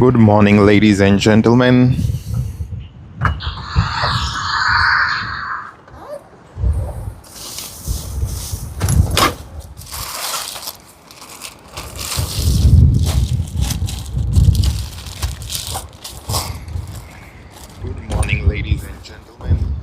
Good morning, ladies and gentlemen. Good morning, ladies and gentlemen.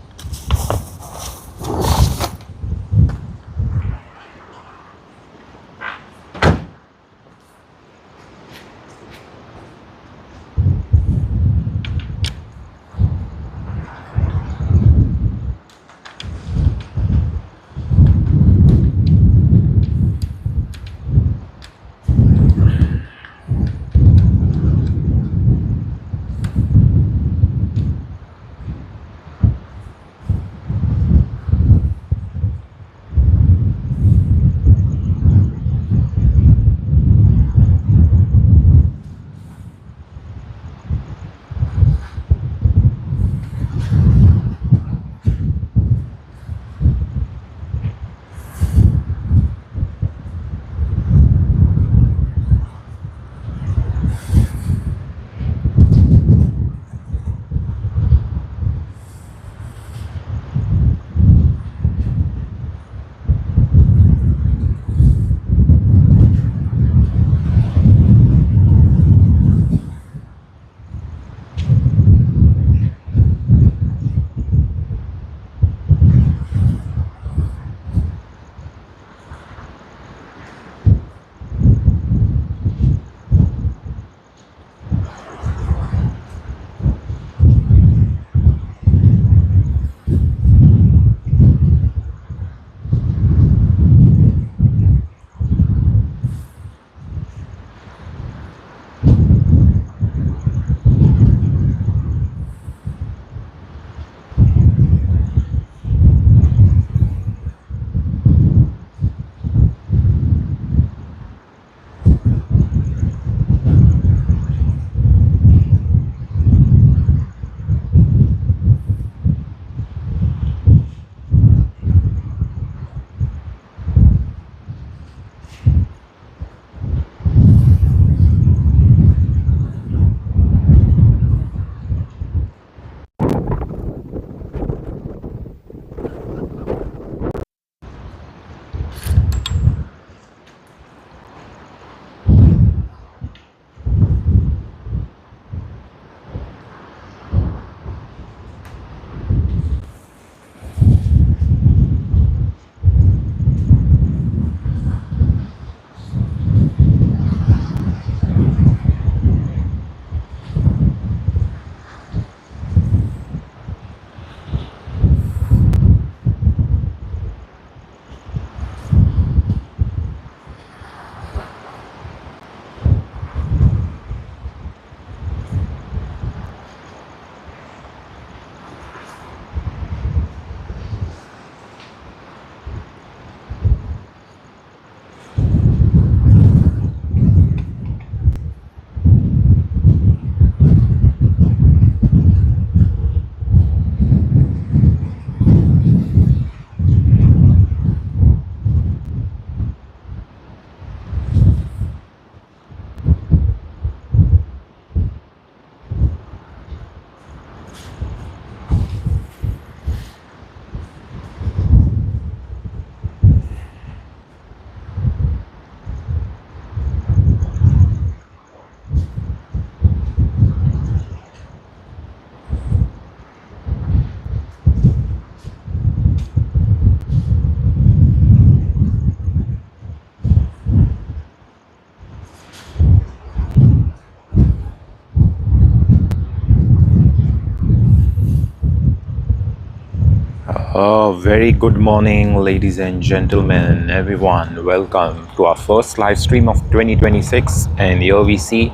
Very good morning, ladies and gentlemen, everyone. Welcome to our first live stream of 2026. And here we see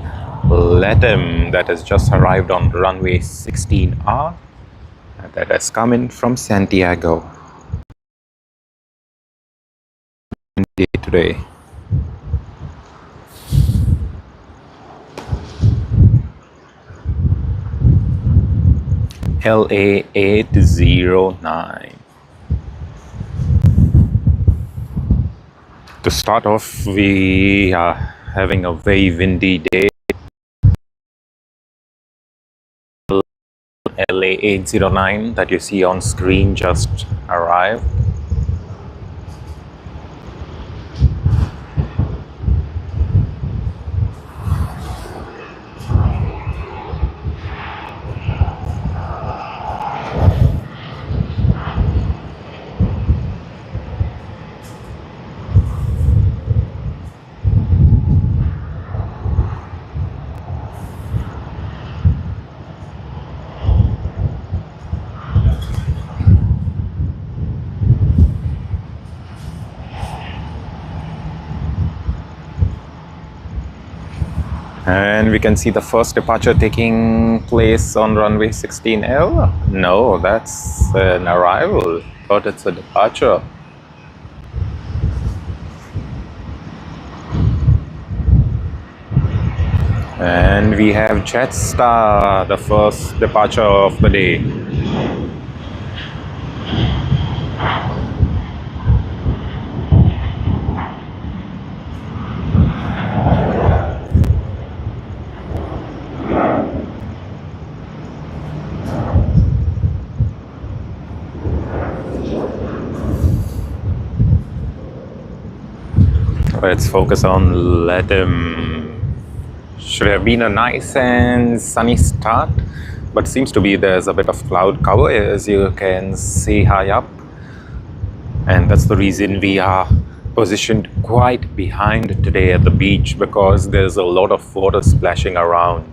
Latam that has just arrived on runway 16R that has come in from Santiago today. LA 809. To start off, we are having a very windy day. LA809 that you see on screen just arrived. And we can see the first departure taking place on runway 16L. No, that's an arrival, but it's a departure. And we have Jetstar, the first departure of the day. Let's focus on Latam. Should have been a nice and sunny start, but seems to be there's a bit of cloud cover, as you can see high up, and that's the reason we are positioned quite behind today at the beach, because there's a lot of water splashing around.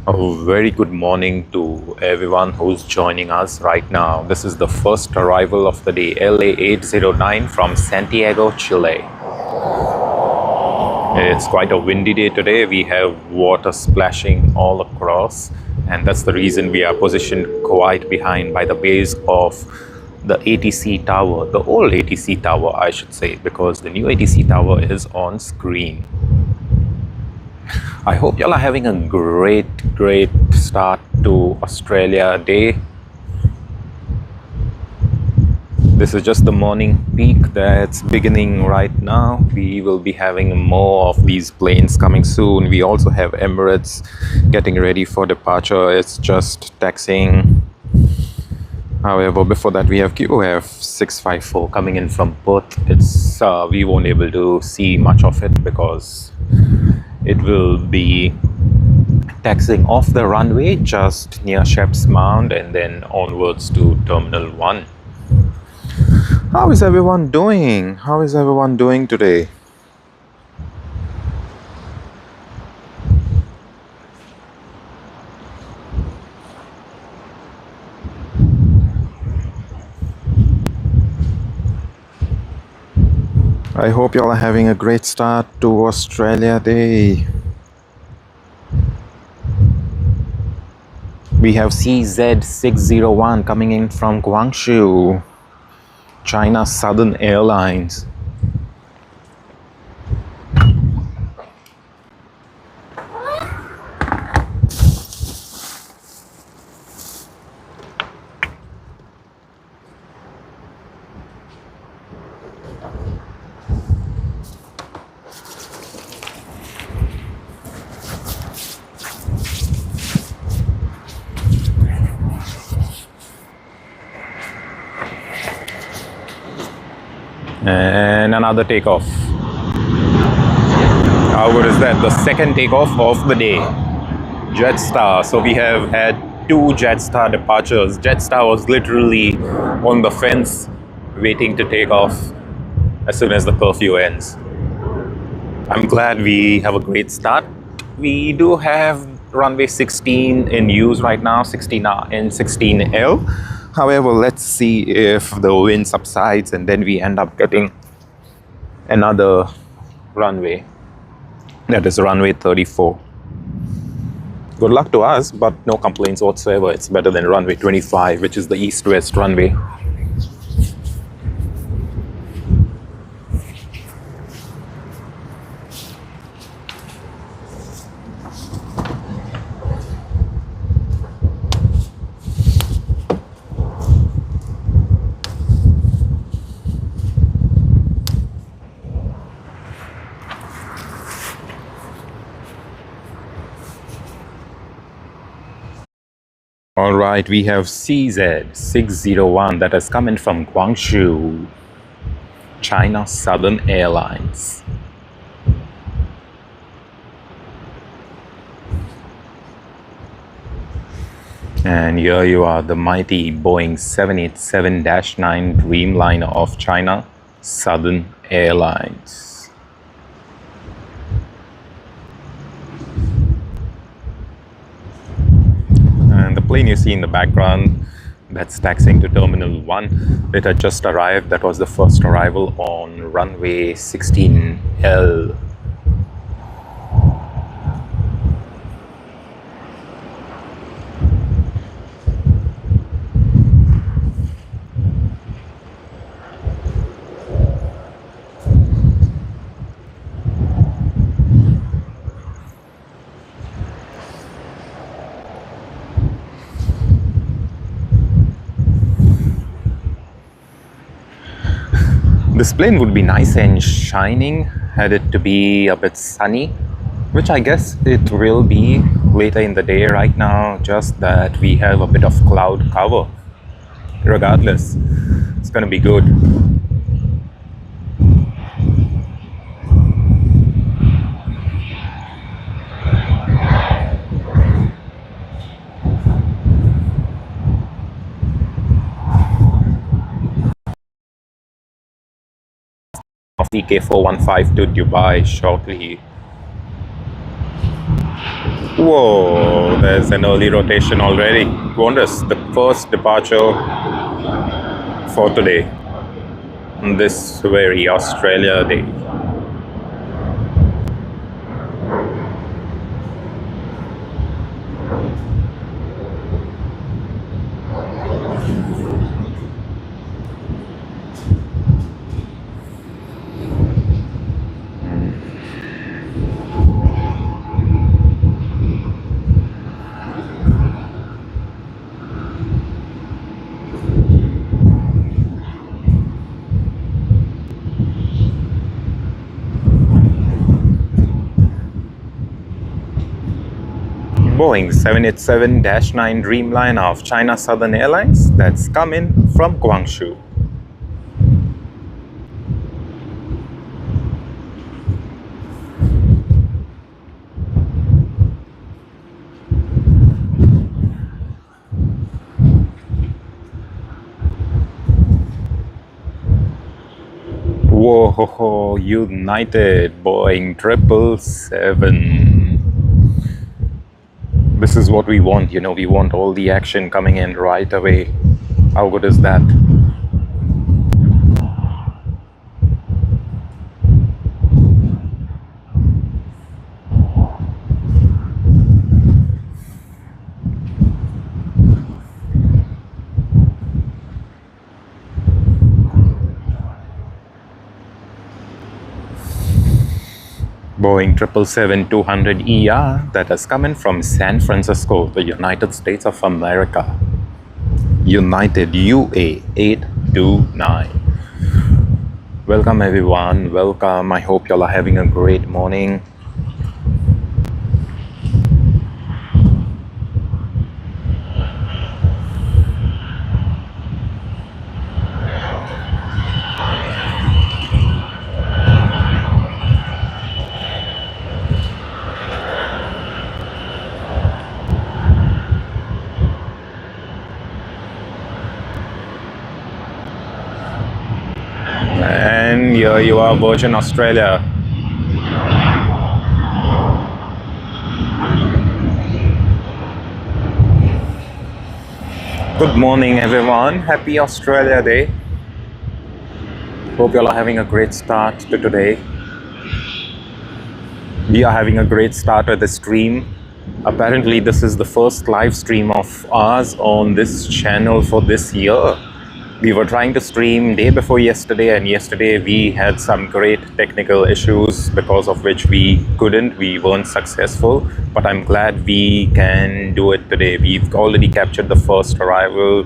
A very good morning to everyone who's joining us right now. This is the first arrival of the day, LA809 from Santiago, Chile. It's quite a windy day today. We have water splashing all across, and that's the reason we are positioned quite behind by the base of the ATC tower, the old ATC tower, I should say, because the new ATC tower is on screen. I hope y'all are having a great start to Australia day. This is just the morning peak that's beginning right now. We will be having more of these planes coming soon. We also have Emirates getting ready for departure. It's just taxiing. However, before that we have QF 654 coming in from Perth. It's we won't able to see much of it because it will be taxiing off the runway just near Shep's Mound and then onwards to Terminal 1. How is everyone doing? How is everyone doing today? I hope y'all are having a great start to Australia Day. We have CZ601 coming in from Guangzhou, China Southern Airlines. And another takeoff. How good is that? The second takeoff of the day. Jetstar. So we have had two Jetstar departures. Jetstar was literally on the fence waiting to take off as soon as the curfew ends. I'm glad we have a great start. We do have runway 16 in use right now, 16R and 16L. However, let's see if the wind subsides and then we end up getting another runway. That is runway 34. Good luck to us, but no complaints whatsoever. It's better than runway 25, which is the east-west runway. All right, we have CZ601 that has come in from Guangzhou, China Southern Airlines. And here you are, the mighty Boeing 787-9 Dreamliner of China Southern Airlines. And the plane you see in the background, that's taxiing to Terminal 1. It had just arrived. That was the first arrival on runway 16L. This plane would be nice and shining had it to be a bit sunny, which I guess it will be later in the day. Right now, just that we have a bit of cloud cover. Regardless, it's gonna be good. Of EK415 to Dubai shortly. Whoa, there's an early rotation already. Qantas, the first departure for today, on this very Australia day. Boeing 787-9 Dreamliner of China Southern Airlines that's coming from Guangzhou. Whoa, United Boeing 777. This is what we want, you know, we want all the action coming in right away. How good is that? Boeing 777-200ER that has come in from San Francisco, the United States of America. United UA 829. Welcome everyone, welcome. I hope y'all are having a great morning. And here you are, Virgin Australia. Good morning everyone, happy Australia Day. Hope you all are having a great start to today. We are having a great start with the stream. Apparently this is the first live stream of ours on this channel for this year. We were trying to stream day before yesterday, and yesterday we had some great technical issues because of which we weren't successful, but I'm glad we can do it today. We've already captured the first arrival.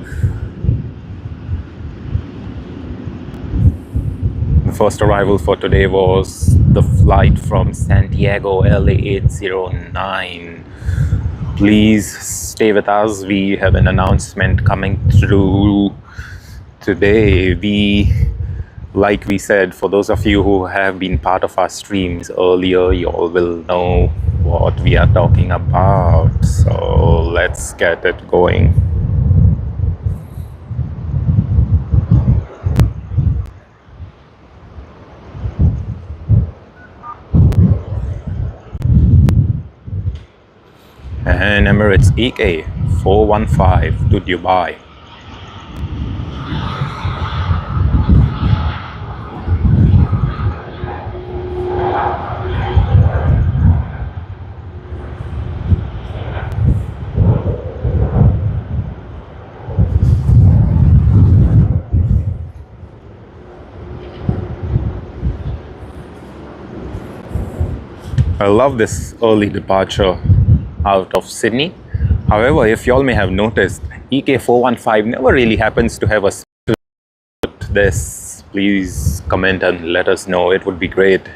The first arrival for today was the flight from Santiago LA 809 Please stay with us. We have an announcement coming through today. Like we said, for those of you who have been part of our streams earlier, you all will know what we are talking about. So let's get it going. And Emirates EK 415 to Dubai. I love this early departure out of Sydney. However, if y'all may have noticed, EK415 never really happens to have a this. Please comment and let us know. It would be great.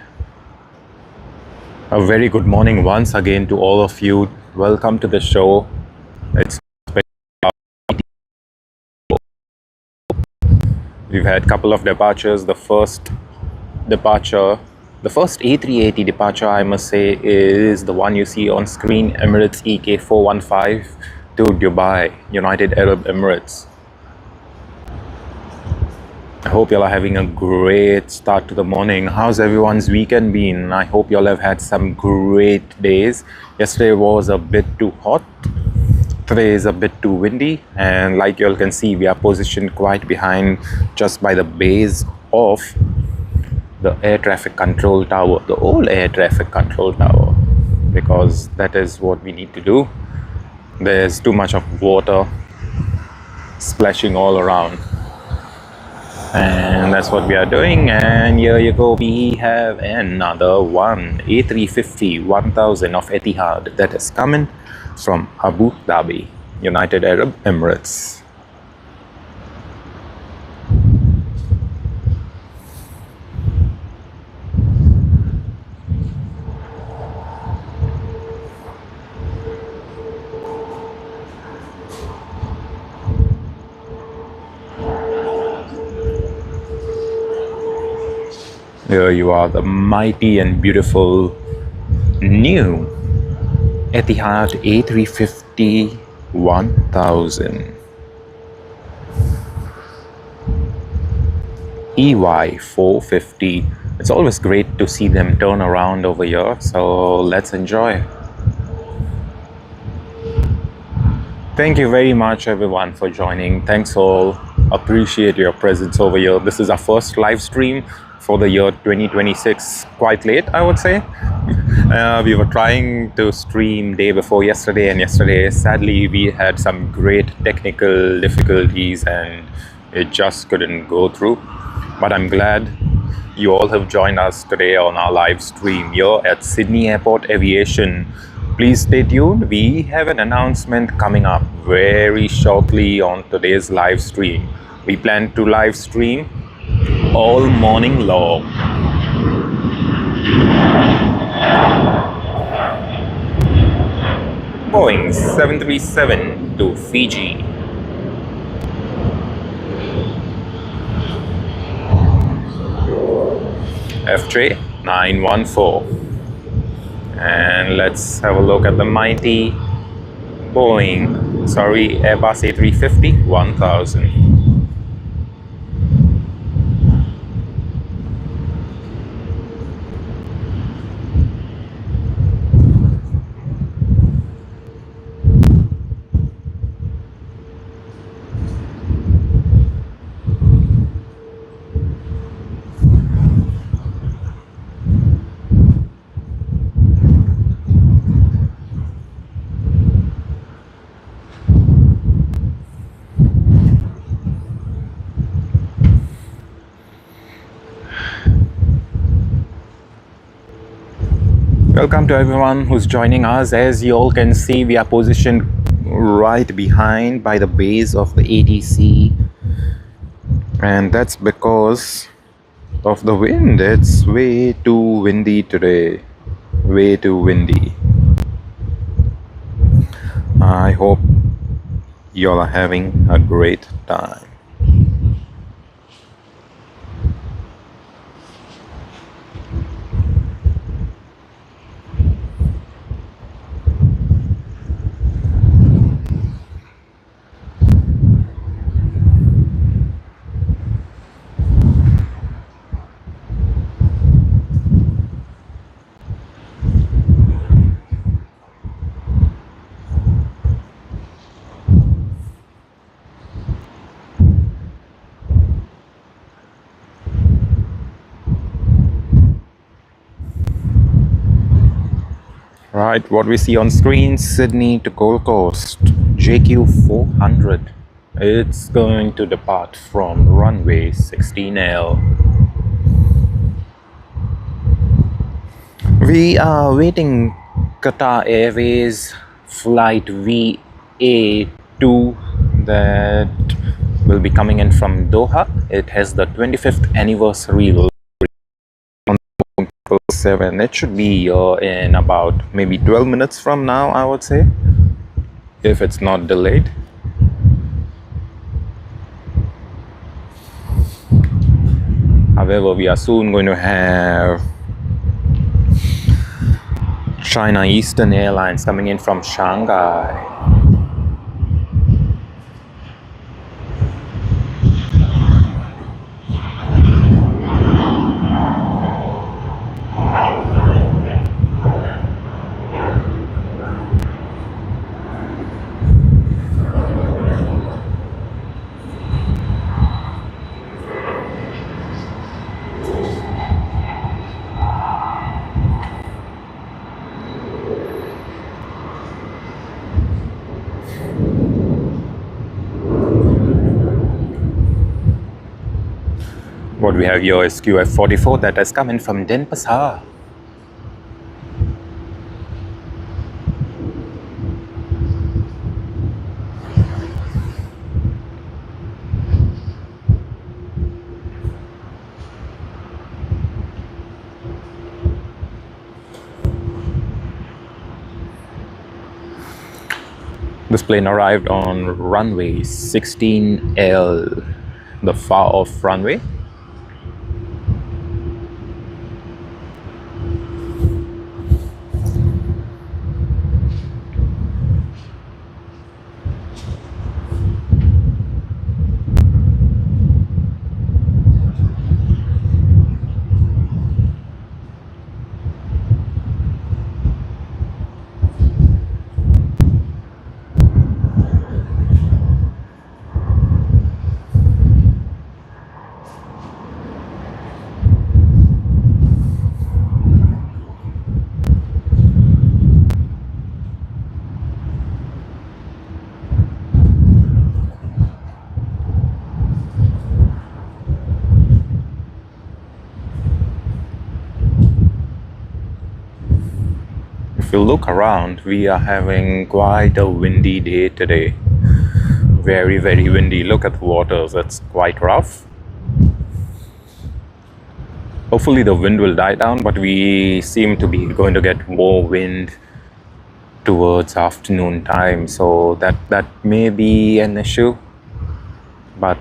A very good morning once again to all of you. Welcome to the show. We've had a couple of departures. The first A380 departure, I must say, is the one you see on screen, Emirates EK415 to Dubai, United Arab Emirates. I hope y'all are having a great start to the morning. How's everyone's weekend been? I hope y'all have had some great days. Yesterday was a bit too hot. Today is a bit too windy, and like y'all can see, we are positioned quite behind, just by the base of the air traffic control tower, the old air traffic control tower, because that is what we need to do. There's too much of water splashing all around, and that's what we are doing. And here you go, we have another one, A350 1000 of Etihad, that is coming from Abu Dhabi, United Arab Emirates. Here you are, the mighty and beautiful new Etihad A350 1000 EY450. It's always great to see them turn around over here, so let's enjoy. Thank you very much everyone for joining. Thanks all. Appreciate your presence over here. This is our first live stream for the year 2026. Quite late, I would say. We were trying to stream day before yesterday, and yesterday sadly we had some great technical difficulties and it just couldn't go through. But I'm glad you all have joined us today on our live stream here at Sydney Airport Aviation. Please stay tuned. We have an announcement coming up very shortly on today's live stream. We plan to live stream all morning long. Boeing 737 to Fiji. FJ 914. And let's have a look at the mighty Airbus A350 1000. Welcome to everyone who's joining us. As you all can see, we are positioned right behind by the base of the ATC, and that's because of the wind. It's way too windy today, way too windy. I hope you all are having a great time. Right, what we see on screen, Sydney to Gold Coast, JQ 400. It's going to depart from runway 16L. We are waiting Qatar Airways flight VA2 that will be coming in from Doha. It has the 25th anniversary on 7. It should be in about maybe 12 minutes from now, I would say, if it's not delayed. However, we are soon going to have China Eastern Airlines coming in from Shanghai. What we have here is QF44 that has come in from Denpasar. This plane arrived on runway 16L, the far off runway. If you look around, we are having quite a windy day today. Very, very windy. Look at the waters, it's quite rough. Hopefully the wind will die down, but we seem to be going to get more wind towards afternoon time, so that may be an issue, but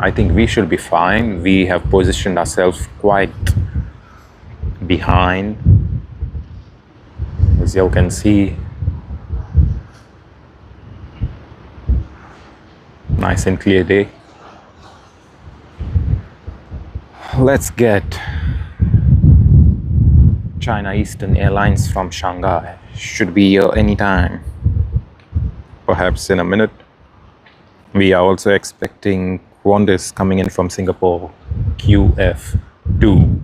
I think we should be fine. We have positioned ourselves quite behind, as you can see. Nice and clear day. Let's get China Eastern Airlines from Shanghai. Should be here anytime, perhaps in a minute. We are also expecting Qantas coming in from Singapore, QF2.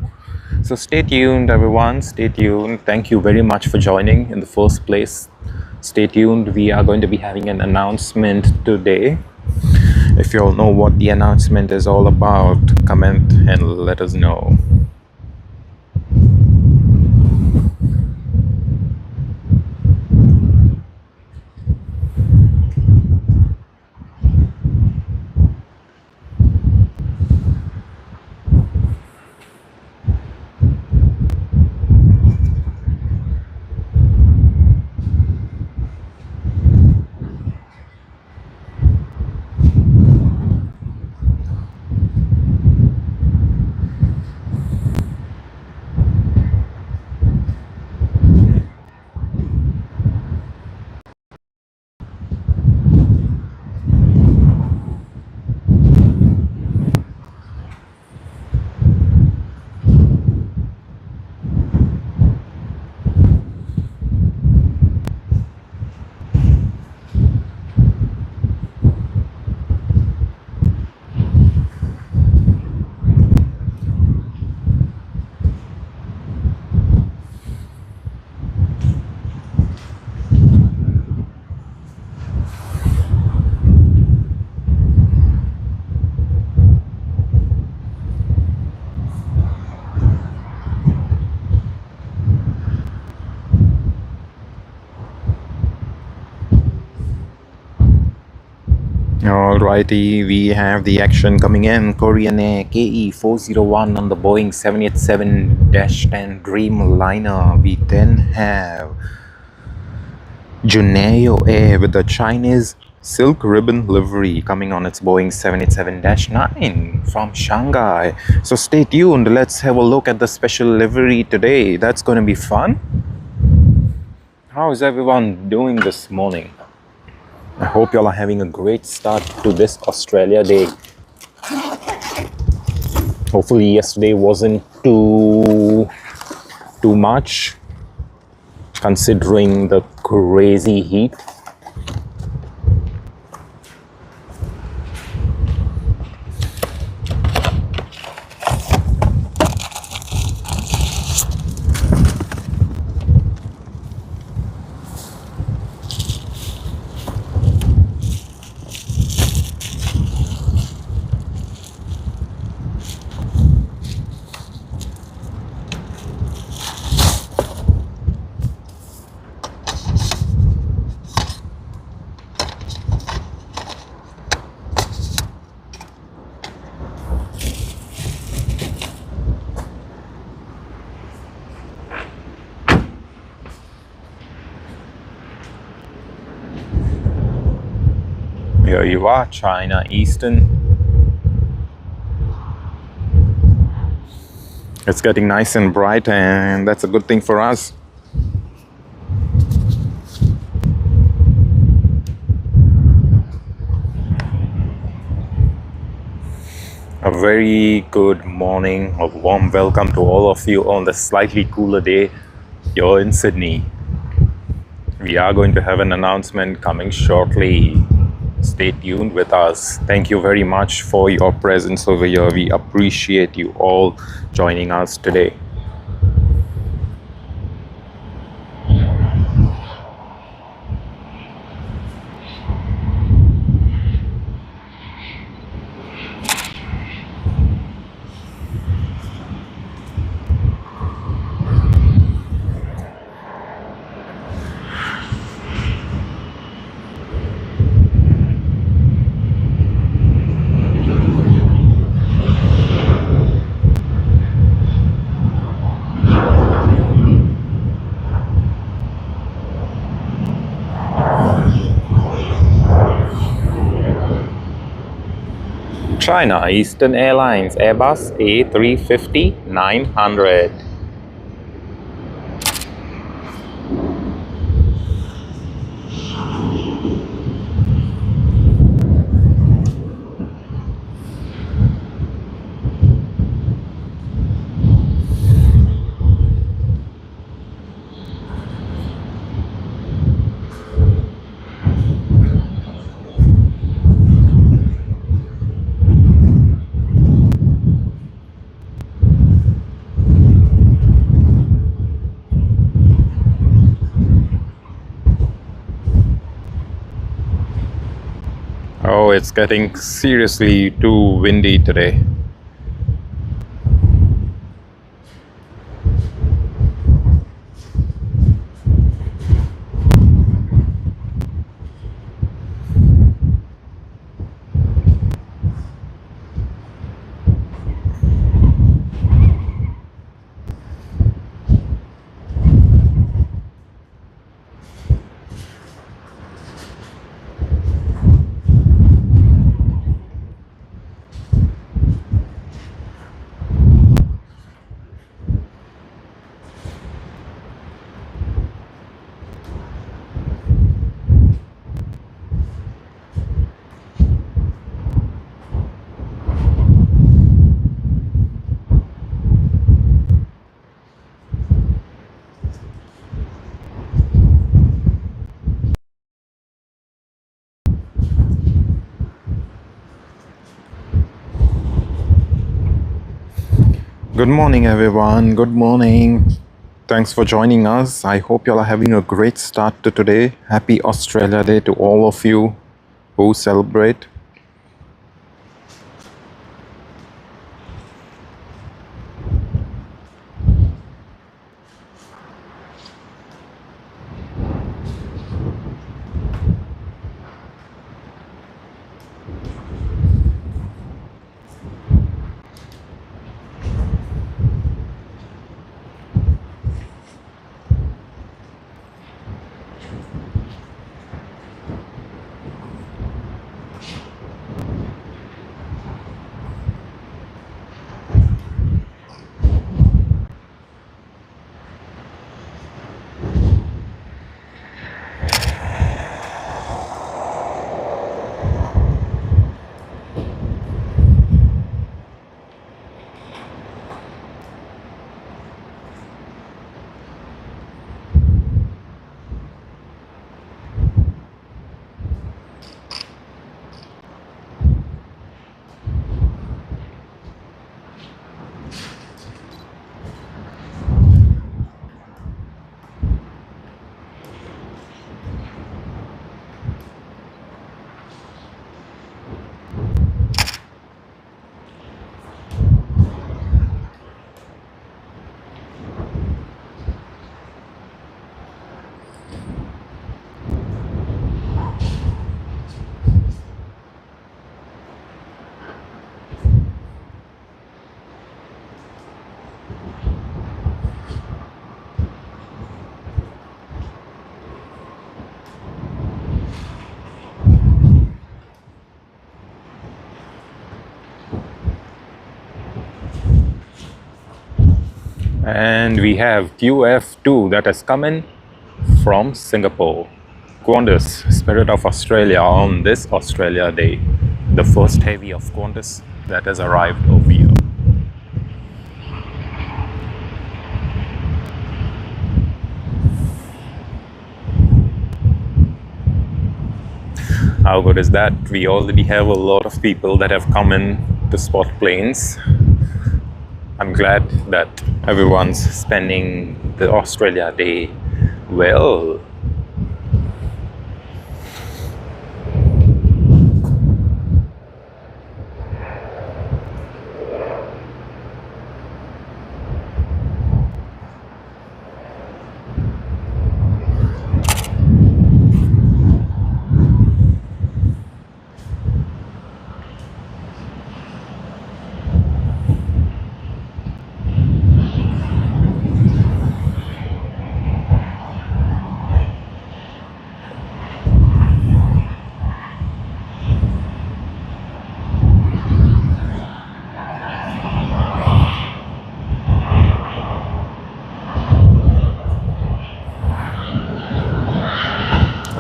So stay tuned, everyone. Stay tuned. Thank you very much for joining in the first place. Stay tuned. We are going to be having an announcement today. If you all know what the announcement is all about, comment and let us know. Alrighty, we have the action coming in. Korean Air KE401 on the Boeing 787-10 Dreamliner. We then have Juneo Air with the Chinese Silk Ribbon livery coming on its Boeing 787-9 from Shanghai. So stay tuned. Let's have a look at the special livery today. That's going to be fun. How is everyone doing this morning? I hope y'all are having a great start to this Australia day. Hopefully yesterday wasn't too much considering the crazy heat. Here you are, China Eastern. It's getting nice and bright, and that's a good thing for us. A very good morning, a warm welcome to all of you on the slightly cooler day here in Sydney. We are going to have an announcement coming shortly. Stay tuned with us. Thank you very much for your presence over here. We appreciate you all joining us today. China Eastern Airlines Airbus A350-900. Oh, it's getting seriously too windy today. Good morning, everyone. Good morning. Thanks for joining us. I hope y'all are having a great start to today. Happy Australia Day to all of you who celebrate. And we have QF2 that has come in from Singapore. Qantas, Spirit of Australia, on this Australia Day. The first heavy of Qantas that has arrived over here. How good is that? We already have a lot of people that have come in to spot planes. I'm glad that everyone's spending the Australia Day well.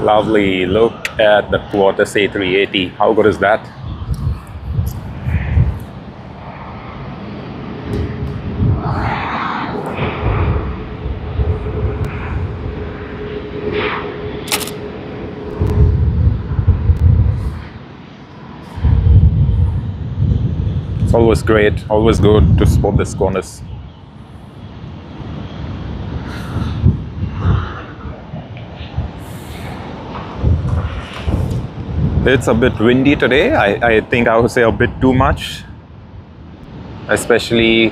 Lovely. Look at the Qantas A380. How good is that? It's always great, always good to spot this Qantas. It's a bit windy today. I think I would say a bit too much. Especially,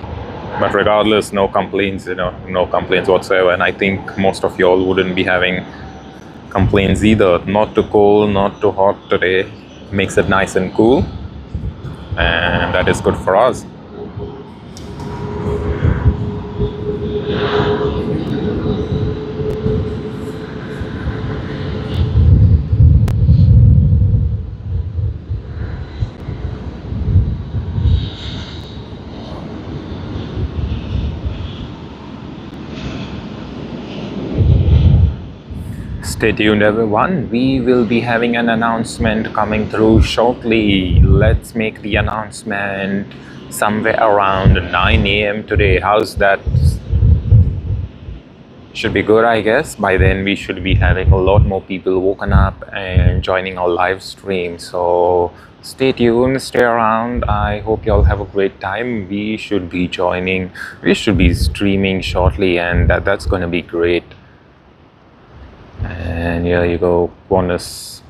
but regardless, no complaints, no complaints whatsoever. And I think most of y'all wouldn't be having complaints either. Not too cold, not too hot today. Makes it nice and cool. And that is good for us. Stay tuned, everyone. We will be having an announcement coming through shortly. Let's make the announcement somewhere around 9 a.m. today. How's that? Should be good, I guess. By then, we should be having a lot more people woken up and joining our live stream. So stay tuned, stay around. I hope you all have a great time. We should be streaming shortly, and that's going to be great. And here you go, Qantas.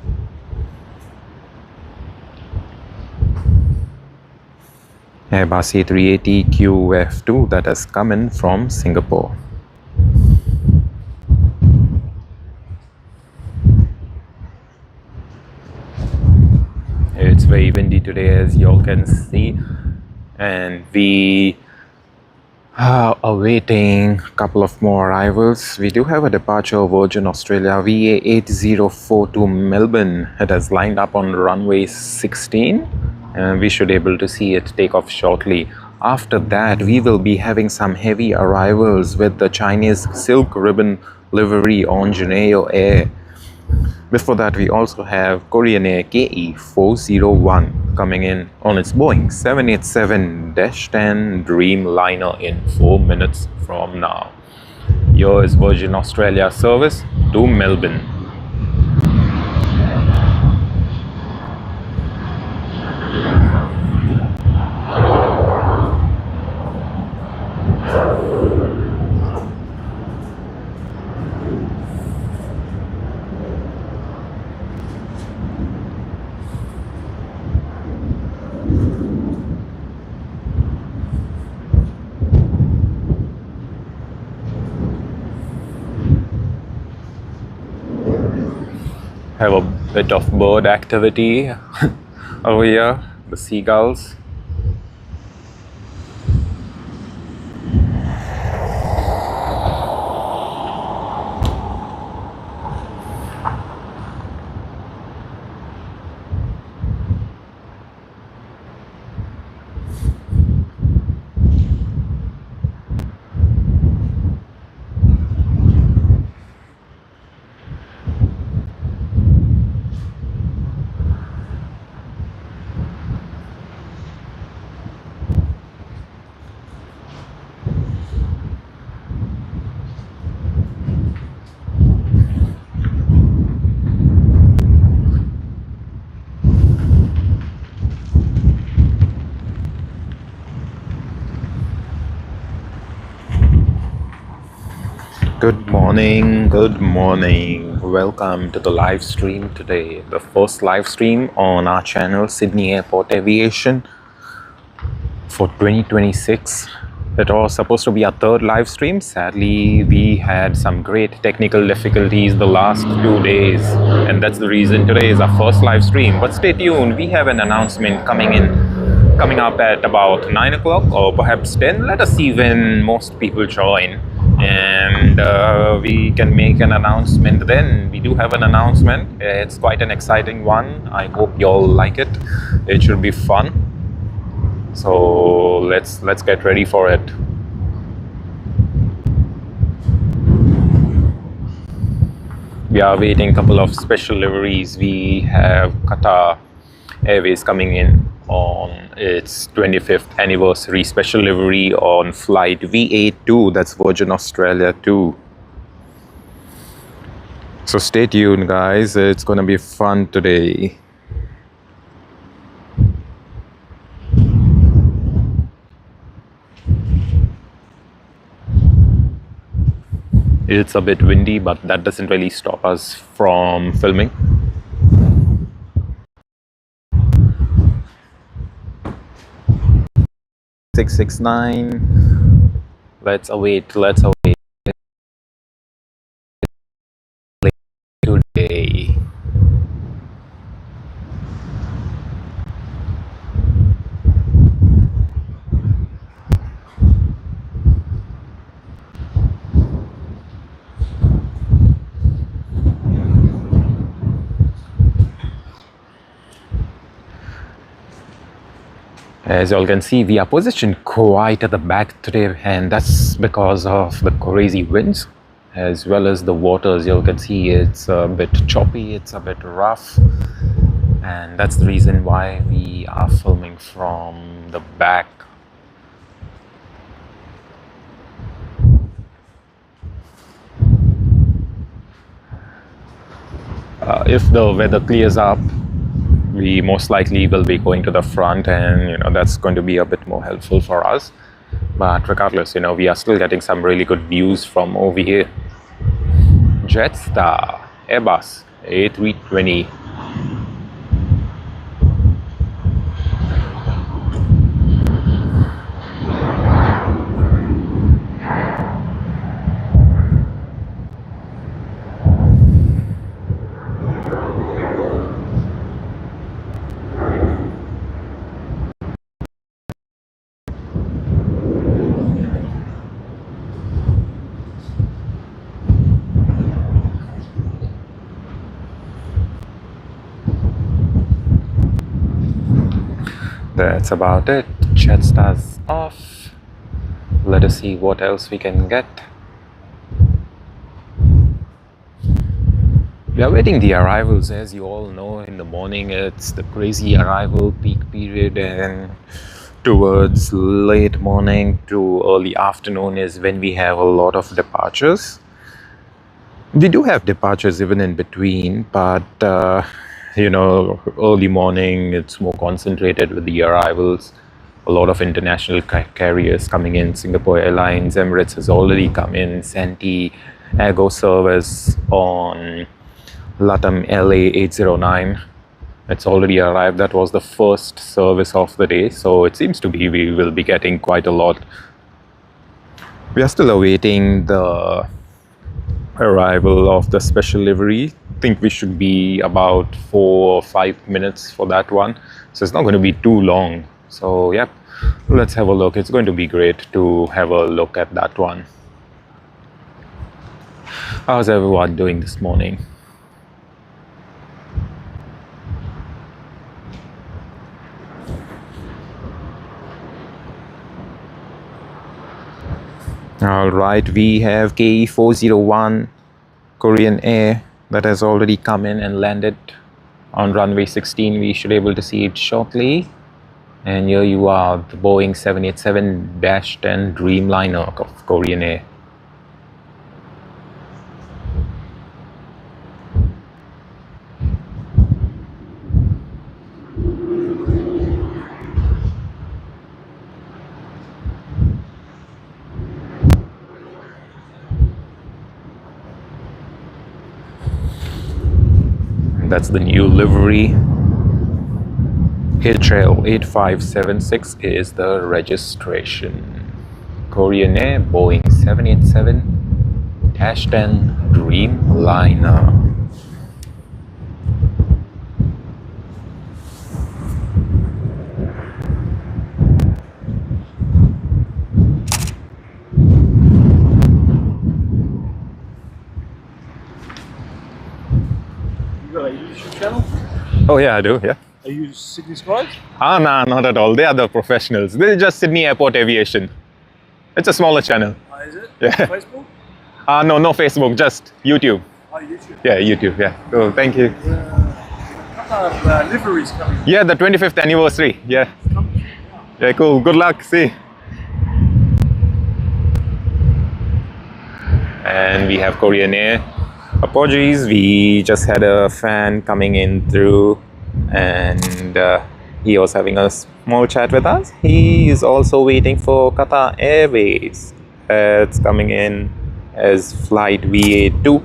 Airbus A380 QF2 that has come in from Singapore. It's very windy today, as you all can see, and we are awaiting a couple of more arrivals. We do have a departure of Virgin Australia VA8042 to Melbourne. It has lined up on runway 16, and we should be able to see it take off shortly. After that, we will be having some heavy arrivals with the Chinese Silk Ribbon livery on Juneo Air. Before that, we also have Korean Air KE401 coming in on its Boeing 787-10 Dreamliner in 4 minutes from now. Here is Virgin Australia service to Melbourne. Have a bit of bird activity over here, the seagulls. Good morning, good morning. Welcome to the live stream today. The first live stream on our channel, Sydney Airport Aviation for 2026. It was supposed to be our third live stream. Sadly, we had some great technical difficulties the last 2 days, and that's the reason today is our first live stream. But stay tuned, we have an announcement coming up at about 9 o'clock or perhaps 10. Let us see when most people join, and we can make an announcement then. We do have an announcement. It's quite an exciting one. I hope you all like it. It should be fun. So let's get ready for it. We are waiting a couple of special liveries. We have Qatar Airways coming in on its 25th anniversary special livery on flight V82. That's Virgin Australia 2. So stay tuned, guys. It's gonna be fun today. It's a bit windy, but that doesn't really stop us from filming. 669. Let's await today. As you all can see, we are positioned quite at the back today, and that's because of the crazy winds as well as the water. As you all can see, it's a bit choppy, it's a bit rough, and that's the reason why we are filming from the back. If the weather clears up, we most likely will be going to the front, and that's going to be a bit more helpful for us. But regardless, we are still getting some really good views from over here. Jetstar Airbus A320. That's about it. Jetstar's off. Let us see what else we can get. We are waiting the arrivals. As you all know, in the morning it's the crazy arrival peak period, and towards late morning to early afternoon is when we have a lot of departures. We do have departures even in between, but early morning it's more concentrated with the arrivals. A lot of international carriers coming in. Singapore Airlines, Emirates has already come in. Santiago service on LATAM LA 809. It's already arrived. That was the first service of the day, so it seems to be we will be getting quite a lot. We are still awaiting the arrival of the special livery. I think we should be about 4 or 5 minutes for that one, so it's not going to be too long. So yep, let's have a look. It's going to be great to have a look at that one. How's everyone doing this morning? Alright, we have KE401 Korean Air that has already come in and landed on runway 16. We should be able to see it shortly. And here you are, the Boeing 787-10 Dreamliner of Korean Air. That's the new livery. Trail 8576 is the registration. Korean Air Boeing 787-10 Dreamliner. You got a YouTube channel? Oh yeah, I do, yeah. Are you Sydney Skies? Ah, nah, not at all. They are the professionals. This is just Sydney Airport Aviation. It's a smaller channel. Is it? Yeah. Facebook? No, no Facebook, just YouTube. Oh, YouTube. Yeah, YouTube, yeah. Cool, thank you. Qatar liveries coming. Yeah, the 25th anniversary, yeah. Yeah, cool. Good luck, see. And we have Korean Air. Apologies, we just had a fan coming in through, and he was having a small chat with us. He is also waiting for Qatar Airways. It's coming in as flight VA2.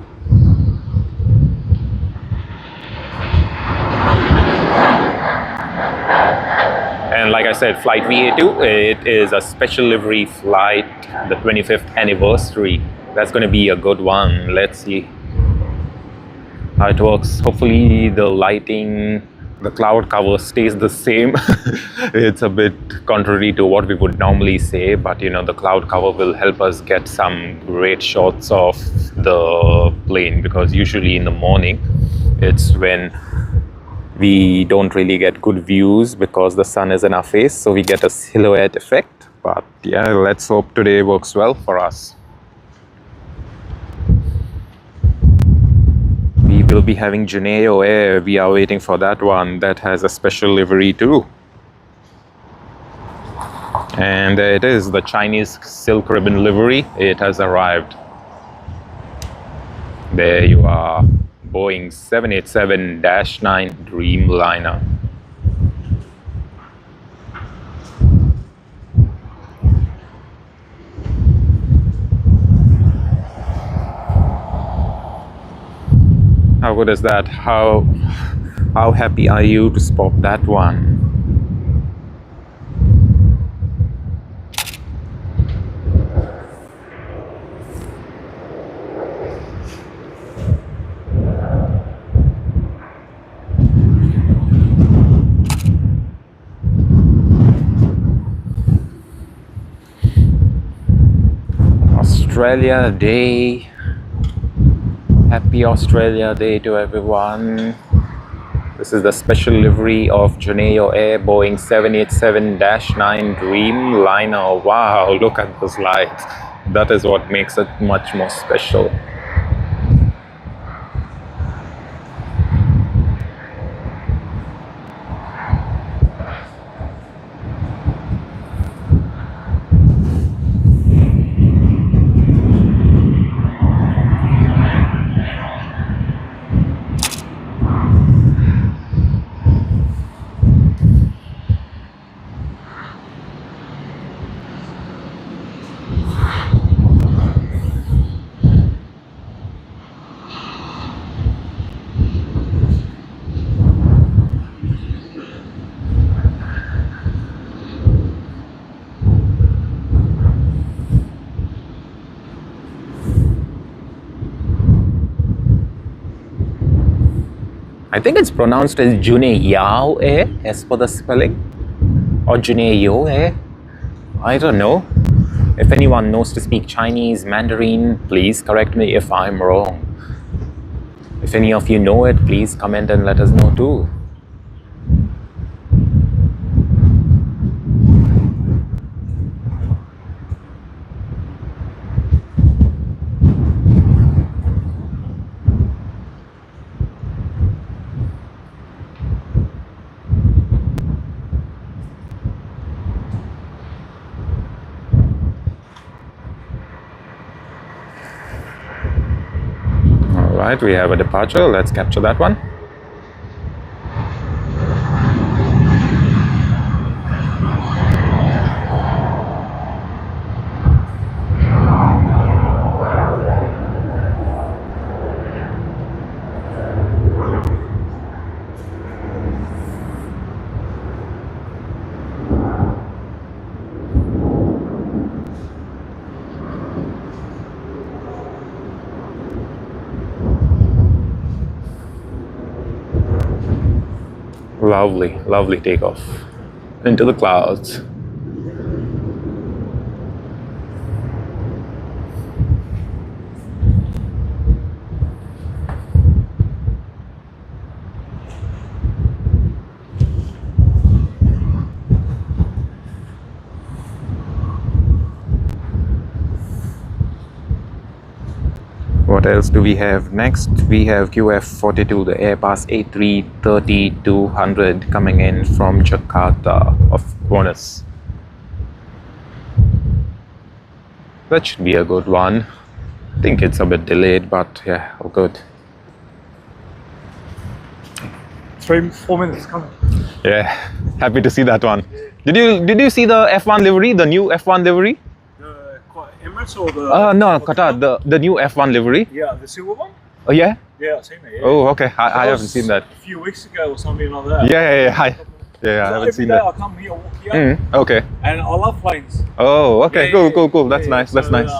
And like I said, flight VA2, it is a special livery flight, the 25th anniversary. That's going to be a good one. Let's see how it works. Hopefully the lighting, the cloud cover stays the same. It's a bit contrary to what we would normally say, but you know, the cloud cover will help us get some great shots of the plane, because usually in the morning it's when we don't really get good views because the sun is in our face, so we get a silhouette effect. But yeah, let's hope today works well for us. We will be having Juneo Air. We are waiting for that one. That has a special livery too. And there it is, the Chinese silk ribbon livery. It has arrived. There you are. Boeing 787-9 Dreamliner. How good is that? How happy are you to spot that one? Australia Day. Happy Australia Day to everyone. This is the special livery of Juneo Air Boeing 787-9 Dreamliner. Wow, look at those lights. That is what makes it much more special. I think it's pronounced as Juneo Air as per the spelling, or Juneo Air. I don't know. If anyone knows to speak Chinese, Mandarin, please correct me if I'm wrong. If any of you know it, please comment and let us know too. Alright, we have a departure. Let's capture that one. Lovely, lovely takeoff into the clouds. What else do we have next? We have QF42, the Airbus A330-200 coming in from Jakarta of Qantas. That should be a good one. I think it's a bit delayed, but yeah, all good. 3-4 minutes coming. Yeah, happy to see that one. Did you see the F1 livery, the new F1 livery? Emirates or the? No, Qatar, the new F1 livery. Yeah, the silver one. Oh yeah. Yeah, I've seen that. Yeah. Oh okay, I haven't seen that. A few weeks ago or something like that. Yeah. I haven't Every seen day that. I come here, walk here, Okay. and I love planes. Oh, okay. Yeah, Cool. That's yeah. nice. That's So, nice.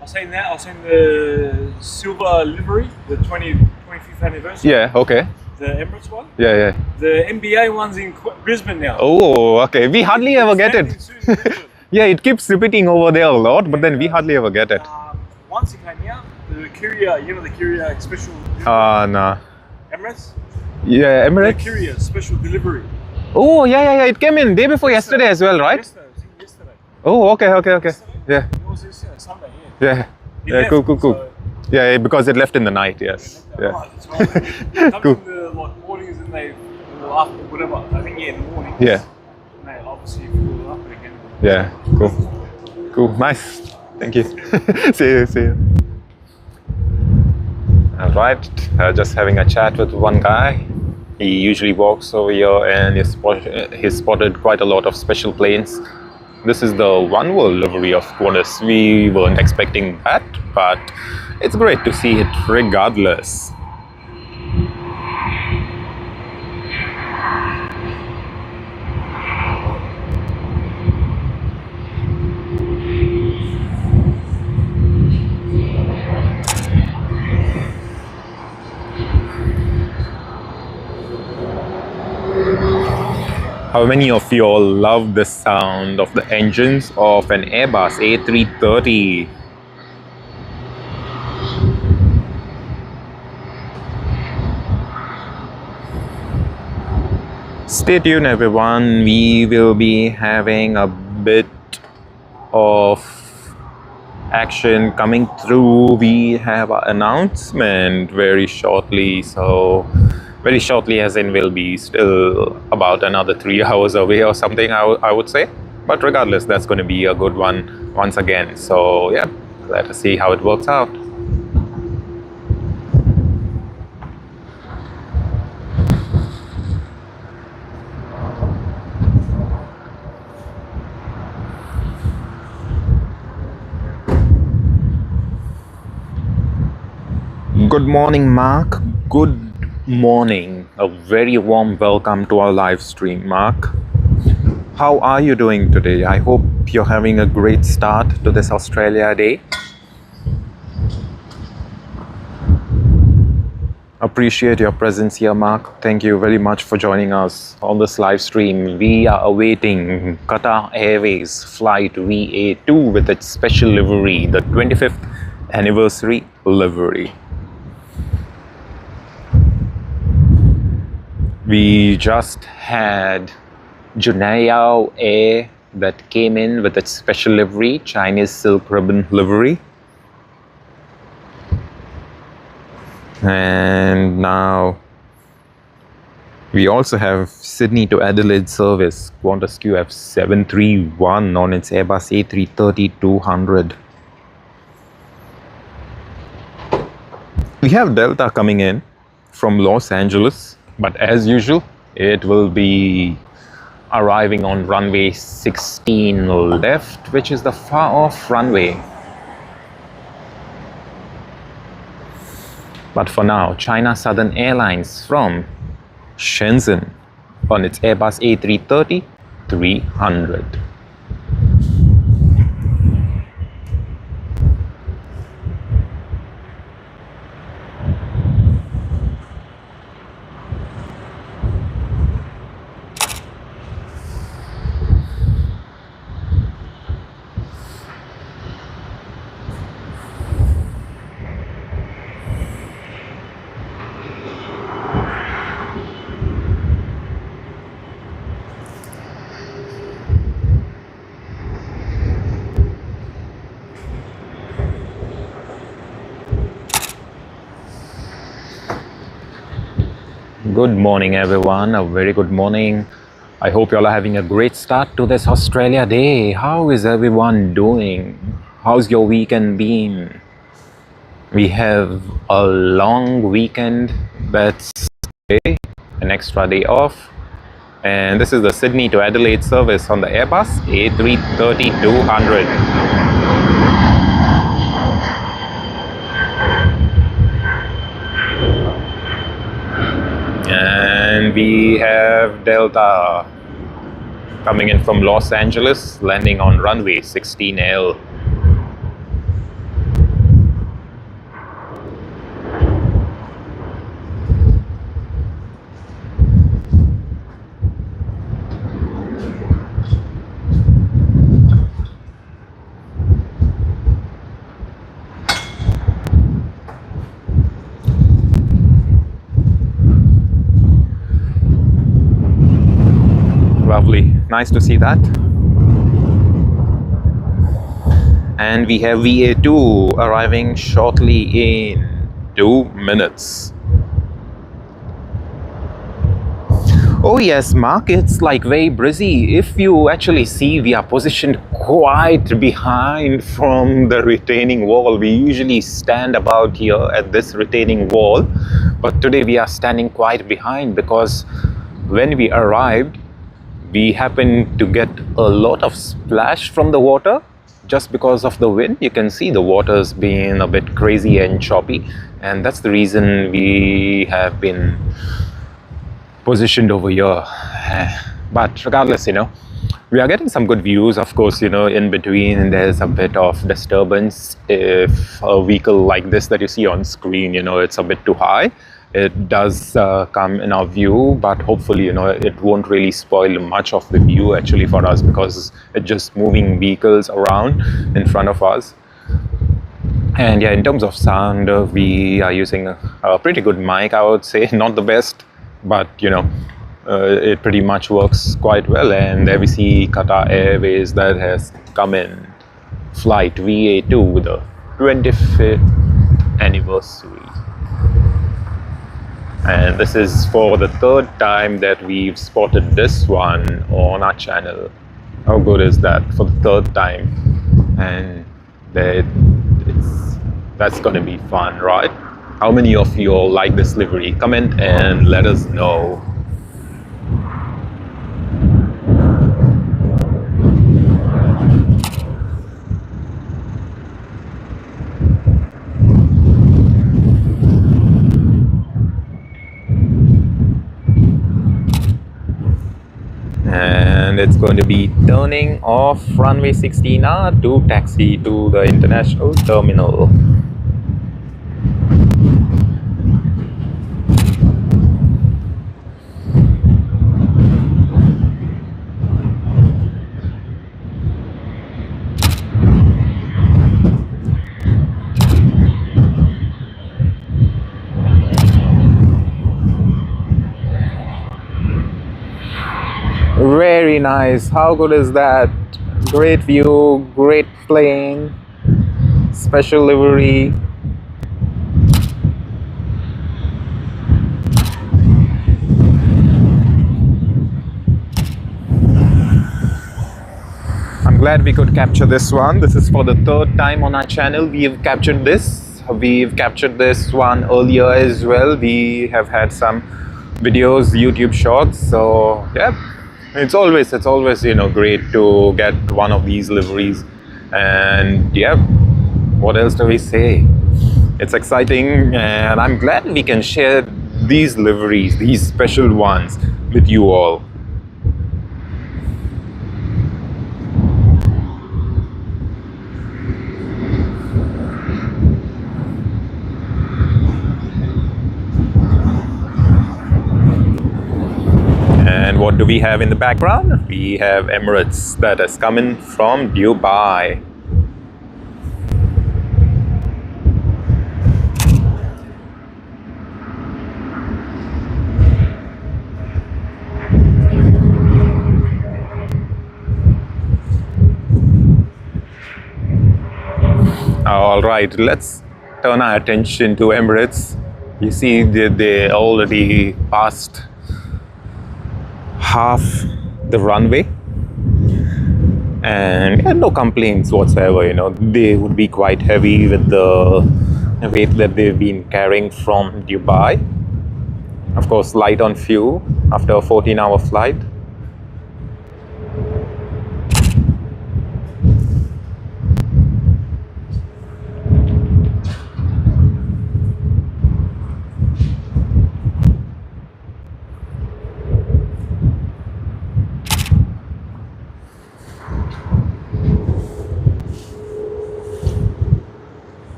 I've seen that. I've seen the silver livery, the 25th anniversary. Yeah. Okay. The Emirates one. Yeah. The NBA one's in Brisbane now. Oh, okay. We hardly ever get it. Yeah, it keeps repeating over there a lot, but then we hardly ever get it. Once it came out, the Courier, the Courier special. Nah. Emirates. Yeah, The Emirates. Courier special delivery. Oh, yeah. It came in day before yesterday as well, right? Yesterday. Oh, okay. Yeah. It was this Sunday. Yeah. Yeah. It left, Cool. so- Yeah, because it left in the night. Yes. Yeah. Right, that's right. Cool. Comes in the mornings and or after whatever. I think in the morning. Yeah. And they obviously fill up again. Yeah. Cool. Nice. Thank you. See you. All right. Just having a chat with one guy. He usually walks over here and he's spotted quite a lot of special planes. This is the One World livery of Qantas. We weren't expecting that, but it's great to see it regardless. How many of you all love the sound of the engines of an Airbus A330? Stay tuned everyone, we will be having a bit of action coming through. We have an announcement very shortly, very shortly as in will be still about another 3 hours away or something, I would say. But regardless, that's going to be a good one once again. So yeah, let us see how it works out. Good morning, Mark. Good morning. A very warm welcome to our live stream, Mark. How are you doing today? I hope you're having a great start to this Australia day. Appreciate your presence here, Mark. Thank you very much for joining us on this live stream. We are awaiting Qatar Airways flight VA2 with its special livery, the 25th anniversary livery. We just had Juneyao Air that came in with its special livery, Chinese silk ribbon livery. And now we also have Sydney to Adelaide service, Qantas QF731 on its Airbus A330-200. We have Delta coming in from Los Angeles, but as usual, it will be arriving on runway 16 left, which is the far off runway. But for now, China Southern Airlines from Shenzhen on its Airbus A330-300. Good morning, everyone. A very good morning. I hope you all are having a great start to this Australia day. How is everyone doing? How's your weekend been? We have a long weekend. That's today, an extra day off. And this is the Sydney to Adelaide service on the Airbus A330-200. And we have Delta coming in from Los Angeles, landing on runway 16L. Lovely, nice to see that. And we have VA2 arriving shortly in 2 minutes. Oh yes, markets like very busy. If you actually see, we are positioned quite behind from the retaining wall. We usually stand about here at this retaining wall, but today we are standing quite behind because when we arrived, we happened to get a lot of splash from the water just because of the wind. You can see the water's been a bit crazy and choppy, and that's the reason we have been positioned over here. But regardless, we are getting some good views. Of course, in between there's a bit of disturbance. If a vehicle like this that you see on screen, it's a bit too high, it does come in our view, but hopefully, it won't really spoil much of the view actually for us, because it's just moving vehicles around in front of us. And yeah, in terms of sound, we are using a pretty good mic, I would say. Not the best, but it pretty much works quite well. And there we see Qatar Airways that has come in flight VA2 with the 25th anniversary. And this is for the third time that we've spotted this one on our channel. How good is that, for the third time? And that's gonna be fun, right? How many of you all like this livery? Comment and let us know. And it's going to be turning off runway 16R to taxi to the international terminal. Very nice. How good is that? Great view, great plane, special livery. I'm glad we could capture this one. This is for the third time on our channel. We've captured this one earlier as well. We have had some videos, YouTube shorts. So yeah, it's always great to get one of these liveries. And yeah, what else do we say? It's exciting, and I'm glad we can share these liveries, these special ones, with you all. And what do we have in the background? We have Emirates that is coming from Dubai. All right, let's turn our attention to Emirates. You see, they already passed half the runway, and yeah, no complaints whatsoever. They would be quite heavy with the weight that they've been carrying from Dubai. Of course, light on fuel after a 14-hour flight.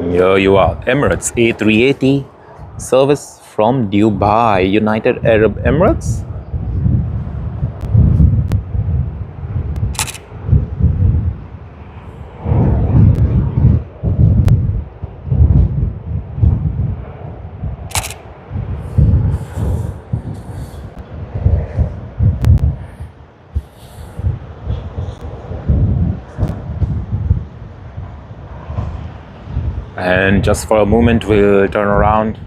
Here you are, Emirates A380 service from Dubai, United Arab Emirates. And just for a moment, we'll turn around.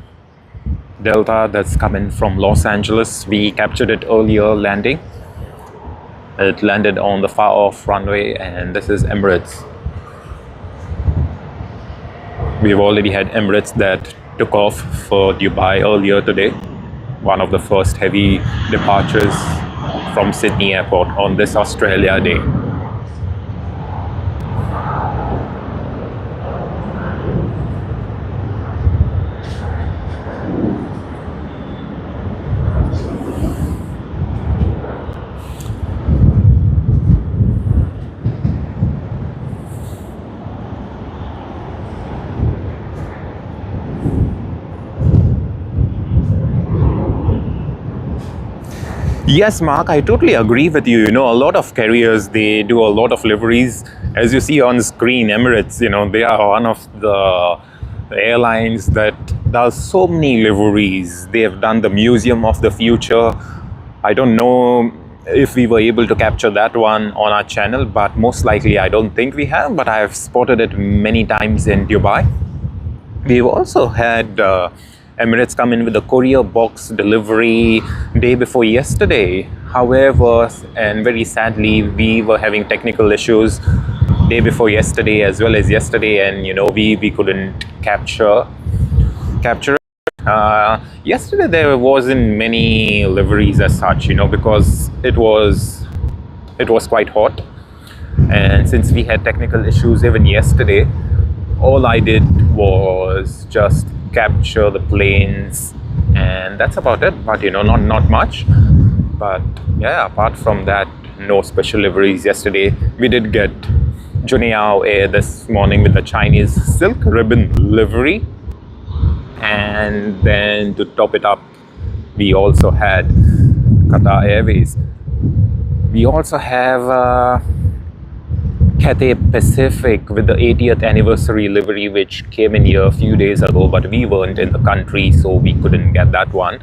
Delta that's coming from Los Angeles. We captured it earlier landing. It landed on the far off runway, and this is Emirates. We've already had Emirates that took off for Dubai earlier today. One of the first heavy departures from Sydney Airport on this Australia day. Yes, Mark, I totally agree with you. A lot of carriers, they do a lot of liveries. As you see on screen, Emirates, they are one of the airlines that does so many liveries. They have done the Museum of the Future. I don't know if we were able to capture that one on our channel, but most likely I don't think we have, but I have spotted it many times in Dubai. We've also had Emirates come in with a courier box delivery day before yesterday. However, and very sadly, we were having technical issues day before yesterday as well as yesterday, and we couldn't capture it. Yesterday there wasn't many liveries as such, because it was quite hot, and since we had technical issues even yesterday, all I did was just capture the planes, and that's about it. But not much. But yeah, apart from that, no special liveries yesterday. We did get Juneao Air this morning with the Chinese silk ribbon livery, and then to top it up, we also had Qatar Airways. We also have Cathay Pacific with the 80th anniversary livery, which came in here a few days ago, but we weren't in the country, so we couldn't get that one.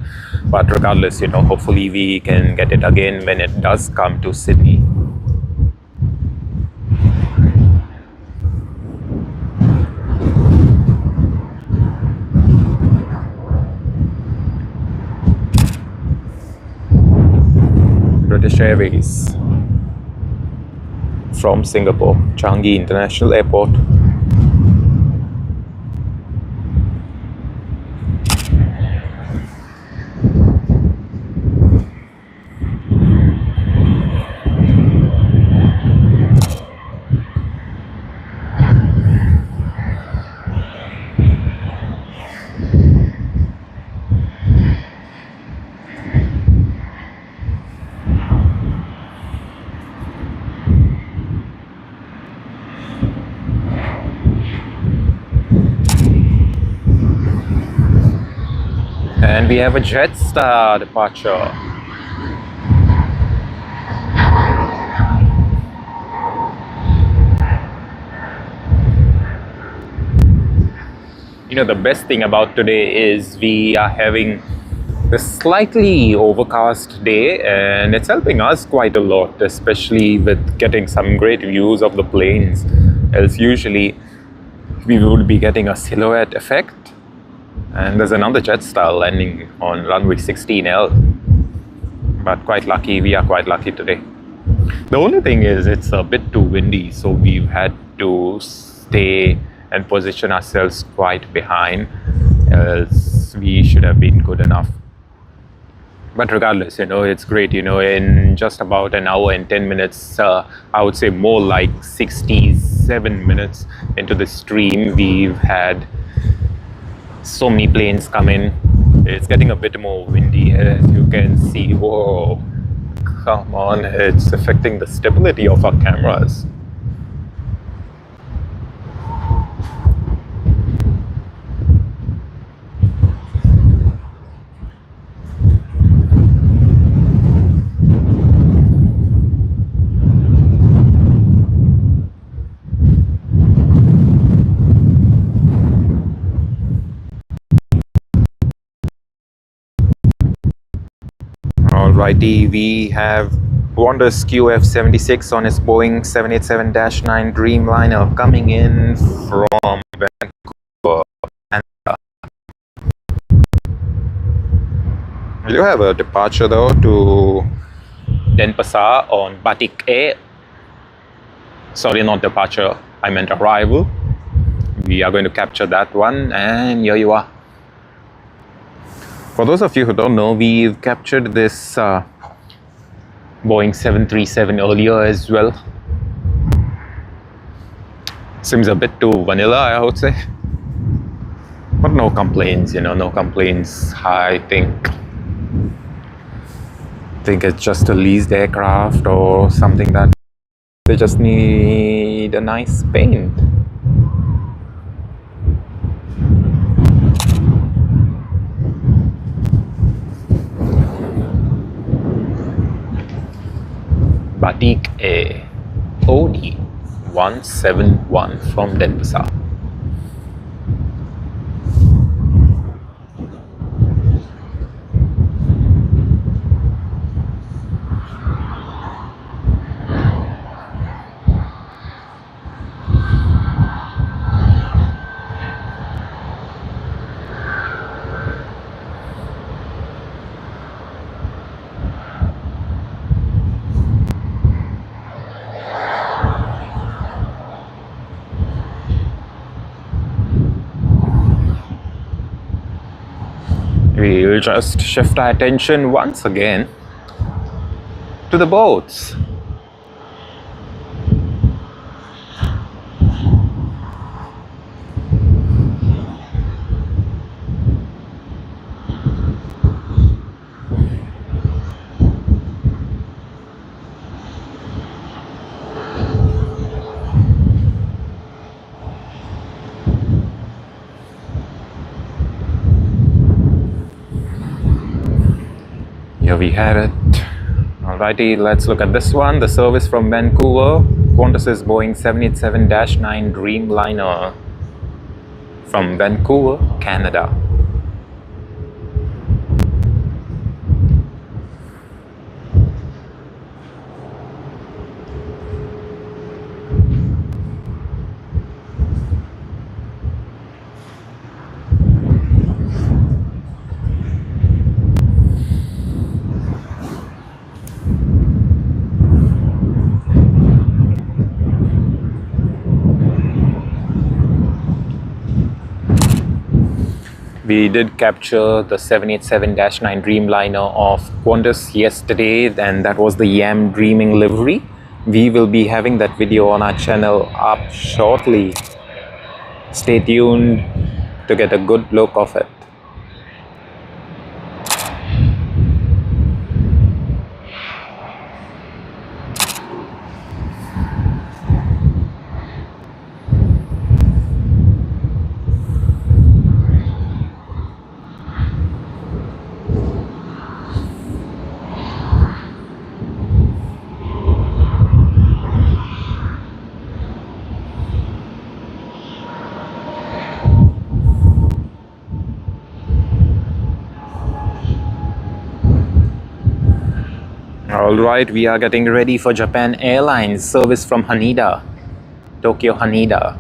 But regardless, hopefully we can get it again when it does come to Sydney. British Airways from Singapore, Changi International Airport. And we have a Jetstar departure. The best thing about today is we are having a slightly overcast day, and it's helping us quite a lot, especially with getting some great views of the planes. Else usually we would be getting a silhouette effect. And there's another Jetstar landing on runway 16L. But quite lucky, we are quite lucky today. The only thing is it's a bit too windy, so we've had to stay and position ourselves quite behind, else we should have been good enough. But regardless, it's great. In just about an hour and 10 minutes, I would say more like 67 minutes into the stream, we've had so many planes come in. It's getting a bit more windy, as you can see. Whoa, come on, it's affecting the stability of our cameras. Alrighty, we have Qantas QF76 on his Boeing 787-9 Dreamliner coming in from Vancouver, Canada. We do have a departure though to Denpasar on Batik A. Sorry, not departure, I meant arrival. We are going to capture that one, and here you are. For those of you who don't know, we've captured this Boeing 737 earlier as well. Seems a bit too vanilla, I would say. But no complaints, no complaints. I think it's just a leased aircraft or something that they just need a nice paint. Batik A OD 171 from Denpasar. We'll just shift our attention once again to the boats. Here we have it. Alrighty, let's look at this one. The service from Vancouver, Qantas's Boeing 787-9 Dreamliner from Vancouver, Canada. We did capture the 787-9 Dreamliner of Qantas yesterday, and that was the Yam Dreaming livery. We will be having that video on our channel up shortly. Stay tuned to get a good look of it. Alright, we are getting ready for Japan Airlines service from Haneda, Tokyo Haneda.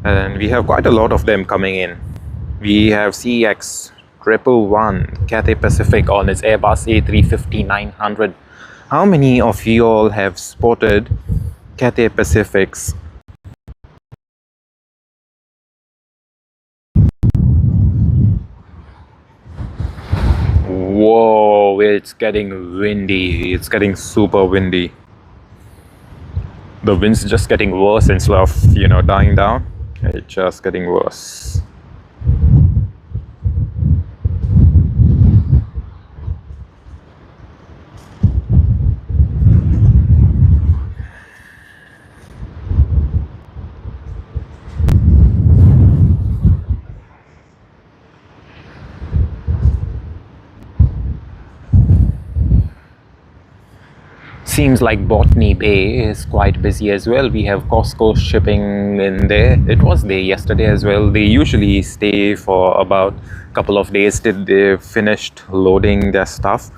And we have quite a lot of them coming in. We have CX 111 Cathay Pacific on its Airbus A350-900. How many of you all have spotted Cathay Pacifics? Whoa, it's getting windy. It's getting super windy. The wind's just getting worse instead of, dying down. It's just getting worse. Seems like Botany Bay is quite busy as well. We have Costco shipping in there. It was there yesterday as well. They usually stay for about a couple of days till they finished loading their stuff.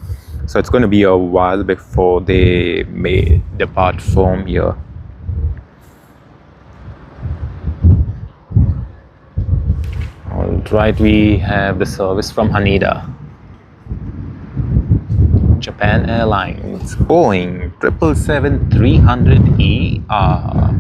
So it's going to be a while before they may depart from here. Alright, we have the service from Haneda. Japan Airlines, Boeing 777-300ER.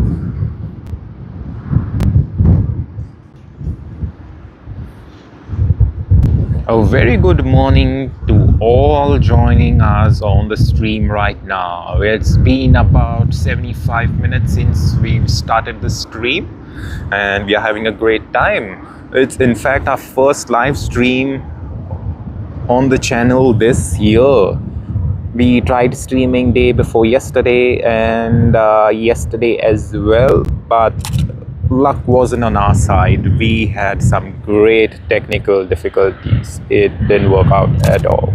A very good morning to all joining us on the stream right now. It's been about 75 minutes since we've started the stream and we are having a great time. It's in fact our first live stream on the channel this year. We tried streaming day before yesterday and yesterday as well, but luck wasn't on our side. We had some great technical difficulties. It didn't work out at all.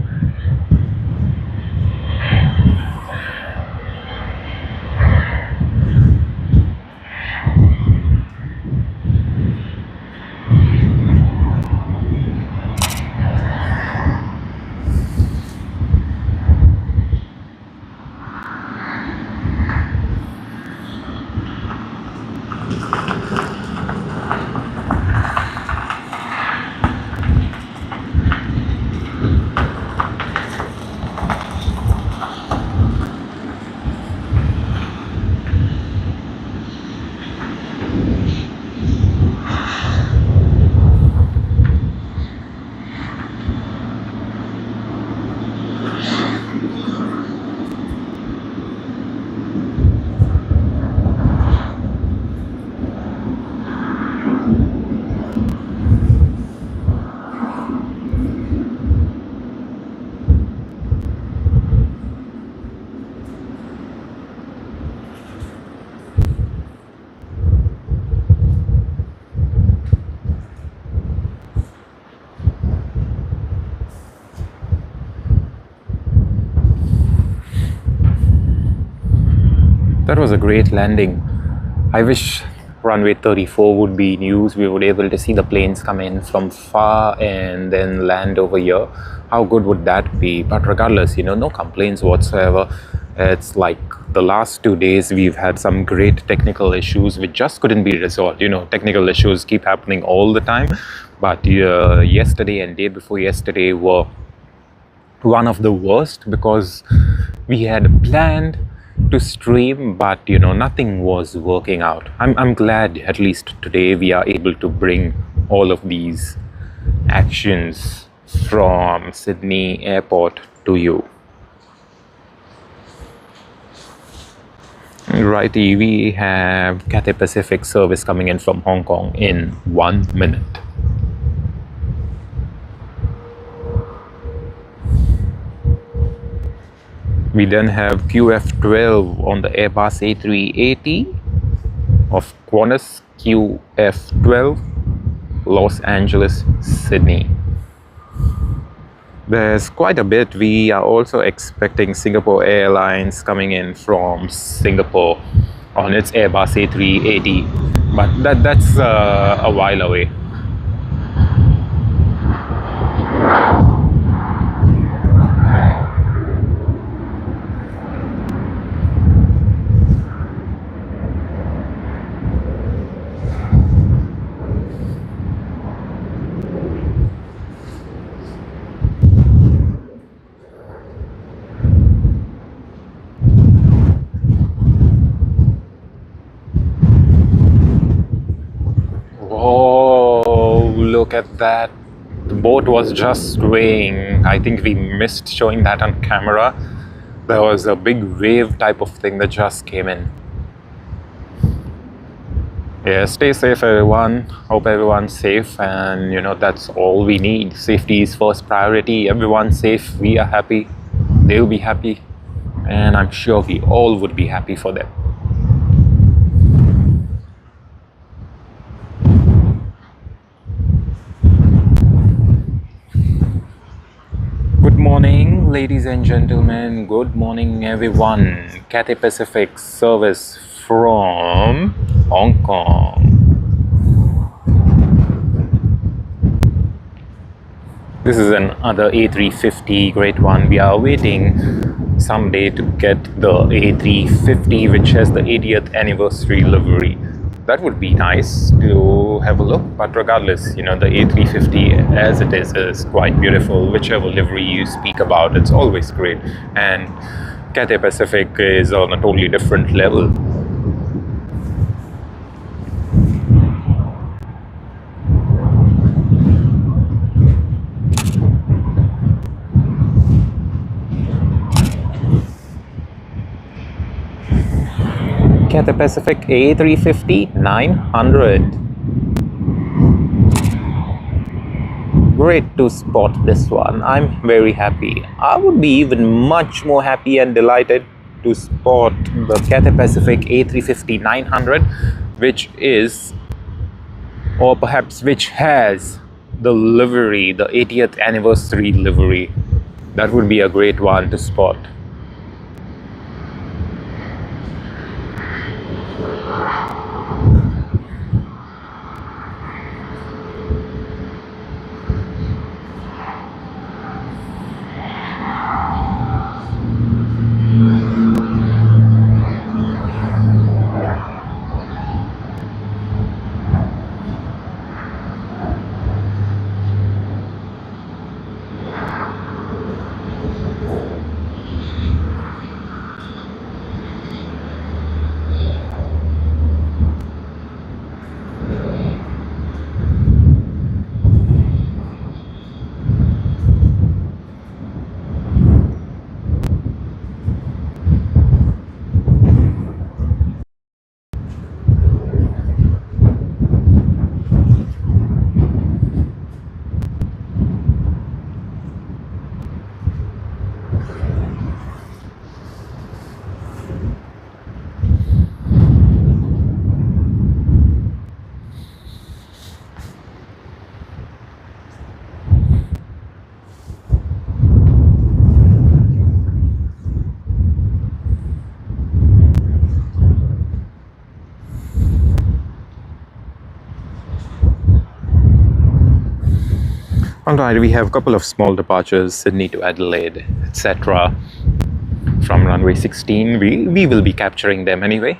That was a great landing. I wish runway 34 would be news. We would be able to see the planes come in from far and then land over here. How good would that be? But regardless, no complaints whatsoever. It's like the last 2 days we've had some great technical issues which just couldn't be resolved. Technical issues keep happening all the time. But yesterday and day before yesterday were one of the worst because we had planned to stream, but nothing was working out. I'm glad at least today we are able to bring all of these actions from Sydney Airport to you. Righty, we have Cathay Pacific service coming in from Hong Kong in 1 minute. We then have QF12 on the Airbus A380 of Qantas QF12, Los Angeles, Sydney. There's quite a bit. We are also expecting Singapore Airlines coming in from Singapore on its Airbus A380, but that's a while away. Oh, look at that. The boat was just swaying. I think we missed showing that on camera. There was a big wave type of thing that just came in. Yeah, stay safe, everyone. Hope everyone's safe, and that's all we need. Safety is first priority. Everyone's safe. We are happy. They'll be happy, and I'm sure we all would be happy for them. Good morning, ladies and gentlemen. Good morning, everyone. Cathay Pacific service from Hong Kong. This is another A350, great one. We are waiting someday to get the A350, which has the 80th anniversary livery. That would be nice to have a look, but regardless, the A350 as it is quite beautiful. Whichever livery you speak about, it's always great. And Cathay Pacific is on a totally different level. Cathay Pacific A350 900. Great to spot this one. I'm very happy. I would be even much more happy and delighted to spot the Cathay Pacific A350 900, which is, or perhaps which has, the livery, the 80th anniversary livery. That would be a great one to spot. Alright, we have a couple of small departures, Sydney to Adelaide, etc. from runway 16. We will be capturing them anyway.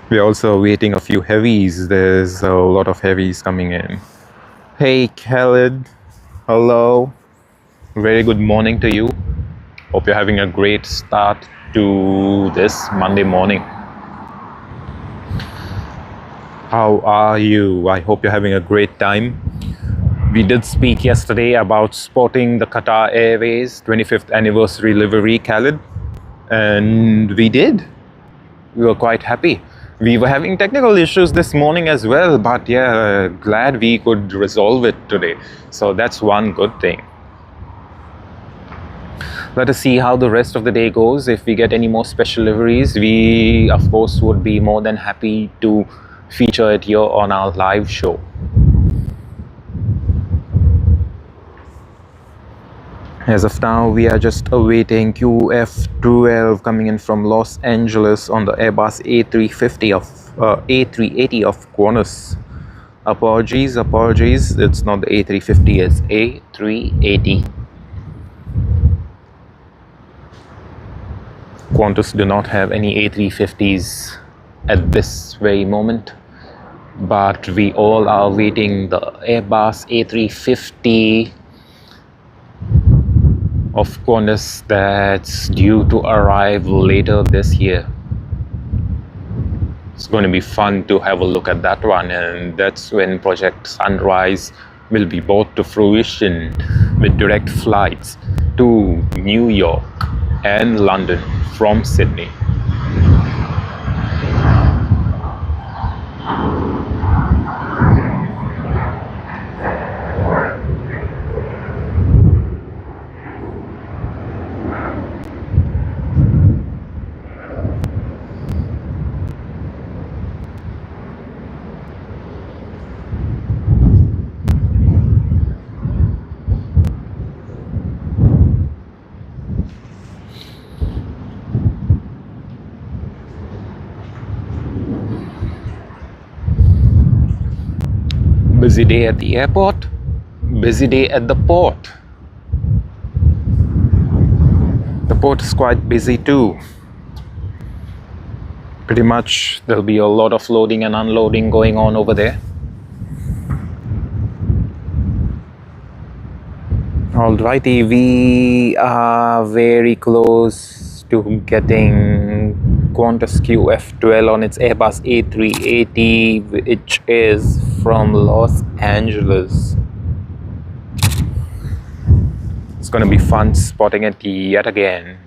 We're also waiting a few heavies. There's a lot of heavies coming in. Hey Khaled, hello. Very good morning to you. Hope you're having a great start to this Monday morning. How are you? I hope you're having a great time. We did speak yesterday about spotting the Qatar Airways 25th anniversary livery, Khaled, and we did. We were quite happy. We were having technical issues this morning as well, but yeah, glad we could resolve it today. So that's one good thing. Let us see how the rest of the day goes. If we get any more special liveries, we of course would be more than happy to feature it here on our live show. As of now, we are just awaiting QF12 coming in from Los Angeles on the Airbus A350 of A380 of Qantas. Apologies, it's not the A350, it's A380. Qantas do not have any A350s at this very moment, but we all are waiting the Airbus A350 of Qantas that's due to arrive later this year. It's going to be fun to have a look at that one, and that's when Project Sunrise will be brought to fruition with direct flights to New York and London from Sydney. Busy day at the airport, busy day at the port. The port is quite busy too. Pretty much there'll be a lot of loading and unloading going on over there. Alrighty, we are very close to getting Qantas QF12 on its Airbus A380, which is from Los Angeles. It's gonna be fun spotting it yet again.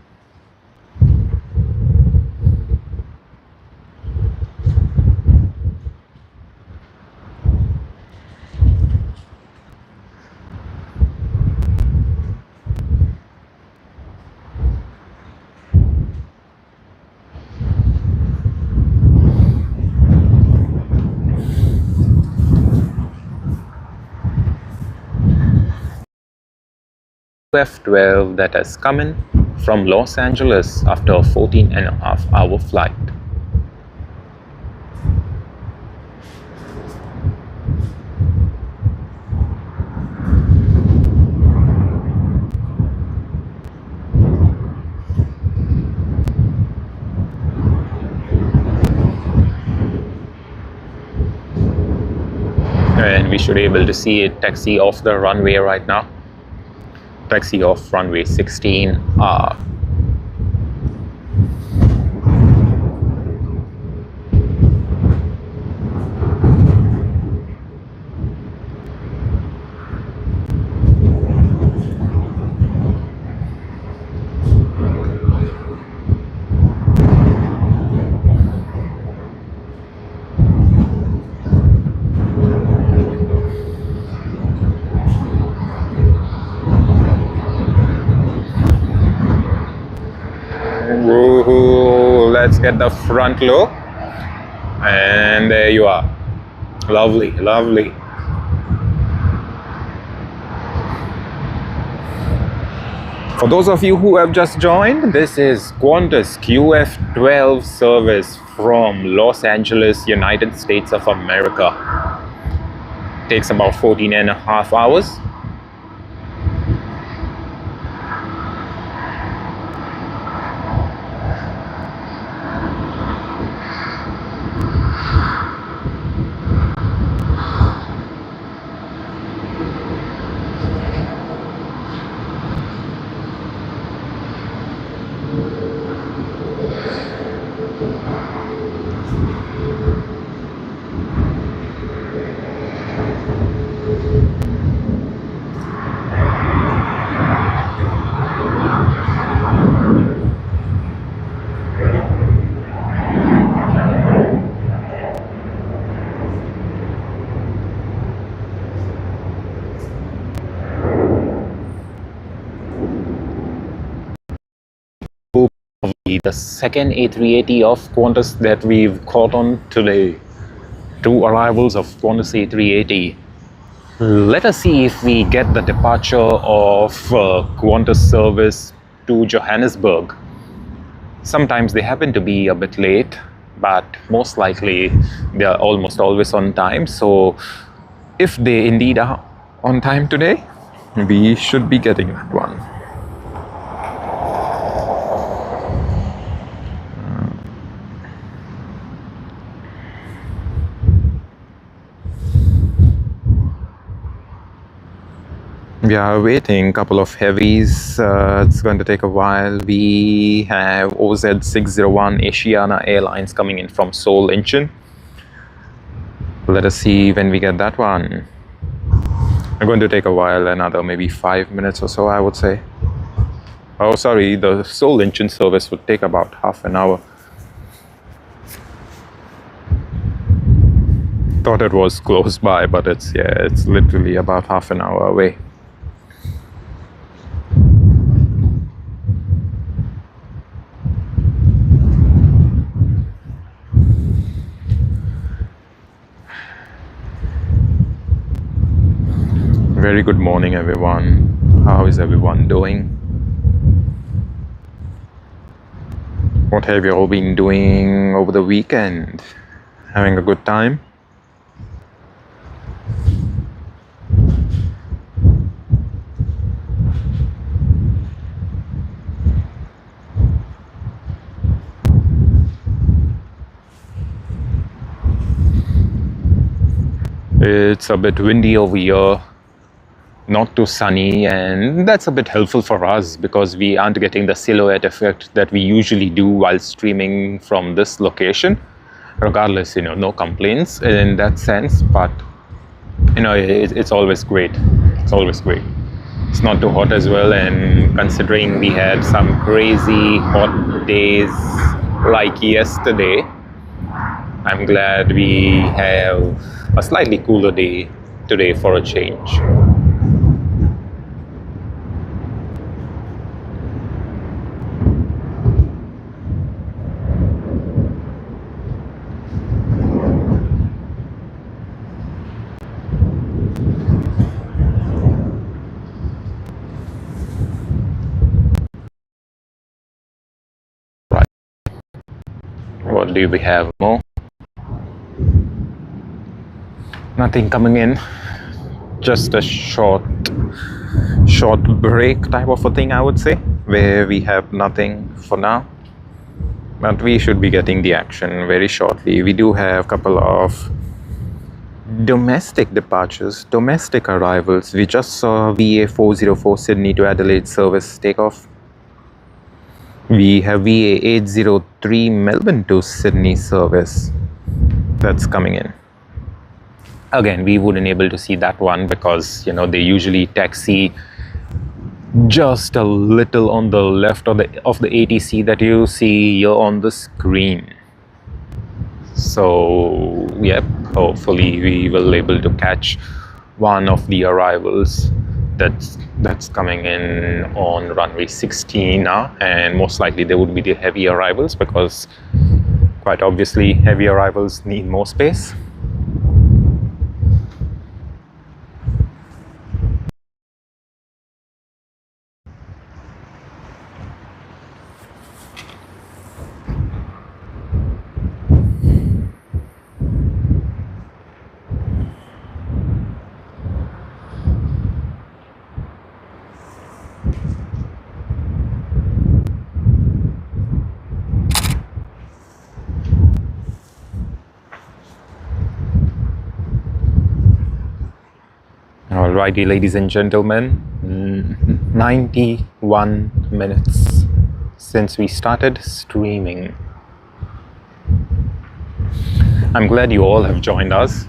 QF12 that has come in from Los Angeles after a 14.5-hour flight. And we should be able to see it taxi off the runway right now. Taxi off runway 16R. Woohoo! Let's get the front look, and there you are. Lovely, lovely. For those of you who have just joined, this is Qantas QF12 service from Los Angeles, United States of America. Takes about 14.5 hours. The second A380 of Qantas that we've caught on today. Two arrivals of Qantas A380. Let us see if we get the departure of Qantas service to Johannesburg. Sometimes they happen to be a bit late, but most likely they are almost always on time. So if they indeed are on time today, we should be getting that one. We are waiting a couple of heavies. It's going to take a while. We have OZ601 Asiana Airlines coming in from Seoul Incheon. Let us see when we get that one. It's going to take a while, another maybe 5 minutes or so, I would say. Oh, sorry, the Seoul Incheon service would take about half an hour. Thought it was close by, but it's literally about half an hour away. Very good morning, everyone. How is everyone doing? What have you all been doing over the weekend? Having a good time? It's a bit windy over here, not too sunny, and that's a bit helpful for us because we aren't getting the silhouette effect that we usually do while streaming from this location. Regardless, no complaints in that sense, but it's always great. It's always great. It's not too hot as well, and considering we had some crazy hot days like yesterday, I'm glad we have a slightly cooler day today for a change. Right. What do we have more? Nothing coming in. Just a short break type of a thing, I would say, where we have nothing for now. But we should be getting the action very shortly. We do have a couple of domestic departures, domestic arrivals. We just saw VA404 Sydney to Adelaide service takeoff. We have VA803 Melbourne to Sydney service that's coming in. Again, we wouldn't able to see that one because they usually taxi just a little on the left of the ATC that you see here on the screen. So yep, hopefully we will able to catch one of the arrivals that's coming in on runway 16 now, and most likely there would be the heavy arrivals because quite obviously heavy arrivals need more space. Alrighty, ladies and gentlemen, 91 minutes since we started streaming. I'm glad you all have joined us,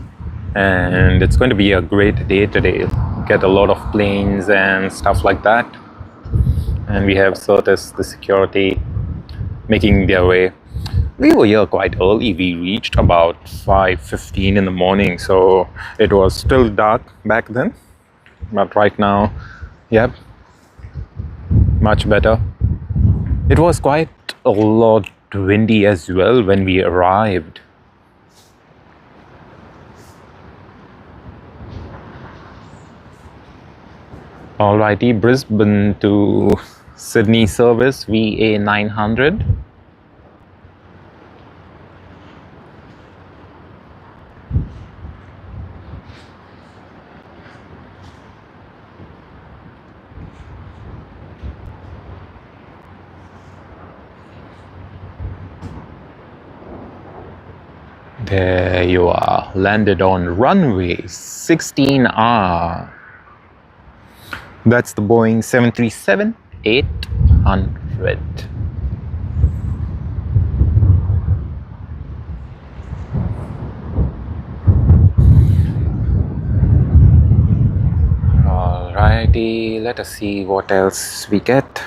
and it's going to be a great day today. Get a lot of planes and stuff like that, and we have Certis, the security, making their way. We were here quite early. We reached about 5:15 in the morning, so it was still dark back then. But right now, yep, much better. It was quite a lot windy as well when we arrived. Alrighty, Brisbane to Sydney service VA 900. There you are, landed on runway 16R. That's the Boeing 737-800. Alrighty, let us see what else we get.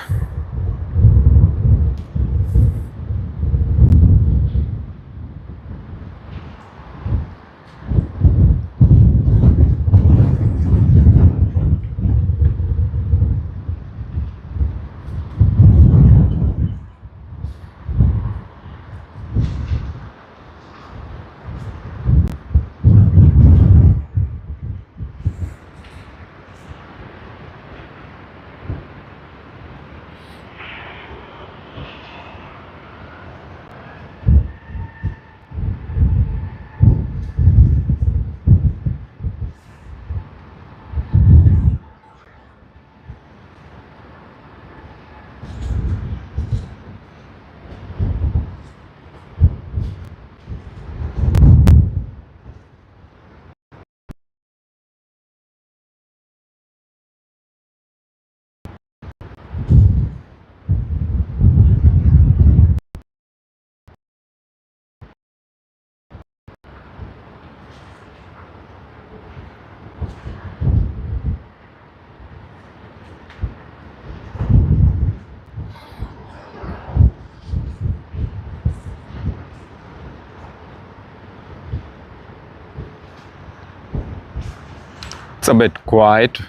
It's a bit quiet.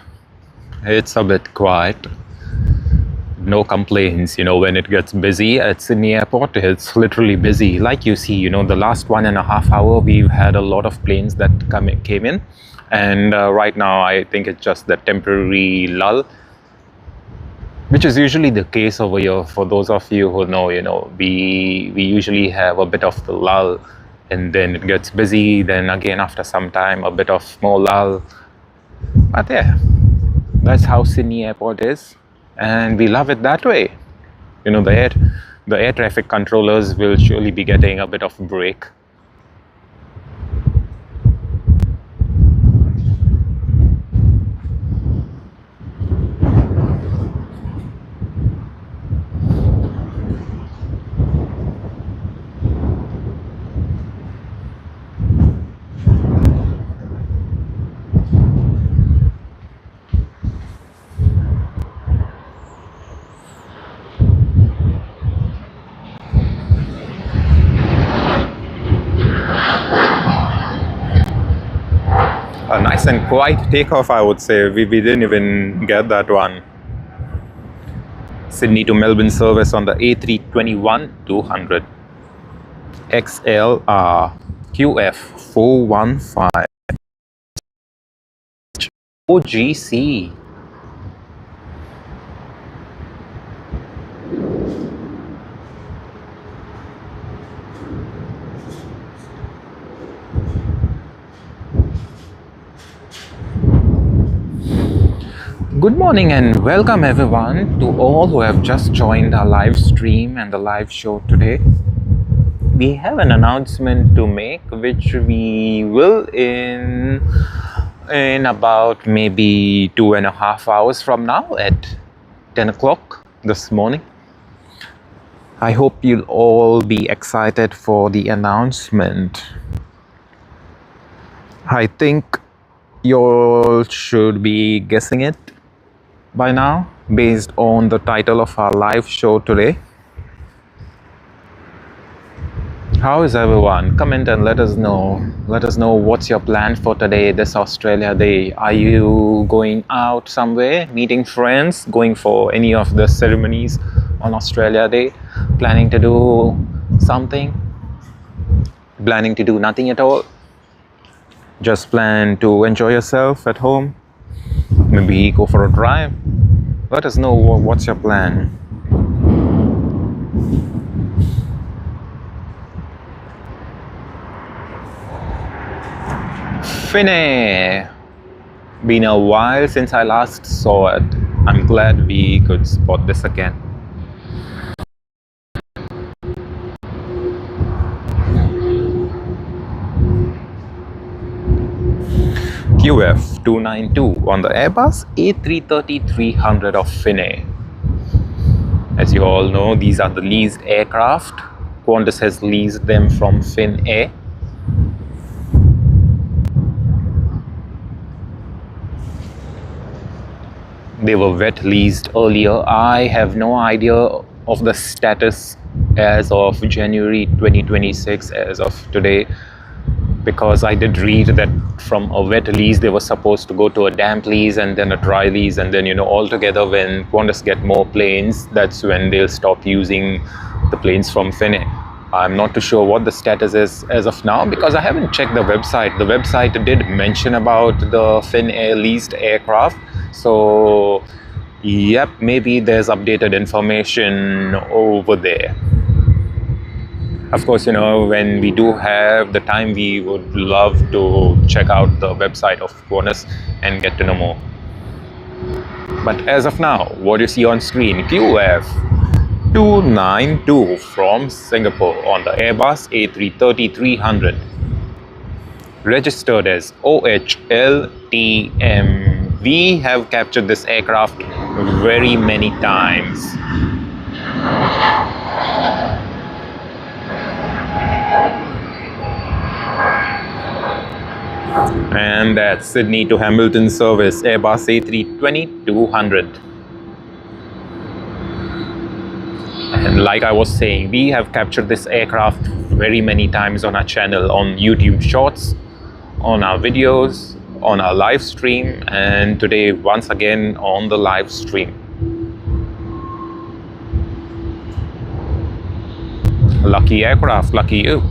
It's a bit quiet. No complaints, when it gets busy at Sydney Airport, it's literally busy. Like you see, the last 1.5 hours, we've had a lot of planes that came in. And right now, I think it's just the temporary lull, which is usually the case over here. For those of you who know, we usually have a bit of the lull, and then it gets busy. Then again, after some time, a bit of more lull. But yeah, that's how Sydney Airport is, and we love it that way. The air traffic controllers will surely be getting a bit of break. A nice and quiet takeoff, I would say. We didn't even get that one. Sydney to Melbourne service on the A321-200 XLR QF415 OGC. Good morning and welcome everyone to all who have just joined our live stream and the live show today. We have an announcement to make, which we will in about maybe 2.5 hours from now at 10 o'clock this morning. I hope you'll all be excited for the announcement. I think you all should be guessing it by now, based on the title of our live show today. How is everyone? Comment and let us know. Let us know what's your plan for today, this Australia Day. Are you going out somewhere, meeting friends, going for any of the ceremonies on Australia Day? Planning to do something? Planning to do nothing at all? Just plan to enjoy yourself at home? Maybe go for a drive. Let us know what's your plan. Finnair. Been a while since I last saw it. I'm glad we could spot this again. QF 292 on the Airbus A330-300 of Finnair. As you all know, these are the leased aircraft. Qantas has leased them from Finnair. They were wet leased earlier. I have no idea of the status as of January 2026 as of today, because I did read that from a wet lease they were supposed to go to a damp lease and then a dry lease, and then altogether when Qantas get more planes, that's when they'll stop using the planes from Finnair. I'm not too sure what the status is as of now because I haven't checked the website. The website did mention about the Finnair leased aircraft, so yep, maybe there's updated information over there. Of course, when we do have the time, we would love to check out the website of Qantas and get to know more. But as of now, what you see on screen, QF 292 from Singapore on the Airbus A330-300. Registered as OHLTM. We have captured this aircraft very many times. And that's Sydney to Hamilton service, Airbus A320-200. And like I was saying, we have captured this aircraft very many times on our channel, on YouTube Shorts, on our videos, on our live stream, and today once again on the live stream. Lucky aircraft, lucky you.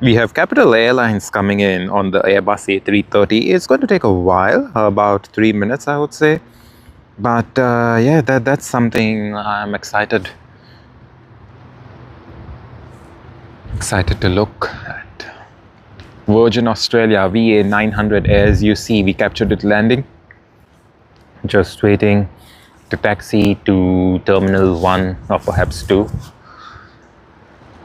We have Capital Airlines coming in on the Airbus A330. It's going to take a while, about 3 minutes, I would say. But yeah, that's something I'm excited to look at. Virgin Australia VA 900, as you see, we captured it landing. Just waiting to taxi to Terminal 1 or perhaps 2.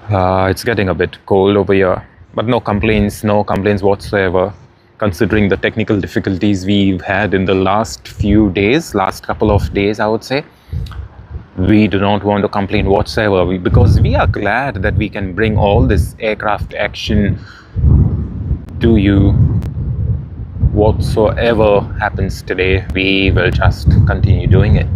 It's getting a bit cold over here, but no complaints whatsoever, considering the technical difficulties we've had in the last couple of days, I would say. We do not want to complain whatsoever because we are glad that we can bring all this aircraft action to you. Whatsoever happens today, we will just continue doing it.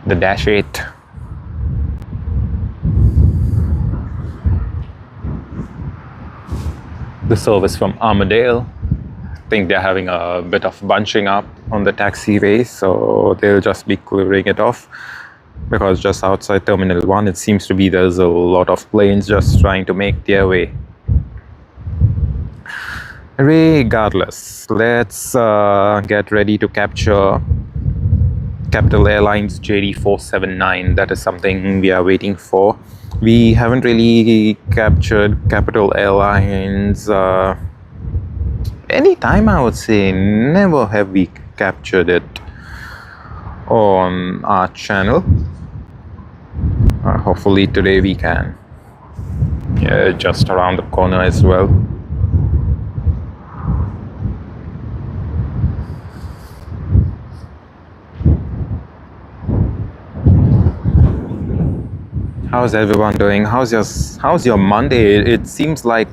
The Dash 8. The service from Armadale. I think they're having a bit of bunching up on the taxiway, so they'll just be clearing it off because just outside Terminal 1 it seems to be there's a lot of planes just trying to make their way. Regardless, let's get ready to capture Capital Airlines JD479. That is something we are waiting for. We haven't really captured Capital Airlines any time, I would say. Never have we captured it on our channel. Hopefully today we can. Yeah, just around the corner as well. How's everyone doing? How's your Monday? It seems like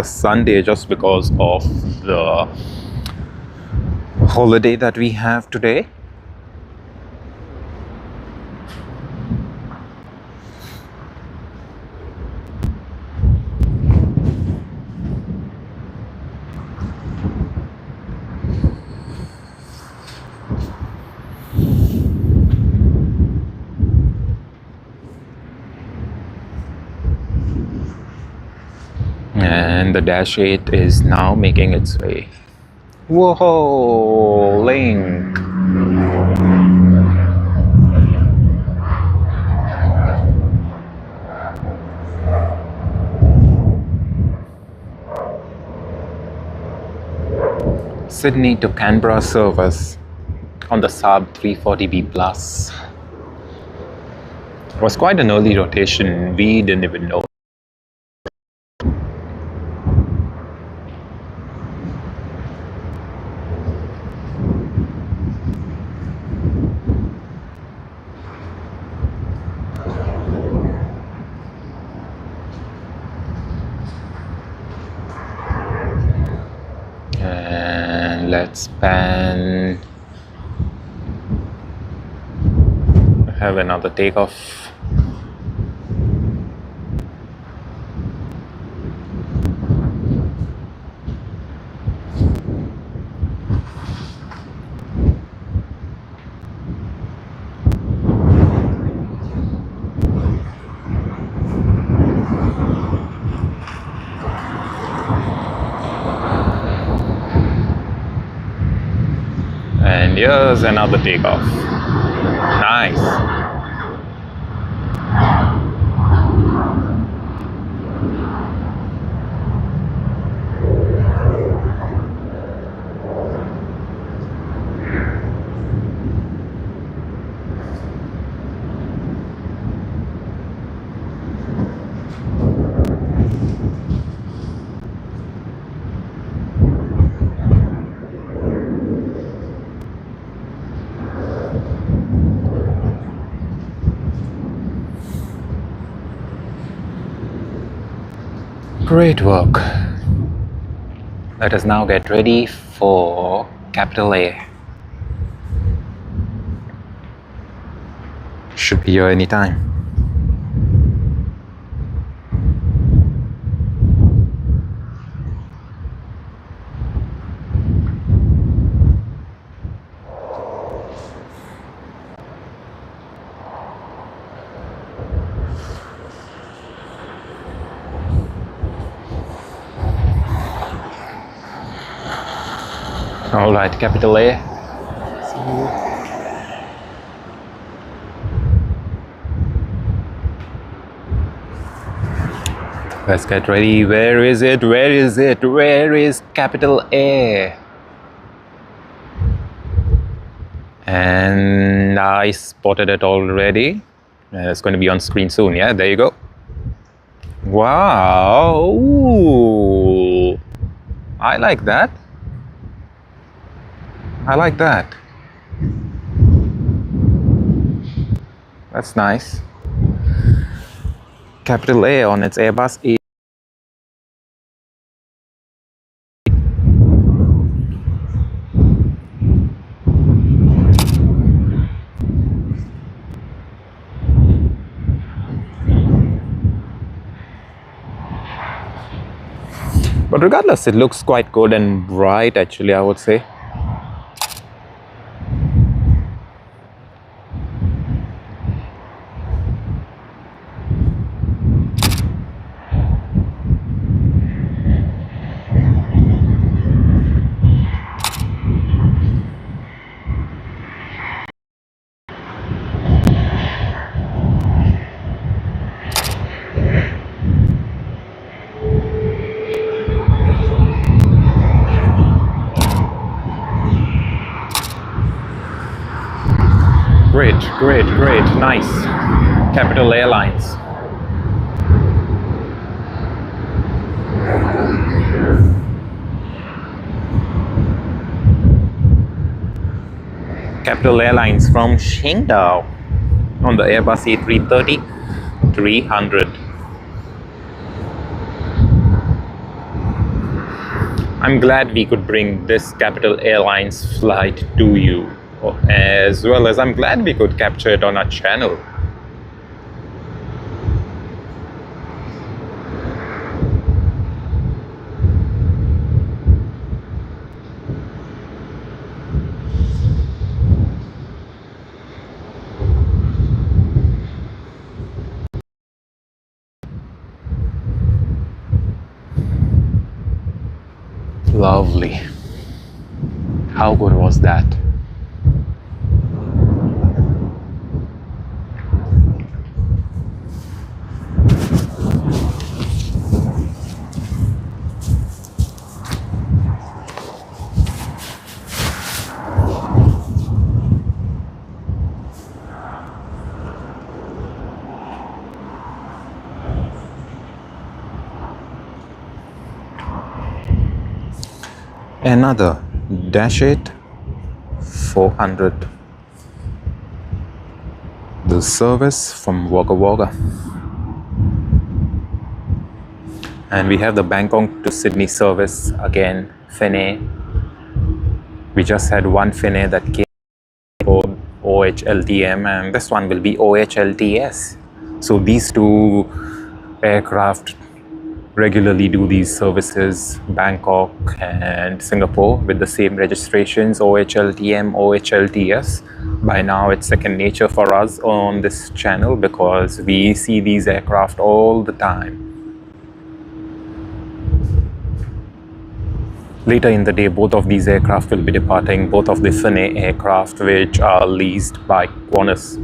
Sunday just because of the holiday that we have today. And the Dash 8 is now making its way. Whoa, Link! Sydney to Canberra service on the sub 340B plus. It was quite an early rotation. We didn't even know. And let's pan. Have another takeoff. And here's another takeoff. Nice. Great work. Let us now get ready for capital A. Should be here anytime. Alright, capital A. Let's get ready. Where is it? Where is it? Where is capital A? And I spotted it already. It's going to be on screen soon. Yeah, there you go. Wow. Ooh. I like that. I like that. That's nice. Capital A on its Airbus A. But regardless, it looks quite good and bright actually, I would say. great, great, great, nice. Capital Airlines. Capital Airlines from Qingdao on the Airbus A330 300. I'm glad we could bring this Capital Airlines flight to you, as well as I'm glad we could capture it on our channel. Lovely. How good was that? Another Dash 8 400. The service from Wagga Wagga. And we have the Bangkok to Sydney service again, Finnair. We just had one Finnair that came for OHLTM, and this one will be OHLTS. So these two aircraft regularly do these services, Bangkok and Singapore, with the same registrations, OHLTM, OHLTS. By now it's second nature for us on this channel because we see these aircraft all the time. Later in the day, both of these aircraft will be departing, both of the Finnair aircraft which are leased by Qantas.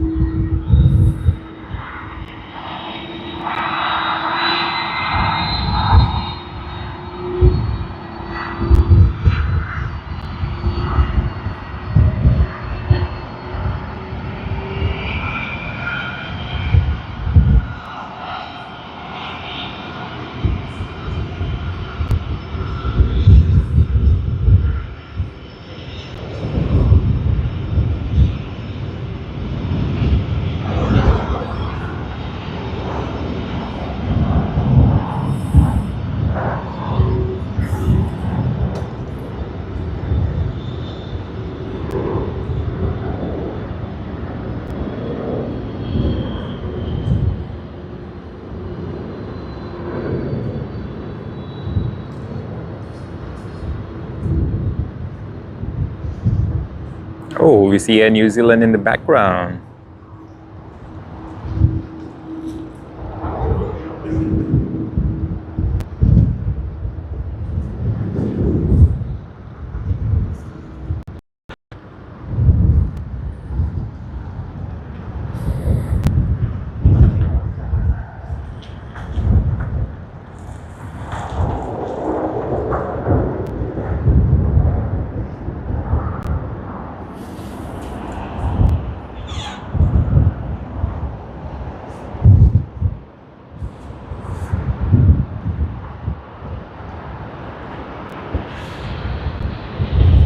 Oh, we see Air New Zealand in the background.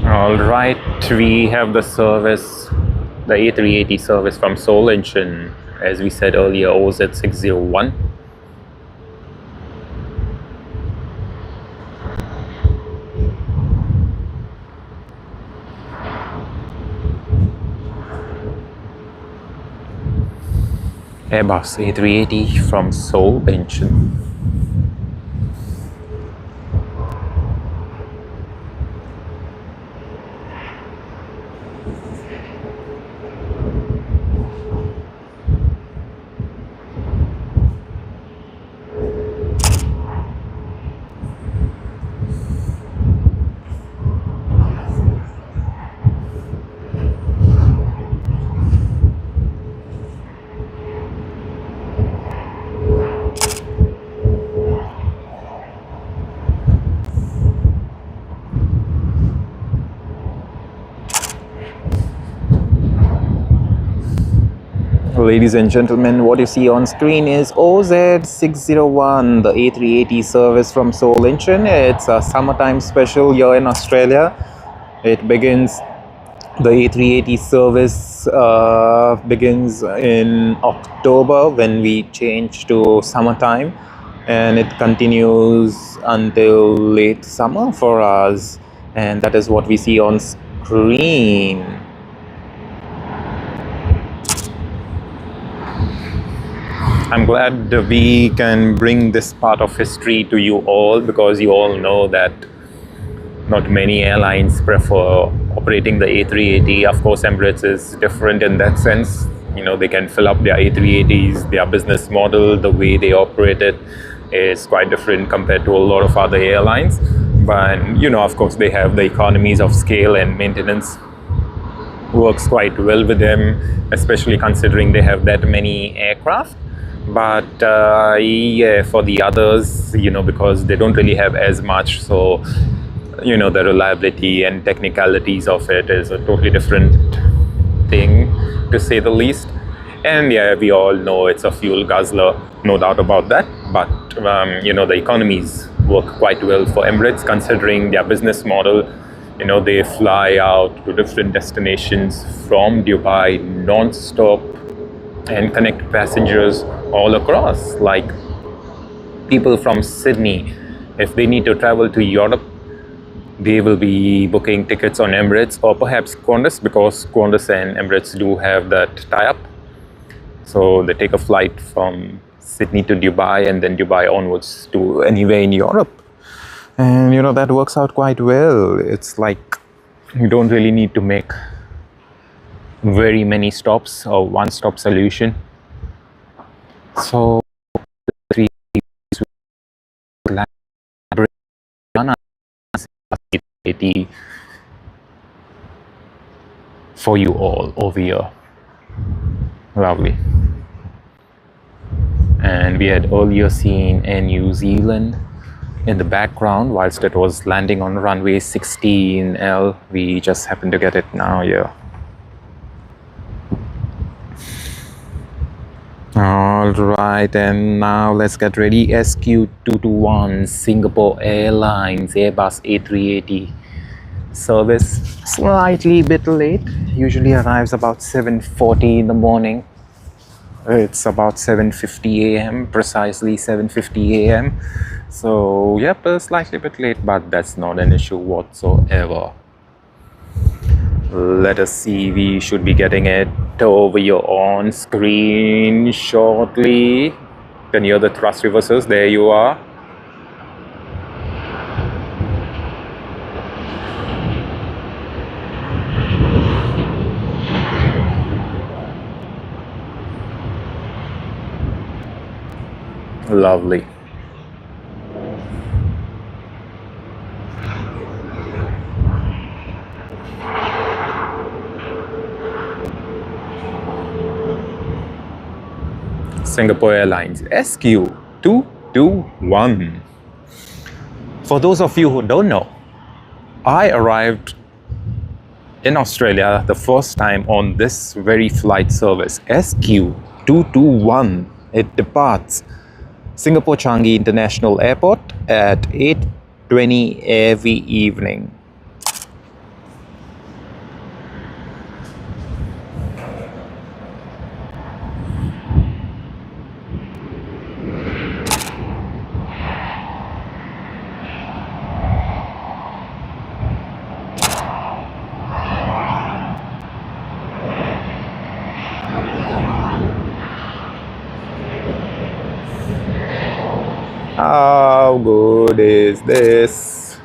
Alright, we have the service, the A380 service from Seoul Incheon, as we said earlier, OZ601. Airbus A380 from Seoul Incheon. Ladies and gentlemen, what you see on screen is OZ601, the A380 service from Seoul Incheon. It's a summertime special here in Australia. It begins, the A380 service begins in October when we change to summertime, and it continues until late summer for us, and that is what we see on screen. I'm glad we can bring this part of history to you all, because you all know that not many airlines prefer operating the A380. Of course, Emirates is different in that sense. You know, they can fill up their A380s, their business model, the way they operate it is quite different compared to a lot of other airlines. But, you know, of course, they have the economies of scale, and maintenance works quite well with them, especially considering they have that many aircraft. But yeah, for the others, you know, because they don't really have as much, so you know, the reliability and technicalities of it is a totally different thing, to say the least. And yeah, we all know it's a fuel guzzler, no doubt about that. But you know, the economies work quite well for Emirates, considering their business model. You know, they fly out to different destinations from Dubai non-stop and connect passengers all across. Like people from Sydney, if they need to travel to Europe, they will be booking tickets on Emirates or perhaps Qantas, because Qantas and Emirates do have that tie-up. So they take a flight from Sydney to Dubai, and then Dubai onwards to anywhere in Europe. And you know, that works out quite well. It's like you don't really need to make very many stops or one-stop solution. So three for you all over here. Lovely. And we had earlier seen Air New Zealand in the background whilst it was landing on runway 16L. We just happened to get it now here. All right, and now let's get ready. SQ221 Singapore Airlines Airbus A380 service, slightly bit late. Usually arrives about 7:40 in the morning. It's about 7:50 a.m., precisely 7:50 a.m. So yep, slightly bit late, but that's not an issue whatsoever. Let us see, we should be getting it over here on screen shortly. Can you hear the thrust reversers? There you are. Lovely. Singapore Airlines SQ221. For those of you who don't know, I arrived in Australia the first time on this very flight service, SQ221. It departs Singapore Changi International Airport at 8:20 every evening. How good is this?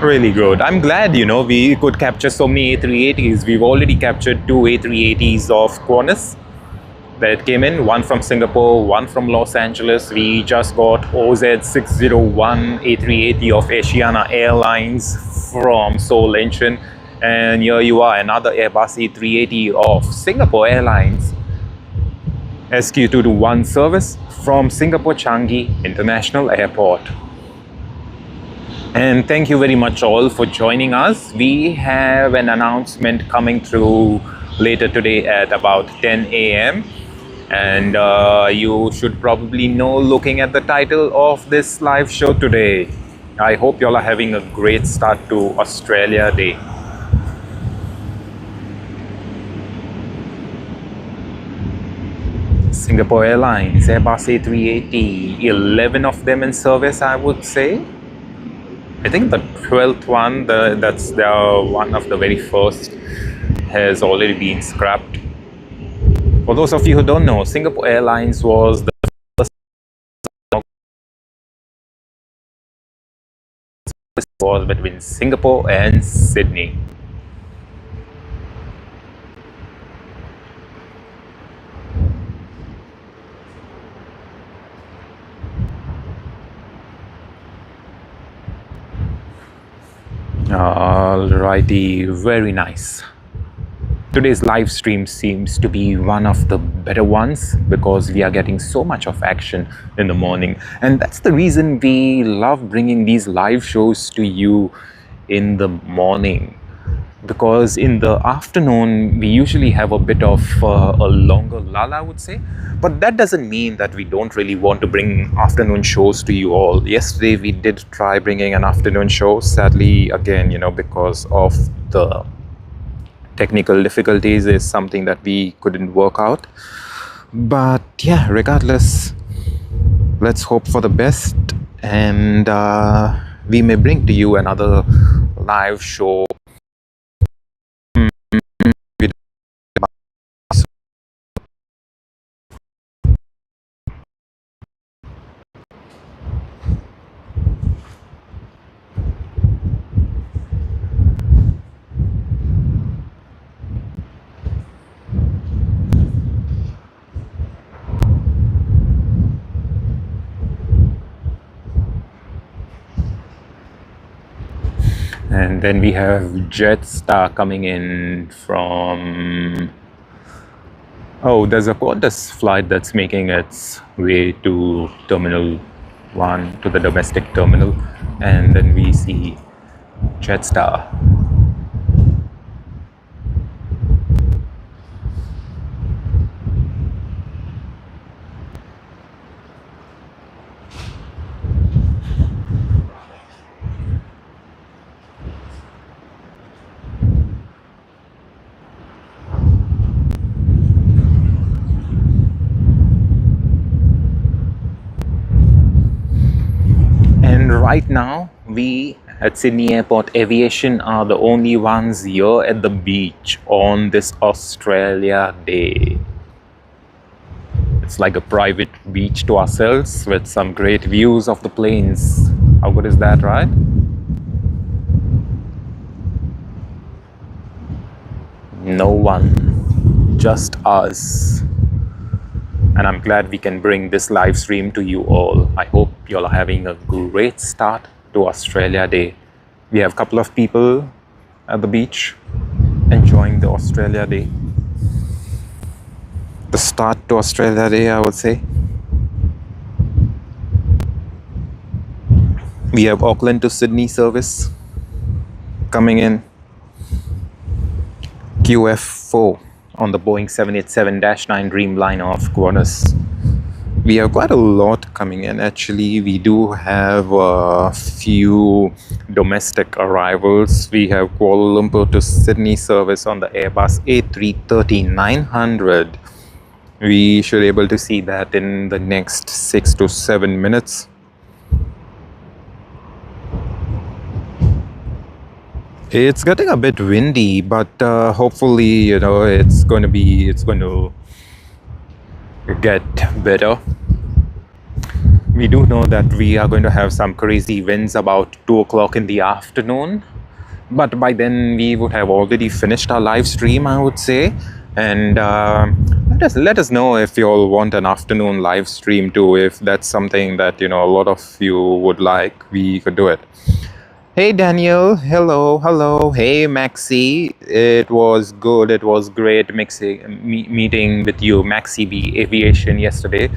Really good. I'm glad, you know, we could capture so many A380s. We've already captured two A380s of Qantas that came in, one from Singapore, one from Los Angeles. We just got OZ601 A380 of Asiana Airlines from Seoul Incheon. And here you are, another Airbus A380 of Singapore Airlines. SQ221 service from Singapore Changi International Airport. And thank you very much all for joining us. We have an announcement coming through later today at about 10 a.m. And you should probably know, looking at the title of this live show today. I hope y'all are having a great start to Australia Day. Singapore Airlines, Airbus A380, 11 of them in service, I would say. I think the 12th one, that's one of the very first, has already been scrapped. For those of you who don't know, Singapore Airlines was the first was between Singapore and Sydney. Alrighty, very nice. Today's live stream seems to be one of the better ones because we are getting so much of action in the morning, and that's the reason we love bringing these live shows to you in the morning, because in the afternoon we usually have a bit of a longer lull, I would say. But that doesn't mean that we don't really want to bring afternoon shows to you all. Yesterday we did try bringing an afternoon show, sadly again, because of the technical difficulties is something that we couldn't work out. But yeah, regardless, let's hope for the best, and we may bring to you another live show. And then we have Jetstar coming in from... Oh, there's a Qantas flight that's making its way to Terminal 1, to the domestic terminal. And then we see Jetstar. Right now, we at Sydney Airport Aviation are the only ones here at the beach on this Australia Day. It's like a private beach to ourselves with some great views of the planes. How good is that, right? No one, just us. And I'm glad we can bring this live stream to you all. I hope you're having a great start to Australia Day. We have a couple of people at the beach enjoying the Australia Day. The start to Australia Day, I would say. We have Auckland to Sydney service coming in. QF4 on the Boeing 787-9 Dreamliner of Qantas. We have quite a lot coming in. Actually, we do have a few domestic arrivals. We have Kuala Lumpur to Sydney service on the Airbus A330-900. We should be able to see that in the next 6 to 7 minutes. It's getting a bit windy, but hopefully, it's going to get better. We do know that we are going to have some crazy winds about 2 o'clock in the afternoon, but by then we would have already finished our live stream, I would say. And let us know if you all want an afternoon live stream too. If that's something that a lot of you would like, we could do it. Hey Daniel, hello. Hey Maxi, it was good. It was great meeting with you, Maxi B Aviation, yesterday.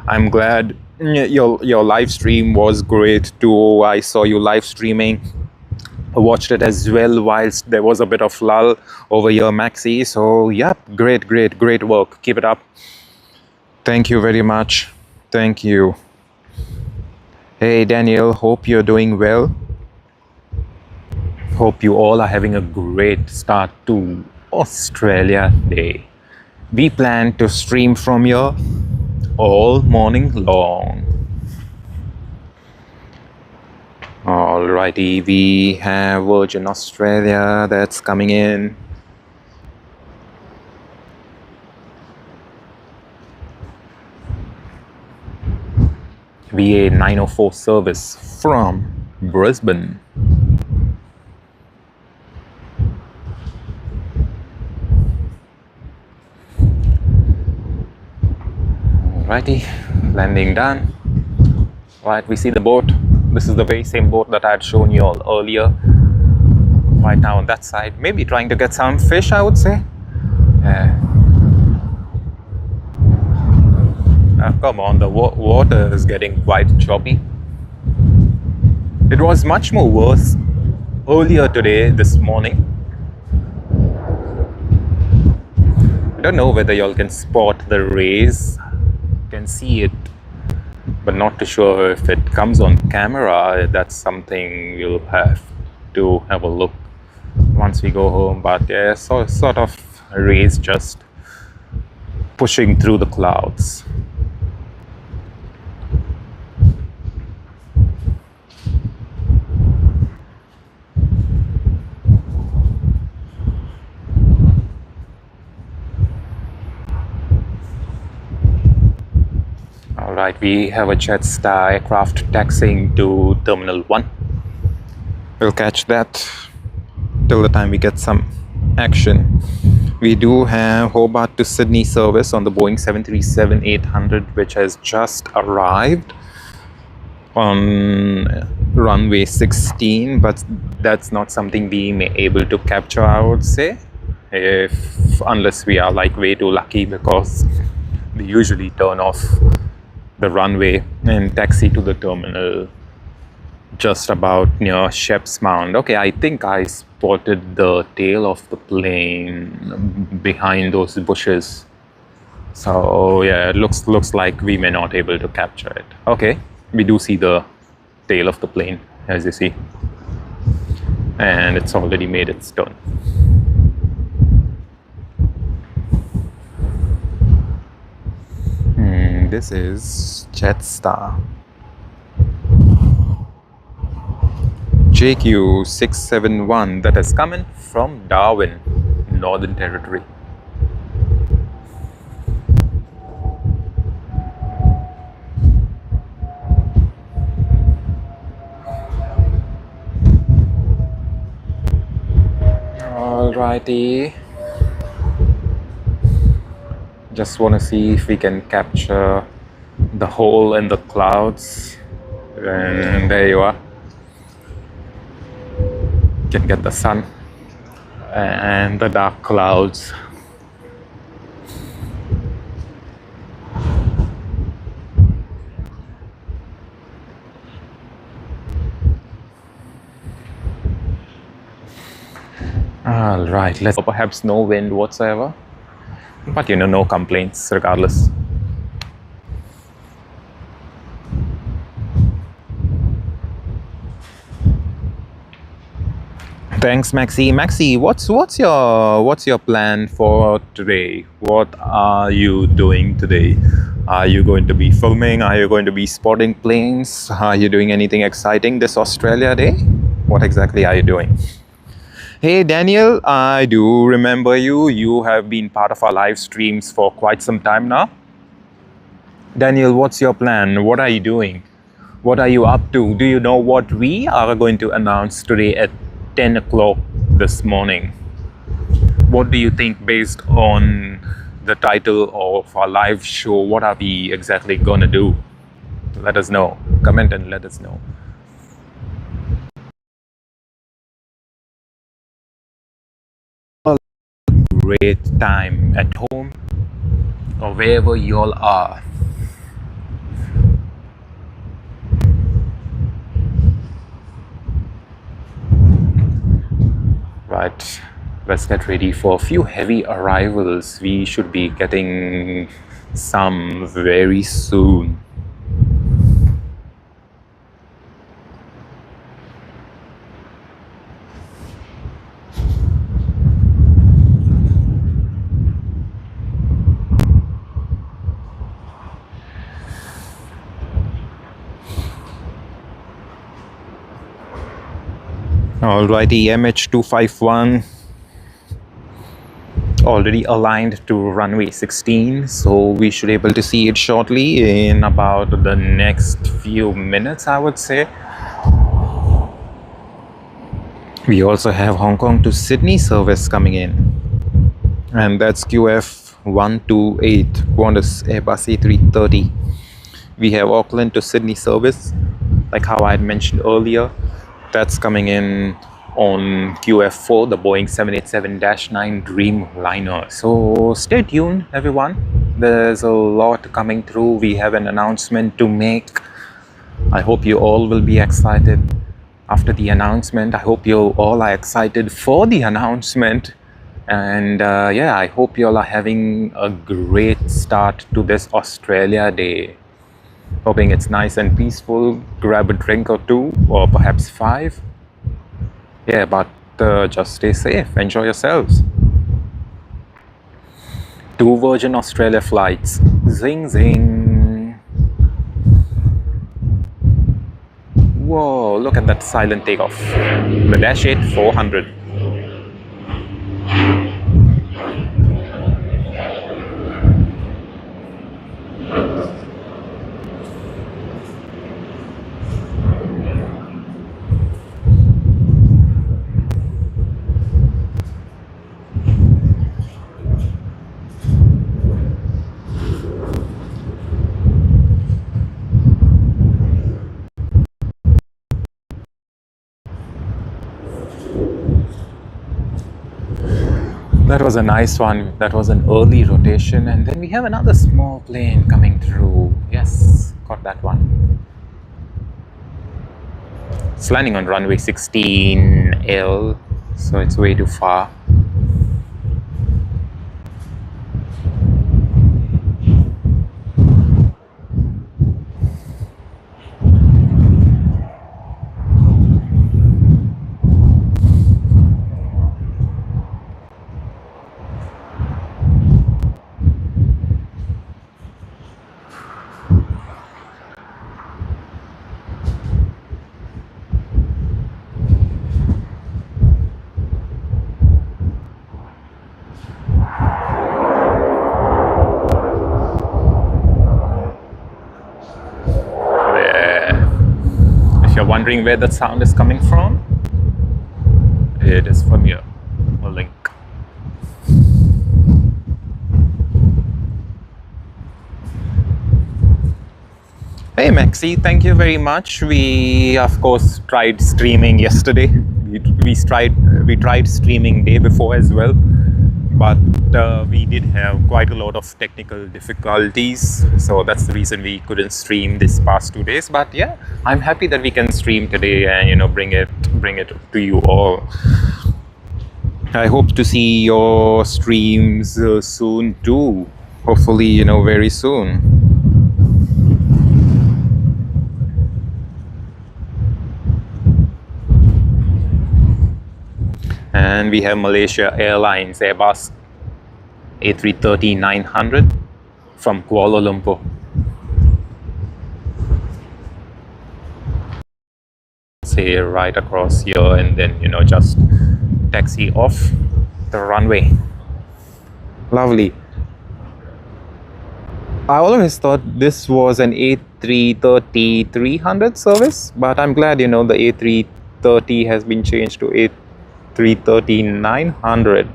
I'm glad your live stream was great too. I saw you live streaming watched it as well whilst there was a bit of lull over here, Maxi. So, yep, great work. Keep it up. Thank you very much. Thank you. Hey, Daniel, hope you're doing well. Hope you all are having a great start to Australia Day. We plan to stream from here all morning long. Alrighty, we have Virgin Australia that's coming in. VA 904 service from Brisbane. Alrighty, landing done. Right, we see the boat. This is the very same boat that I had shown you all earlier. Right now on that side, maybe trying to get some fish, I would say. Come on, the water is getting quite choppy. It was much more worse earlier today, this morning. I don't know whether y'all can spot the rays. Can see it, but not too sure if it comes on camera. That's something we'll have to have a look once we go home. But yeah, so sort of rays just pushing through the clouds. Alright, we have a Jetstar aircraft taxiing to Terminal 1. We'll catch that till the time we get some action. We do have Hobart to Sydney service on the Boeing 737-800, which has just arrived on runway 16, but that's not something we may able to capture, I would say, unless we are like way too lucky, because they usually turn off the runway and taxi to the terminal just about near Shep's Mound. Okay, I think I spotted the tail of the plane behind those bushes. So yeah, it looks like we may not able to capture it. Okay, we do see the tail of the plane, as you see, and it's already made its turn. This is Jetstar. JQ671 that has come in from Darwin, Northern Territory. Alrighty. Just want to see if we can capture the hole in the clouds. And there you are. Can get the sun and the dark clouds. All right, let's perhaps no wind whatsoever, but you know, no complaints regardless. Thanks, Maxi. Maxi, what's your plan for today? What are you doing today? Are you going to be filming? Are you going to be spotting planes? Are you doing anything exciting this Australia Day? What exactly are you doing? Hey Daniel, I do remember you. You have been part of our live streams for quite some time now. Daniel, what's your plan? What are you doing? What are you up to? Do you know what we are going to announce today at 10 o'clock this morning? What do you think based on the title of our live show? What are we exactly going to do? Let us know. Comment and let us know. Great time at home or wherever you all are. Alright, let's get ready for a few heavy arrivals. We should be getting some very soon. Alrighty, MH251 already aligned to runway 16, so we should be able to see it shortly in about the next few minutes, I would say. We also have Hong Kong to Sydney service coming in, and that's QF128 Qantas Airbus A380. We have Auckland to Sydney service, like how I had mentioned earlier. That's coming in on QF4, the Boeing 787-9 Dreamliner. So stay tuned, everyone. There's a lot coming through. We have an announcement to make. I hope you all will be excited after the announcement. I hope you all are excited for the announcement. And yeah, I hope you all are having a great start to this Australia Day. Hoping it's nice and peaceful. Grab a drink or two, or perhaps 5. Yeah, but just stay safe. Enjoy yourselves. 2 Virgin Australia flights. Zing, zing. Whoa, look at that silent takeoff. The Dash 8 400. That was a nice one. That was an early rotation. And then we have another small plane coming through. Yes, got that one. It's landing on runway 16L, so it's way too far. If you're wondering where that sound is coming from, it is from here. A link. Hey Maxi, thank you very much. We of course tried streaming yesterday. We tried streaming day before as well, but we did have quite a lot of technical difficulties, so that's the reason we couldn't stream this past 2 days. But yeah, I'm happy that we can stream today and bring it to you all. I hope to see your streams soon too. Hopefully, very soon. And we have Malaysia Airlines Airbus A330-900 from Kuala Lumpur. Say right across here, and then just taxi off the runway. Lovely. I always thought this was an A330-300 service, but I'm glad the A330 has been changed to A330-900.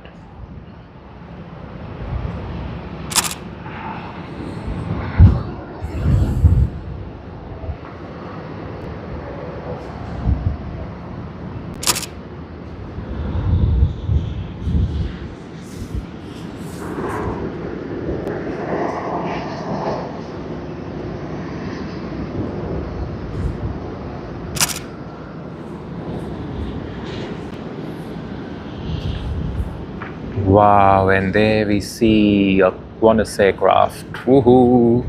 Wow, and there we see a Qantas aircraft. Woohoo!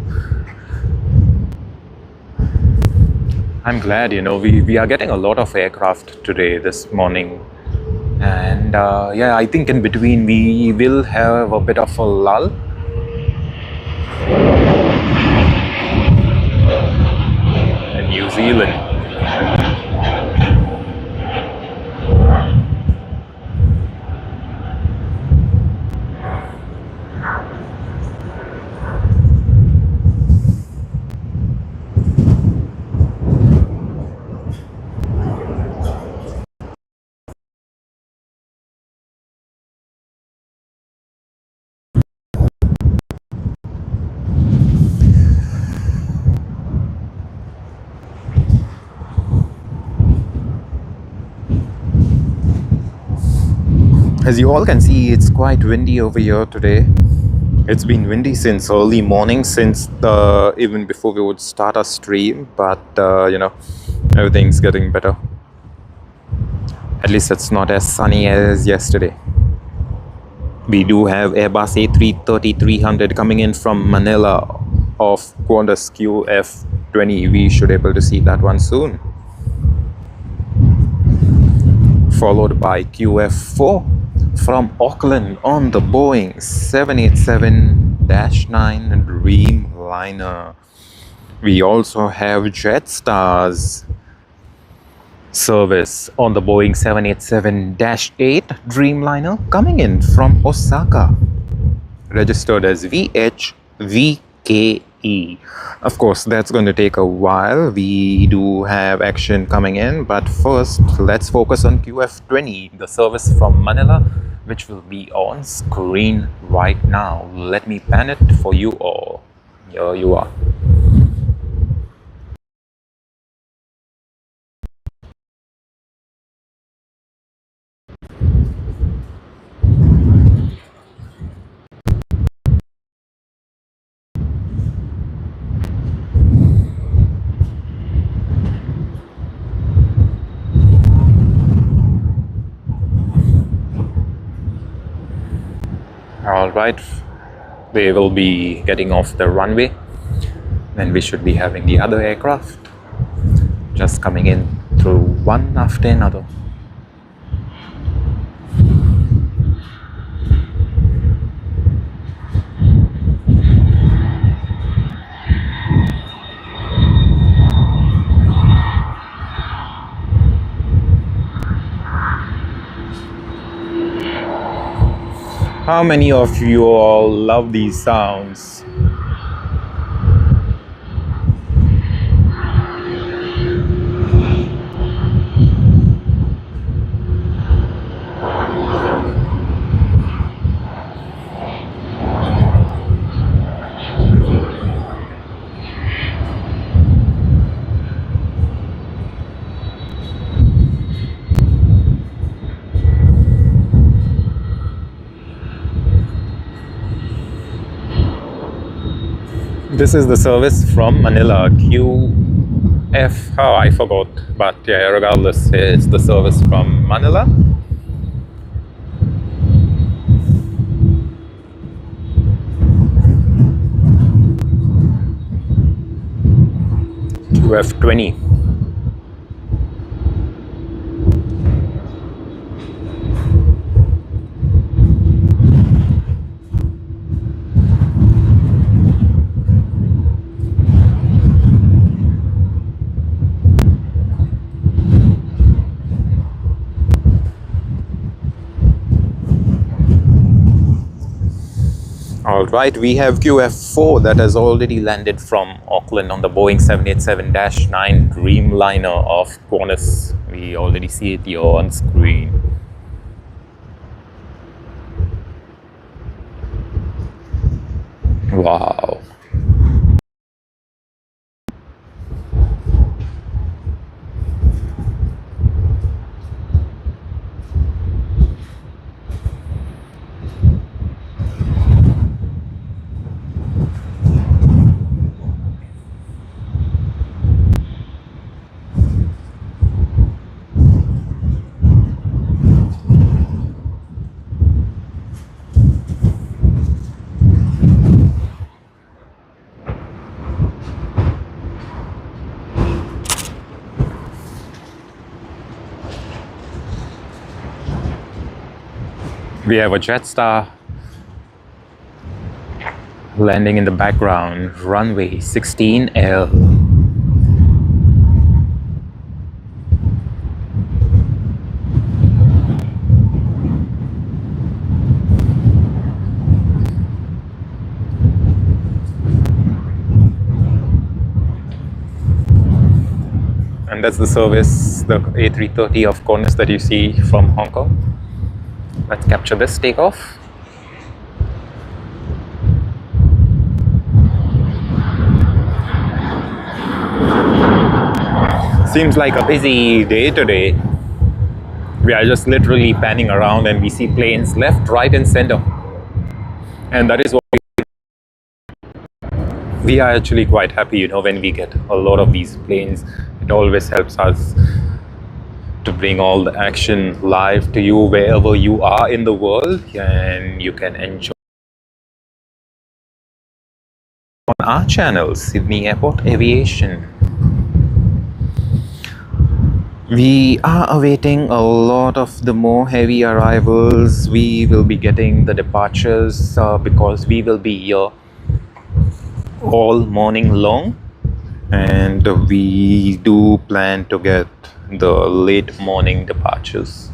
I'm glad, we are getting a lot of aircraft today, this morning. And yeah, I think in between we will have a bit of a lull. In New Zealand. As you all can see, it's quite windy over here today. It's been windy since early morning, since even before we would start our stream, but everything's getting better. At least it's not as sunny as yesterday. We do have Airbus A330-300 coming in from Manila of Qantas QF20. We should be able to see that one soon. Followed by QF4 from Auckland on the Boeing 787-9 Dreamliner. We also have Jetstar's service on the Boeing 787-8 Dreamliner coming in from Osaka, registered as VHVKE. Of course, that's going to take a while. We do have action coming in, but first let's focus on QF20, the service from Manila, which will be on screen right now. Let me pan it for you all. Here you are. All right, they will be getting off the runway. Then we should be having the other aircraft just coming in through one after another. How many of you all love these sounds? This is the service from Manila, QF. Oh, I forgot. But yeah, regardless, it's the service from Manila. QF20. Alright, we have QF4 that has already landed from Auckland on the Boeing 787-9 Dreamliner of Qantas. We already see it here on screen. Wow. We have a Jetstar landing in the background, runway 16L. And that's the service, the A330 of Qantas that you see from Hong Kong. Let's capture this takeoff. Seems like a busy day today. We are just literally panning around and we see planes left, right and center. And that is what we are actually quite happy, you know, when we get a lot of these planes. It always helps us to bring all the action live to you wherever you are in the world, and you can enjoy on our channel, Sydney Airport Aviation. We are awaiting a lot of the more heavy arrivals. We will be getting the departures because we will be here all morning long, and we do plan to get the late morning departures.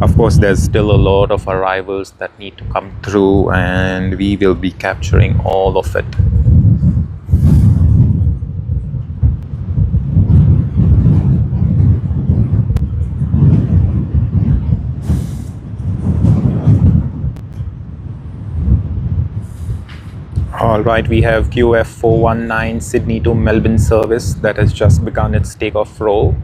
Of course, there's still a lot of arrivals that need to come through, and we will be capturing all of it. Alright, we have QF 419 Sydney to Melbourne service that has just begun its takeoff roll.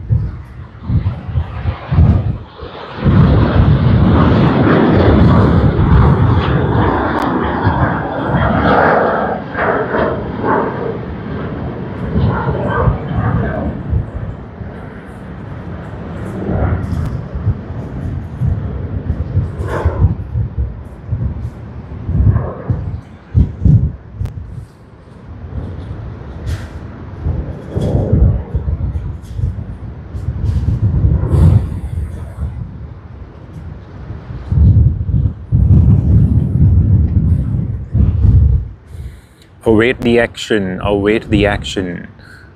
Await the action, await the action.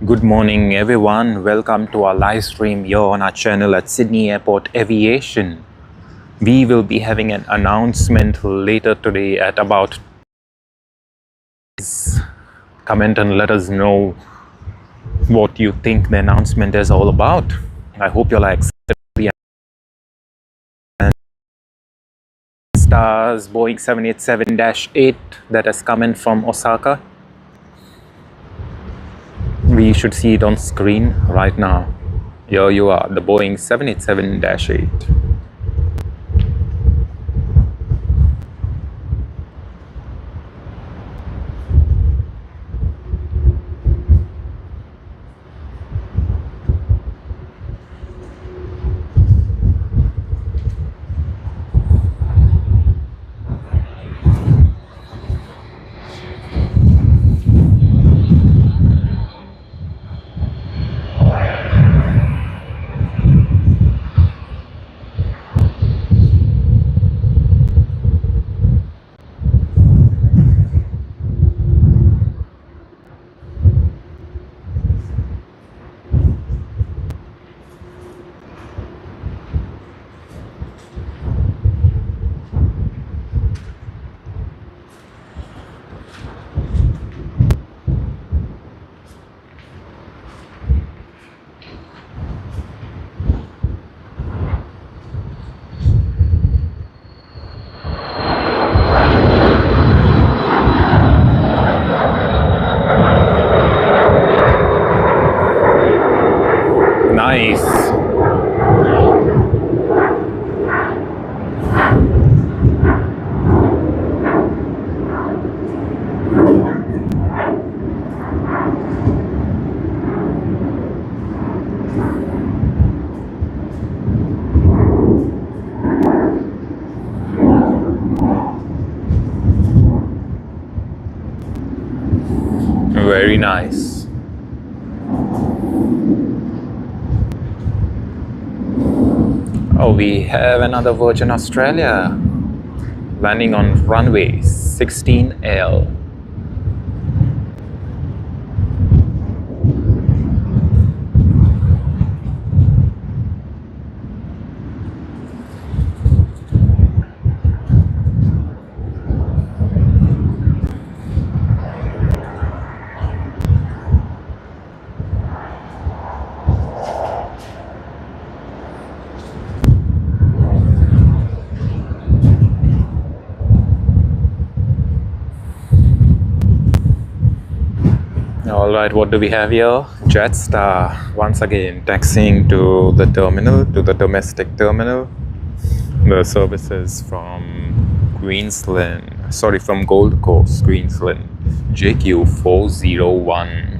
Good morning everyone, welcome to our live stream here on our channel at Sydney Airport Aviation. We will be having an announcement later today at about. Comment and let us know what you think the announcement is all about. I hope you'll accept the Stars Boeing 787-8 that has come in from Osaka. We should see it on screen right now. Here you are, the Boeing 787-8. Nice. Very nice. Oh, we have another Virgin Australia landing on runway 16L. All right, what do we have here? Jetstar once again taxiing to the terminal, to the domestic terminal. The services from from Gold Coast, Queensland, JQ401.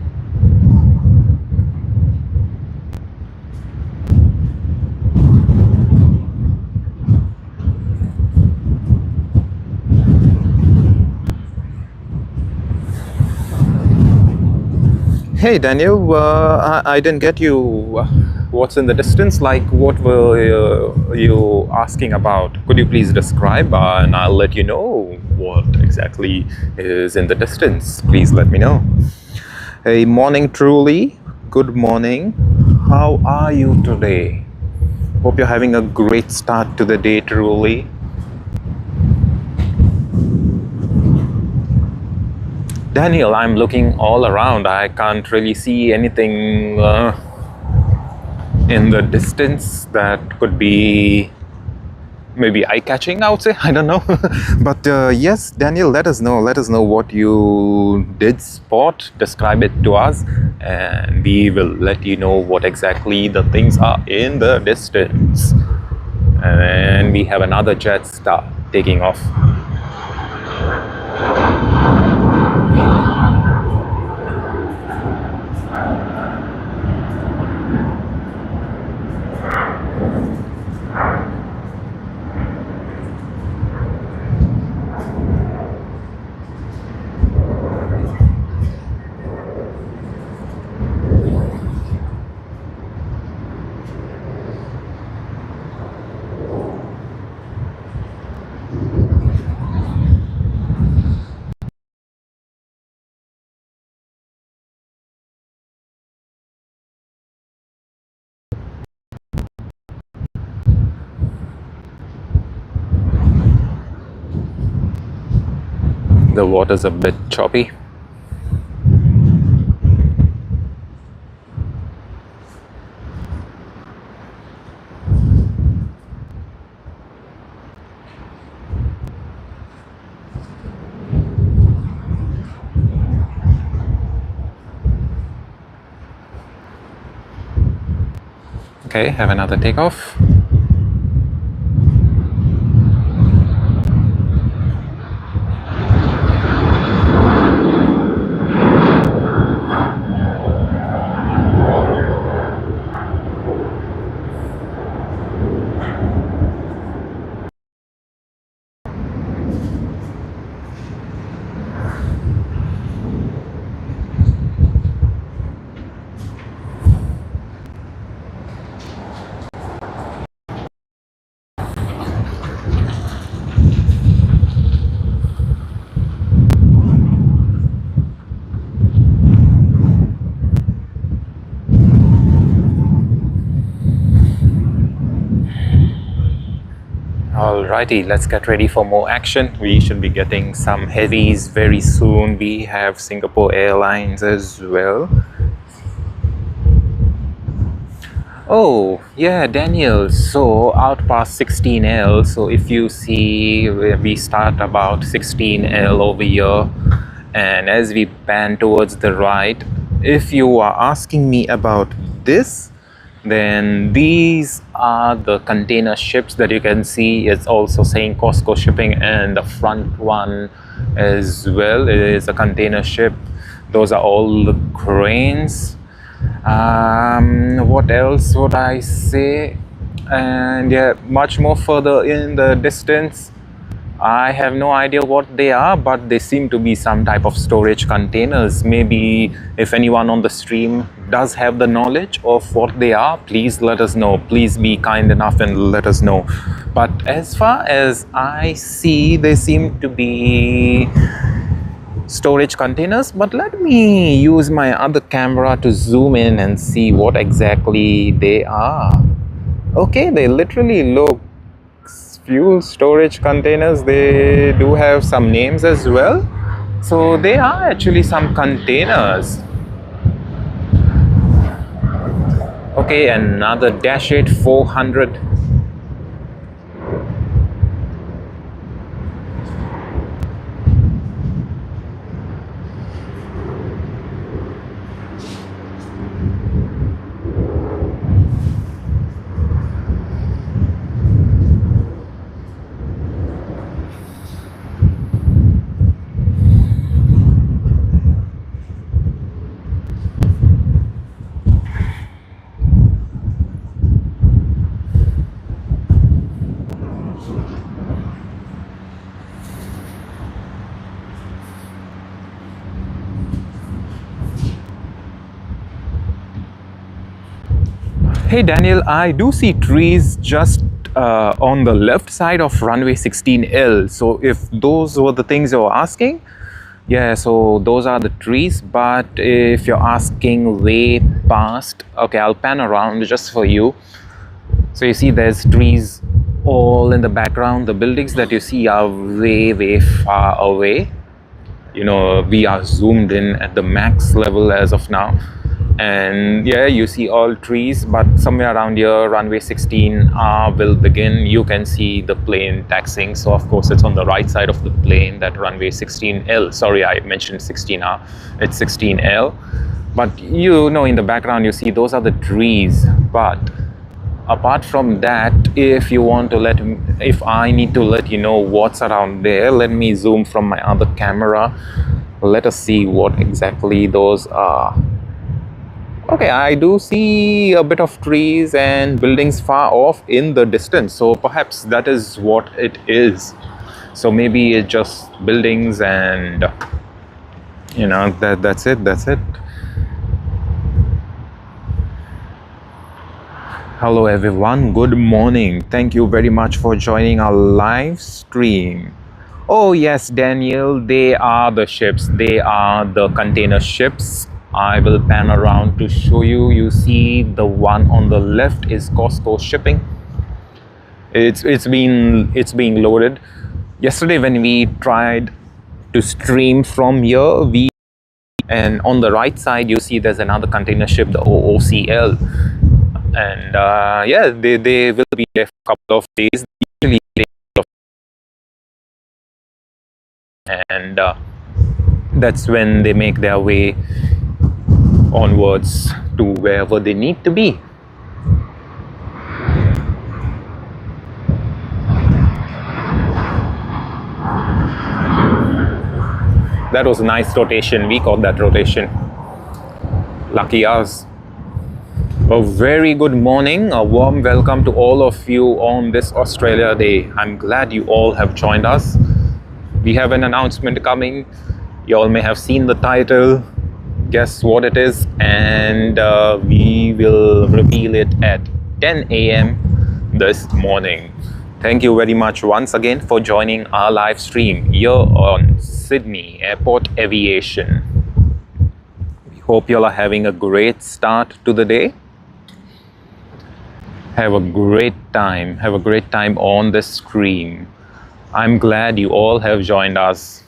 Hey Daniel, I didn't get you. What's in the distance? Like, what were you asking about? Could you please describe, and I'll let you know what exactly is in the distance. Please let me know. Hey, morning, truly. Good morning. How are you today? Hope you're having a great start to the day, truly. Daniel, I'm looking all around. I can't really see anything in the distance that could be maybe eye-catching, I would say. I don't know. But yes, Daniel, let us know. Let us know what you did spot. Describe it to us, and we will let you know what exactly the things are in the distance. And then we have another Jetstar taking off. The water's a bit choppy. Okay, have another takeoff. Alrighty, let's get ready for more action. We should be getting some heavies very soon. We have Singapore Airlines as well. Oh, yeah, Daniel. So out past 16L. So if you see, we start about 16L over here, and as we pan towards the right, if you are asking me about this, then these are the container ships that you can see. It's also saying Costco shipping, and the front one as well, it is a container ship. Those are all the cranes. What else would I say? And yeah, much more further in the distance, I have no idea what they are, but they seem to be some type of storage containers. Maybe if anyone on the stream does have the knowledge of what they are, please let us know. Please be kind enough and let us know. But as far as I see, they seem to be storage containers, but let me use my other camera to zoom in and see what exactly they are. Okay, they literally look fuel storage containers. They do have some names as well, so they are actually some containers. Okay, another Dash 8 400. Hey Daniel, I do see trees just on the left side of runway 16L. So if those were the things you were asking, yeah, so those are the trees. But if you're asking way past, okay, I'll pan around just for you. So you see there's trees all in the background. The buildings that you see are way far away. You know, we are zoomed in at the max level as of now. And yeah, you see all trees, but somewhere around here, runway 16R will begin. You can see the plane taxiing. So of course, it's on the right side of the plane, that runway 16L. Sorry, I mentioned 16R. It's 16L. But you know, in the background, you see those are the trees. But apart from that, if you want to if I need to let you know what's around there, let me zoom from my other camera. Let us see what exactly those are. Okay, I do see a bit of trees and buildings far off in the distance, so perhaps that is what it is. So maybe it's just buildings and you know, that's it. Hello everyone, good morning. Thank you very much for joining our live stream. Oh yes, Daniel, they are the ships. They are the container ships. I will pan around to show you. You see the one on the left is Costco shipping. It's being loaded. Yesterday when we tried to stream from here, and on the right side you see there's another container ship, the OOCL. And yeah, they will be there for a couple of days. Usually, and that's when they make their way onwards to wherever they need to be. That was a nice rotation. We caught that rotation. Lucky us. A very good morning. A warm welcome to all of you on this Australia Day. I'm glad you all have joined us. We have an announcement coming. You all may have seen the title. Guess what it is, and we will reveal it at 10 a.m. this morning. Thank you very much once again for joining our live stream here on Sydney Airport Aviation. We hope you all are having a great start to the day. Have a great time. Have a great time on this stream. I'm glad you all have joined us.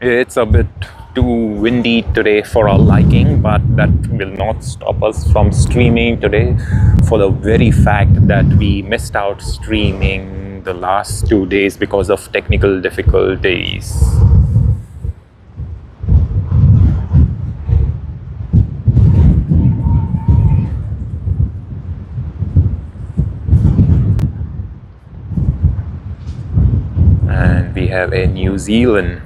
It's a bit too windy today for our liking, but that will not stop us from streaming today, for the very fact that we missed out streaming the last 2 days because of technical difficulties. And we have a New Zealand.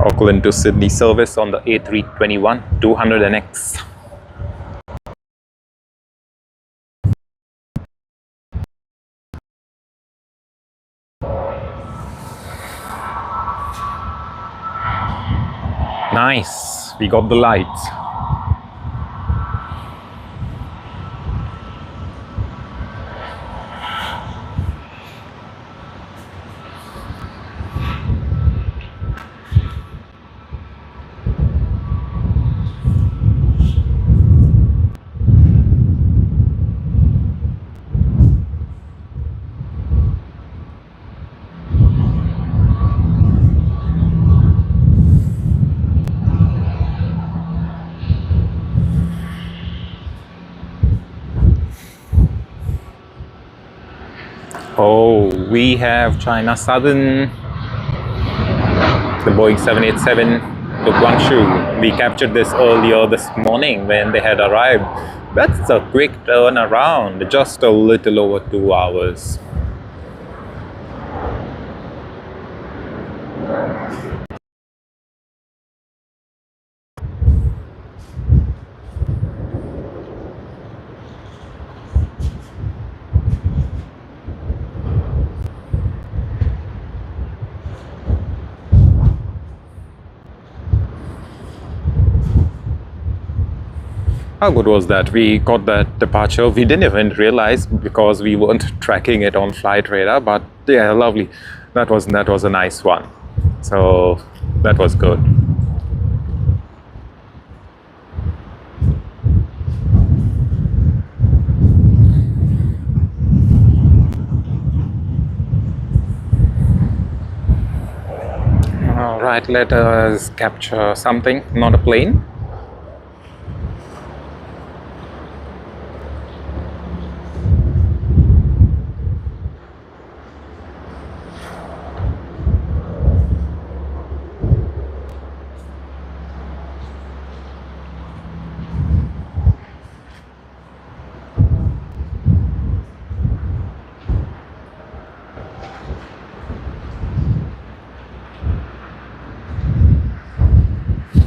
Auckland to Sydney service on the A321 200NX. Nice, we got the lights. Oh, we have China Southern, the Boeing 787 to Guangzhou. We captured this earlier this morning when they had arrived. That's a quick turnaround, just a little over 2 hours. How good was that? We got that departure. We didn't even realize because we weren't tracking it on flight radar, but yeah, lovely. That was a nice one. So that was good. All right, let us capture something, not a plane.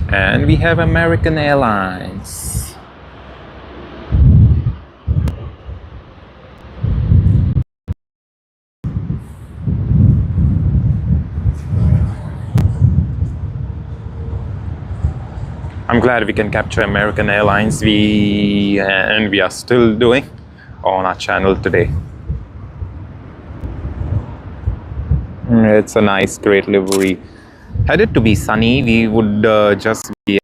And we have American Airlines. I'm glad we can capture American Airlines. We are still doing on our channel today. It's a nice, great livery. Had it to be sunny, we would just be,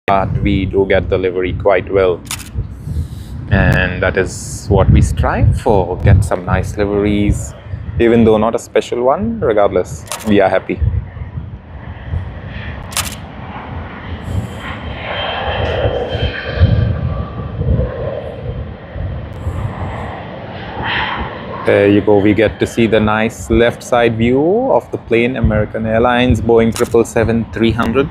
but we do get the livery quite well. And that is what we strive for, get some nice liveries. Even though not a special one, regardless, we are happy. There you go, we get to see the nice left side view of the plane, American Airlines, Boeing 777-300.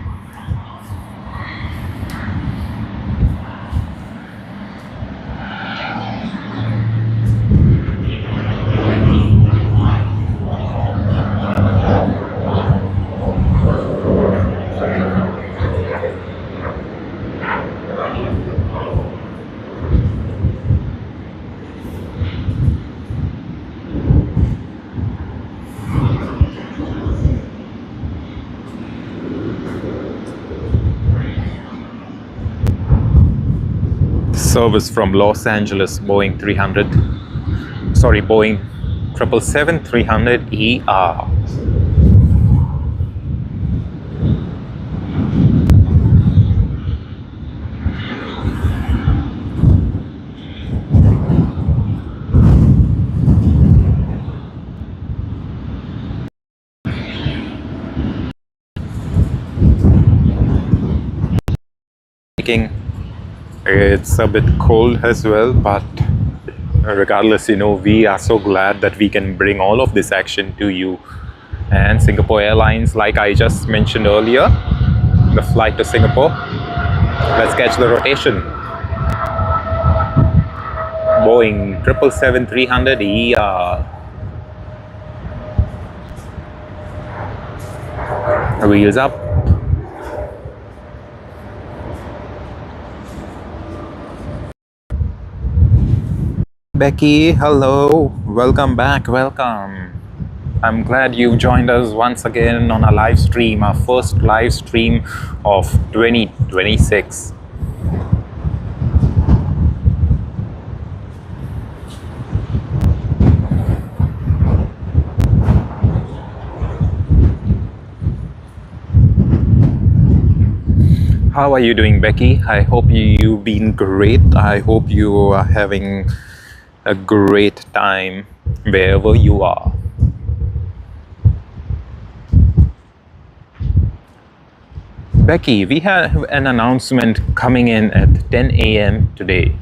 Service from Los Angeles, Boeing 777-300ER. It's a bit cold as well, but regardless, we are so glad that we can bring all of this action to you. And Singapore Airlines, like I just mentioned earlier, the flight to Singapore. Let's catch the rotation. Boeing 777-300ER. Wheels up. Becky, hello. Welcome back. Welcome. I'm glad you joined us once again on our live stream, our first live stream of 2026. How are you doing, Becky? I hope you've been great. I hope you are having a great time wherever you are. Becky, we have an announcement coming in at 10 a.m. today.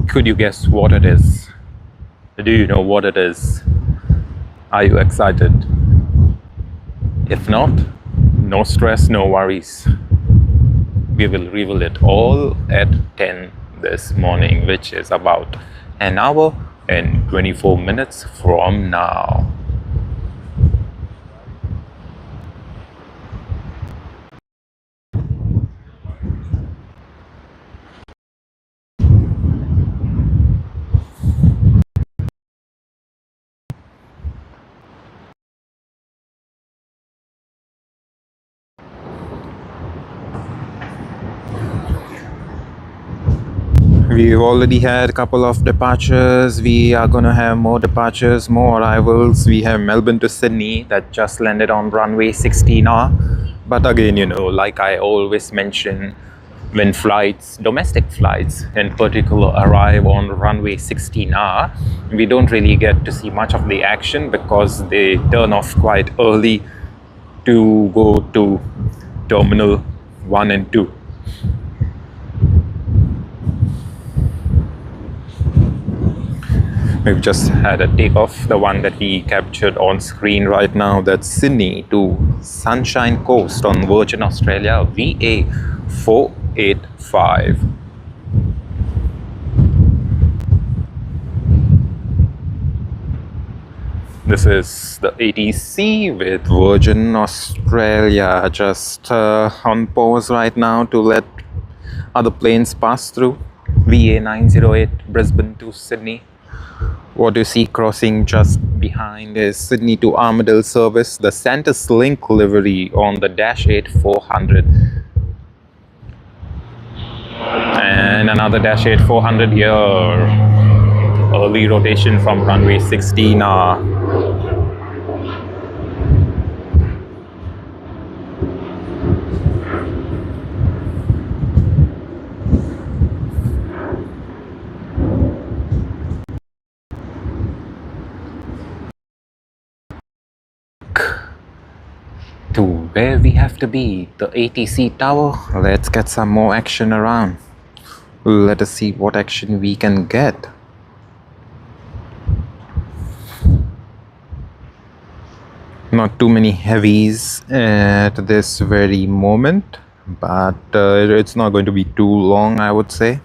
Could you guess what it is? Do you know what it is? Are you excited? If not, no stress, no worries. We will reveal it all at 10 this morning, which is about an hour and 24 minutes from now. We've already had a couple of departures. We are going to have more departures, more arrivals. We have Melbourne to Sydney that just landed on runway 16R. But again, like I always mention, when flights, domestic flights in particular, arrive on runway 16R, we don't really get to see much of the action because they turn off quite early to go to Terminal 1 and 2. We've just had a takeoff, the one that we captured on screen right now. That's Sydney to Sunshine Coast on Virgin Australia, VA485. This is the ATC with Virgin Australia just on pause right now to let other planes pass through. VA908 Brisbane to Sydney. What you see crossing just behind is Sydney to Armadale service, the Santos Link livery on the Dash 8 400. And another Dash 8 400 here. Early rotation from runway 16R. To where we have to be, the ATC tower. Let's get some more action around. Let us see what action we can get. Not too many heavies at this very moment, but it's not going to be too long, I would say.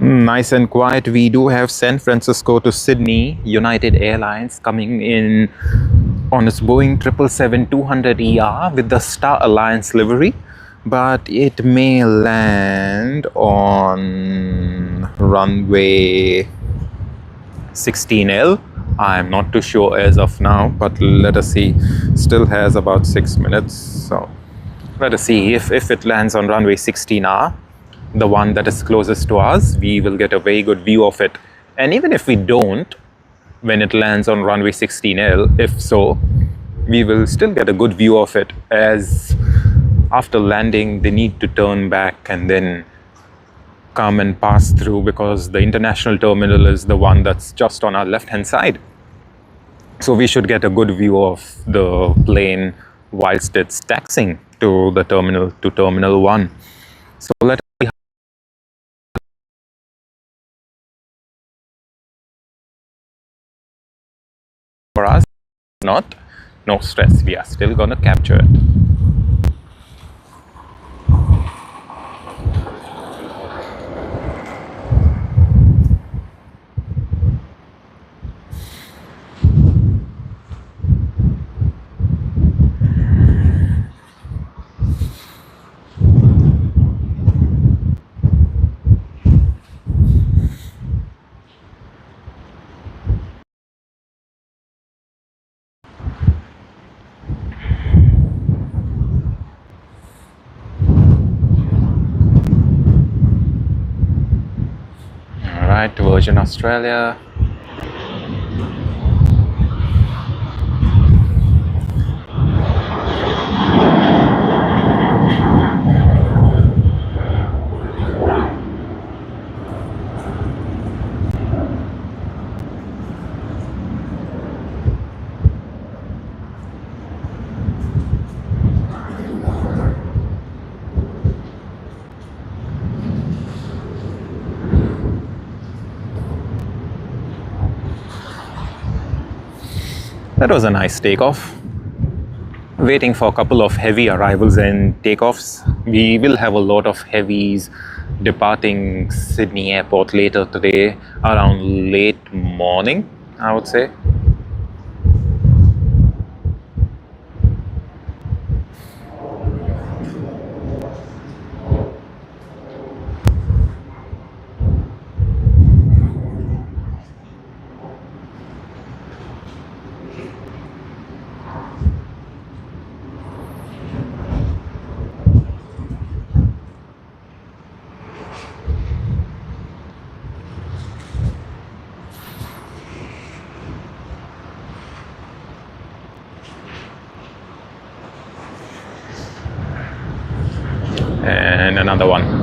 Nice and quiet. We do have San Francisco to Sydney, United Airlines coming in on its Boeing 777-200ER with the Star Alliance livery, but it may land on runway 16L. I'm not too sure as of now, but let us see. Still has about 6 minutes, so let us see if it lands on runway 16R. The one that is closest to us, we will get a very good view of it. And even if we don't, when it lands on runway 16L, if so, we will still get a good view of it, as after landing they need to turn back and then come and pass through, because the international terminal is the one that's just on our left hand side. So we should get a good view of the plane whilst it's taxiing to the terminal, to Terminal 1. So let's see for us. Not, no stress, we are still gonna capture it. Alright, Virgin Australia. That was a nice takeoff. Waiting for a couple of heavy arrivals and takeoffs. We will have a lot of heavies departing Sydney Airport later today, around late morning, I would say. And another one.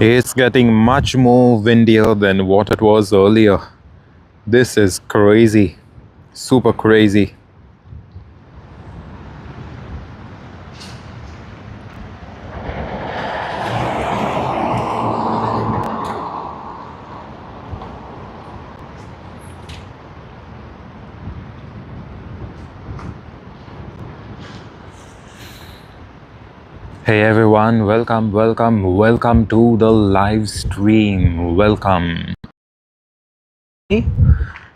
It's getting much more windier than what it was earlier. This is crazy. Super crazy. Hey everyone, welcome to the live stream. Welcome.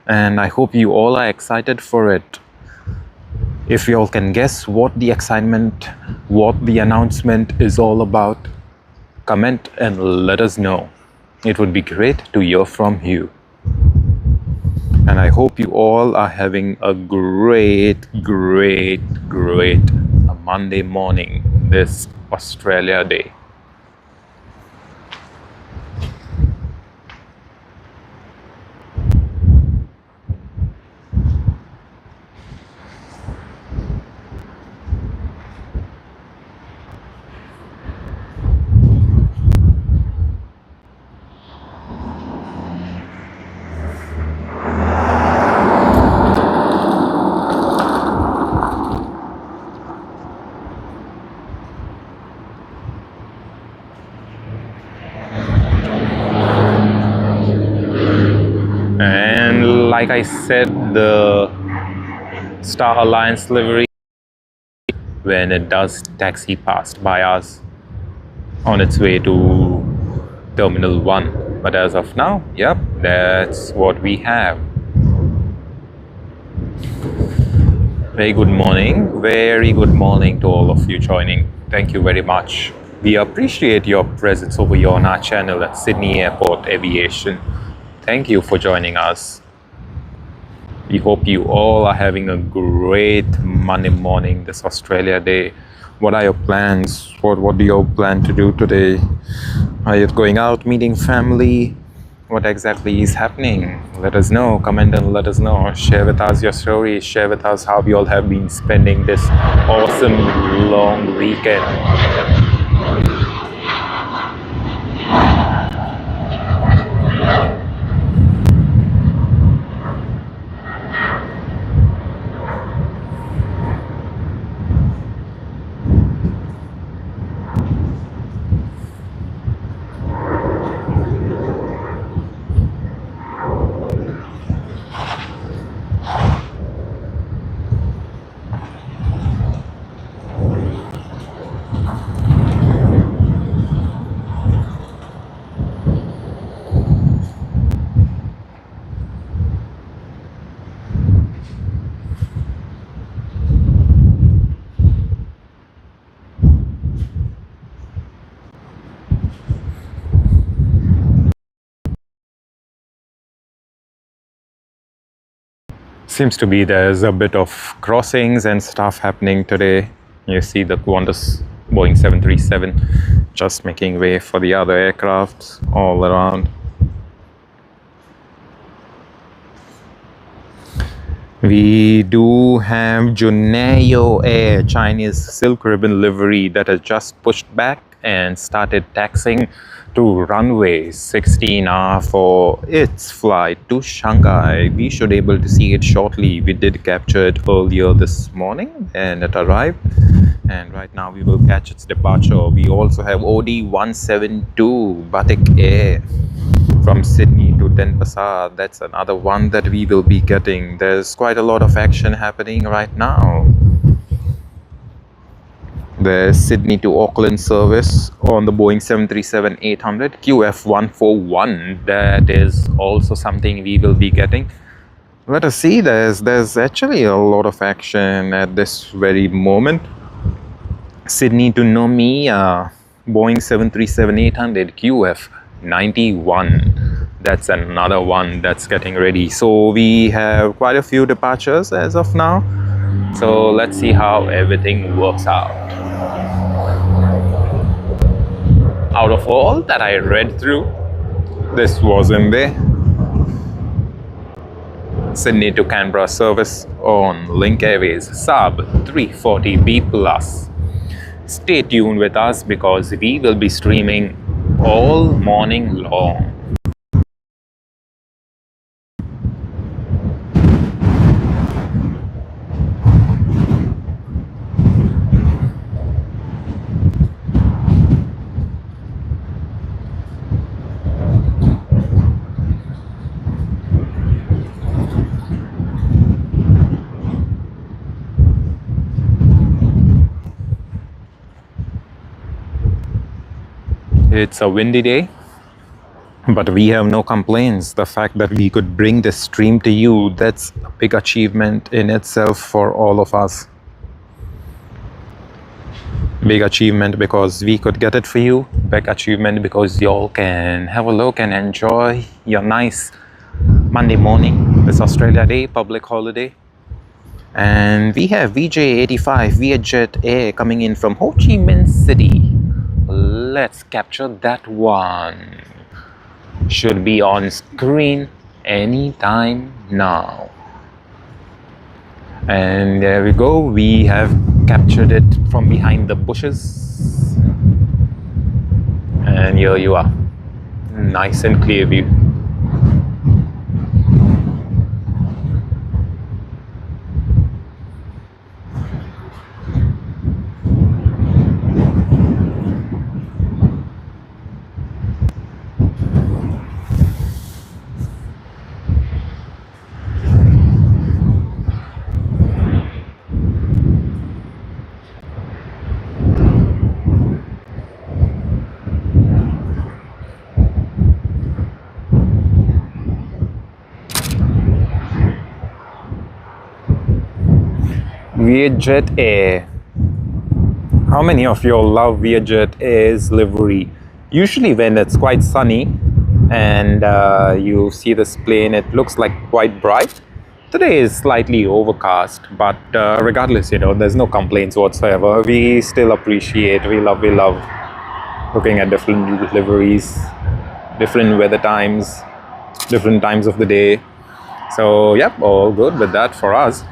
And I hope you all are excited for it. If you all can guess what the excitement, what the announcement is all about, comment and let us know. It would be great to hear from you. And I hope you all are having a great Monday morning, this Australia Day. And like I said, the Star Alliance livery when it does taxi past by us on its way to Terminal 1. But as of now, yep, that's what we have. Very good morning to all of you joining. Thank you very much. We appreciate your presence over here on our channel at Sydney Airport Aviation. Thank you for joining us. We hope you all are having a great Monday morning, this Australia Day. What are your plans? What do you plan to do today? Are you going out, meeting family? What exactly is happening? Let us know. Comment and let us know. Share with us your stories. Share with us how you all have been spending this awesome long weekend. Seems to be there's a bit of crossings and stuff happening today. You see the Qantas Boeing 737 just making way for the other aircrafts all around. We do have Juneo Air Chinese Silk Ribbon livery that has just pushed back and started taxiing to runway 16R for its flight to Shanghai. We should be able to see it shortly. We did capture it earlier this morning and it arrived. And right now we will catch its departure. We also have OD 172 Batik Air from Sydney to Denpasar. That's another one that we will be getting. There's quite a lot of action happening right now. There's Sydney to Auckland service on the Boeing 737-800 QF141. That is also something we will be getting. Let us see. There's actually a lot of action at this very moment. Sydney to Nomi, Boeing 737-800 QF91. That's another one that's getting ready. So we have quite a few departures as of now. So let's see how everything works out. Out of all that I read through, this wasn't there. Sydney to Canberra service on Link Airways sub 340B plus. Stay tuned with us because we will be streaming all morning long. It's a windy day, but we have no complaints. The fact that we could bring this stream to you, that's a big achievement in itself for all of us. Big achievement because we could get it for you. Big achievement because y'all can have a look and enjoy your nice Monday morning, this Australia Day, public holiday. And we have VJ85 Vietjet Air coming in from Ho Chi Minh City. Let's capture that one. Should be on screen anytime now. And there we go. We have captured it from behind the bushes. And here you are. Nice and clear view. Vietjet Air. How many of you all love Vietjet Air's livery? Usually when it's quite sunny and you see this plane, it looks like quite bright. Today is slightly overcast, but regardless, there's no complaints whatsoever. We still appreciate, we love looking at different liveries, different weather times, different times of the day. So yep, all good with that for us.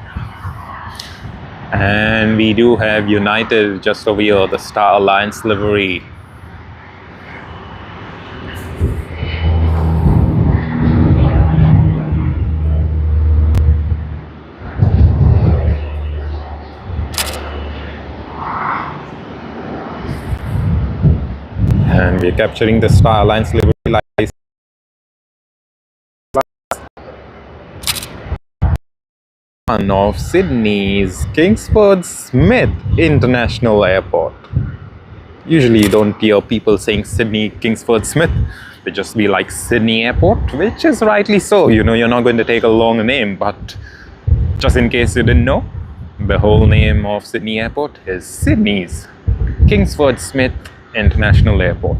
And we do have United just over here, the Star Alliance livery. And we're capturing the Star Alliance livery license of Sydney's Kingsford Smith International Airport. Usually you don't hear people saying Sydney Kingsford Smith. They just be like Sydney Airport, which is rightly so. You're not going to take a long name, but just in case you didn't know, the whole name of Sydney Airport is Sydney's Kingsford Smith International Airport.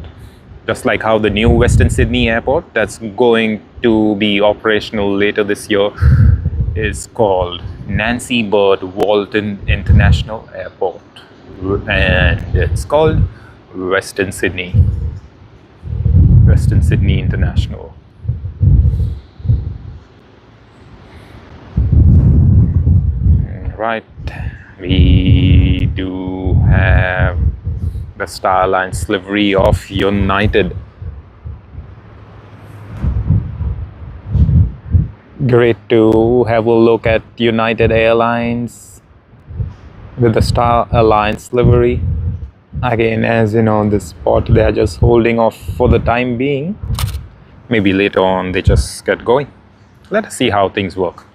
Just like how the new Western Sydney Airport that's going to be operational later this year is called Nancy Bird Walton International Airport, and it's called Western Sydney International. Right, we do have the Star Alliance livery of United. Great to have a look at United Airlines with the Star Alliance livery. Again, as you know, this spot they are just holding off for the time being. Maybe later on they just get going. Let us see how things work.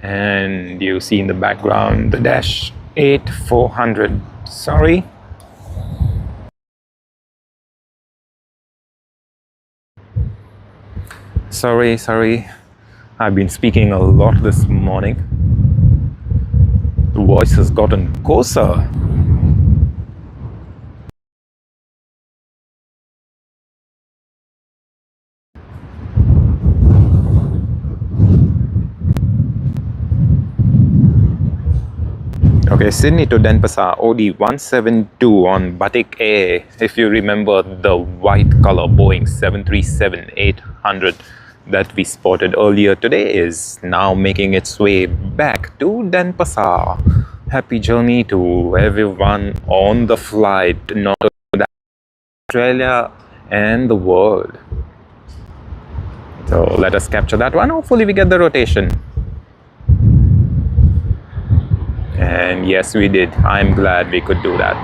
And you see in the background the Dash 8-400. Sorry. Sorry. I've been speaking a lot this morning. The voice has gotten coarser. Okay, Sydney to Denpasar, OD 172 on Batik Air. If you remember the white color Boeing 737-800 that we spotted earlier today is now making its way back to Denpasar. Happy journey to everyone on the flight, not only Australia and the world. So let us capture that one. Hopefully we get the rotation. And yes, we did. I'm glad we could do that.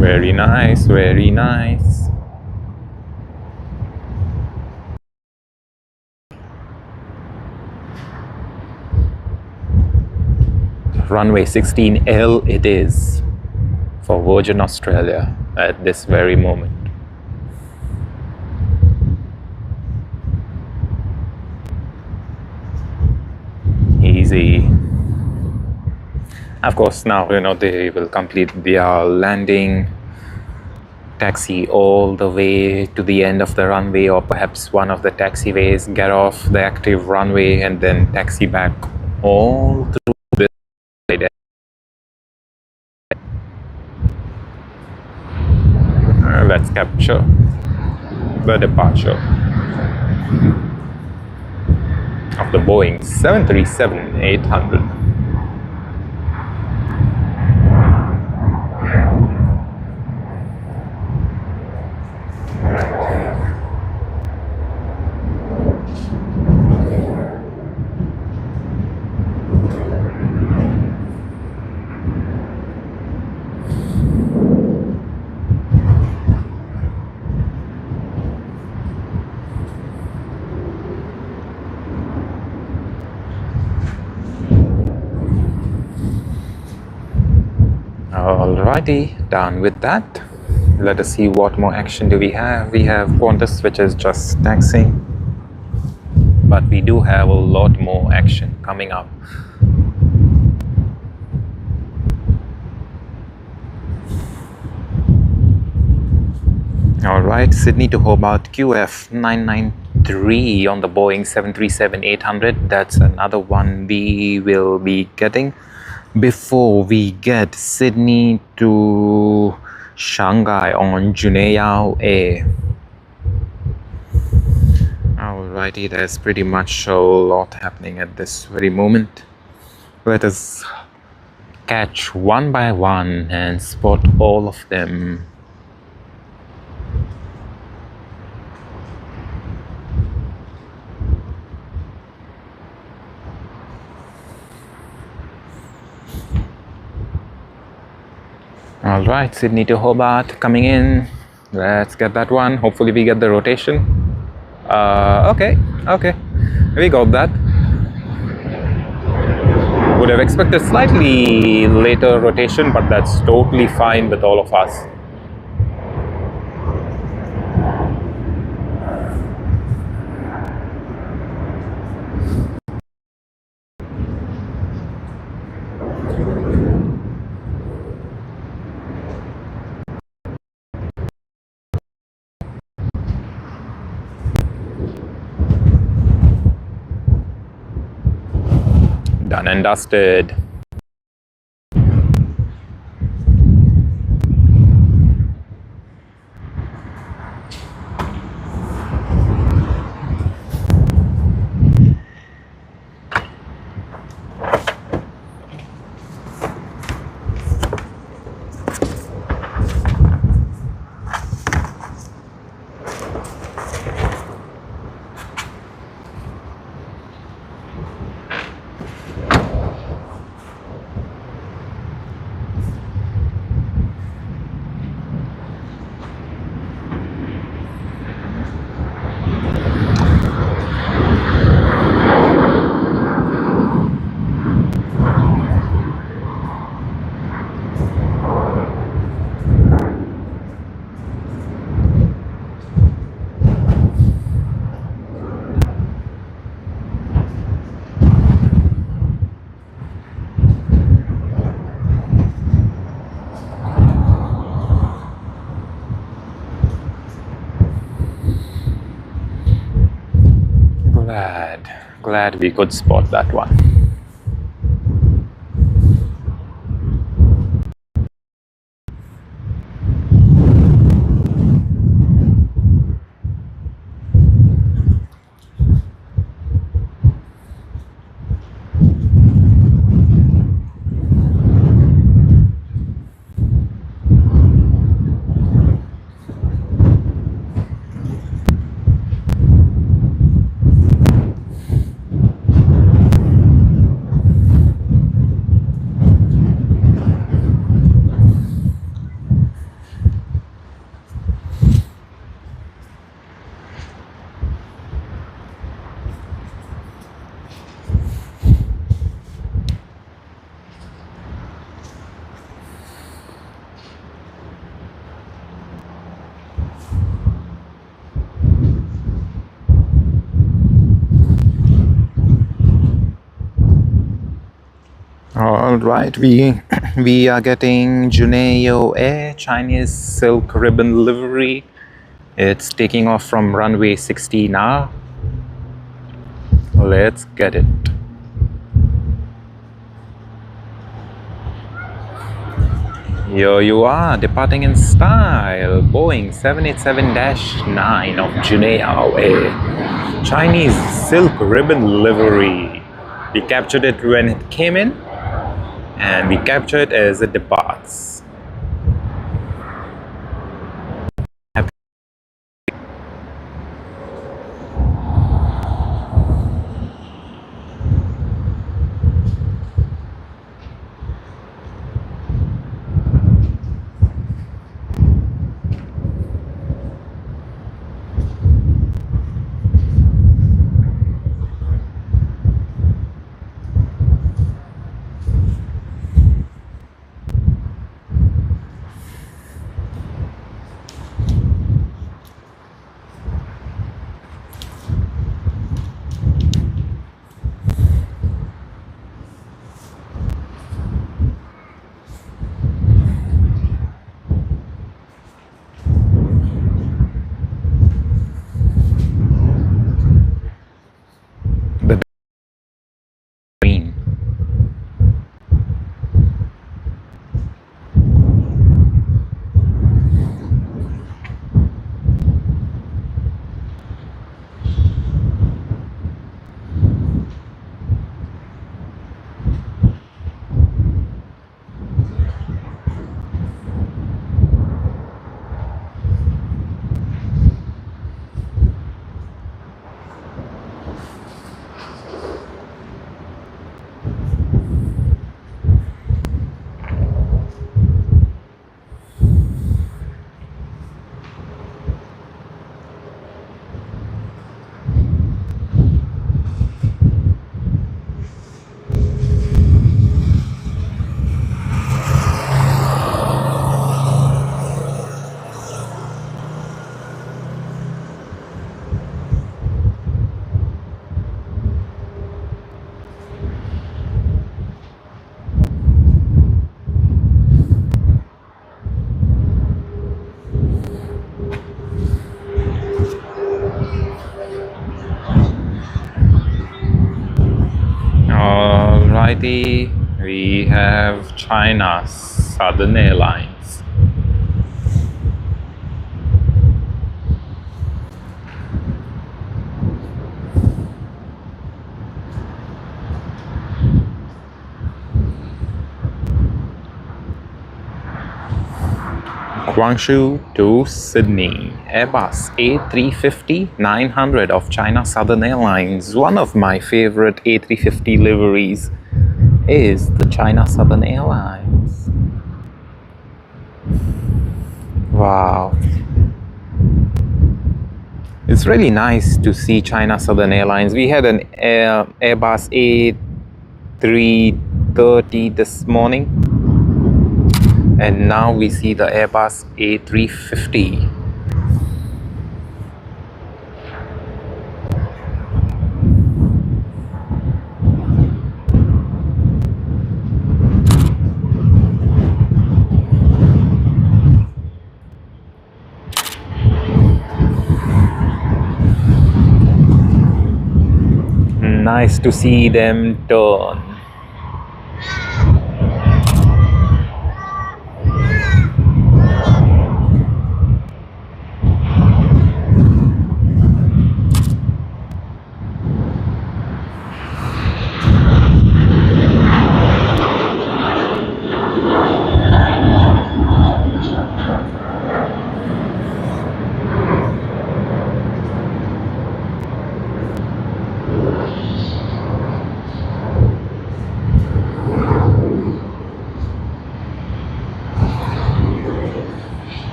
Very nice, very nice. Runway 16L it is for Virgin Australia at this very moment. Easy. Of course, now they will complete their landing, taxi all the way to the end of the runway, or perhaps one of the taxiways, get off the active runway and then taxi back all through. Let's capture the departure of the Boeing 737-800. Alrighty, done with that. Let us see what more action do we have. We have Qantas, which is just taxiing, but we do have a lot more action coming up. Alright, Sydney to Hobart QF 993 on the Boeing 737-800. That's another one we will be getting before we get Sydney to Shanghai on Juneyao A. Alrighty, there's pretty much a lot happening at this very moment. Let us catch one by one and spot all of them. Alright, Sydney to Hobart coming in. Let's get that one. Hopefully we get the rotation. Okay, we got that. Would have expected slightly later rotation, but that's totally fine with all of us. Done and dusted. Glad we could spot that one. All right, we are getting Juneyao Air Chinese silk ribbon livery. It's taking off from runway 60 now. Let's get it. Here you are, departing in style. Boeing 787-9 of Juneyao Air Chinese silk ribbon livery. We captured it when it came in, and we capture it as it departs. Alrighty, we have China Southern Airlines. Guangzhou to Sydney, Airbus A350-900 of China Southern Airlines. One of my favorite A350 liveries is the China Southern Airlines. Wow. It's really nice to see China Southern Airlines. We had an Airbus A330 this morning, and now we see the Airbus A350. Nice to see them turn.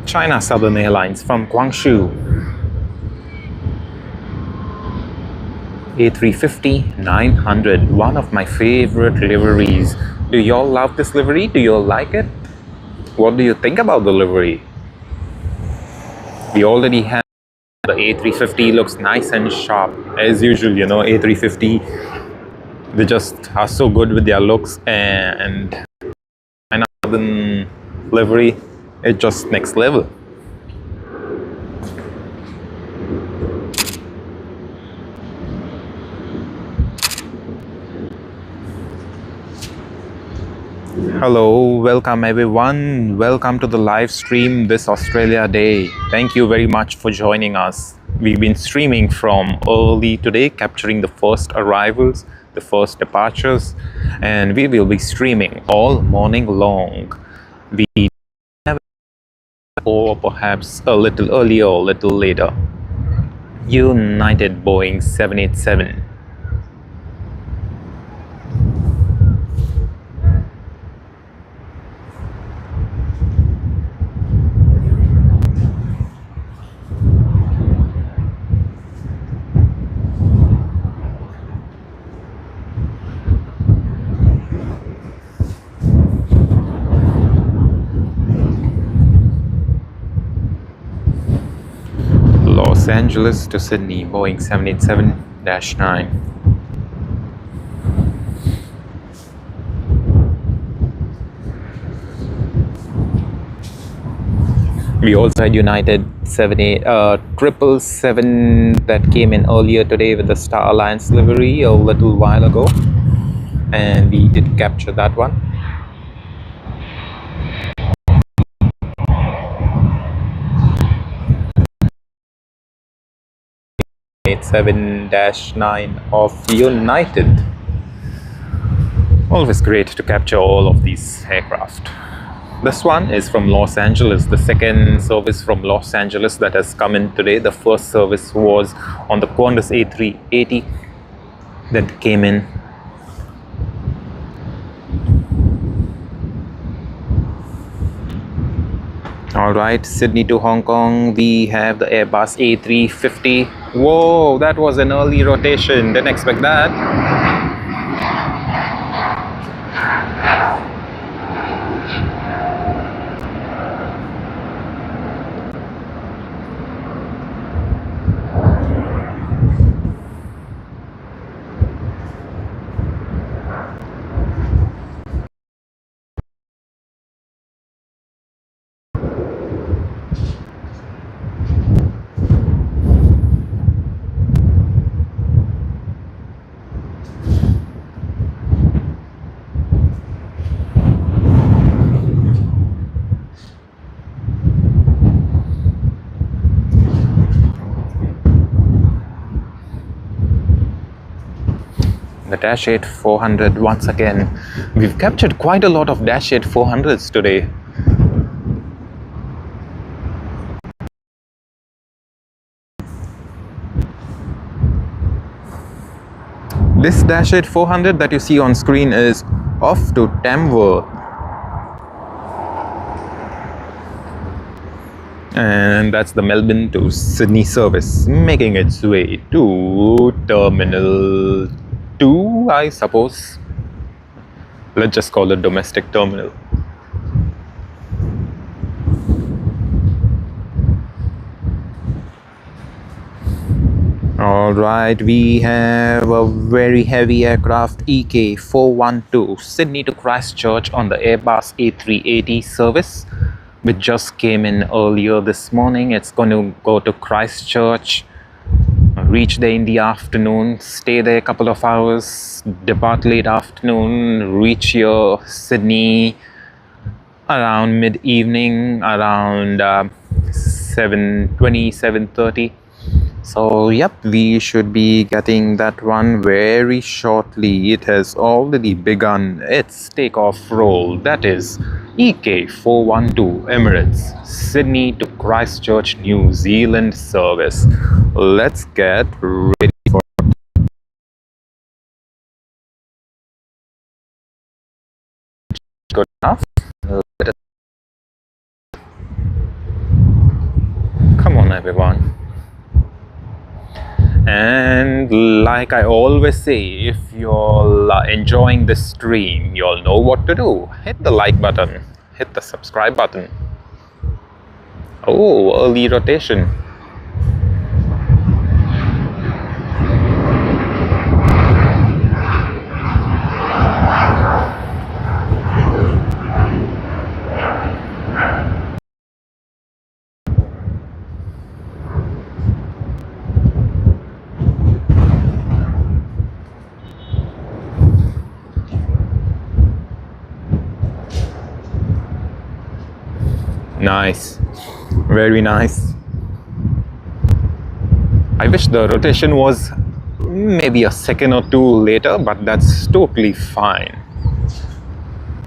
China Southern Airlines from Guangzhou. A350-900, one of my favorite liveries. Do y'all love this livery? Do y'all like it? What do you think about the livery? We already have the A350, looks nice and sharp. As usual, you know, A350, they just are so good with their looks, and China Southern livery, it's just next level. Hello, welcome everyone. Welcome to the live stream this Australia Day. Thank you very much for joining us. We've been streaming from early today, capturing the first arrivals, the first departures, and we will be streaming all morning long. We have, or perhaps a little earlier or a little later. United Boeing 787. Los Angeles to Sydney, Boeing 787-9. We also had United 777 that came in earlier today with the Star Alliance livery a little while ago, and we did capture that one. 787-9 of United. Always great to capture all of these aircraft. This one is from Los Angeles, the second service from Los Angeles that has come in today. The first service was on the Qantas A380 that came in. Alright, Sydney to Hong Kong, we have the Airbus A350. Whoa, that was an early rotation, didn't expect that. Dash 8 400 once again. We've captured quite a lot of Dash 8 400s today. This Dash 8 400 that you see on screen is off to Tamworth. And that's the Melbourne to Sydney service, making its way to Terminal 2, I suppose. Let's just call it domestic terminal. Alright, we have a very heavy aircraft EK 412 Sydney to Christchurch on the Airbus A380 service, which just came in earlier this morning. It's going to go to Christchurch, reach there in the afternoon, stay there a couple of hours, depart late afternoon, reach here Sydney around mid-evening, around 7:20, 7:30. So yep, we should be getting that one very shortly. It has already begun its takeoff roll. That is EK 412 Emirates Sydney to Christchurch, New Zealand service. Let's get ready for it. Good enough. Let us... Come on, everyone. And like I always say, if you're enjoying this stream, you'll know what to do. Hit the like button, hit the subscribe button. Oh, early rotation. Nice, very nice. I wish the rotation was maybe a second or two later, but that's totally fine.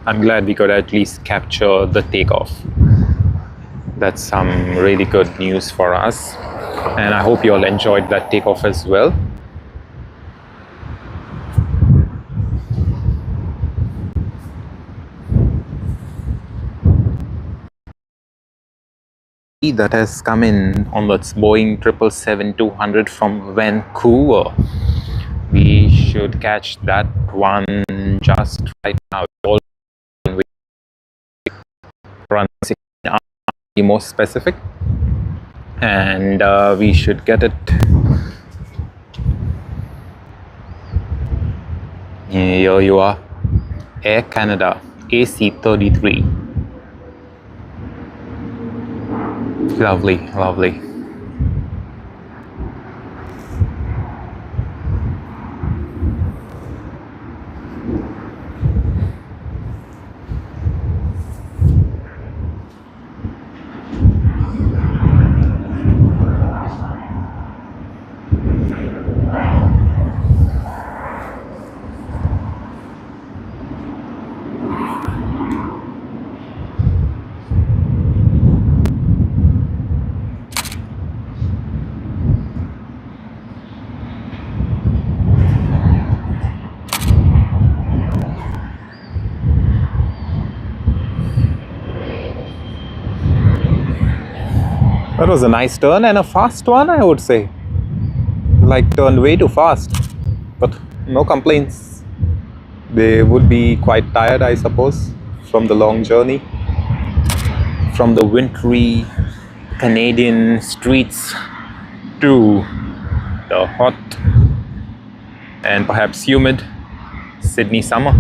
I'm glad we could at least capture the takeoff. That's some really good news for us, and I hope you all enjoyed that takeoff as well. That has come in on the Boeing 777-200 from Vancouver. We should catch that one just right now. Run 16 be more specific, and we should get it. Here you are, Air Canada AC-33. Lovely, lovely. That was a nice turn and a fast one, I would say. Like, turned way too fast, but no complaints. They would be quite tired, I suppose, from the long journey, from the wintry Canadian streets to the hot and perhaps humid Sydney summer.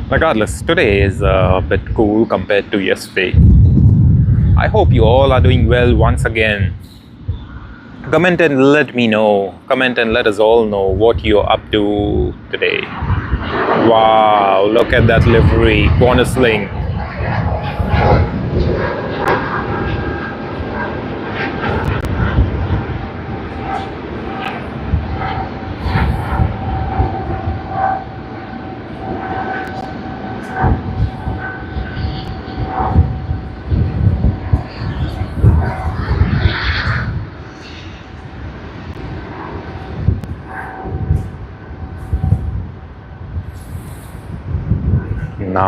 Regardless, today is a bit cool compared to yesterday. I hope you all are doing well once again. Comment and let me know. Comment and let us all know what you're up to today. Wow, look at that livery, Qantas link.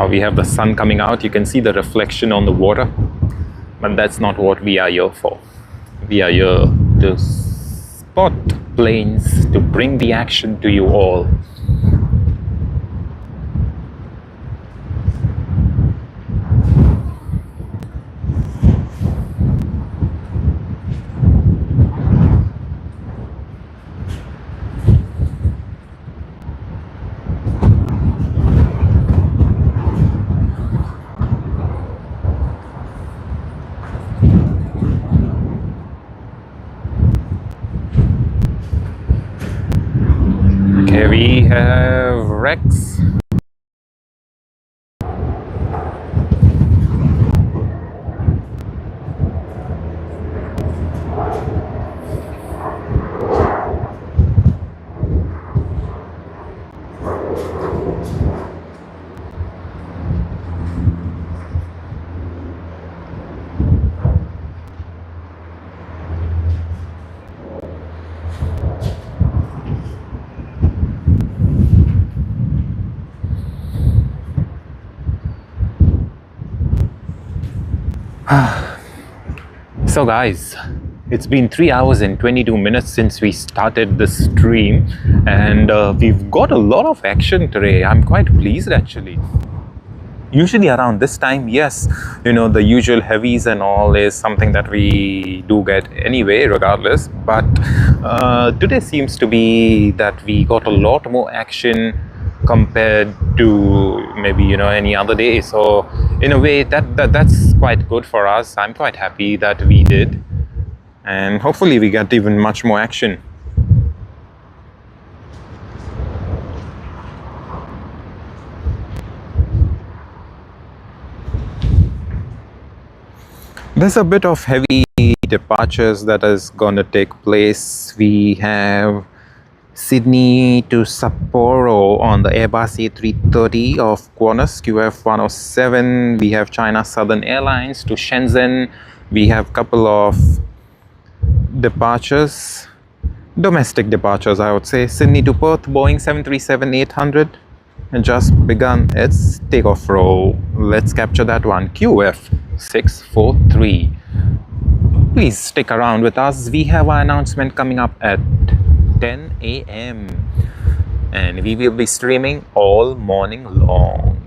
We have the sun coming out. You can see the reflection on the water, but that's not what we are here for. We are here to spot planes, to bring the action to you all. Okay, we have Rex. So guys, it's been 3 hours and 22 minutes since we started the stream, and we've got a lot of action today. I'm quite pleased actually. Usually around this time, yes, you know, the usual heavies and all is something that we do get anyway regardless, but today seems to be that we got a lot more action compared to maybe, you know, any other day. So in a way that's quite good for us. I'm quite happy that we did, and hopefully we get even much more action. There's a bit of heavy departures that is gonna take place. We have Sydney to Sapporo on the Airbus A380 of Qantas QF 107. We have China Southern Airlines to Shenzhen. We have a couple of departures, domestic departures I would say. Sydney to Perth, Boeing 737-800 just begun its takeoff roll. Let's capture that one. QF 643. Please stick around with us. We have our announcement coming up at 10 a.m. and we will be streaming all morning long.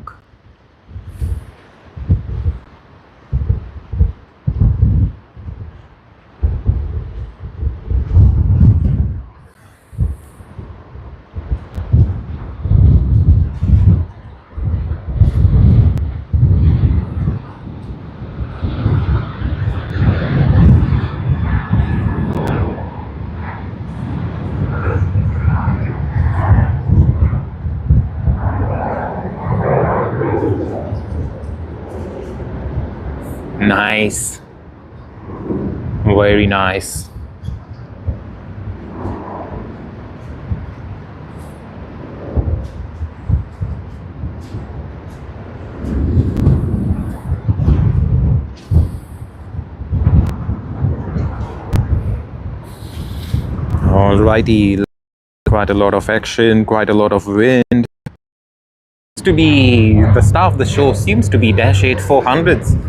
Nice, very nice. Alrighty, quite a lot of action, quite a lot of wind. To be the star of the show seems to be Dash 8-400s.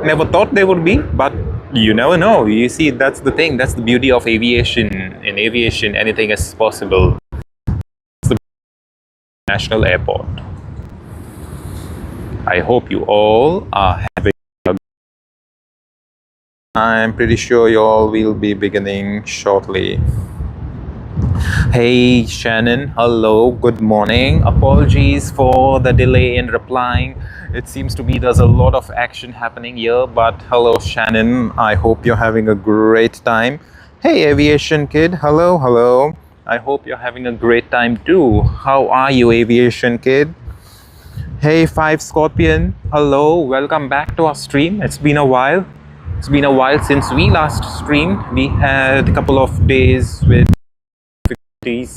Never thought they would be, but you never know. You see, that's the thing. That's the beauty of aviation. In aviation, anything is possible. It's the national airport. I hope you all are having a... I'm pretty sure you all will be beginning shortly. Hey Shannon, hello, good morning. Apologies for the delay in replying. It seems to be there's a lot of action happening here, but hello Shannon, I hope you're having a great time. Hey Aviation Kid, hello. I hope you're having a great time too. How are you, Aviation Kid? Hey 5 Scorpion, hello, welcome back to our stream. It's been a while. It's been a while since we last streamed. We had a couple of days with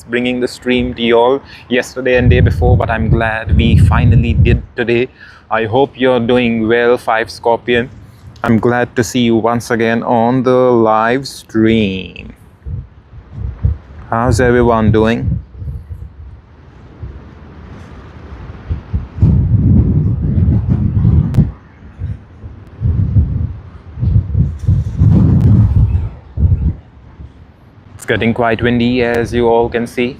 bringing the stream to you all yesterday and day before, but I'm glad we finally did today. I hope you're doing well, 5 Scorpion. I'm glad to see you once again on the live stream. How's everyone doing? getting quite windy, as you all can see.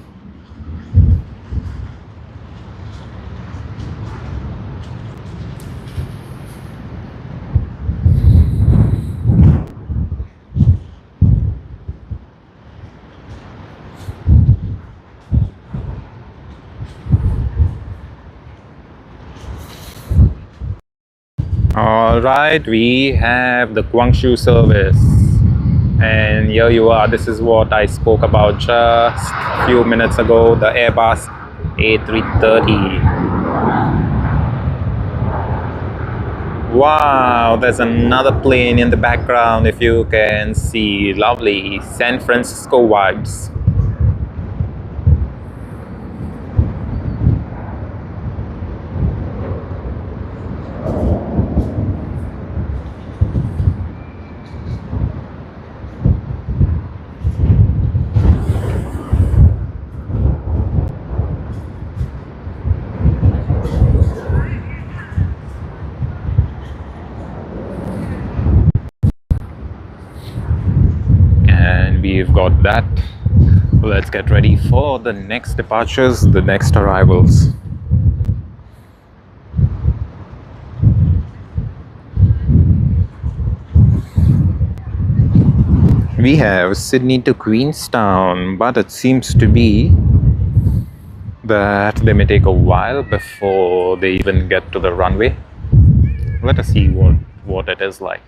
All right, we have the Guangzhou service, and here you are. This is what I spoke about just a few minutes ago, the Airbus A330. Wow, there's another plane in the background, if you can see. Lovely San Francisco vibes. And we've got that. Let's get ready for the next departures, the next arrivals. We have Sydney to Queenstown, but it seems to be that they may take a while before they even get to the runway. Let us see what it is like.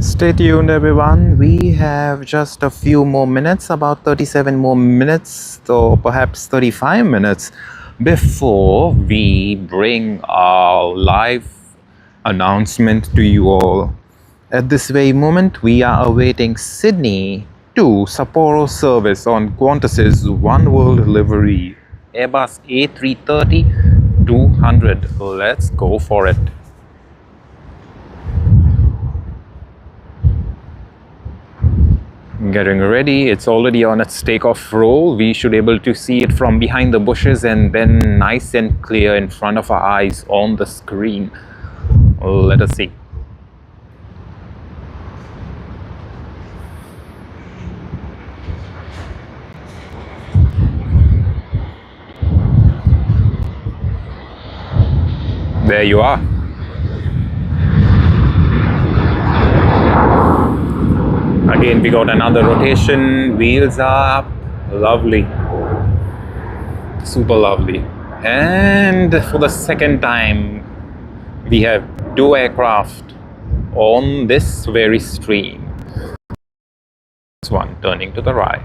Stay tuned, everyone. We have just a few more minutes, about 37 more minutes, or perhaps 35 minutes before we bring our live announcement to you all. At this very moment, we are awaiting Sydney to Sapporo service on Qantas's One World livery, Airbus A330-200. Let's go for it. Getting ready. It's already on its takeoff roll. We should be able to see it from behind the bushes and then nice and clear in front of our eyes on the screen. Let us see. There you are. Again, we got another rotation. Wheels up. Lovely. Super lovely. And for the second time, we have two aircraft on this very stream. This one turning to the right.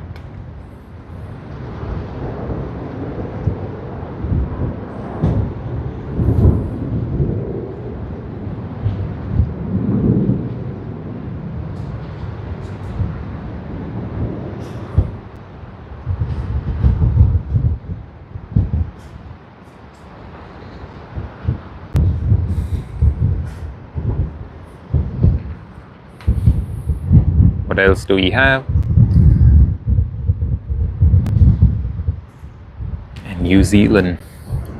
What else do we have? And New Zealand.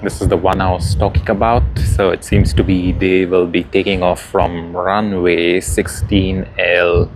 This is the one I was talking about. So it seems to be they will be taking off from runway 16L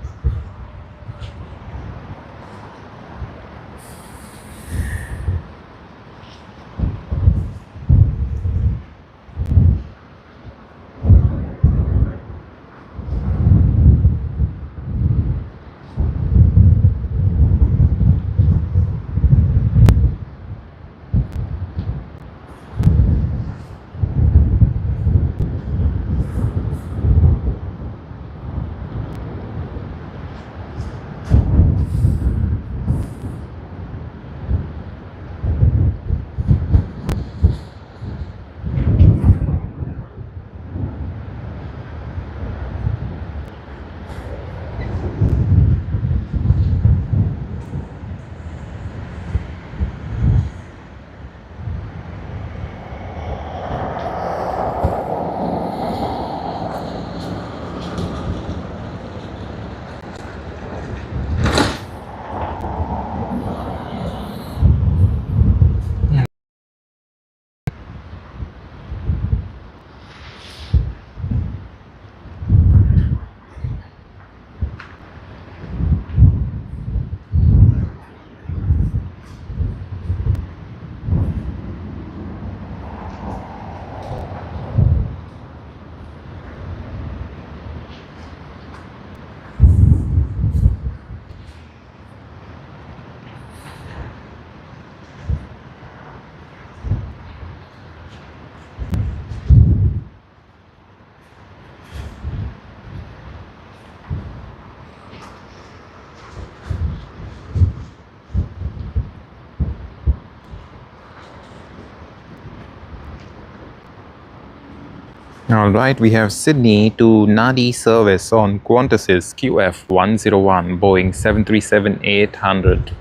Alright, we have Sydney to Nadi service on Qantas's QF101 Boeing 737-800.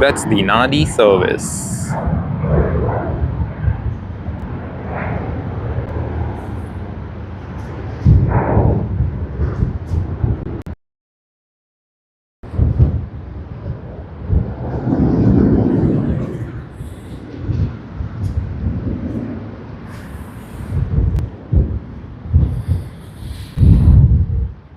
That's the Nadi service.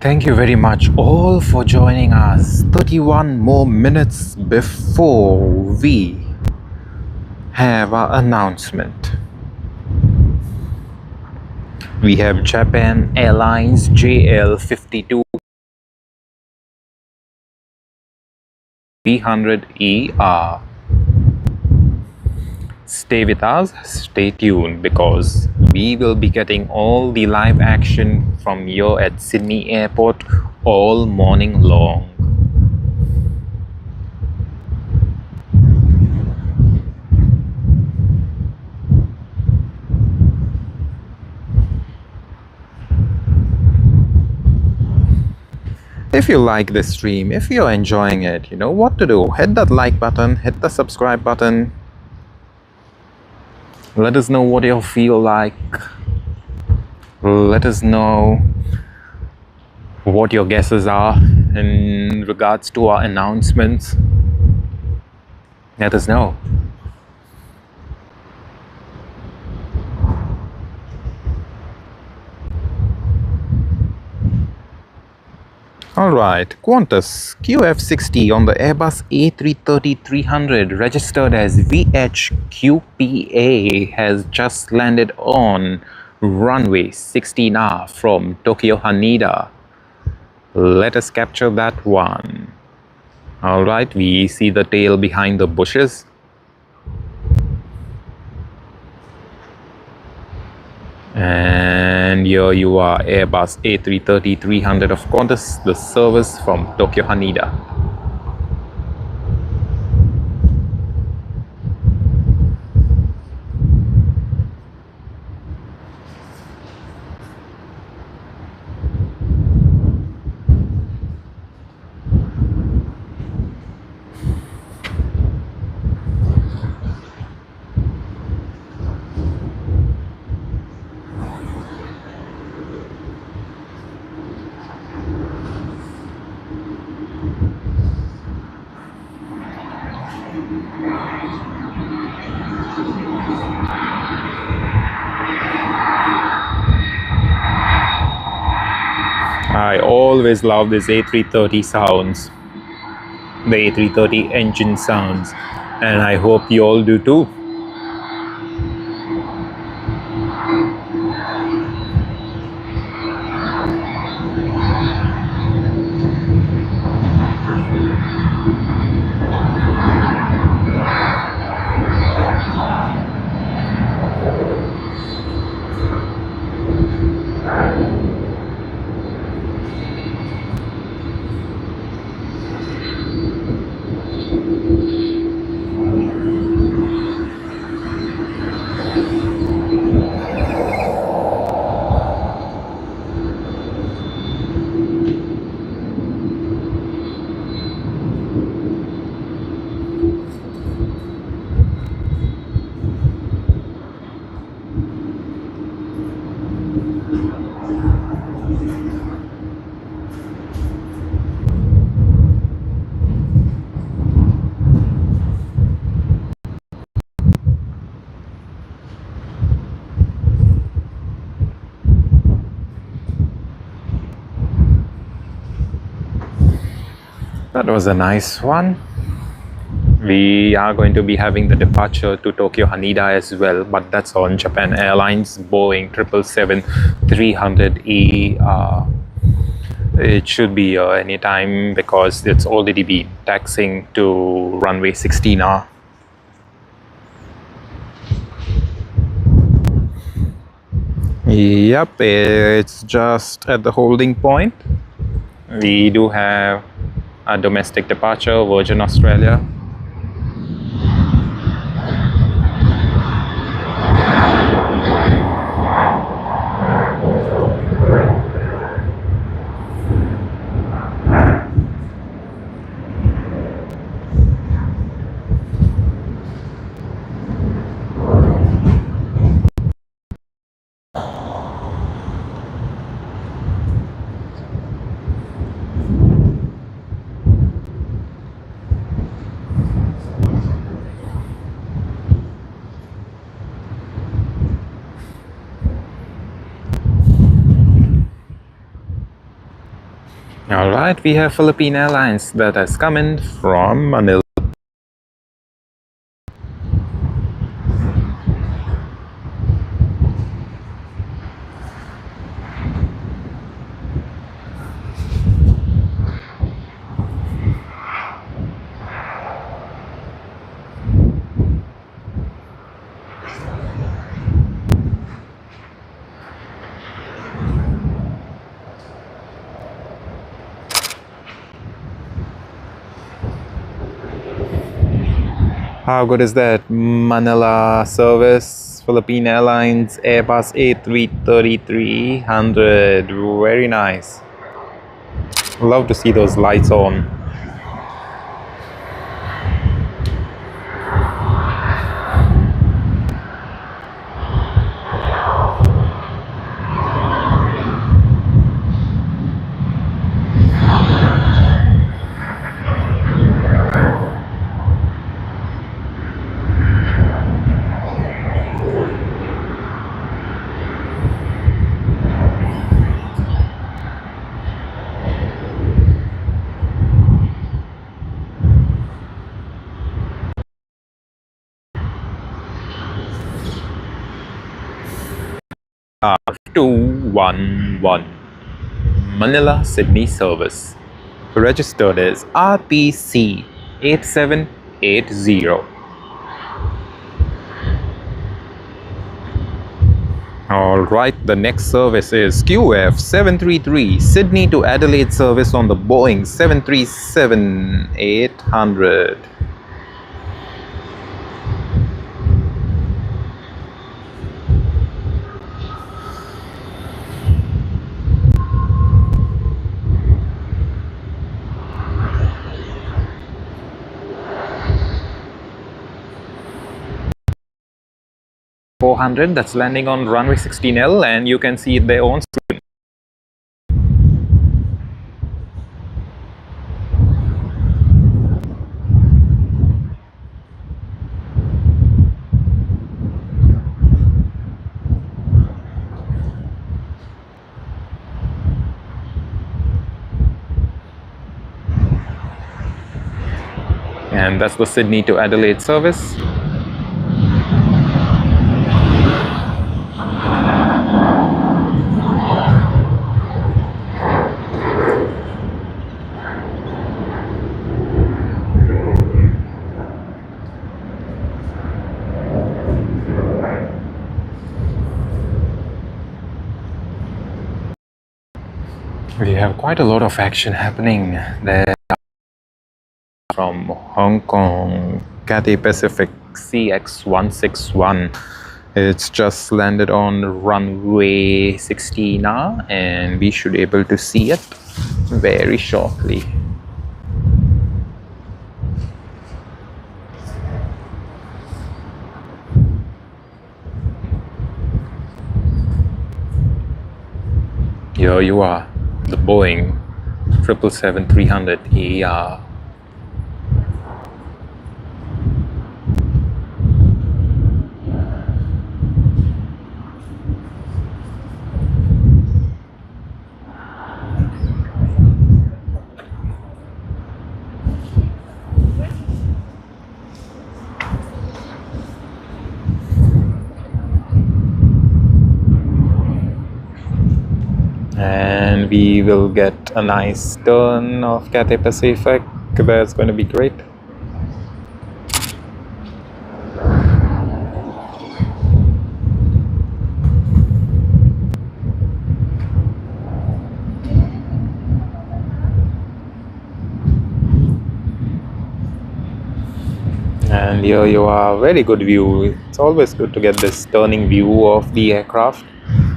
Thank you very much all for joining us. 31 more minutes before we have our announcement. We have Japan Airlines JL52 300ER. Stay with us, stay tuned, because we will be getting all the live action from here at Sydney Airport all morning long. If you like this stream, if you're enjoying it, you know what to do. Hit that like button, hit the subscribe button. Let us know what you feel like. Let us know what your guesses are in regards to our announcements. Let us know. Alright, Qantas QF60 on the Airbus A330-300 registered as VHQPA has just landed on runway 16R from Tokyo Haneda. Let us capture that one. Alright, we see the tail behind the bushes. And here you are, Airbus A330-300 of Qantas, the service from Tokyo Haneda. I always love this A330 sounds, the A330 engine sounds, and I hope you all do too. That was a nice one. We are going to be having the departure to Tokyo Haneda as well, but that's on Japan Airlines Boeing 777-300E. It should be here anytime because it's already been taxiing to runway 16R. Yep, it's just at the holding point. We do have a domestic departure, Virgin Australia. Alright, we have Philippine Airlines that has come in from Manila. How good is that? Manila service, Philippine Airlines, Airbus A330-300. Very nice. Love to see those lights on. R211 Manila Sydney service, registered as RPC 8780. Alright, the next service is QF 733 Sydney to Adelaide service on the Boeing 737-800. That's landing on runway 16L, and you can see it there on screen. And that's the Sydney to Adelaide service. We have quite a lot of action happening there. From Hong Kong, Cathay Pacific CX161. It's just landed on runway 16 now, and we should be able to see it very shortly. Here you are, the Boeing 777-300AR. And we will get a nice turn of Cathay Pacific. That's going to be great. And here you are, very good view. It's always good to get this turning view of the aircraft,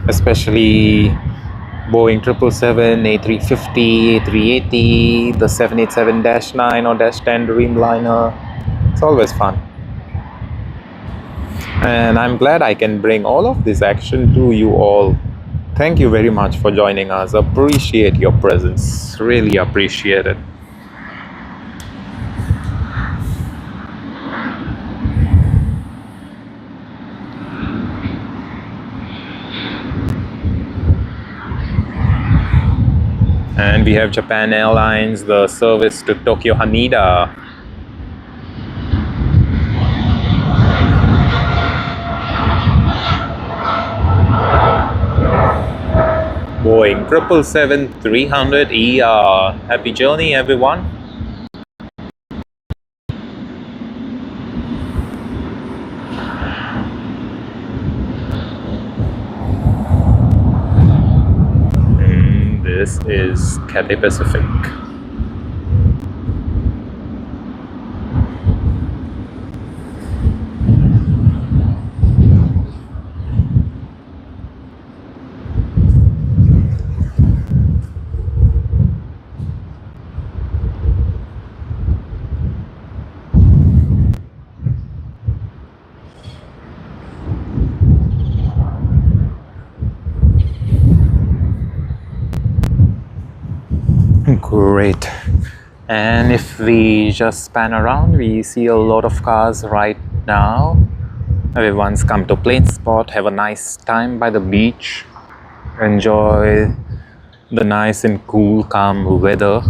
especially Boeing 777, A350, A380, the 787-9 or -10 Dreamliner. It's always fun. And I'm glad I can bring all of this action to you all. Thank you very much for joining us. Appreciate your presence. Really appreciate it. And we have Japan Airlines, the service to Tokyo Haneda. Boeing 777-300ER. Happy journey, everyone. This is Cathay Pacific. Great. And if we just span around, we see a lot of cars right now. Everyone's come to plane spot, have a nice time by the beach, enjoy the nice and cool, calm weather.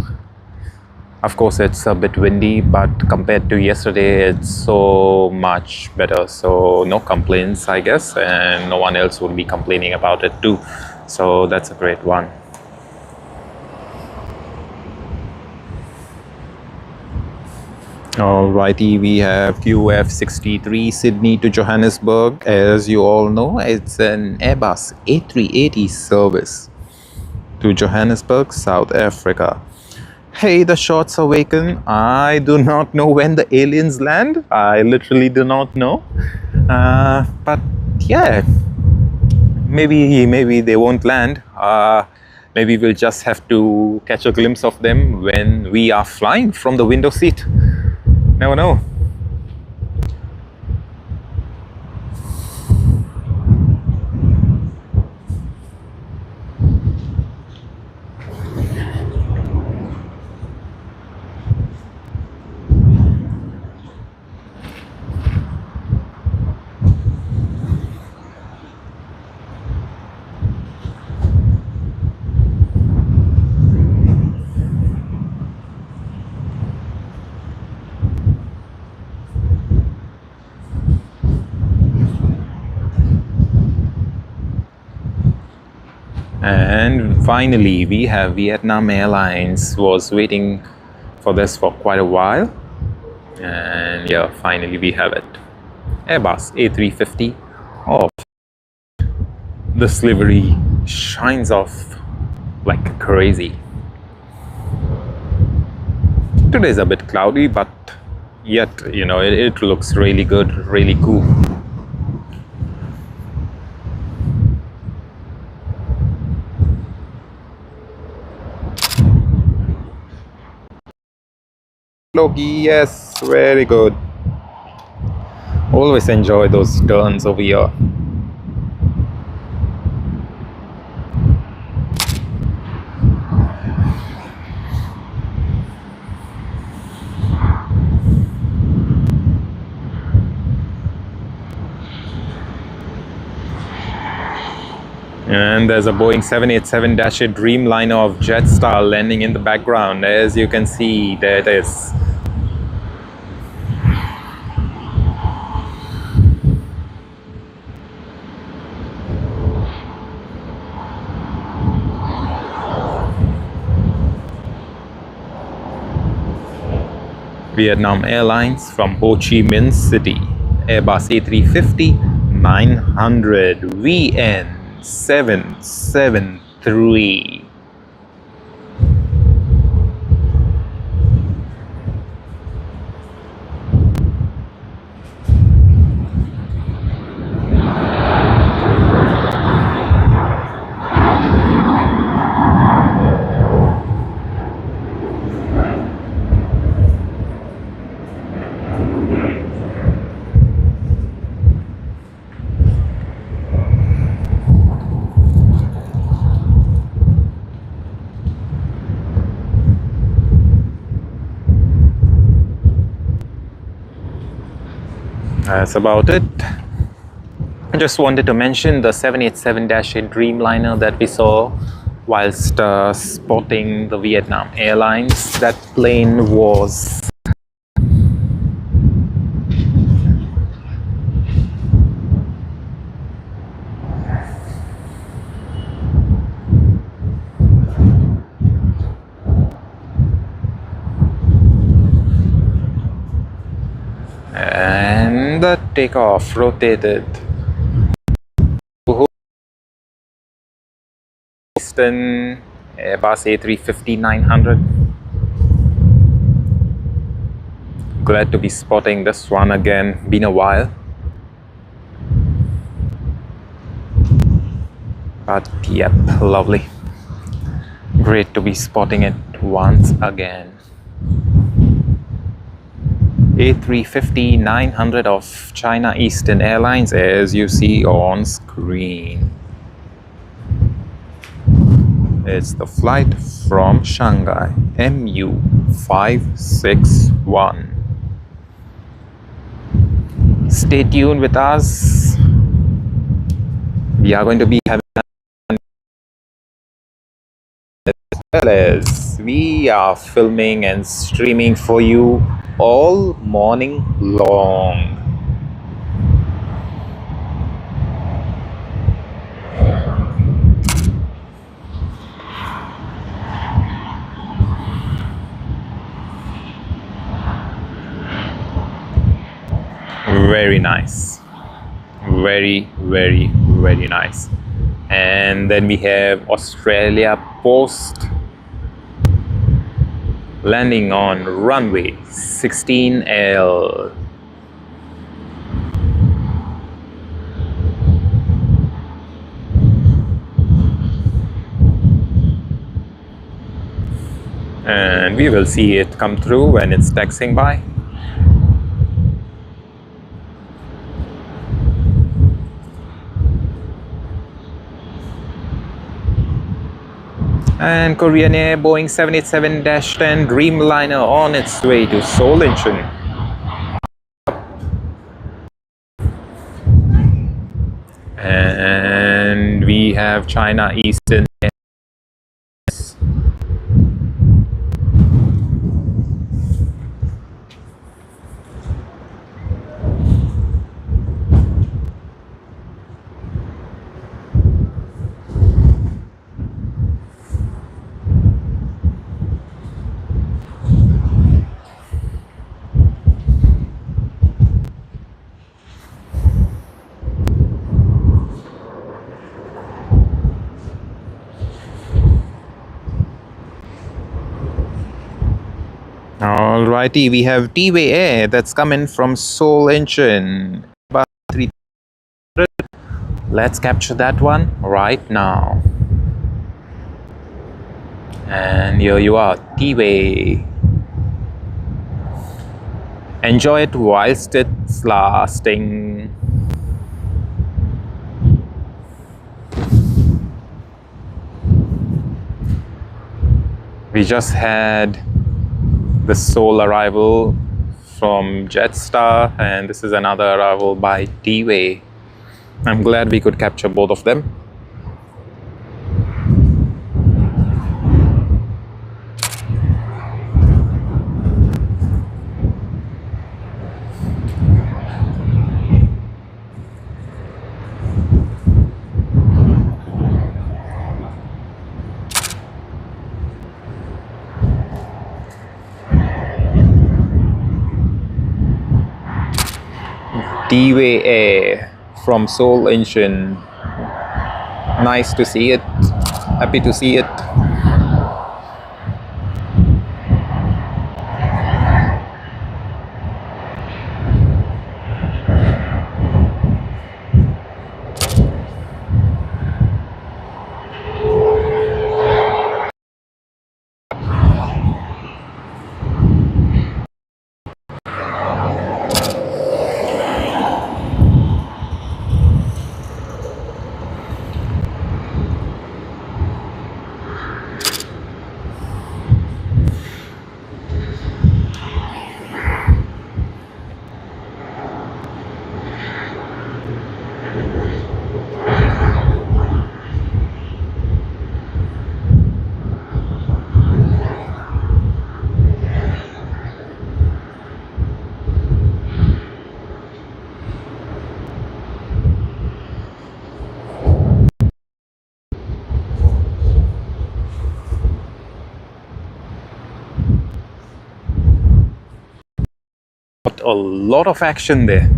Of course, it's a bit windy, but compared to yesterday, it's so much better. So no complaints, I guess, and no one else will be complaining about it too. So that's a great one. Alrighty, we have QF63 Sydney to Johannesburg. As you all know, it's an Airbus A380 service to Johannesburg, South Africa. Hey, the shots awaken. I do not know when the aliens land. I literally do not know. But yeah, maybe they won't land. Maybe we'll just have to catch a glimpse of them when we are flying from the window seat. Never know. And finally, we have Vietnam Airlines. Was waiting for this for quite a while, and yeah, finally we have it. Airbus A350. Oh, this livery shines off like crazy. Today's a bit cloudy, but yet, you know, it looks really good, really cool. Loki, yes, very good. Always enjoy those turns over here. And there's a Boeing 787-8 Dreamliner of Jetstar landing in the background. As you can see, there it is. Vietnam Airlines from Ho Chi Minh City. Airbus A350-900 VN773. That's about it. I just wanted to mention the 787-8 Dreamliner that we saw whilst spotting the Vietnam Airlines. That plane was and the takeoff rotated. Eastern Airbus A350-900. Glad to be spotting this one again. Been a while. But yep, lovely. Great to be spotting it once again. A350-900 of China Eastern Airlines, as you see on screen. It's the flight from Shanghai, MU561. Stay tuned with us. We are going to be having, as well as we are filming and streaming for you all morning long. Very nice. Very nice. And then we have Australia Post landing on runway 16L. And we will see it come through when it's taxiing by. And Korean Air Boeing 787-10 Dreamliner on its way to Seoul Incheon. And we have China Eastern Air. Alrighty, we have T-Way Air that's coming from Seoul Incheon. About 300. Let's capture that one right now. And here you are, T-Way. Enjoy it whilst it's lasting. We just had the Seoul arrival from Jetstar, and this is another arrival by T-Way. I'm glad we could capture both of them. T-Way Air from Seoul Incheon. Nice to see it. Happy to see it. a lot of action there.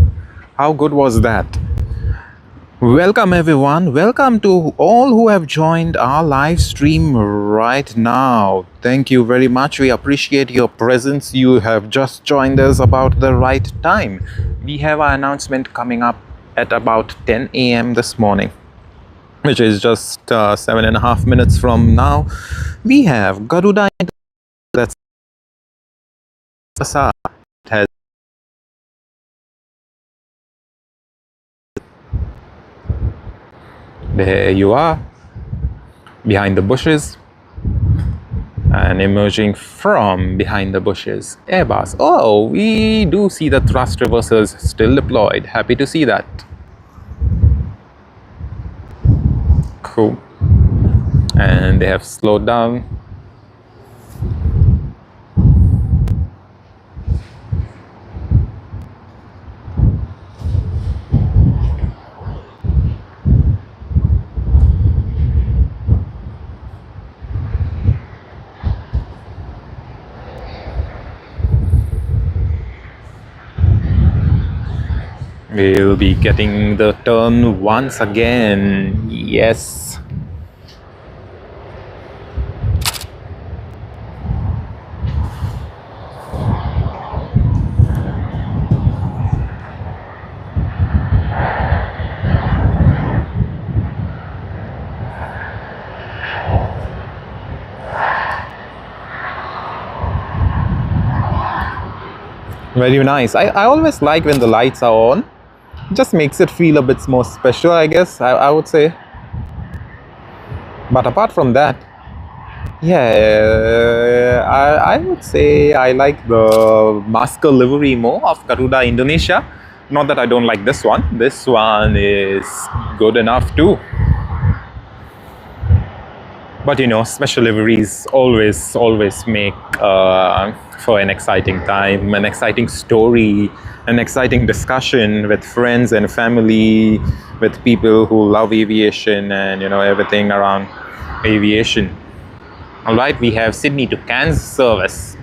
How good was that? Welcome everyone. Welcome to all who have joined our live stream right now. Thank you very much. We appreciate your presence. You have just joined us about the right time. We have our announcement coming up at about 10 a.m. this morning, which is just 7.5 minutes from now. We have Garuda. That's Qatar. It has There you are, behind the bushes, and emerging from behind the bushes, Airbus. Oh, we do see the thrust reversers still deployed. Happy to see that. Cool. And they have slowed down. We'll be getting the turn once again. Yes. Very nice. I always like when the lights are on. Just makes it feel a bit more special, I guess, I would say. But apart from that, yeah, I would say I like the masker livery more of Garuda Indonesia. Not that I don't like this one. This one is good enough too. But you know, special liveries always make for an exciting time, an exciting story, an exciting discussion with friends and family, with people who love aviation and you know everything around aviation. All right, we have Sydney to Cairns service.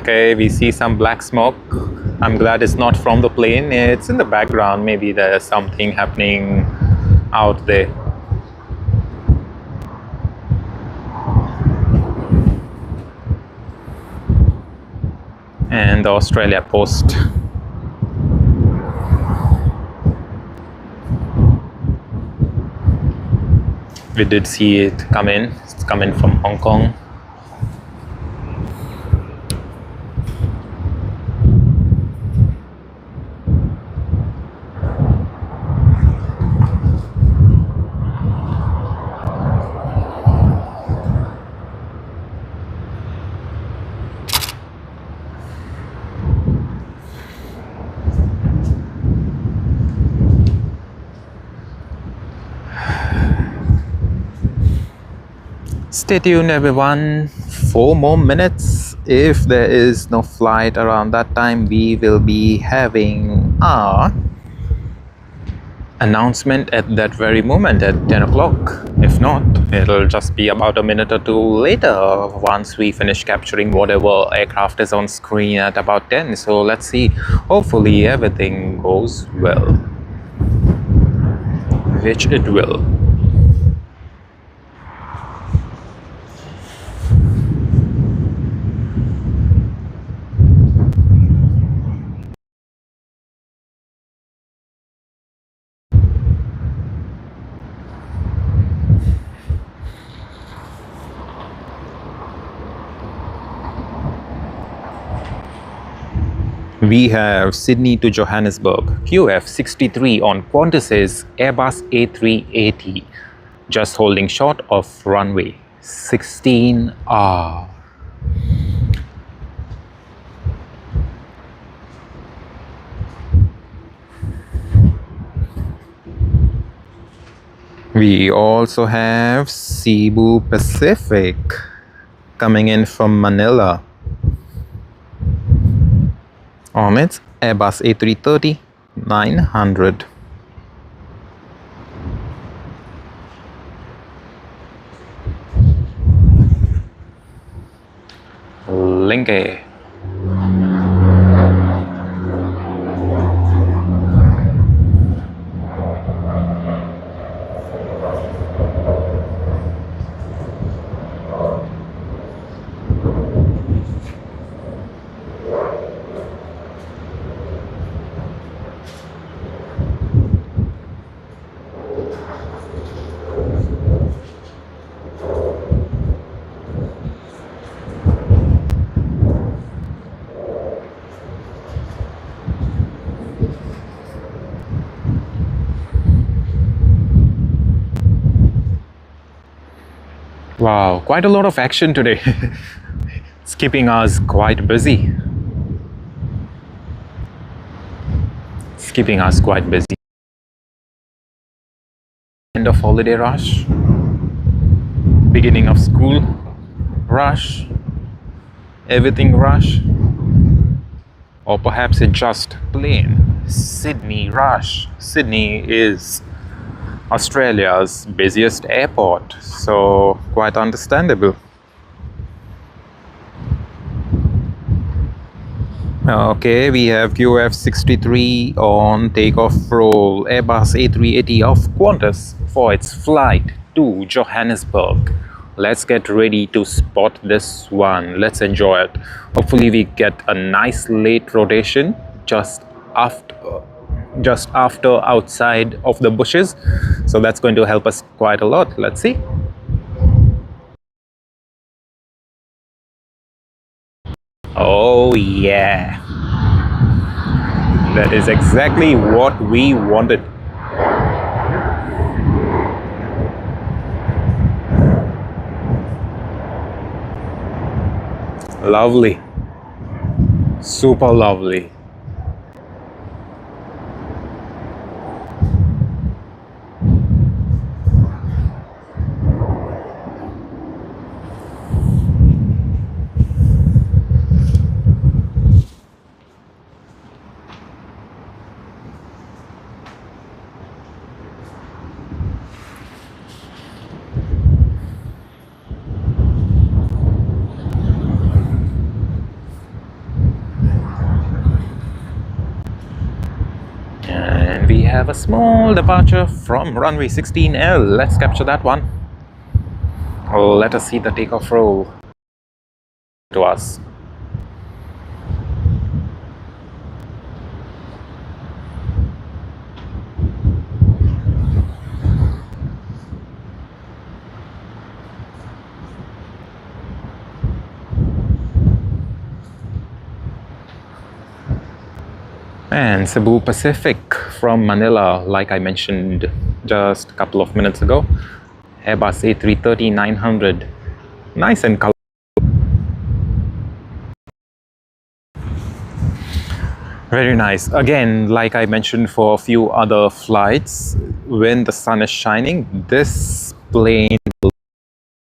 Okay, we see some black smoke. I'm glad it's not from the plane. It's in the background. Maybe there's something happening out there. And the Australia Post. We did see it come in. It's coming from Hong Kong. Stay tuned everyone, 4 more minutes. If there is no flight around that time, we will be having our announcement at that very moment at 10 o'clock. If not, it'll just be about a minute or two later once we finish capturing whatever aircraft is on screen at about 10. So let's see, hopefully everything goes well, which it will. We have Sydney to Johannesburg, QF63 on Qantas's Airbus A380, just holding short of runway 16R. We also have Cebu Pacific coming in from Manila. It's Airbus A330 900. Linke. Wow, quite a lot of action today. It's keeping us quite busy. It's keeping us quite busy. End of holiday rush, beginning of school rush, everything rush, or perhaps it's just plain Sydney rush. Sydney is Australia's busiest airport, so quite understandable. Okay, we have QF63 on takeoff roll, Airbus A380 of Qantas for its flight to Johannesburg. Let's get ready to spot this one. Let's enjoy it. Hopefully we get a nice late rotation just after outside of the bushes. So that's going to help us quite a lot. Let's see. Oh yeah. That is exactly what we wanted. Lovely. Super lovely. And we have a small departure from runway 16L. Let's capture that one. Let us see the takeoff roll to us. And Cebu Pacific from Manila, like I mentioned just a couple of minutes ago. Airbus A330 900. Nice and colorful. Very nice. Again, like I mentioned for a few other flights, when the sun is shining, this plane,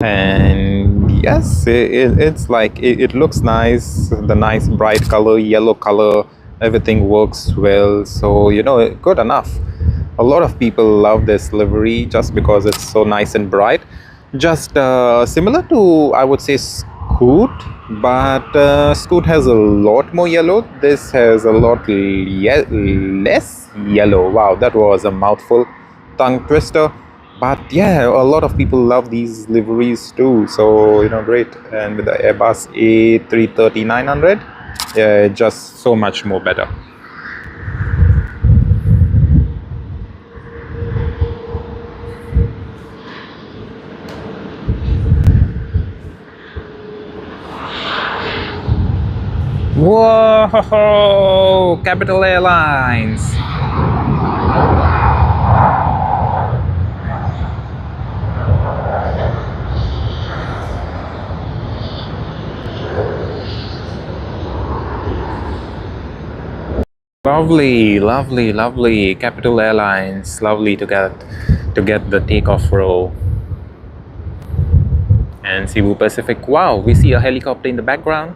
and yes, it's like, it looks nice. The nice bright color, yellow color, everything works well. So, good enough. A lot of people love this livery just because it's so nice and bright. Just similar to, I would say, Scoot, but Scoot has a lot more yellow. This has a lot less yellow. Wow, that was a mouthful, tongue twister. But yeah, a lot of people love these liveries too. So, great. And with the Airbus A330 900, yeah, just so much more better. Whoa, Capital Airlines. Lovely, lovely, lovely. Capital Airlines. Lovely to get the takeoff roll. And Cebu Pacific. Wow, we see a helicopter in the background.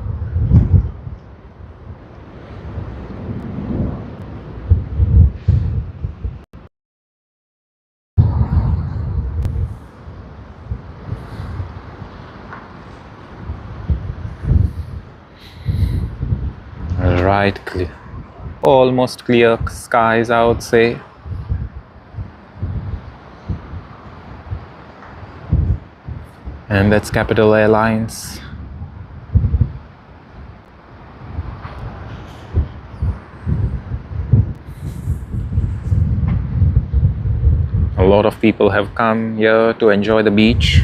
bright, almost clear skies, I would say. And that's Capital Airlines. A lot of people have come here to enjoy the beach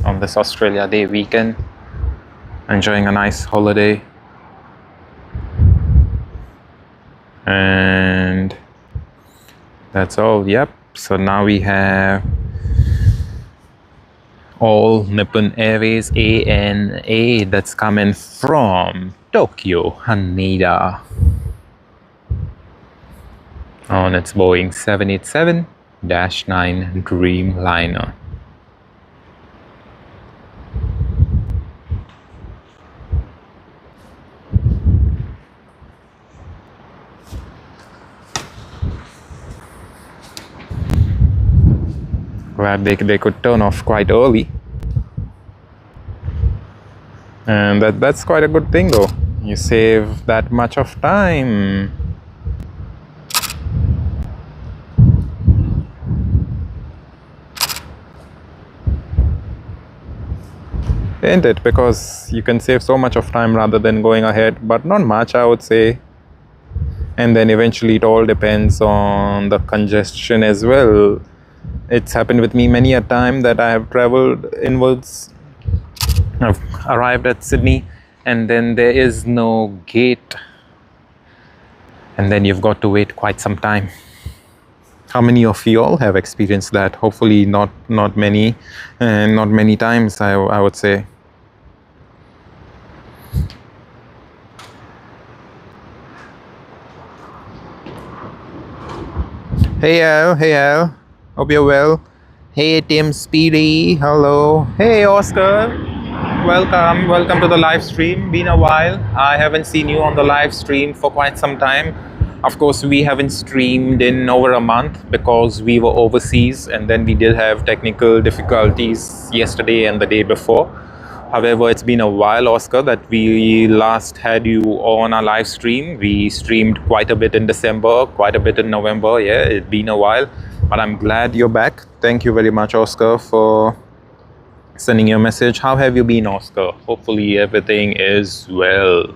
on this Australia Day weekend, enjoying a nice holiday. And that's all. Yep. So now we have all Nippon Airways ANA that's coming from Tokyo, Haneda, on its Boeing 787-9 Dreamliner. Glad they could turn off quite early. And that's quite a good thing though. You save that much of time. Ain't it? Because you can save so much of time rather than going ahead, but not much, I would say. And then eventually it all depends on the congestion as well. It's happened with me many a time that I have traveled inwards. I've arrived at Sydney and then there is no gate, and then you've got to wait quite some time. How many of you all have experienced that? Hopefully not many, and not many times, I would say. Hey Al, hope you're well. Hey Tim Speedy, hello. Hey Oscar, welcome to the live stream. Been a while. I haven't seen you on the live stream for quite some time. Of course, we haven't streamed in over a month because we were overseas, and then we did have technical difficulties yesterday and the day before. However, it's been a while, Oscar, that we last had you on our live stream. We streamed quite a bit in December, quite a bit in November. Yeah, it's been a while, but I'm glad you're back. Thank you very much, Oscar, for sending your message. How have you been, Oscar? Hopefully everything is well.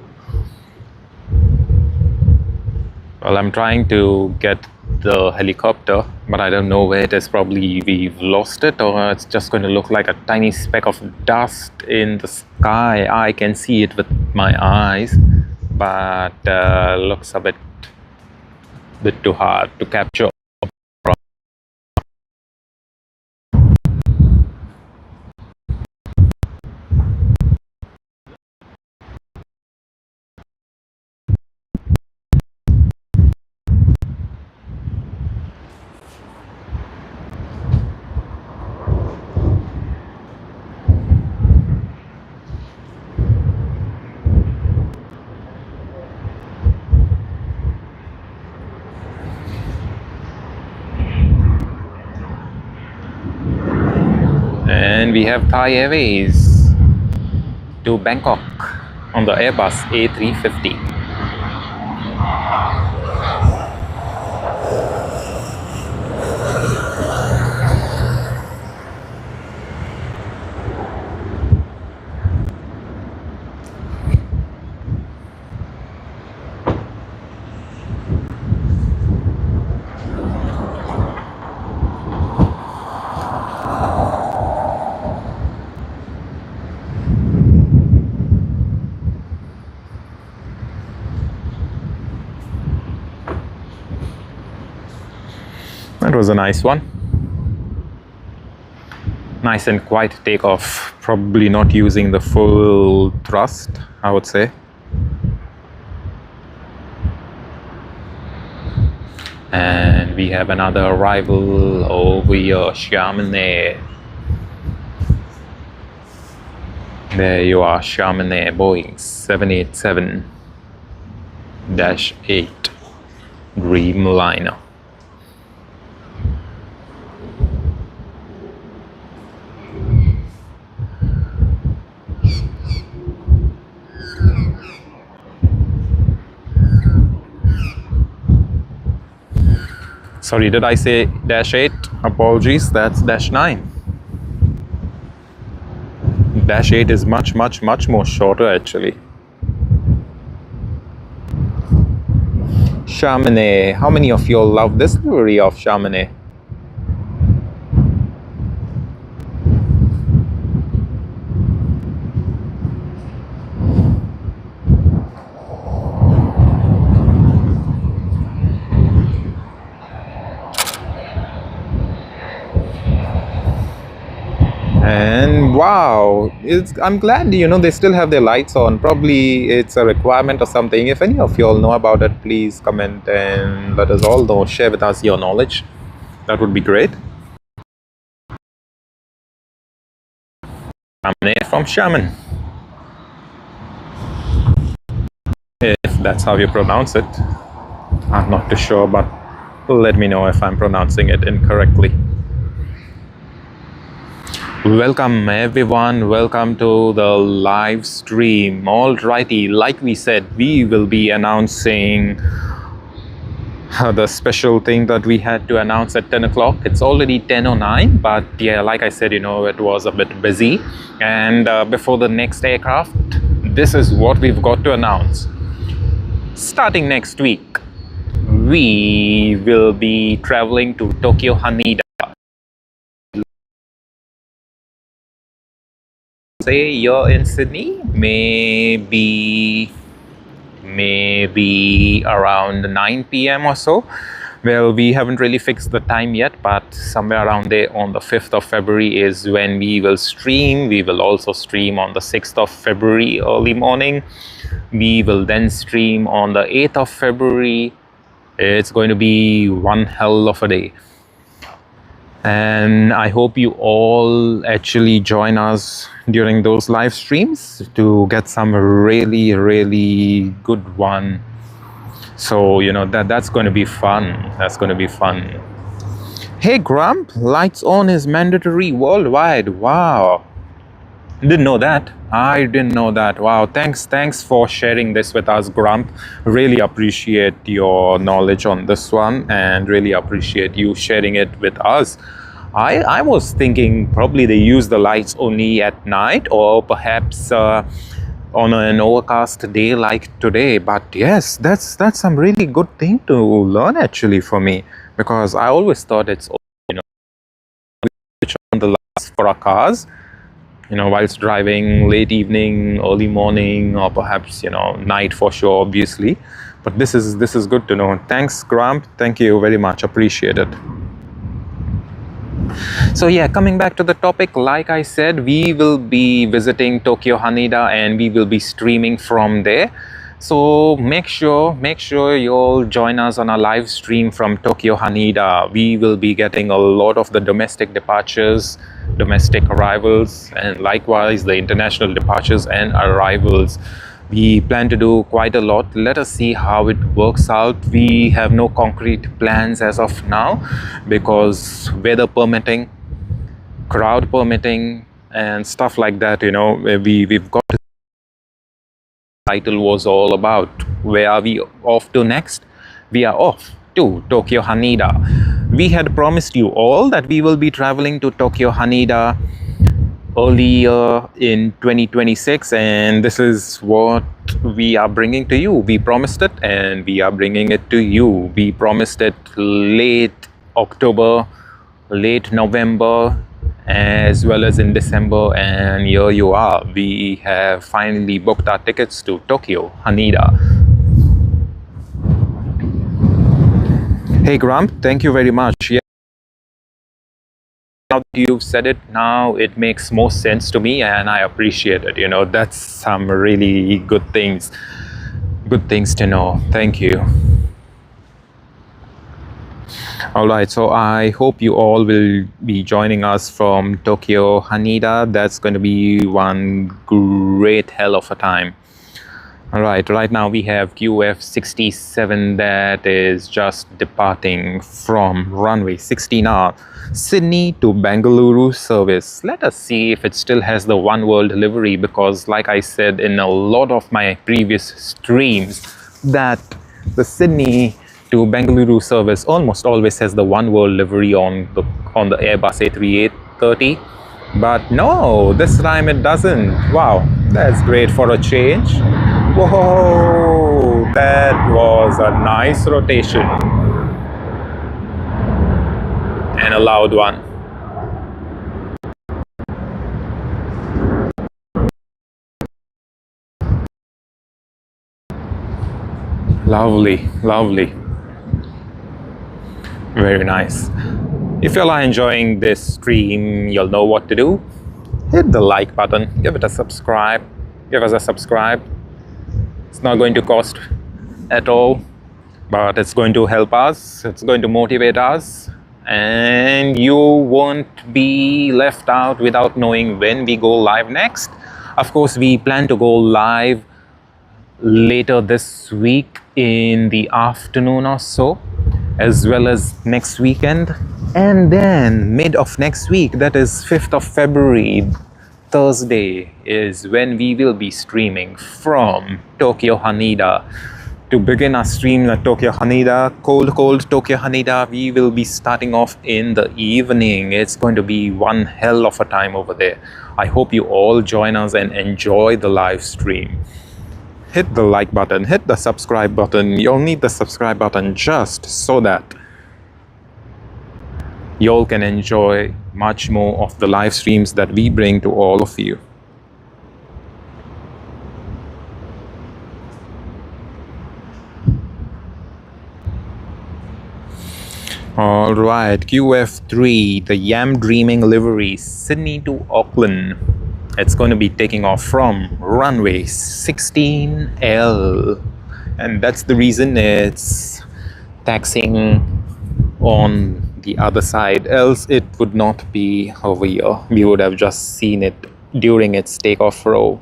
Well, I'm trying to get the helicopter, but I don't know where it is. Probably we've lost it, or it's just going to look like a tiny speck of dust in the sky. I can see it with my eyes, but looks a bit too hard to capture. And we have Thai Airways to Bangkok on the Airbus A350. That was a nice one. Nice and quiet takeoff. Probably not using the full thrust, I would say. And we have another arrival over here, Chamonix. There you are, Chamonix, Boeing 787-8 Dreamliner. Sorry, did I say dash 8? Apologies, that's dash 9. Dash 8 is much more shorter actually. Chamonix. How many of you all love this livery of Chamonix? And wow, I'm glad, you know, they still have their lights on. Probably it's a requirement or something. If any of you all know about it, please comment and let us all know. Share with us your knowledge. That would be great. Chamonix from Shaman, if that's how you pronounce it. I'm not too sure, but let me know if I'm pronouncing it incorrectly. Welcome everyone, welcome to the live stream. Alrighty, like we said, we will be announcing the special thing that we had to announce at 10 o'clock. It's already 10:09, but yeah, like I said, you know, it was a bit busy. And before the next aircraft, this is what we've got to announce. Starting next week, we will be traveling to Tokyo Haneda. Say you're in Sydney, maybe around 9 p.m. or so. Well, we haven't really fixed the time yet, but somewhere around there on the 5th of February is when we will stream. We will also stream on the 6th of February early morning. We will then stream on the 8th of February. It's going to be one hell of a day. And I hope you all actually join us during those live streams to get some really good one. So, you know, that's going to be fun. That's going to be fun. Hey Grump, lights on is mandatory worldwide. Wow. Didn't know that. I didn't know that. Wow. Thanks for sharing this with us, Grump. Really appreciate your knowledge on this one and really appreciate you sharing it with us. I was thinking probably they use the lights only at night or perhaps on an overcast day like today. But yes, that's some really good thing to learn actually for me, because I always thought it's, you know, switch on the lights for our cars, you know, whilst driving late evening, early morning, or perhaps, you know, night for sure, obviously. But this is good to know. Thanks, Grump. Thank you very much. Appreciate it. So yeah, coming back to the topic, like I said, we will be visiting Tokyo Haneda and we will be streaming from there. So make sure you'll join us on a live stream from Tokyo Haneda. We will be getting a lot of the domestic departures, domestic arrivals, and likewise the international departures and arrivals. We plan to do quite a lot. Let us see how it works out. We have no concrete plans as of now because weather permitting, crowd permitting, and stuff like that, you know, we've got to. Title was all about. Where are we off to next? We are off to Tokyo Haneda. We had promised you all that we will be traveling to Tokyo Haneda earlier in 2026, and this is what we are bringing to you. We promised it and we are bringing it to you. We promised it late October, late November, as well as in December, and here you are. We have finally booked our tickets to Tokyo Haneda. Hey Grump, thank you very much. Yeah, now that you've said it, now it makes more sense to me and I appreciate it. You know, that's some really good things to know. Thank you. Alright, so I hope you all will be joining us from Tokyo Haneda. That's going to be one great hell of a time. Alright, right now we have QF67 that is just departing from runway 16R, Sydney to Bengaluru service. Let us see if it still has the One World livery, because like I said in a lot of my previous streams, that the Sydney to Bengaluru service almost always has the One World livery on the Airbus A380, but no, this time it doesn't. Wow, that's great for a change. Whoa, that was a nice rotation and a loud one. Lovely, lovely. Very nice. If you are enjoying this stream, you'll know what to do. Hit the like button, give it a subscribe, give us a subscribe. It's not going to cost at all, but it's going to help us, it's going to motivate us, and you won't be left out without knowing when we go live next. Of course, we plan to go live later this week in the afternoon or so, as well as next weekend, and then mid of next week, that is 5th of February, Thursday, is when we will be streaming from Tokyo Haneda. To begin our stream at Tokyo Haneda, cold Tokyo Haneda, we will be starting off in the evening. It's going to be one hell of a time over there. I hope you all join us and enjoy the live stream. Hit the like button, hit the subscribe button. You'll need the subscribe button just so that y'all can enjoy much more of the live streams that we bring to all of you. All right, QF3, the Yam Dreaming livery, Sydney to Auckland. It's going to be taking off from runway 16L, and that's the reason it's taxiing on the other side, else it would not be over here. We would have just seen it during its takeoff row.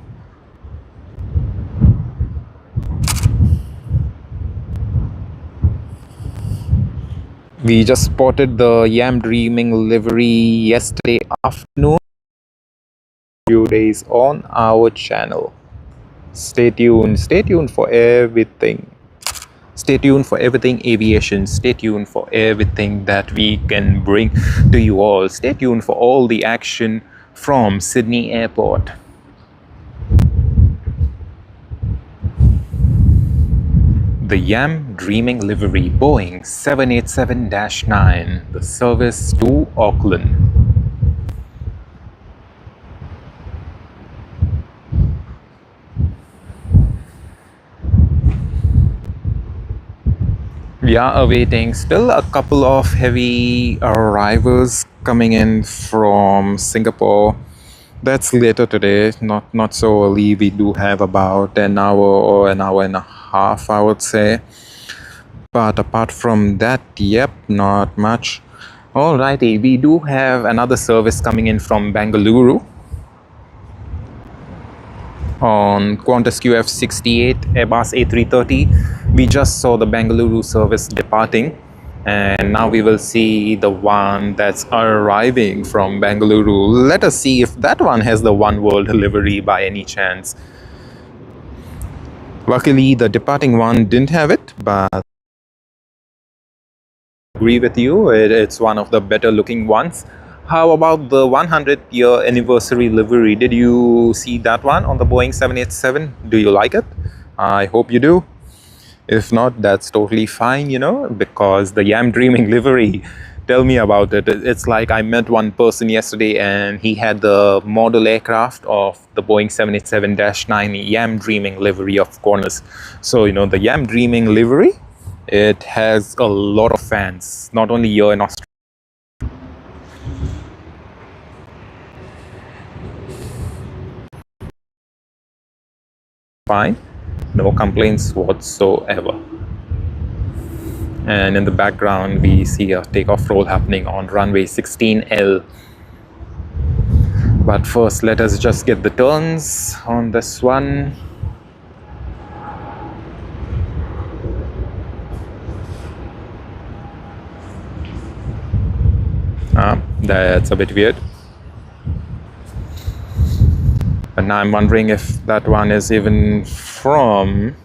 We just spotted the Yam Dreaming livery yesterday afternoon. Few days on our channel. Stay tuned for everything. Stay tuned for everything aviation. Stay tuned for everything that we can bring to you all. Stay tuned for all the action from Sydney Airport. The Yam Dreaming livery, Boeing 787-9, the service to Auckland. We are awaiting still a couple of heavy arrivals coming in from Singapore. That's later today, not so early. We do have about an hour or an hour and a half, I would say. But apart from that, yep, not much. Alrighty, we do have another service coming in from Bengaluru on Qantas QF68 Airbus A330. We just saw the Bengaluru service departing, and now we will see the one that's arriving from Bengaluru. Let us see if that one has the One World livery by any chance. Luckily, the departing one didn't have it, but I agree with you, it's one of the better looking ones. How about the 100th year anniversary livery? Did you see that one on the Boeing 787? Do you like it? I hope you do. If not, that's totally fine, you know, because the Yam Dreaming livery, tell me about it. It's like I met one person yesterday and he had the model aircraft of the Boeing 787-9 Yam Dreaming livery of Qantas. So, you know, the Yam Dreaming livery, it has a lot of fans, not only here in Australia. Fine, no complaints whatsoever. And in the background we see a takeoff roll happening on runway 16L. But first, let us just get the turns on this one. That's a bit weird. And now I'm wondering if that one is even from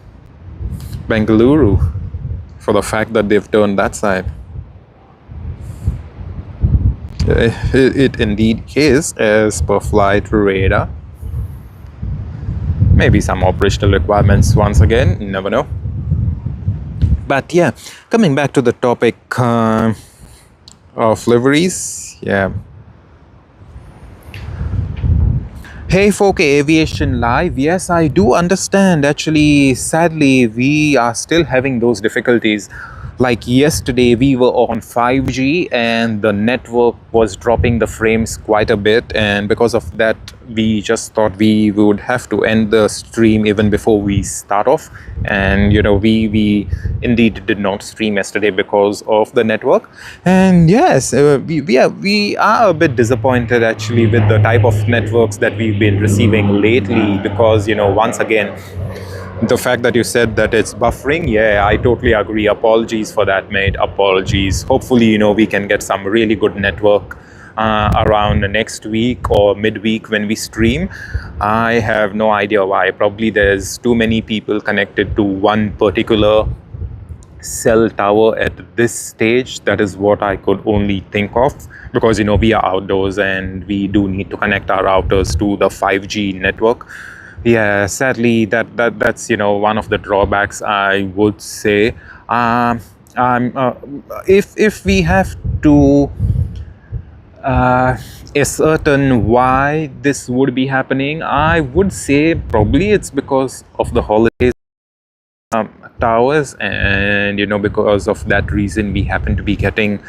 Bengaluru. for the fact that they've turned that side. It indeed is, as per flight radar. Maybe some operational requirements once again, you never know. But yeah, coming back to the topic of liveries, yeah. Hey 4K Aviation Live, yes, I do understand. Actually, sadly, we are still having those difficulties. Like yesterday, we were on 5G and the network was dropping the frames quite a bit. And because of that, we just thought we would have to end the stream even before we start off. And you know, we indeed did not stream yesterday because of the network. And yes, we are a bit disappointed actually with the type of networks that we've been receiving lately, because you know, once again, the fact that you said that it's buffering, yeah, I totally agree. Apologies for that, mate. Apologies. Hopefully, you know, we can get some really good network around next week or midweek when we stream. I have no idea why. Probably there's too many people connected to one particular cell tower at this stage. That is what I could only think of, because you know, we are outdoors and we do need to connect our routers to the 5G network. Yeah, sadly, that's you know, one of the drawbacks, I would say. If we have to ascertain why this would be happening, I would say probably it's because of the holidays towers, and you know, because of that reason we happen to be getting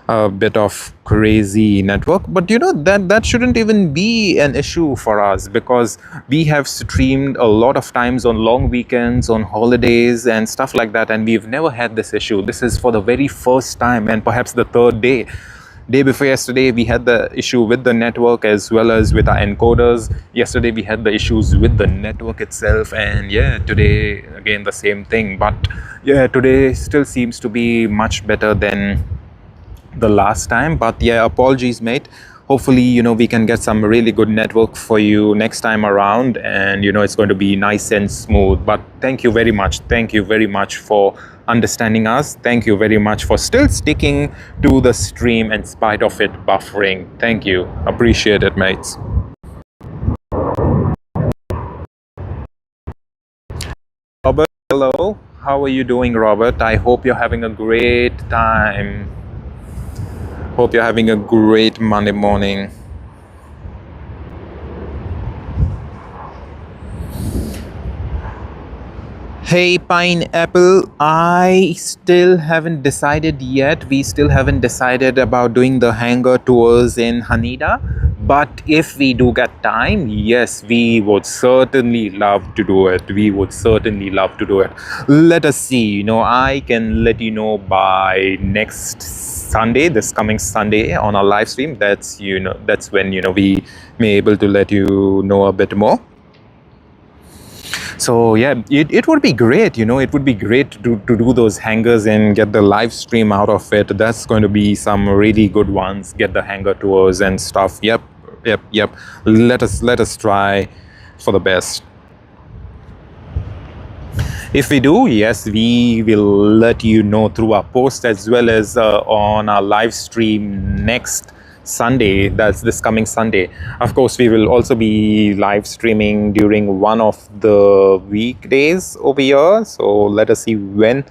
a bit of crazy network. But you know, that shouldn't even be an issue for us, because we have streamed a lot of times on long weekends, on holidays and stuff like that, and we've never had this issue. This is for the very first time, and perhaps the third day before yesterday we had the issue with the network as well as with our encoders. Yesterday we had the issues with the network itself, and yeah, today again the same thing. But yeah, today still seems to be much better than the last time. But yeah, apologies, mate. Hopefully, you know, we can get some really good network for you next time around, and you know, it's going to be nice and smooth. But thank you very much for understanding us. Thank you very much for still sticking to the stream in spite of it buffering. Thank you, appreciate it, mates. Robert, hello, how are you doing, Robert? I hope you're having a great time. Hope you're having a great Monday morning. Hey Pineapple, I still haven't decided yet. We still haven't decided about doing the hangar tours in Haneda. But if we do get time, yes, we would certainly love to do it. We would certainly love to do it. Let us see. You know, I can let you know by next Sunday, this coming Sunday on our live stream. That's, you know, that's when, you know, we may able to let you know a bit more. So yeah, it would be great, you know, it would be great to do those hangars and get the live stream out of it. That's going to be some really good ones. Get the hangar tours and stuff. Yep. Let us try for the best. If we do, yes, we will let you know through our post as well as on our live stream next Sunday. That's this coming Sunday. Of course, we will also be live streaming during one of the weekdays over here. So let us see when.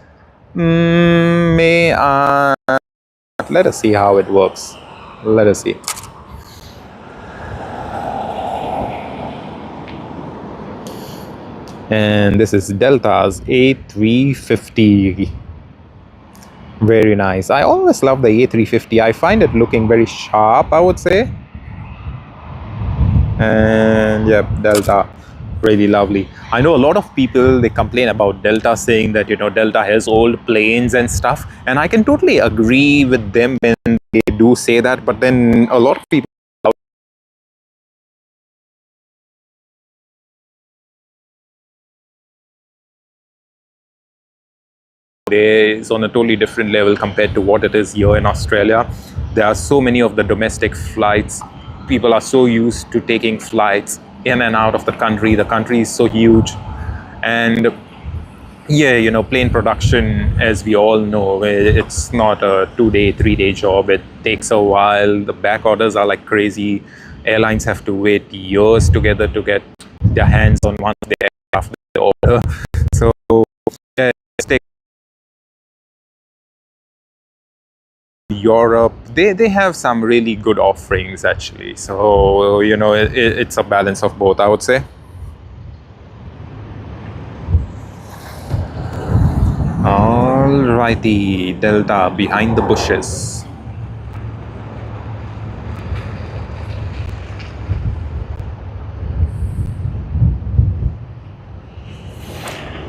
Let us see how it works. Let us see. And this is Delta's A350. Very nice. I always love the A350. I find it looking very sharp, I would say. And yeah, Delta, really lovely. I know a lot of people, they complain about Delta, saying that, you know, Delta has old planes and stuff, and I can totally agree with them when they do say that. But then a lot of people, is on a totally different level compared to what it is here in Australia. There are so many of the domestic flights. People are so used to taking flights in and out of the country. The country is so huge, and Yeah, plane production, as we all know, it's not a 2 day, 3 day job. It takes a while. The back orders are like crazy. Airlines have to wait years together to get their hands on one of the aircraft they order. So, yeah, it's take Europe. They have some really good offerings actually. So, it's a balance of both, I would say. Alrighty, Delta behind the bushes.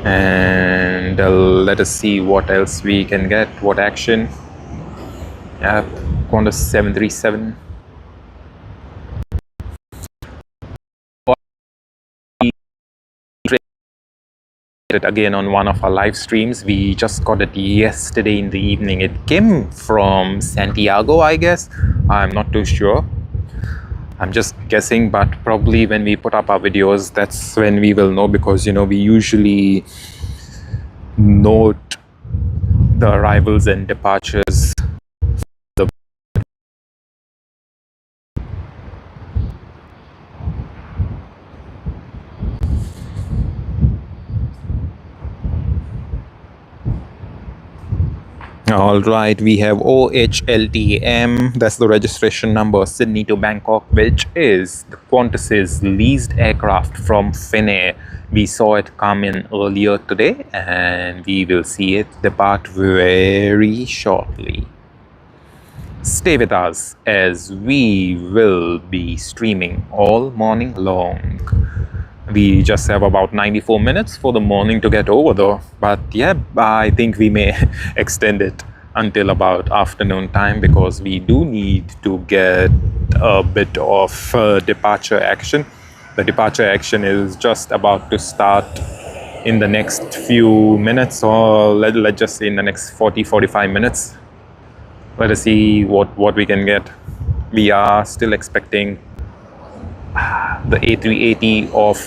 And let us see what else we can get, what action. Yep, Qantas 737. It again on one of our live streams. We just got it yesterday in the evening. It came from Santiago, I guess. I'm not too sure. I'm just guessing, but probably when we put up our videos, that's when we will know, because we usually note the arrivals and departures. All right, we have OHLTM, that's the registration number, Sydney to Bangkok, which is the Qantas's leased aircraft from Finnair. We saw it come in earlier today, and we will see it depart very shortly. Stay with us as we will be streaming all morning long. We just have about 94 minutes for the morning to get over though. But yeah, I think we may extend it until about afternoon time, because we do need to get a bit of departure action. The departure action is just about to start in the next few minutes, or let's just say in the next 40-45 minutes. Let us see what we can get. We are still expecting the A380 of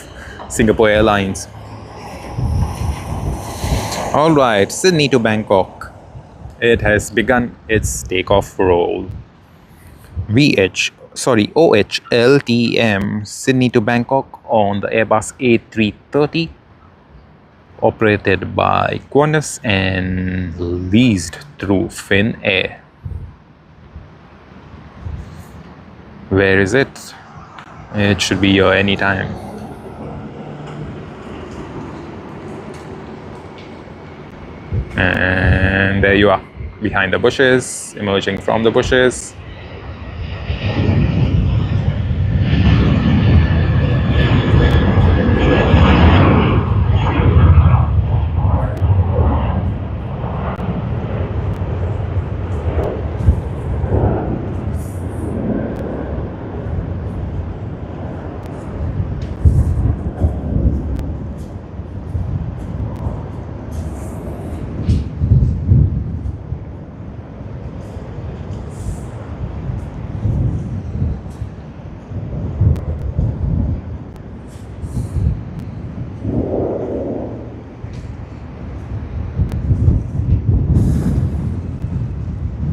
Singapore Airlines. All right, Sydney to Bangkok. It has begun its takeoff roll. OHLTM Sydney to Bangkok on the Airbus A330, operated by Qantas and leased through Finnair. Where is it? It should be here anytime. And there you are, behind the bushes, emerging from the bushes.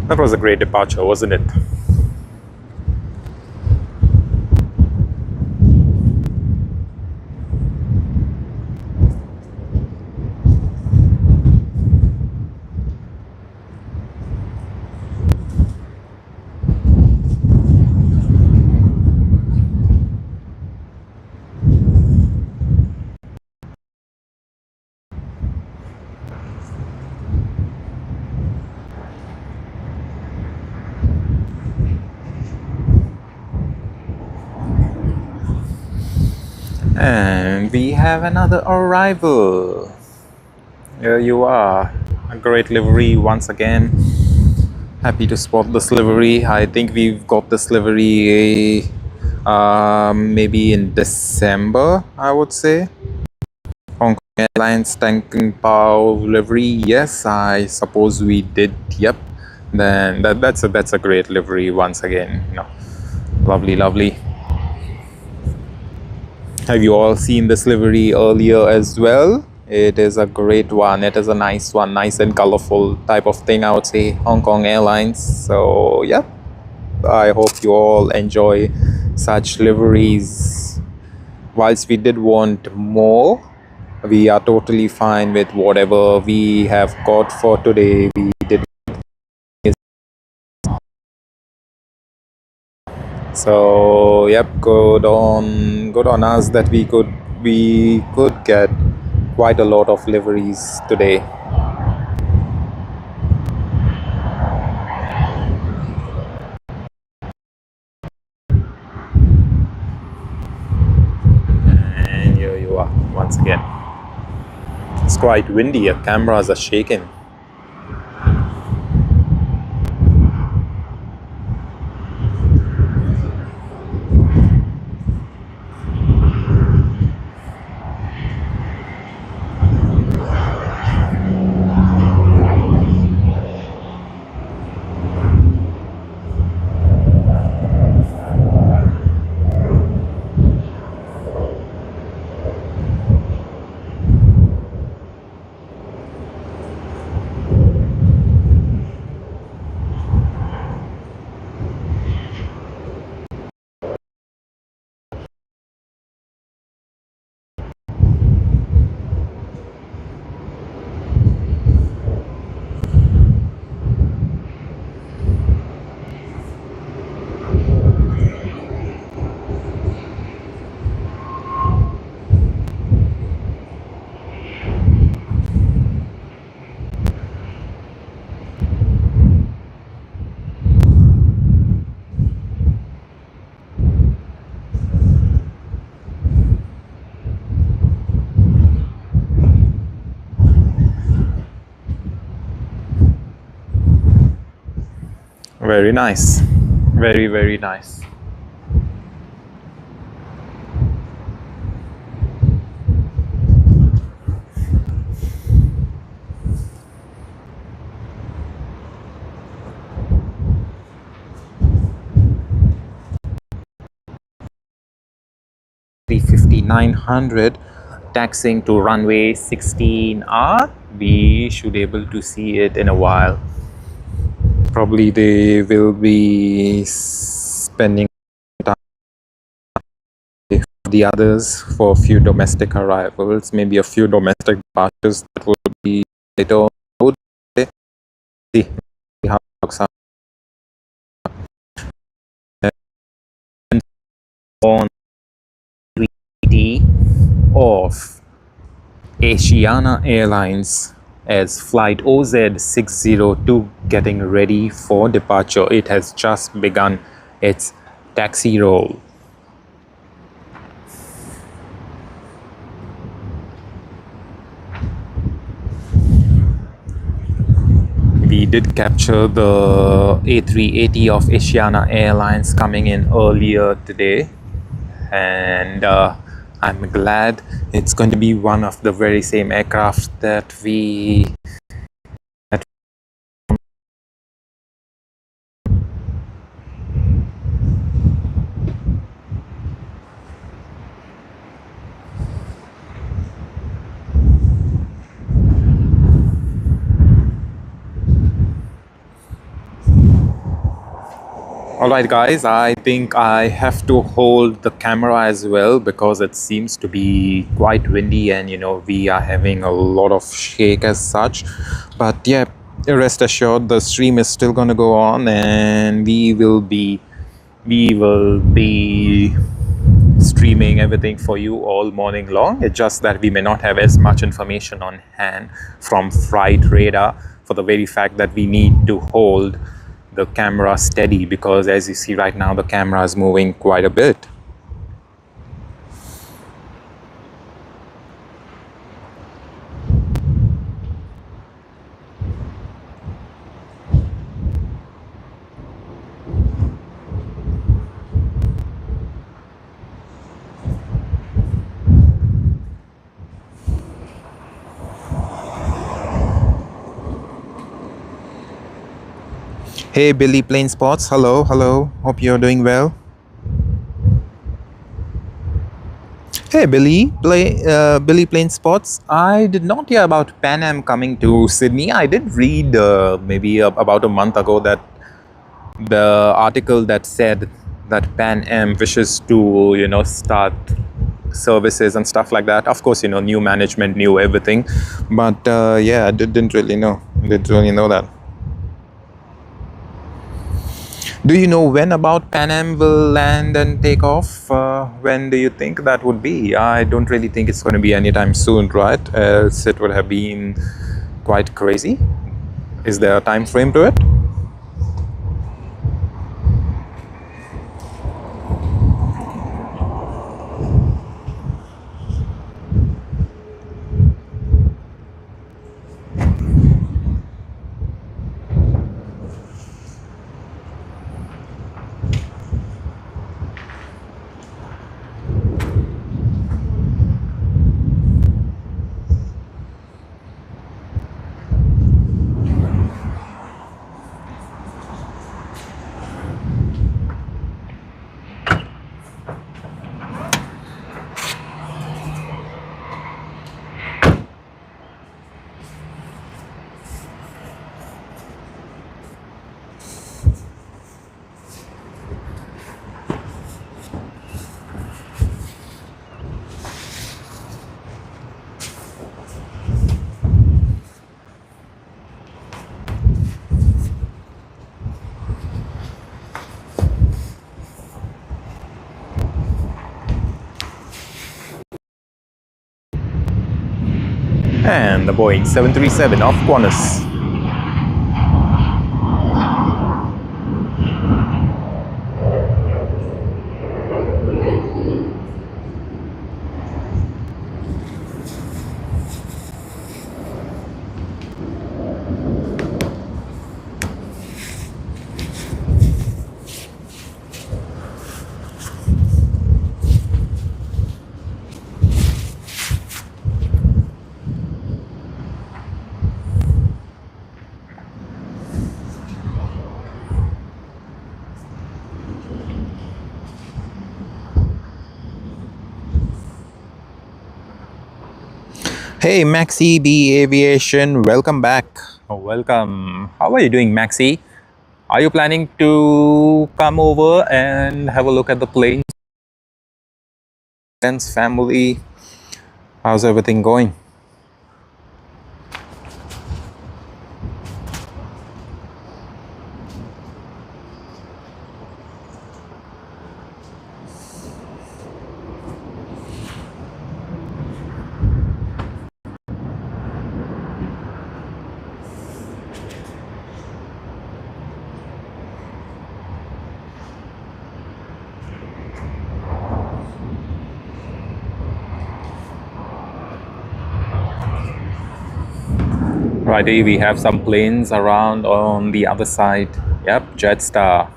That was a great departure, wasn't it? And we have another arrival. Here you are. A great livery once again. Happy to spot this livery. I think we've got this livery maybe in December, I would say. Hong Kong Airlines Tanking Pao livery. Yes, I suppose we did. Yep. Then that's a great livery once again. Lovely, lovely. Have you all seen this livery earlier as well? It is a great one. It is a nice one, nice and colorful type of thing, I would say. Hong Kong Airlines. So, yep. I hope you all enjoy such liveries. Whilst we did want more, we are totally fine with whatever we have got for today. We did so. Yep, good on us that we could get quite a lot of liveries today. And here you are once again. It's quite windy. Your cameras are shaking. Very nice. Very, very nice. $350-900 taxing to runway 16R. We should able to see it in a while. Probably they will be spending time with the others for a few domestic arrivals, maybe a few domestic departures. That would be later on. I would say. See how it works out. On of Asiana Airlines as flight OZ602 getting ready for departure. It has just begun its taxi roll. We did capture the A380 of Asiana Airlines coming in earlier today, and I'm glad it's going to be one of the very same aircraft that we Alright guys, I think I have to hold the camera as well because it seems to be quite windy and we are having a lot of shake as such. But yeah, rest assured the stream is still gonna go on and we will be streaming everything for you all morning long. It's just that we may not have as much information on hand from flight radar for the very fact that we need to hold the camera steady because as you see right now the camera is moving quite a bit. Hey Billy Plain Spots, hello, hope you're doing well. Hey Billy Plain Spots. I did not hear about Pan Am coming to Sydney. I did read maybe about a month ago that the article that said that Pan Am wishes to start services and stuff like that. Of course, new management, new everything, but yeah, I didn't really know. Didn't really know that. Do you know when about Pan Am will land and take off? When do you think that would be? I don't really think it's going to be anytime soon, right? Else it would have been quite crazy. Is there a time frame to it? And the Boeing 737 of Qantas. Hey, Maxi B Aviation, welcome back. Welcome. How are you doing, Maxi? Are you planning to come over and have a look at the planes? Friends, family, how's everything going? Friday, we have some planes around on the other side. Yep, Jetstar.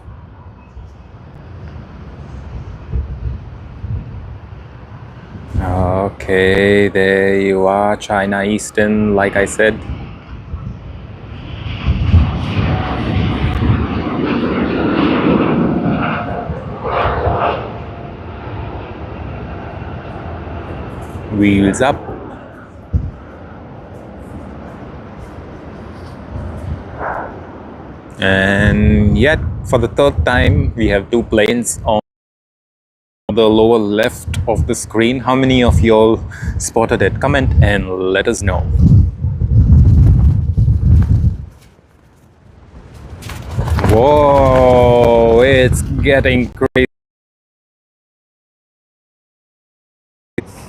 Okay, there you are, China Eastern, like I said. Wheels up. And yet, for the third time, we have two planes on the lower left of the screen. How many of y'all spotted it? Comment and let us know. Whoa, it's getting crazy.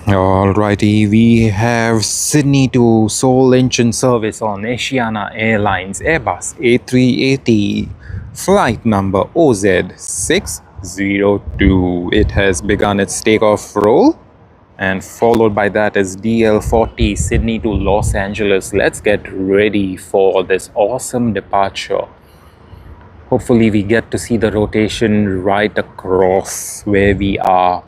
Alrighty, we have Sydney to Seoul engine service on Asiana Airlines Airbus A380, flight number OZ602. It has begun its takeoff roll, and followed by that is DL40 Sydney to Los Angeles. Let's get ready for this awesome departure. Hopefully we get to see the rotation right across where we are.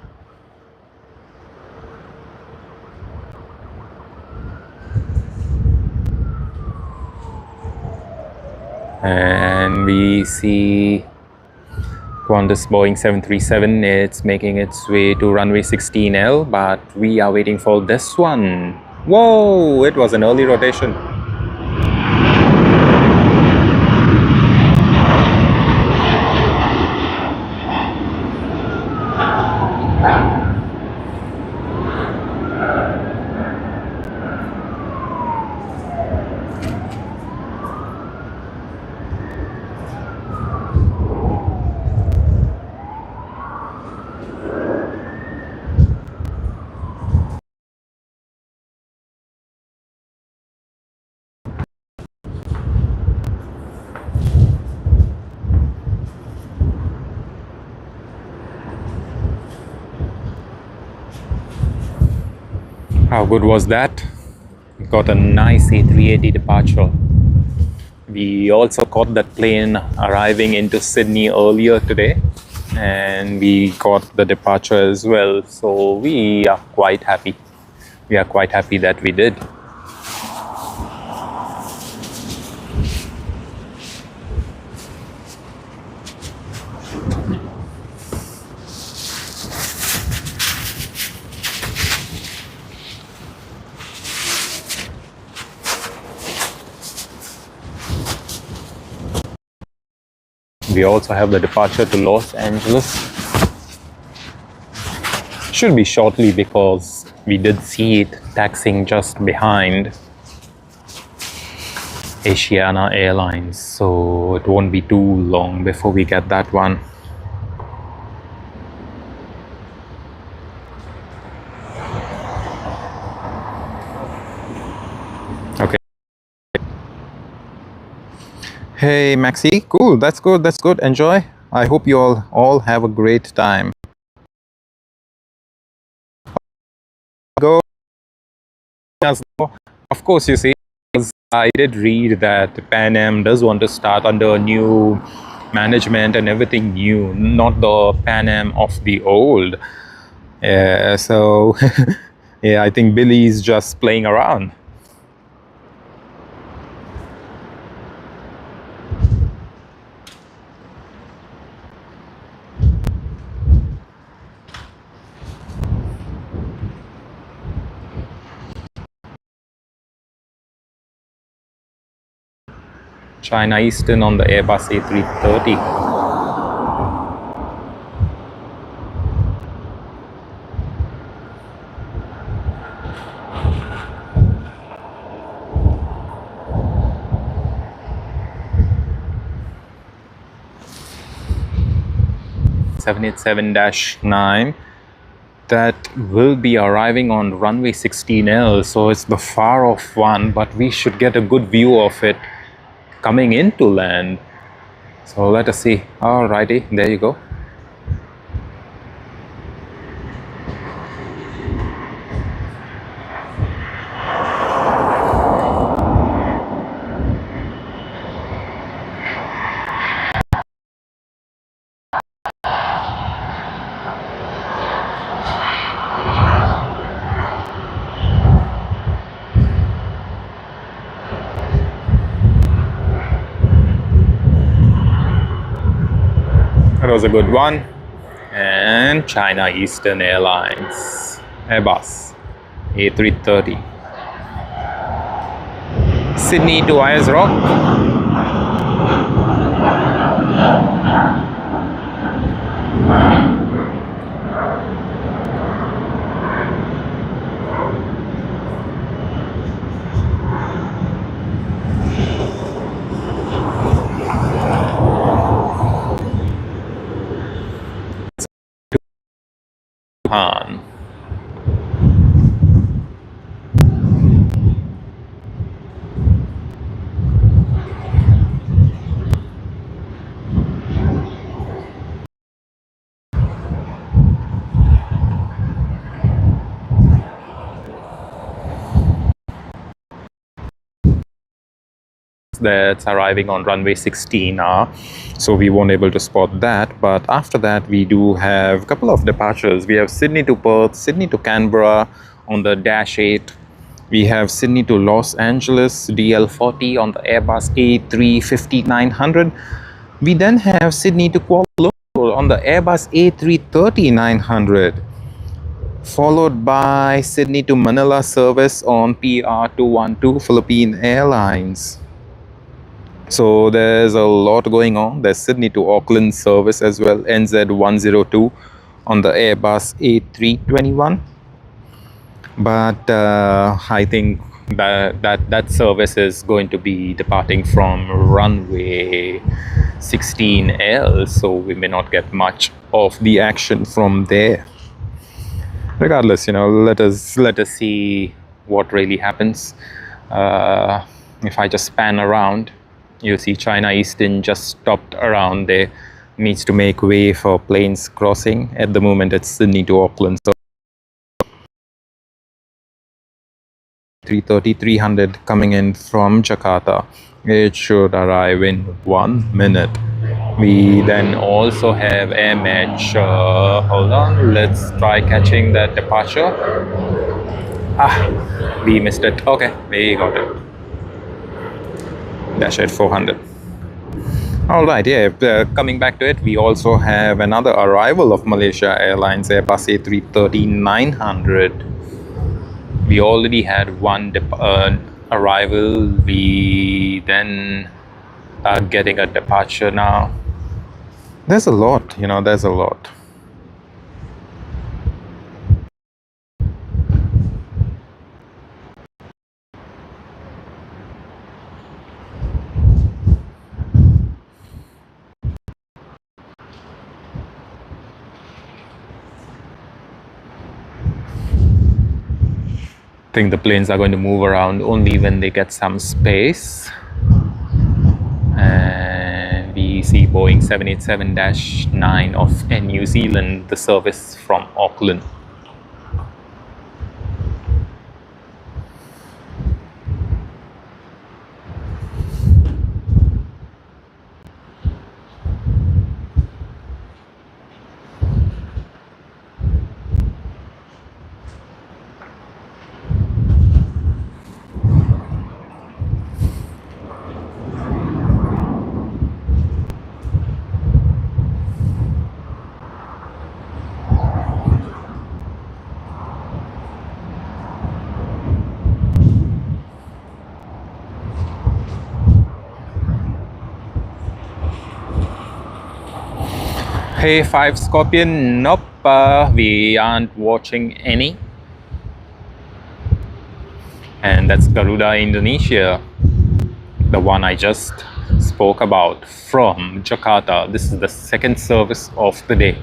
And we see Qantas Boeing 737, it's making its way to runway 16L, but we are waiting for this one. Whoa, it was an early rotation. How good was that? We got a nice A380 departure. We also caught that plane arriving into Sydney earlier today, and we got the departure as well. So we are quite happy. We are quite happy that we did. We also have the departure to Los Angeles. Should be shortly because we did see it taxiing just behind Asiana Airlines, so it won't be too long before we get that one. Okay. Hey Maxi, cool, that's good, that's good. Enjoy. I hope you all have a great time. Go. Of course, you see, I did read that Pan Am does want to start under a new management and everything new, not the Pan Am of the old. So yeah, I think Billy's just playing around. China Eastern on the Airbus A330. (787-9) that will be arriving on runway 16L, so it's the far off one, but we should get a good view of it coming into land. So let us see. Alrighty, there you go. That was a good one. And China Eastern Airlines Airbus A330. Sydney to Ayers Rock. Han. That's arriving on runway 16 so we won't able to spot that, but after that we do have a couple of departures. We have Sydney to Perth, Sydney to Canberra on the Dash 8. We have Sydney to Los Angeles DL40 on the Airbus A350-900. We then have Sydney to Kuala Lumpur on the Airbus A330-900, followed by Sydney to Manila service on PR212 Philippine Airlines. So there's a lot going on. There's Sydney to Auckland service as well, NZ102 on the Airbus A321. But I think that service is going to be departing from runway 16L, so we may not get much of the action from there. Regardless, let us see what really happens. If I just span around, you'll see China Eastern just stopped around there. Needs to make way for planes crossing. At the moment, it's Sydney to Auckland. So 330-300 coming in from Jakarta. It should arrive in 1 minute. We then also have Air Match. Hold on, let's try catching that departure. We missed it. Okay, we got it. Dash at 400. All right, coming back to it, we also have another arrival of Malaysia Airlines Airbus A330-900. We already had one arrival. We then are getting a departure now. There's a lot, there's a lot. I think the planes are going to move around only when they get some space. And we see Boeing 787-9 of Air New Zealand, the service from Auckland. Hey, 5 Scorpion, nope, we aren't watching any. And that's Garuda Indonesia, the one I just spoke about from Jakarta. This is the second service of the day.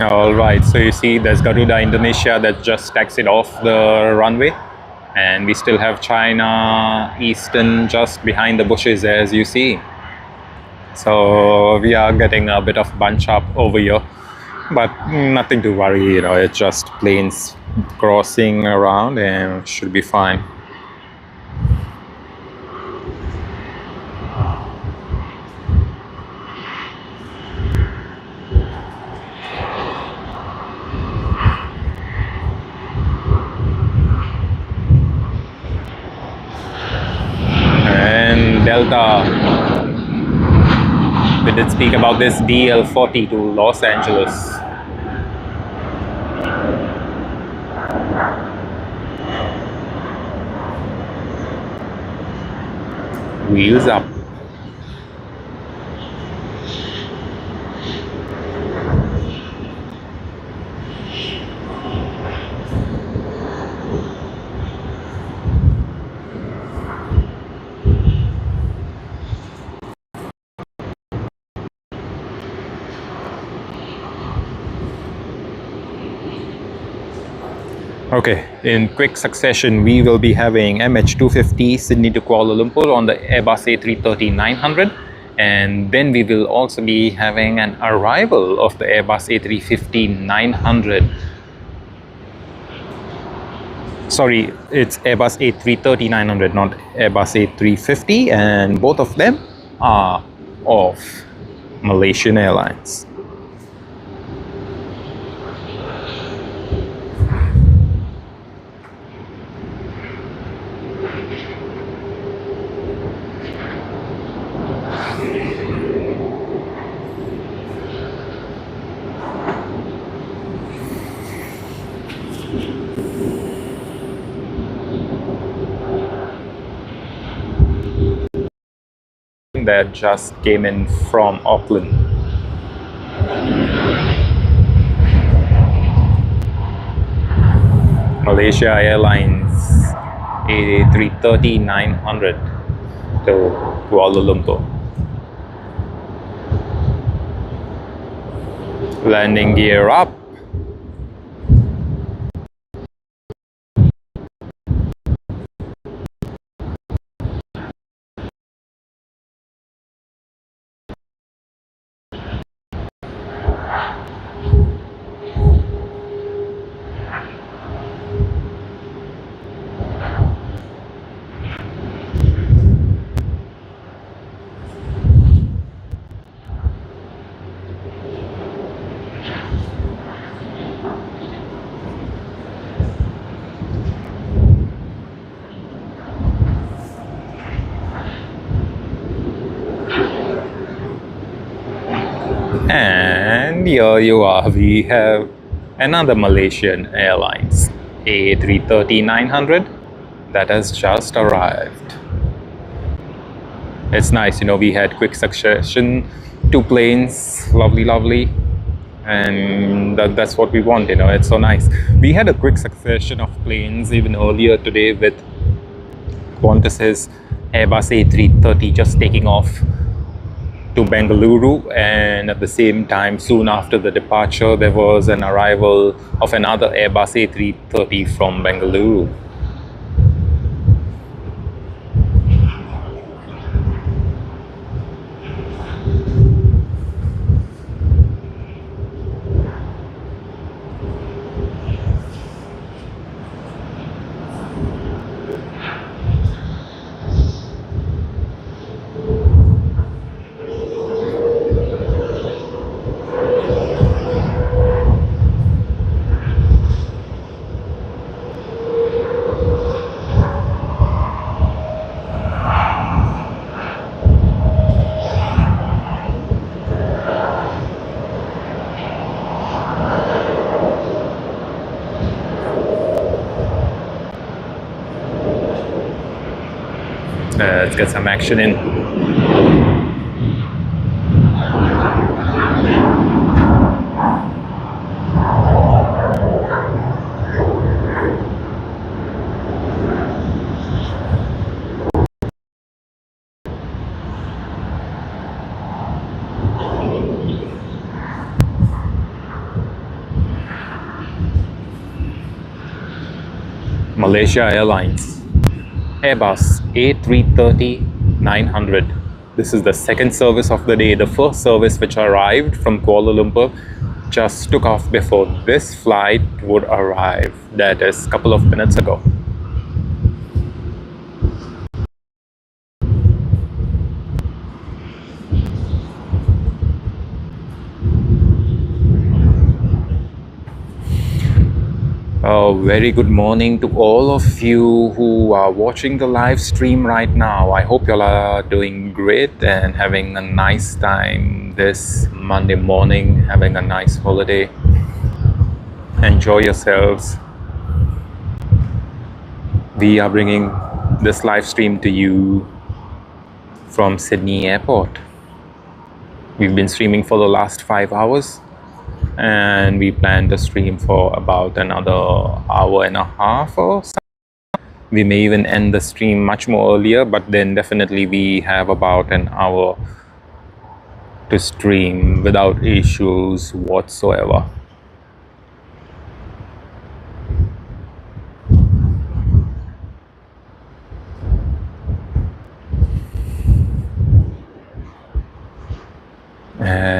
All right, so you see there's Garuda Indonesia that just taxied off the runway, and we still have China Eastern just behind the bushes, as you see. So we are getting a bit of bunch up over here, but nothing to worry, it's just planes crossing around and should be fine. Delta, we did speak about this DL40 to Los Angeles. Wheels up. Okay, in quick succession, we will be having MH250 Sydney to Kuala Lumpur on the Airbus A330-900, and then we will also be having an arrival of the Airbus A350-900. Sorry, it's Airbus A330-900, not Airbus A350, and both of them are of Malaysian Airlines. That just came in from Auckland. Malaysia Airlines A330-900 to Kuala Lumpur. Landing gear up. And here you are, we have another Malaysian Airlines A330-900 that has just arrived. It's nice, you know, we had quick succession, 2 planes, lovely, and that's what we want, you know, it's so nice. We had a quick succession of planes even earlier today with Qantas's Airbus A330 just taking off to Bengaluru, and at the same time, soon after the departure, there was an arrival of another Airbus A330 from Bengaluru. Let's get some action in. Malaysia Airlines Airbus A330-900. This is the second service of the day. The first service, which arrived from Kuala Lumpur, just took off before this flight would arrive. That is a couple of minutes ago. Very good morning to all of you who are watching the live stream right now. I hope you all are doing great and having a nice time this Monday morning, having a nice holiday. Enjoy yourselves. We are bringing this live stream to you from Sydney Airport. We've been streaming for the last 5 hours, and we plan to stream for about another hour and a half or so. We may even end the stream much more earlier, but then definitely we have about an hour to stream without issues whatsoever.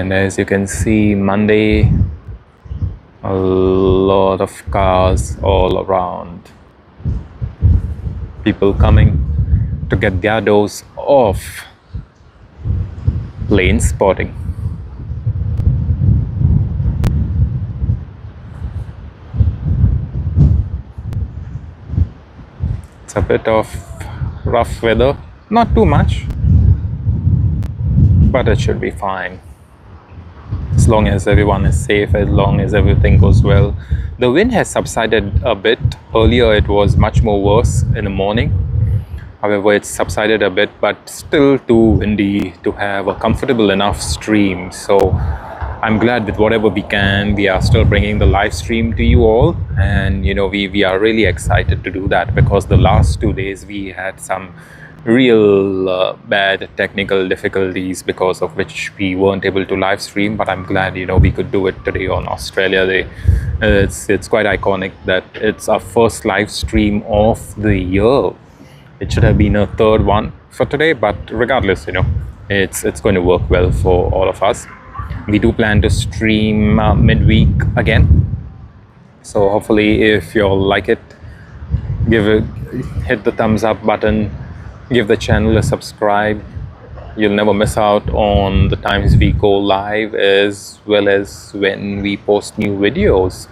And as you can see, Monday, a lot of cars all around. People coming to get their dose of plane spotting. It's a bit of rough weather, not too much, but it should be fine. As long as everyone is safe, as long as everything goes well. The wind has subsided a bit. Earlier it was much more worse in the morning. However, it's subsided a bit, but still too windy to have a comfortable enough stream. So I'm glad with whatever we can, we are still bringing the live stream to you all. And you know, we are really excited to do that, because the last 2 days we had some real bad technical difficulties, because of which we weren't able to live stream. But I'm glad, you know, we could do it today on Australia Day. It's quite iconic that it's our first live stream of the year. It should have been a third one for today, but regardless, you know, it's going to work well for all of us. We do plan to stream midweek again, so hopefully if you all like it, hit the thumbs up button, give the channel a subscribe. You'll never miss out on the times we go live, as well as when we post new videos.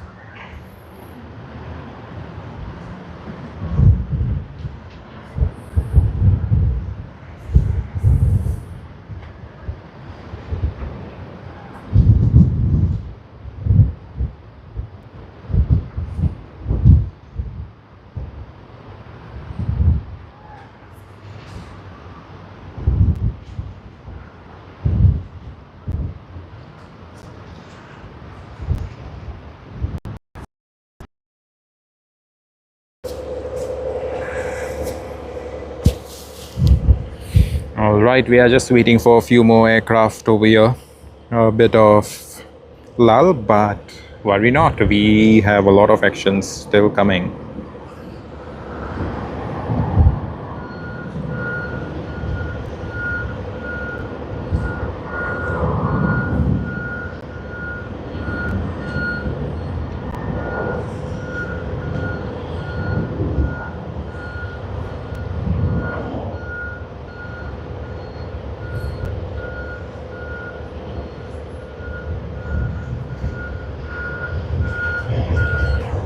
All right, we are just waiting for a few more aircraft over here. A bit of lull, but worry not, we have a lot of actions still coming.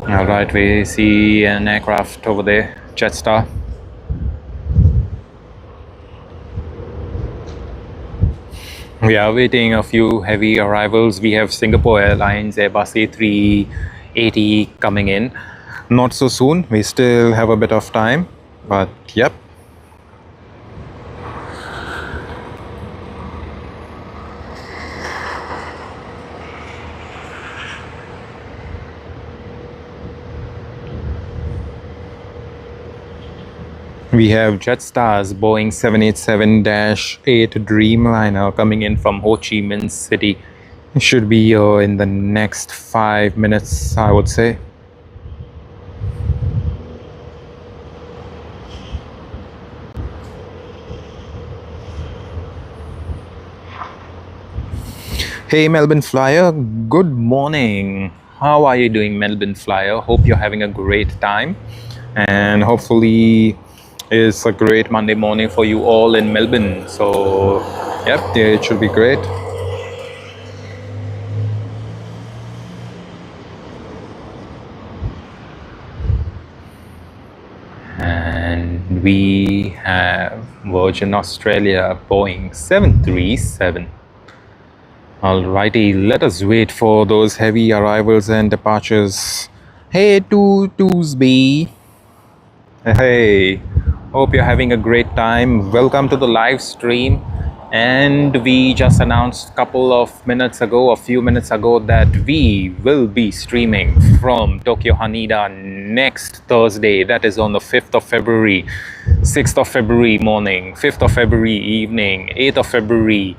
All right, we see an aircraft over there, Jetstar. We are waiting a few heavy arrivals. We have Singapore Airlines Airbus A380 coming in. Not so soon, we still have a bit of time, but yep. We have Jetstar's Boeing 787-8 Dreamliner coming in from Ho Chi Minh City. It should be here in the next 5 minutes, I would say. Hey Melbourne Flyer, good morning. How are you doing, Melbourne Flyer? Hope you're having a great time, and hopefully it's a great Monday morning for you all in Melbourne. So yep, yeah, it should be great. And we have Virgin Australia Boeing 737. Alrighty, let us wait for those heavy arrivals and departures. Hey, Toosby. Hey, hope you're having a great time. Welcome to the live stream. And we just announced a few minutes ago, that we will be streaming from Tokyo Haneda next Thursday. That is on the 5th of February, 6th of February morning, 5th of February evening, 8th of February.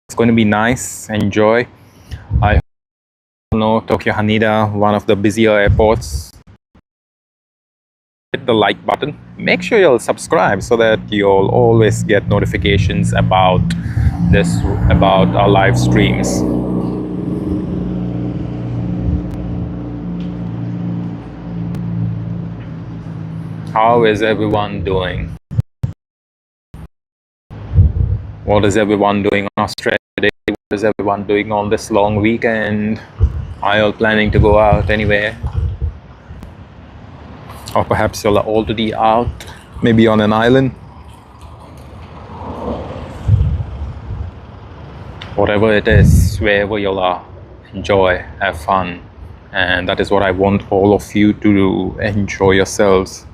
It's going to be nice. Enjoy. I know Tokyo Haneda, one of the busier airports. Hit the like button. Make sure you'll subscribe so that you'll always get notifications about this about our live streams. How is everyone doing? What is everyone doing on Australia today? What is everyone doing on this long weekend? Are you all planning to go out anywhere? Or perhaps you're already out, maybe on an island? Whatever it is, wherever you are, enjoy, have fun. And that is what I want all of you to do. Enjoy yourselves.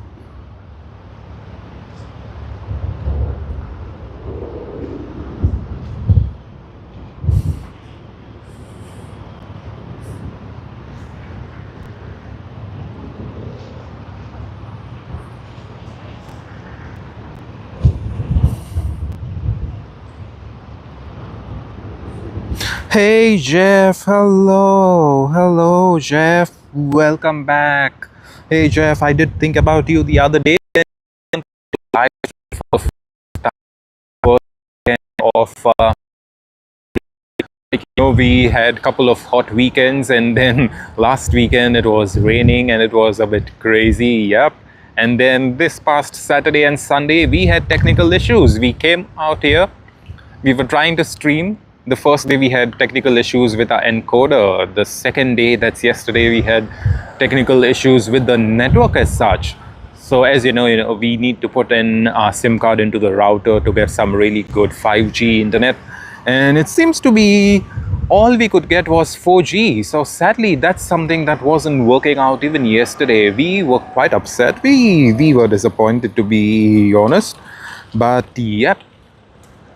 Hey Jeff, hello Jeff, welcome back. Hey Jeff, I did think about you the other day. Live for the first weekend of we had a couple of hot weekends, and then last weekend it was raining and it was a bit crazy. Yep. And then this past Saturday and Sunday we had technical issues. We came out here, we were trying to stream. The first day we had technical issues with our encoder. The second day, that's yesterday, we had technical issues with the network as such. So as you know, we need to put in our SIM card into the router to get some really good 5G internet. And it seems to be all we could get was 4G. So sadly, that's something that wasn't working out even yesterday. We were quite upset. We were disappointed, to be honest. But yep.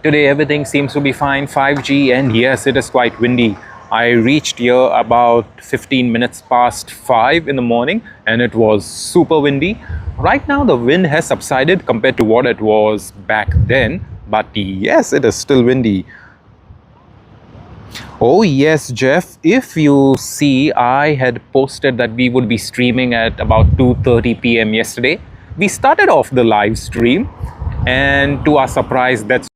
Today everything seems to be fine, 5G, and yes, it is quite windy. I reached here about 15 minutes past 5 in the morning and it was super windy. Right now the wind has subsided compared to what it was back then, but yes, it is still windy. Oh yes, Jeff, if you see, I had posted that we would be streaming at about 2:30 p.m. yesterday. We started off the live stream, and to our surprise, that's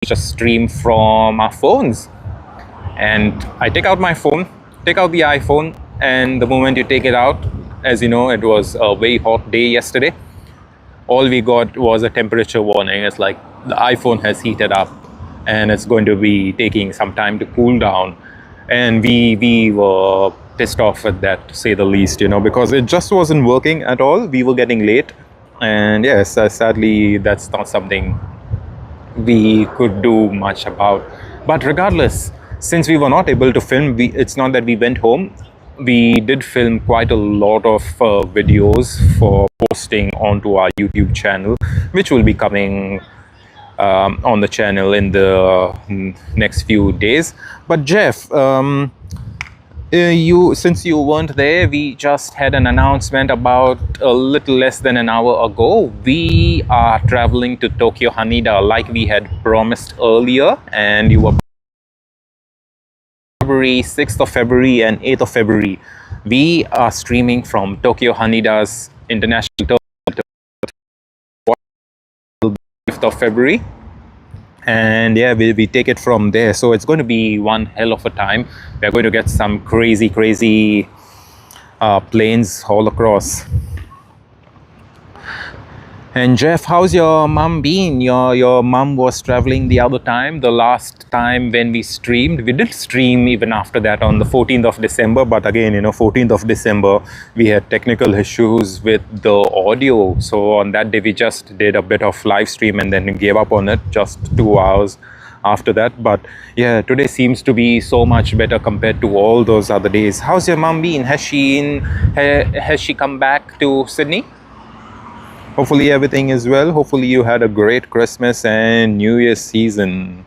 just stream from our phones. And I take out my phone, take out the iPhone, and the moment you take it out, as you know, it was a very hot day yesterday. All we got was a temperature warning. It's like the iPhone has heated up and it's going to be taking some time to cool down. And we were pissed off with that, to say the least, because it just wasn't working at all. We were getting late, and yes, sadly that's not something we could do much about. But regardless, since we were not able to film, it's not that we went home. We did film quite a lot of videos for posting onto our YouTube channel, which will be coming on the channel in the next few days. But Jeff, since you weren't there, we just had an announcement about a little less than an hour ago. We are traveling to Tokyo Haneda like we had promised earlier, and you were February 6th of February and 8th of February. We are streaming from Tokyo Haneda's international terminal 5th of February. And yeah, we take it from there. So it's going to be one hell of a time. We're going to get some crazy planes all across. And Jeff, how's your mum been? Your mum was traveling the other time. The last time when we streamed, we did stream even after that on the 14th of December. But again, 14th of December, we had technical issues with the audio. So on that day, we just did a bit of live stream and then gave up on it just 2 hours after that. But yeah, today seems to be so much better compared to all those other days. How's your mum been? Has she come back to Sydney? Hopefully everything is well. Hopefully you had a great Christmas and New Year's season.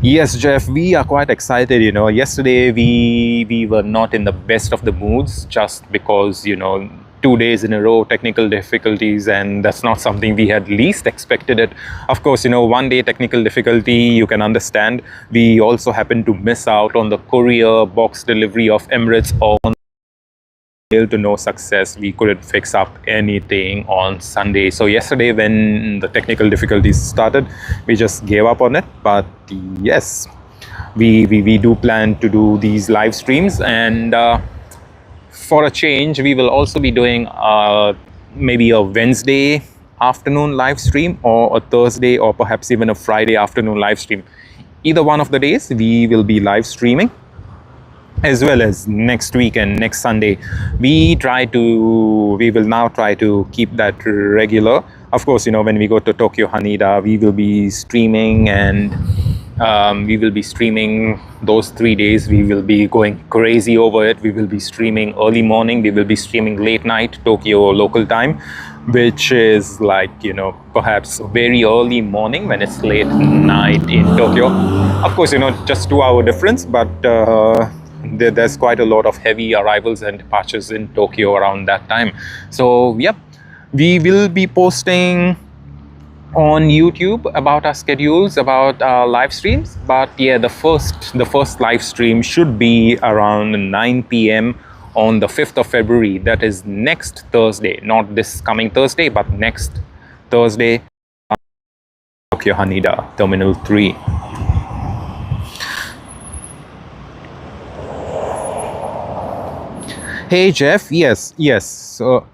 Yes, Jeff, we are quite excited. Yesterday we were not in the best of the moods just because, 2 days in a row, technical difficulties, and that's not something we had least expected it. Of course, 1 day technical difficulty, you can understand. We also happened to miss out on the courier box delivery of Emirates to no success. We couldn't fix up anything on Sunday. So yesterday, when the technical difficulties started, we just gave up on it. But yes, we do plan to do these live streams, and for a change, we will also be doing maybe a Wednesday afternoon live stream, or a Thursday, or perhaps even a Friday afternoon live stream. Either one of the days we will be live streaming, as well as next week and next Sunday. We will now try to keep that regular. Of course, when we go to Tokyo Haneda, we will be streaming, and we will be streaming those 3 days. We will be going crazy over it. We will be streaming early morning, we will be streaming late night Tokyo local time, which is like, perhaps very early morning when it's late night in Tokyo. Of course, just 2 hour difference, but there's quite a lot of heavy arrivals and departures in Tokyo around that time. So yep, we will be posting on YouTube about our schedules, about our live streams. But yeah, the first live stream should be around 9 p.m. on the 5th of February. That is next Thursday, not this coming Thursday, but next Thursday, Tokyo Haneda, Terminal 3. Hey Jeff, yes. So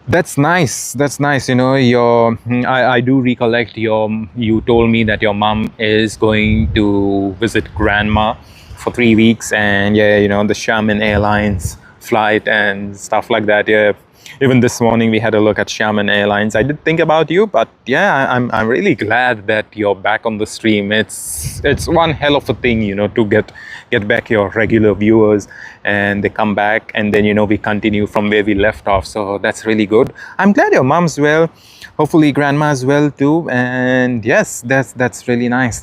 that's nice. I do recollect you told me that your mom is going to visit grandma for 3 weeks, and yeah, the Xiamen Airlines flight and stuff like that. Yeah, even this morning we had a look at Xiamen Airlines. I did think about you, but yeah, I'm really glad that you're back on the stream. It's one hell of a thing, to get back your regular viewers, and they come back, and then we continue from where we left off. So that's really good. I'm glad your mom's well. Hopefully grandma's well too. And yes, that's really nice.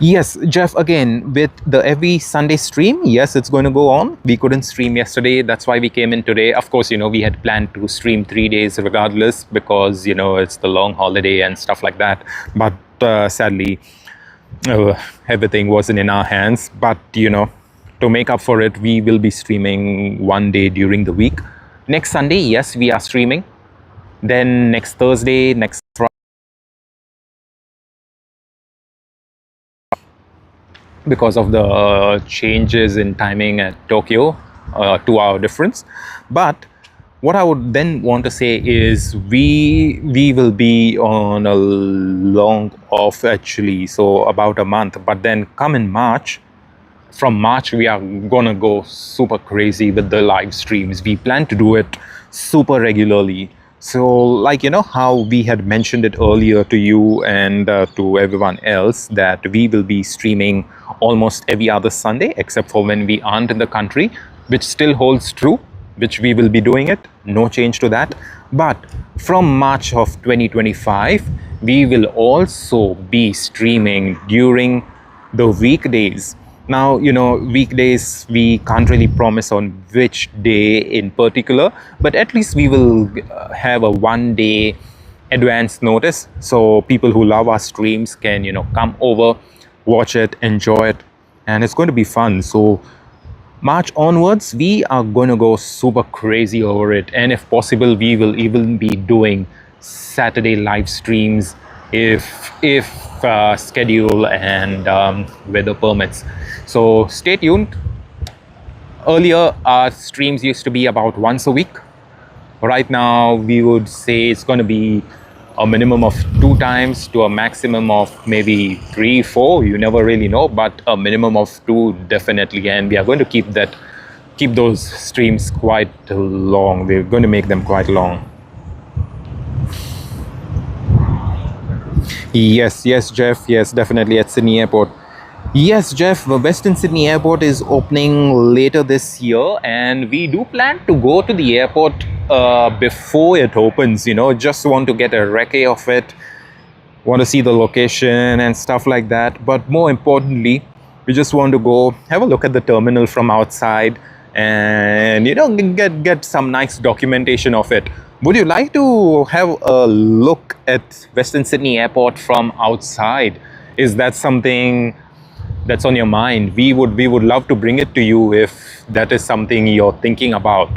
Yes, Jeff, again, with the every Sunday stream, yes, it's going to go on. We couldn't stream yesterday. That's why we came in today. Of course, we had planned to stream 3 days regardless, because, it's the long holiday and stuff like that. But sadly, everything wasn't in our hands. But, to make up for it, we will be streaming 1 day during the week. Next Sunday, yes, we are streaming. Then next Thursday, next Friday, because of the changes in timing at Tokyo, 2 hour difference. But what I would then want to say is we will be on a long off actually, so about a month. But then come in March, from March we are gonna go super crazy with the live streams. We plan to do it super regularly. So like, how we had mentioned it earlier to you and to everyone else, that we will be streaming almost every other Sunday, except for when we aren't in the country, which still holds true, which we will be doing it. No change to that. But from March of 2025, we will also be streaming during the weekdays. Now, weekdays, we can't really promise on which day in particular, but at least we will have a 1 day advance notice. So people who love our streams can, come over, watch it, enjoy it, and it's going to be fun. So March onwards, we are going to go super crazy over it. And if possible, we will even be doing Saturday live streams if schedule and weather permits. So stay tuned. Earlier, our streams used to be about once a week. Right now, we would say it's going to be a minimum of 2 times to a maximum of maybe 3, 4. You never really know, but a minimum of 2 definitely. And we are going to keep those streams quite long. We're going to make them quite long. Yes, Jeff. Yes, definitely at Sydney Airport. Yes, Jeff, the Western Sydney Airport is opening later this year, and we do plan to go to the airport before it opens. Just want to get a recce of it, want to see the location and stuff like that. But more importantly, we just want to go have a look at the terminal from outside, and get some nice documentation of it. Would you like to have a look at Western Sydney Airport from outside? Is that something that's on your mind, we would love to bring it to you if that is something you're thinking about.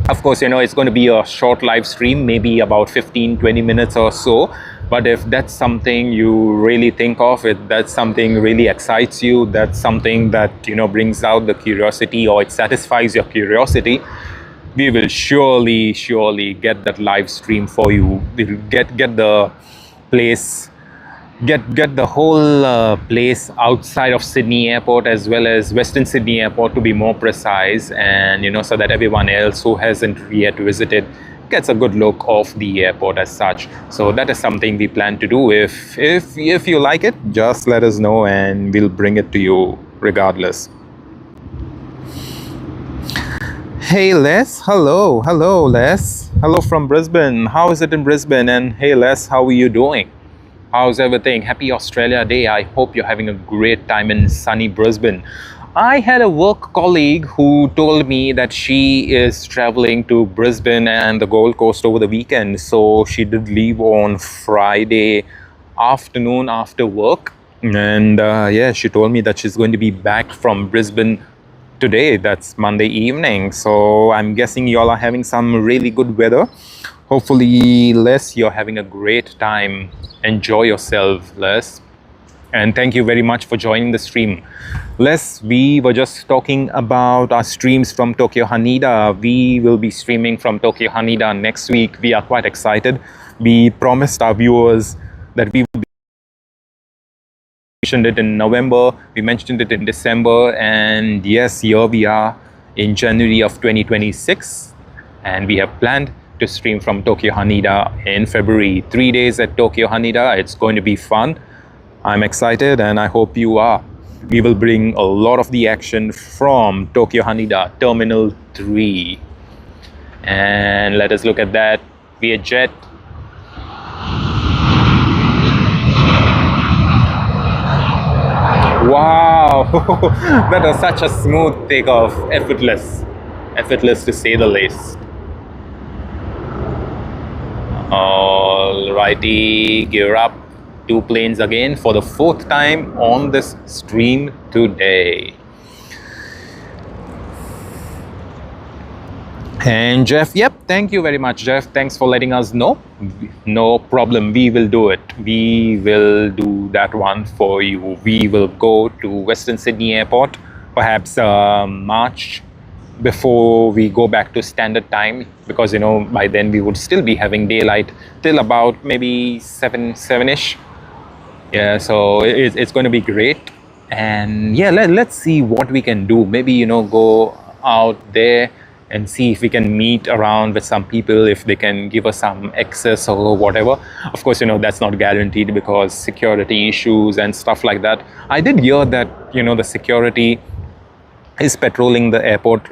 Of course, it's going to be a short live stream, maybe about 15-20 minutes or so. But if that's something you really think of, if that's something really excites you, that's something that brings out the curiosity, or it satisfies your curiosity, we will surely get that live stream for you. We'll get the place, get the whole place outside of Sydney Airport, as well as Western Sydney Airport, to be more precise, and so that everyone else who hasn't yet visited gets a good look of the airport as such. So that is something we plan to do. If you like it, just let us know and we'll bring it to you regardless. Hey Les, hello Les, hello from Brisbane. How is it in Brisbane? And hey Les, how are you doing? How's everything? Happy Australia Day. I hope you're having a great time in sunny Brisbane. I had a work colleague who told me that she is traveling to Brisbane and the Gold Coast over the weekend. So she did leave on Friday afternoon after work. And yeah, she told me that she's going to be back from Brisbane today. That's Monday evening. So I'm guessing y'all are having some really good weather. Hopefully, Les, you're having a great time. Enjoy yourself, Les. And thank you very much for joining the stream. Les, we were just talking about our streams from Tokyo Haneda. We will be streaming from Tokyo Haneda next week. We are quite excited. We promised our viewers that we will be mentioned it in November, we mentioned it in December, and yes, here we are in January of 2026, and we have planned to stream from Tokyo Haneda in February. 3 days at Tokyo Haneda. It's going to be fun. I'm excited and I hope you are. We will bring a lot of the action from Tokyo Haneda Terminal 3. And let us look at that via jet. Wow, that was such a smooth takeoff, effortless to say the least. Alrighty, gear up. 2 planes again for the 4th time on this stream today. And Jeff, yep, thank you very much, Jeff. Thanks for letting us know. No problem, we will do it. We will do that one for you. We will go to Western Sydney Airport, perhaps March, before we go back to standard time, because by then we would still be having daylight till about maybe 7ish. Yeah, so it's going to be great. And yeah, let's see what we can do. Maybe go out there and see if we can meet around with some people, if they can give us some access or whatever. Of course, that's not guaranteed because security issues and stuff like that. I did hear that the security is patrolling the airport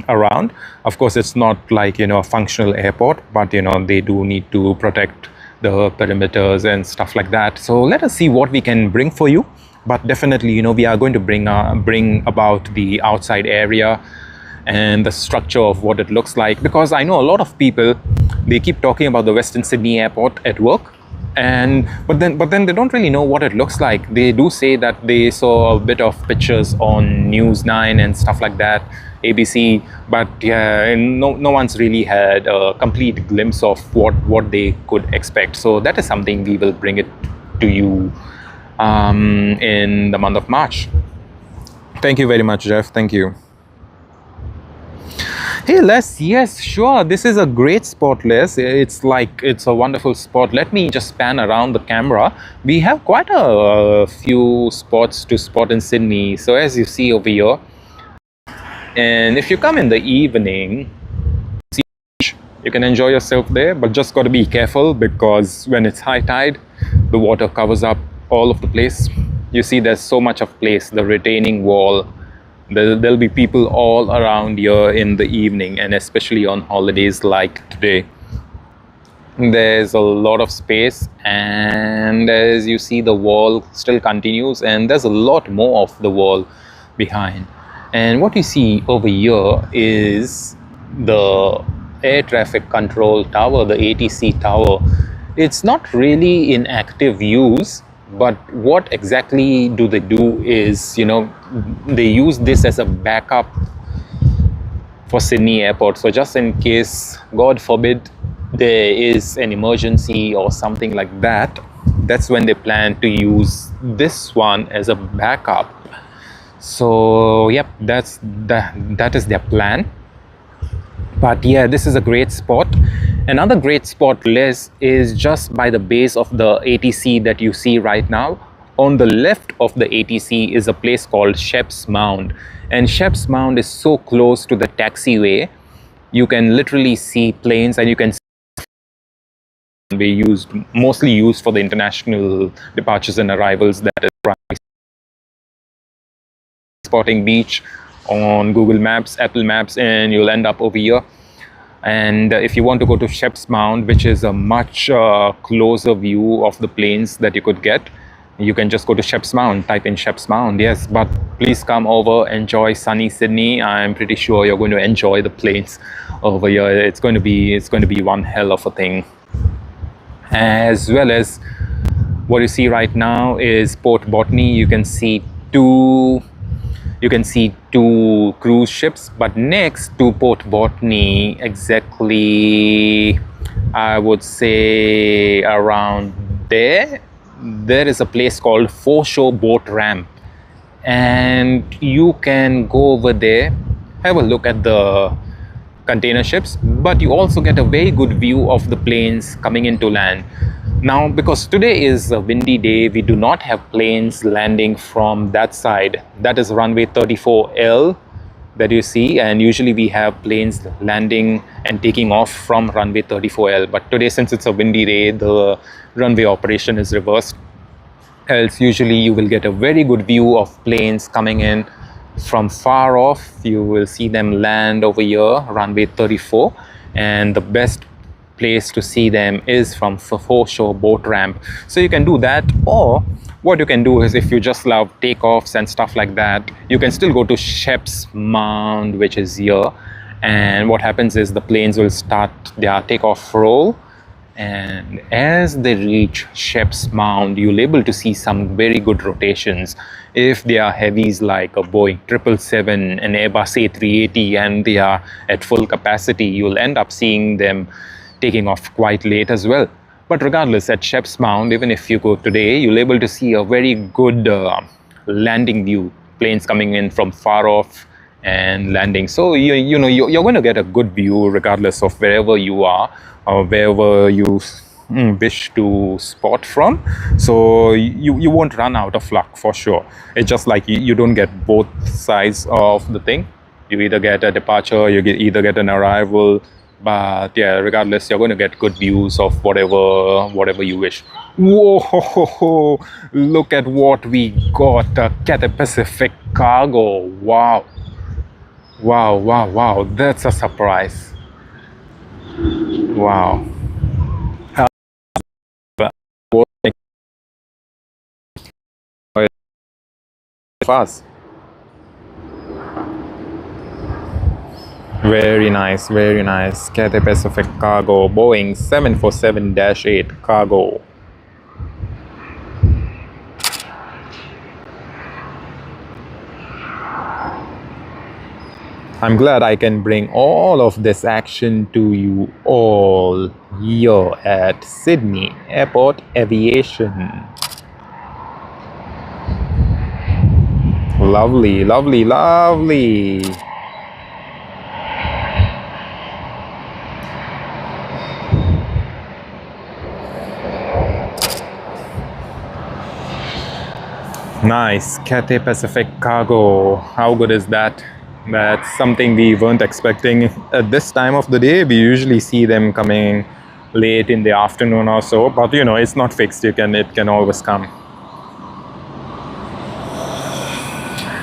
around. Of course, it's not like a functional airport, but they do need to protect the perimeters and stuff like that. So let us see what we can bring for you. But definitely, we are going to bring about the outside area and the structure of what it looks like, because I know a lot of people, they keep talking about the Western Sydney Airport at work, but then they don't really know what it looks like. They do say that they saw a bit of pictures on News 9 and stuff like that, ABC, but yeah, no one's really had a complete glimpse of what they could expect. So that is something we will bring it to you in the month of March. Thank you very much, Jeff. Thank you. Hey Les, yes, sure, this is a great spot, Les. It's a wonderful spot. Let me just pan around the camera. We have quite a few spots to spot in Sydney. So as you see over here, and if you come in the evening, you can enjoy yourself there, but just got to be careful, because when it's high tide, the water covers up all of the place. You see, there's so much of place, the retaining wall. There'll be people all around here in the evening, and especially on holidays like today. There's a lot of space, and as you see, the wall still continues, and there's a lot more of the wall behind. And what you see over here is the air traffic control tower, the ATC tower. It's not really in active use, But what exactly do they do is, they use this as a backup for Sydney Airport. So just in case, God forbid, there is an emergency or something like that, that's when they plan to use this one as a backup. So yep, that is their plan. But yeah, this is a great spot. Another great spot, Les, is just by the base of the ATC that you see right now. On the left of the ATC is a place called Shep's Mound. And Shep's Mound is so close to the taxiway, you can literally see planes, and you can be mostly used for the international departures and arrivals. That is spotting beach on Google Maps, Apple Maps, and you'll end up over here. And if you want to go to Shep's Mound, which is a much closer view of the planes that you could get, you can just go to Shep's Mound, type in Shep's Mound. Yes, but please come over, enjoy sunny Sydney. I'm pretty sure you're going to enjoy the planes over here. It's going to be one hell of a thing. As well as what you see right now is Port Botany. You can see two cruise ships, but next to Port Botany, exactly, I would say around there is a place called Foreshore Boat Ramp, and you can go over there, have a look at the container ships, but you also get a very good view of the planes coming into land. Now, because today is a windy day, we do not have planes landing from that side. That is runway 34L that you see, and usually we have planes landing and taking off from runway 34L. But today, since it's a windy day, the runway operation is reversed. Else, usually you will get a very good view of planes coming in from far off. You will see them land over here, runway 34, and the best place to see them is from Foreshore Boat Ramp. So you can do that, or what you can do is, if you just love takeoffs and stuff like that, you can still go to Shep's Mound, which is here. And what happens is the planes will start their takeoff roll, and as they reach Shep's Mound, you'll be able to see some very good rotations. If they are heavies like a Boeing 777, an Airbus A380, and they are at full capacity, you'll end up seeing them taking off quite late as well. But regardless, at Shep's Mound, even if you go today, you'll be able to see a very good landing view, planes coming in from far off and landing. So you're going to get a good view regardless of wherever you are or wherever you wish to spot from. So you won't run out of luck for sure. It's just like you don't get both sides of the thing. You either get a departure, either get an arrival. But yeah, regardless, you're going to get good views of whatever you wish. Whoa, look at what we got, a Cathay Pacific cargo. Wow, that's a surprise. Wow. Fast. Very nice, very nice. Cathay Pacific cargo, Boeing 747-8 cargo. I'm glad I can bring all of this action to you all here at Sydney Airport Aviation. Lovely, lovely, lovely. Nice, Cathay Pacific cargo. How good is that? That's something we weren't expecting at this time of the day. We usually see them coming late in the afternoon or so, but it's not fixed. It can always come.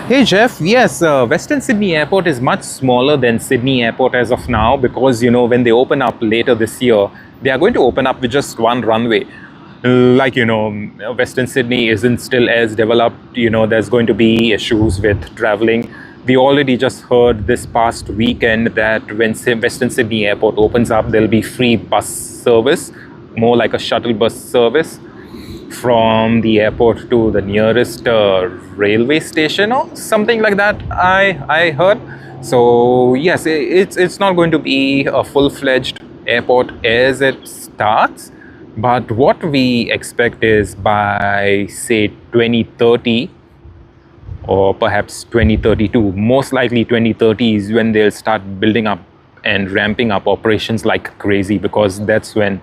Hey Jeff, yes, Western Sydney Airport is much smaller than Sydney Airport as of now, because when they open up later this year, they are going to open up with just one runway. Like Western Sydney isn't still as developed. There's going to be issues with traveling. We already just heard this past weekend that when Western Sydney Airport opens up, there'll be free bus service, more like a shuttle bus service. from the airport to the nearest railway station or something like that, I heard. So yes, it's not going to be a full-fledged airport as it starts, but what we expect is by say 2030 or perhaps 2032, most likely 2030 is when they'll start building up and ramping up operations like crazy, because that's when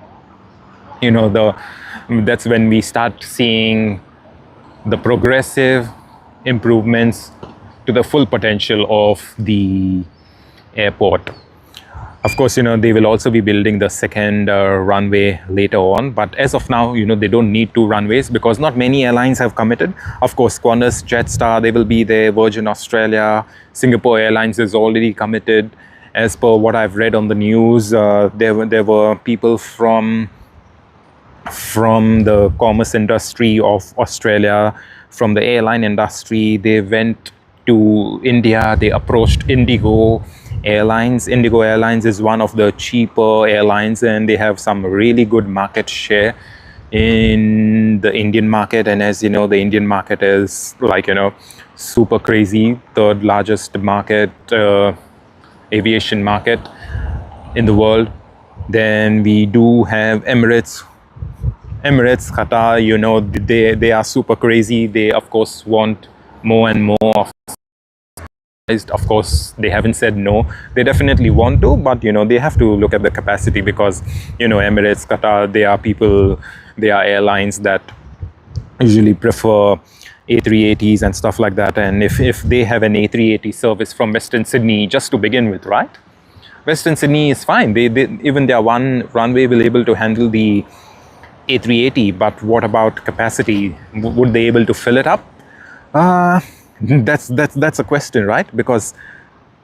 that's when we start seeing the progressive improvements to the full potential of the airport. Of course, they will also be building the second runway later on. But as of now, they don't need two runways because not many airlines have committed. Of course, Qantas, Jetstar, they will be there. Virgin Australia, Singapore Airlines is already committed. As per what I've read on the news, there were people from the commerce industry of Australia, from the airline industry. They went to India. They approached Indigo Airlines. Indigo Airlines is one of the cheaper airlines, and they have some really good market share in the Indian market. And as you know, the Indian market is like, super crazy, third largest market, aviation market in the world. Then we do have Emirates, Qatar. They are super crazy. They of course want more and more. Of course, they haven't said no. They definitely want to, but they have to look at the capacity, because Emirates, Qatar, they are airlines that usually prefer A380s and stuff like that. And if they have an A380 service from Western Sydney just to begin with, right? Western Sydney is fine. They even their one runway will able to handle the A380, but what about capacity? Would they able to fill it up? That's a question, right? Because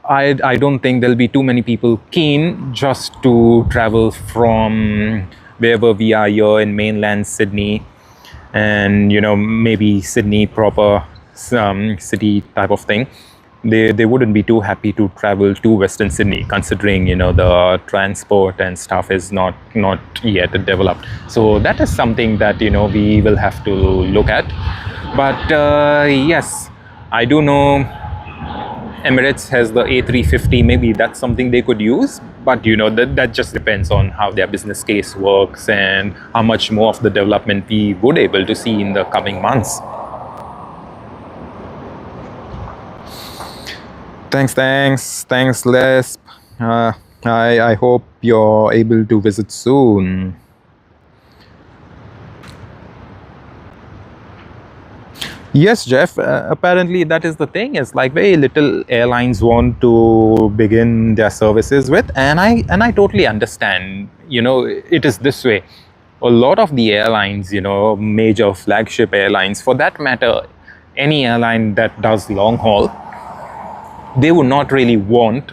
I don't think there'll be too many people keen just to travel from wherever we are here in mainland Sydney, and maybe Sydney proper, city type of thing. They wouldn't be too happy to travel to Western Sydney, considering the transport and stuff is not yet developed. So that is something that we will have to look at. But yes, I do know Emirates has the A350. Maybe that's something they could use, but that just depends on how their business case works and how much more of the development we would able to see in the coming months. Thanks, Lesp. I hope you're able to visit soon. Yes, Jeff. Apparently, that is the thing. Is like very little airlines want to begin their services with, and I totally understand. It is this way. A lot of the airlines, major flagship airlines, for that matter, any airline that does long haul, they would not really want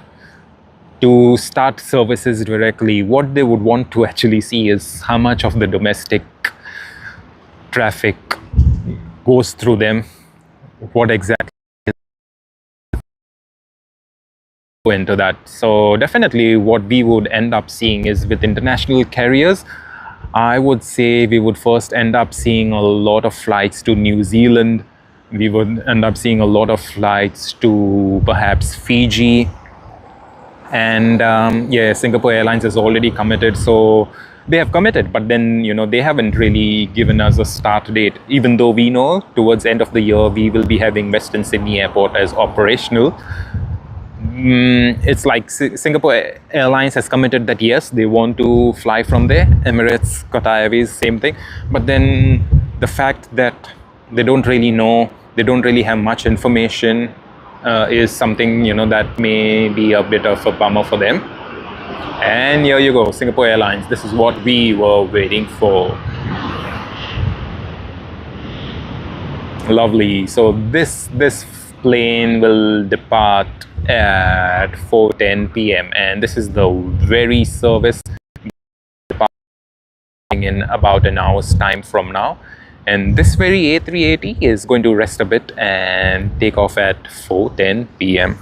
to start services directly. What they would want to actually see is how much of the domestic traffic goes through them, what exactly go into that. So definitely what we would end up seeing is with international carriers, I would say we would first end up seeing a lot of flights to New Zealand. We would end up seeing a lot of flights to perhaps Fiji. And yeah, Singapore Airlines is already committed. So they have committed, but then they haven't really given us a start date, even though we know towards the end of the year we will be having Western Sydney Airport as operational. It's like Singapore Airlines has committed that yes, they want to fly from there. Emirates, Qatar Airways, same thing. But then the fact that they don't really know, they don't really have much information, is something that may be a bit of a bummer for them. And here you go, Singapore Airlines. This is what we were waiting for. Lovely. So this plane will depart at 4:10 p.m. and this is the very service departing in about an hour's time from now. And this very A380 is going to rest a bit and take off at 4:10 p.m.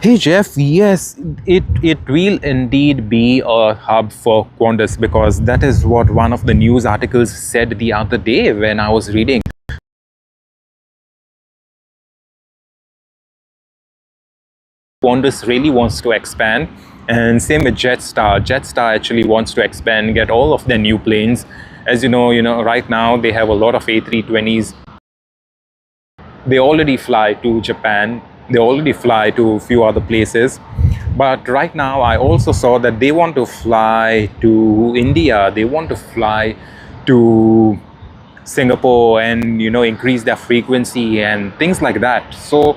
Hey Jeff, yes, it will indeed be a hub for Qantas because that is what one of the news articles said the other day when I was reading. Qantas really wants to expand, and same with Jetstar. Jetstar actually wants to expand, get all of their new planes. As you know, right now they have a lot of A320s. They already fly to Japan. They already fly to a few other places. But right now, I also saw that they want to fly to India. They want to fly to Singapore and increase their frequency and things like that. So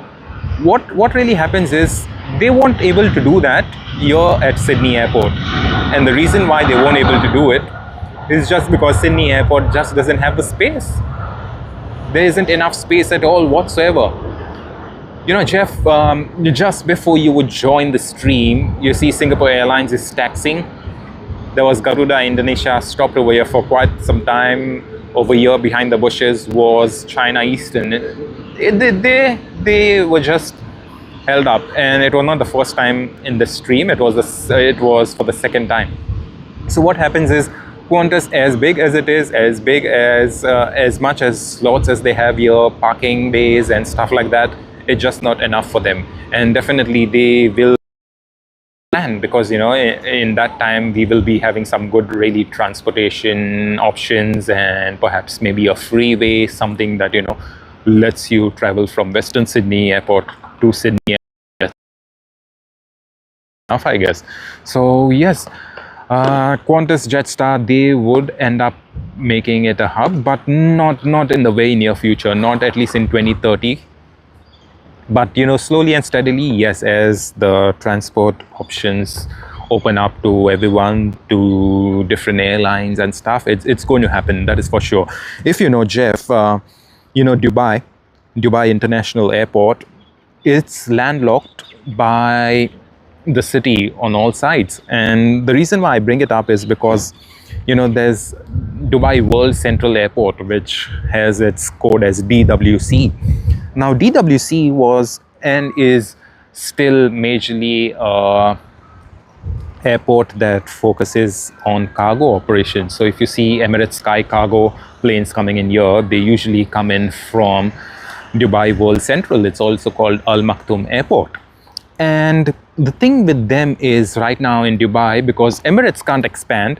what really happens is they weren't able to do that here at Sydney Airport, and the reason why they weren't able to do it is just because Sydney Airport just doesn't have the space. There isn't enough space at all whatsoever. Jeff, just before you would join the stream, you see Singapore Airlines is taxing. There was Garuda Indonesia stopped over here for quite some time. Over here behind the bushes was China Eastern. They were just held up, and it was not the first time in the stream. It was for the second time. So what happens is Qantas, as big as it is, as much as slots as they have here, parking bays and stuff like that, it's just not enough for them. And definitely they will plan, because in that time we will be having some good really transportation options, and perhaps maybe a freeway, something that lets you travel from Western Sydney Airport to Sydney enough, I guess. So yes, Qantas Jetstar, they would end up making it a hub, but not in the very near future, not at least in 2030. But slowly and steadily, yes, as the transport options open up to everyone, to different airlines and stuff, it's going to happen. That is for sure. If Jeff, Dubai International Airport, it's landlocked by the city on all sides. And the reason why I bring it up is because there's Dubai World Central Airport, which has its code as DWC. Now DWC was and is still majorly airport that focuses on cargo operations. So if you see Emirates Sky Cargo planes coming in here, they usually come in from Dubai World Central. It's also called Al Maktoum Airport. And the thing with them is right now in Dubai, because Emirates can't expand,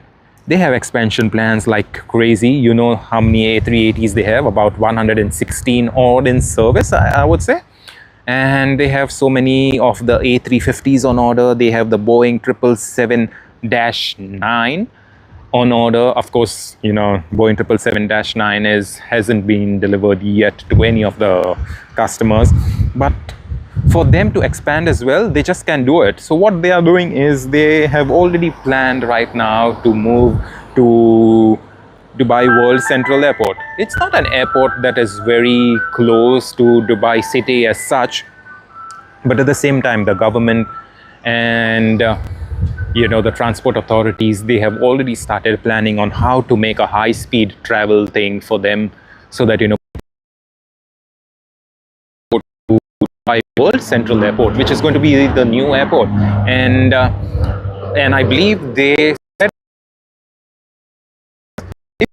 they have expansion plans like crazy. You know how many A380s they have? About 116 odd in service, I would say. And they have so many of the A350s on order. They have the Boeing 777-9 on order. Of course, Boeing 777-9 hasn't been delivered yet to any of the customers. But for them to expand as well, they just can't do it. So what they are doing is they have already planned right now to move to Dubai World Central Airport. It's not an airport that is very close to Dubai city as such, but at the same time, the government and the transport authorities, they have already started planning on how to make a high-speed travel thing for them, so that by World Central Airport, which is going to be the new airport. And I believe they said you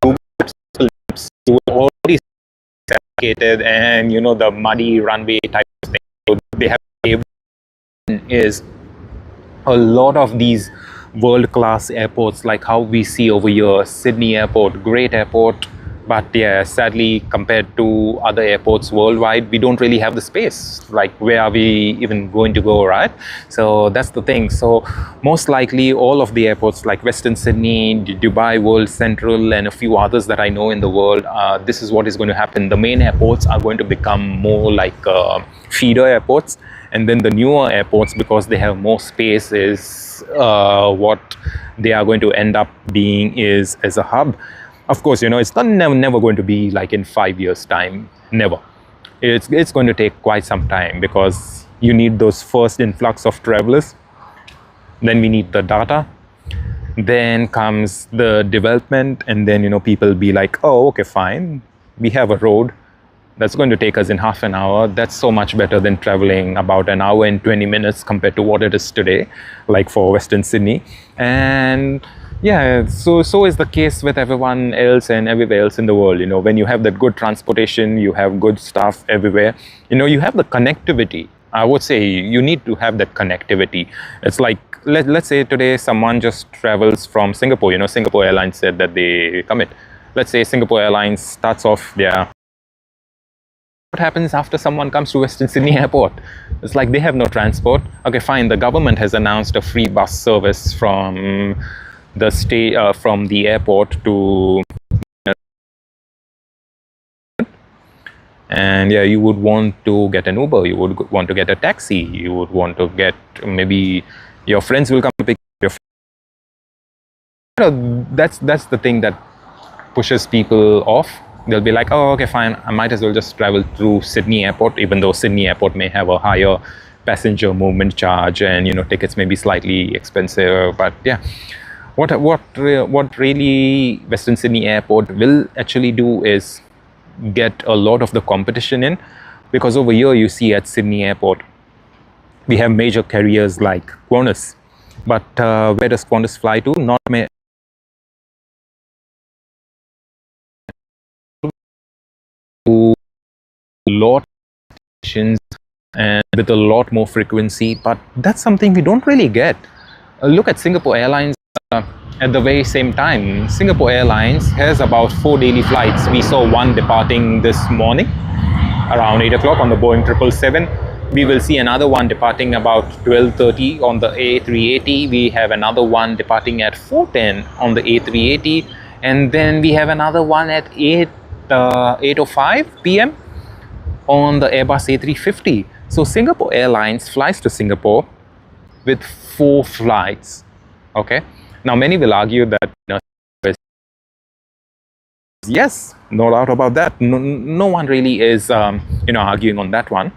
were already separated, and the muddy runway type of thing. So they have is a lot of these world-class airports, like how we see over here, Sydney Airport, great airport. But yeah, sadly, compared to other airports worldwide, we don't really have the space. Like, where are we even going to go, right? So that's the thing. So most likely, all of the airports like Western Sydney, Dubai World Central, and a few others that I know in the world, this is what is going to happen. The main airports are going to become more like feeder airports. And then the newer airports, because they have more space, is what they are going to end up being is as a hub. Of course, it's not never going to be like in 5 years' time. Never. It's going to take quite some time, because you need those first influx of travelers. Then we need the data. Then comes the development, and then people be like, oh, okay, fine. We have a road. That's going to take us in half an hour. That's so much better than traveling about an hour and 20 minutes compared to what it is today, like for Western Sydney. And yeah, so is the case with everyone else and everywhere else in the world. When you have that good transportation, you have good stuff everywhere. You have the connectivity. I would say you need to have that connectivity. It's like, let's say today someone just travels from Singapore. Singapore Airlines said that they commit. Let's say Singapore Airlines starts off their... What happens after someone comes to Western Sydney Airport? It's like they have no transport. Okay, fine. The government has announced a free bus service from from the airport to... And yeah, you would want to get an Uber, you would want to get a taxi, you would want to get, maybe your friends will come pick your... that's the thing that pushes people off. They'll be like, oh, okay, fine, I might as well just travel through Sydney Airport, even though Sydney Airport may have a higher passenger movement charge, and tickets may be slightly expensive. But yeah, what really Western Sydney Airport will actually do is get a lot of the competition in, because over here you see at Sydney Airport we have major carriers like Qantas, but where does Qantas fly to? Not a lot of stations and with a lot more frequency, but that's something we don't really get. Look at Singapore Airlines. At the very same time, Singapore Airlines has about 4 daily flights. We saw one departing this morning around 8 o'clock on the Boeing 777. We will see another one departing about 12:30 on the A380. We have another one departing at 4:10 on the A380. And then we have another one at 8:05 p.m. on the Airbus A350. So Singapore Airlines flies to Singapore with 4 flights. Okay. Now, many will argue that yes, no doubt about that. No one really is, arguing on that one.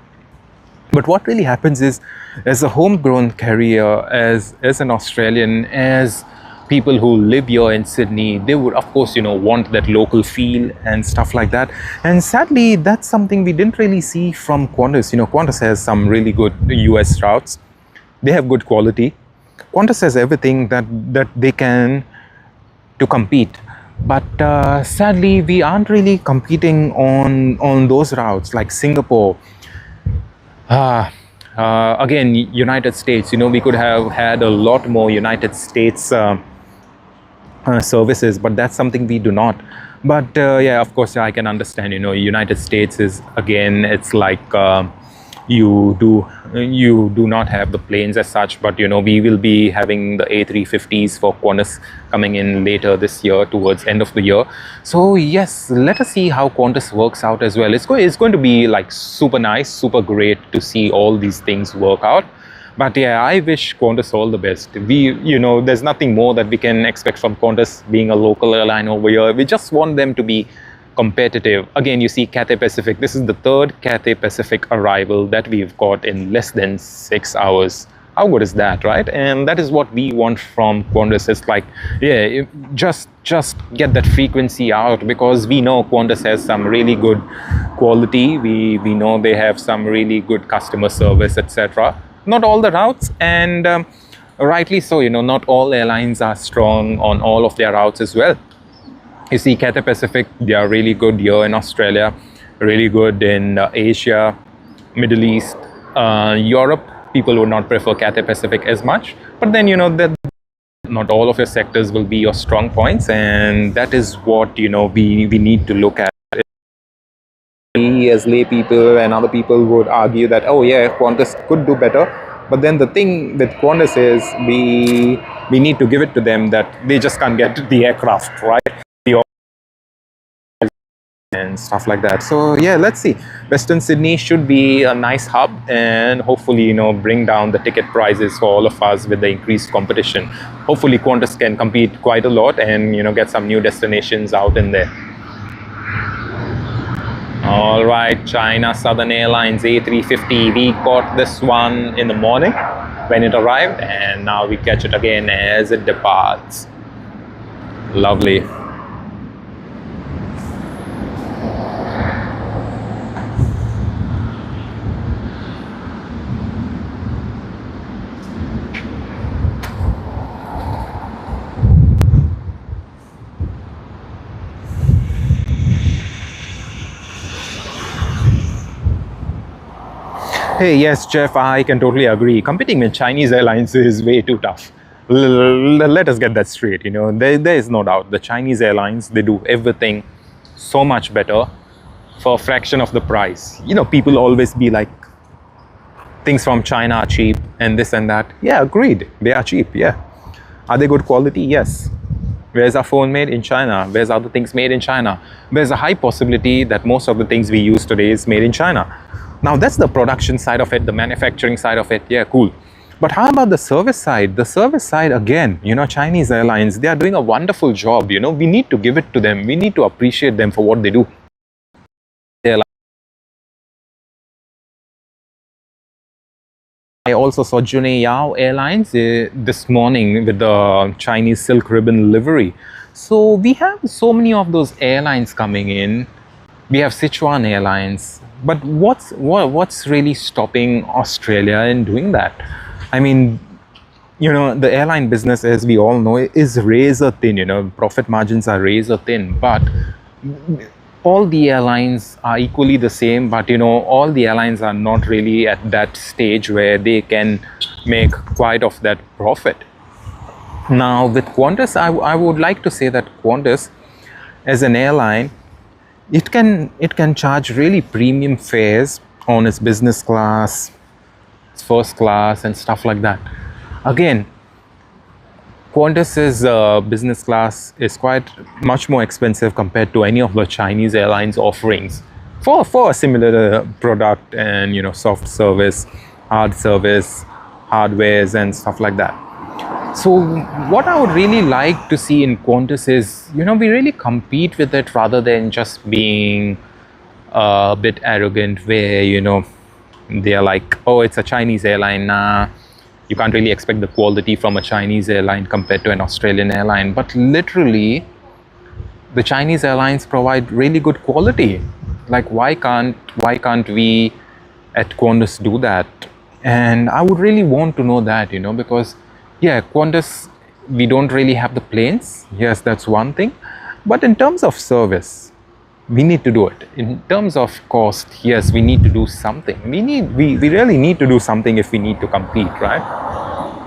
But what really happens is, as a homegrown carrier, as an Australian, as people who live here in Sydney, they would, of course, want that local feel and stuff like that. And sadly, that's something we didn't really see from Qantas. Qantas has some really good US routes. They have good quality. Qantas has everything that they can to compete, but sadly we aren't really competing on those routes like Singapore. Again, United States, we could have had a lot more United States services, but that's something we do not. But yeah, of course, I can understand, United States is, again, it's like you do not have the planes as such, but we will be having the A350s for Qantas coming in later this year, towards end of the year. So yes, let us see how Qantas works out as well. It's going to be like super nice, super great to see all these things work out. But yeah, I wish Qantas all the best. There's nothing more that we can expect from Qantas, being a local airline over here. We just want them to be competitive. Again, you see Cathay Pacific. This is the 3rd Cathay Pacific arrival that we've got in less than 6 hours. How good is that, right? And that is what we want from Qantas. It's like, yeah, just get that frequency out, because we know Qantas has some really good quality. We know they have some really good customer service, etc. Not all the routes, and rightly so. Not all airlines are strong on all of their routes as well. You see, Cathay Pacific, they are really good here in Australia, really good in Asia, Middle East, Europe. People would not prefer Cathay Pacific as much. But then, that not all of your sectors will be your strong points. And that is what, we need to look at. We as lay people and other people would argue that, oh yeah, Qantas could do better. But then the thing with Qantas is we need to give it to them that they just can't get the aircraft, right? And stuff like that. So yeah, let's see. Western Sydney should be a nice hub, and hopefully bring down the ticket prices for all of us with the increased competition. Hopefully Qantas can compete quite a lot and get some new destinations out in there. All right, China Southern Airlines A350, we got this one in the morning when it arrived, and now we catch it again as it departs. Lovely. Hey, yes, Jeff, I can totally agree. Competing with Chinese airlines is way too tough. Let us get that straight. There is no doubt. The Chinese airlines, they do everything so much better for a fraction of the price. People always be like, things from China are cheap and this and that. Yeah, agreed. They are cheap. Yeah. Are they good quality? Yes. Where's our phone made in China? Where's other things made in China? There's a high possibility that most of the things we use today is made in China. Now that's the production side of it, the manufacturing side of it. Yeah, cool. But how about the service side? The service side, again, Chinese airlines, they are doing a wonderful job. We need to give it to them. We need to appreciate them for what they do. I also saw Juneyao Airlines this morning with the Chinese silk ribbon livery. So we have so many of those airlines coming in. We have Sichuan Airlines. But what's really stopping Australia in doing that? I mean, the airline business, as we all know, is razor thin. Profit margins are razor thin. But all the airlines are equally the same, but all the airlines are not really at that stage where they can make quite of that profit. Now with Qantas, I would like to say that Qantas as an airline, it can charge really premium fares on its business class, its first class and stuff like that. Again, Qantas's business class is quite much more expensive compared to any of the Chinese airlines offerings for a similar product and soft service, hard service, hardwares and stuff like that. So what I would really like to see in Qantas is we really compete with it rather than just being a bit arrogant where they're like, oh, it's a Chinese airline. Nah, you can't really expect the quality from a Chinese airline compared to an Australian airline. But literally, the Chinese airlines provide really good quality. Like, why can't we at Qantas do that? And I would really want to know that, because, yeah, Qantas, we don't really have the planes. Yes, that's one thing. But in terms of service, we need to do it. In terms of cost, yes, we need to do something. We really need to do something if we need to compete, right?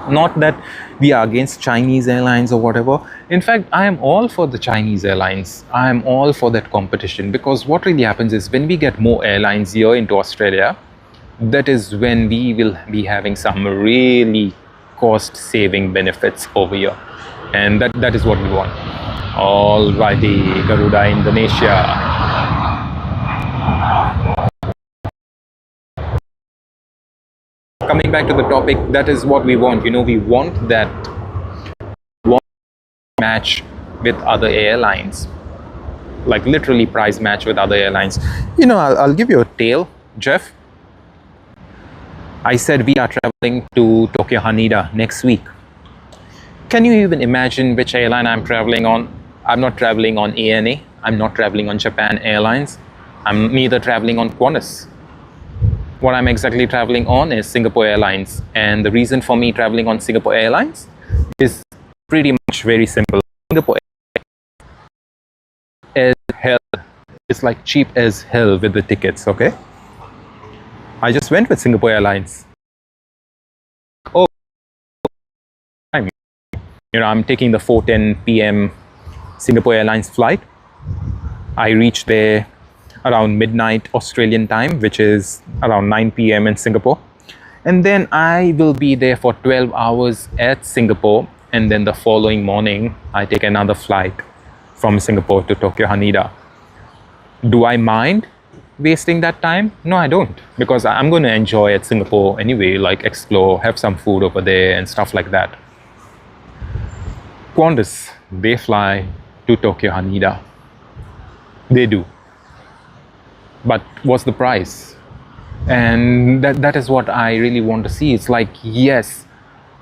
Not that we are against Chinese airlines or whatever. In fact, I am all for the Chinese airlines. I am all for that competition, because what really happens is when we get more airlines here into Australia, that is when we will be having some really cost-saving benefits over here. And that is what we want. Alrighty, Garuda Indonesia. Coming back to the topic, that is what we want. We want that match with other airlines, like literally price match with other airlines. I'll give you a tale, Jeff. I said we are traveling to Tokyo Haneda next week. Can you even imagine which airline I'm traveling on? I'm not traveling on ANA. I'm not traveling on Japan Airlines. I'm neither traveling on Qantas. What I'm exactly traveling on is Singapore Airlines. And the reason for me traveling on Singapore Airlines is pretty much very simple. Singapore as hell. It's like cheap as hell with the tickets, okay? I just went with Singapore Airlines. Oh, I'm taking the 4:10 p.m. Singapore Airlines flight. I reached there around midnight Australian time, which is around 9 p.m. in Singapore. And then I will be there for 12 hours at Singapore. And then the following morning, I take another flight from Singapore to Tokyo Haneda. Do I mind wasting that time? No, I don't, because I'm going to enjoy at Singapore anyway, like explore, have some food over there and stuff like that. Qantas, they fly to Tokyo Haneda. They do. But what's the price? And that is what I really want to see. It's like, yes,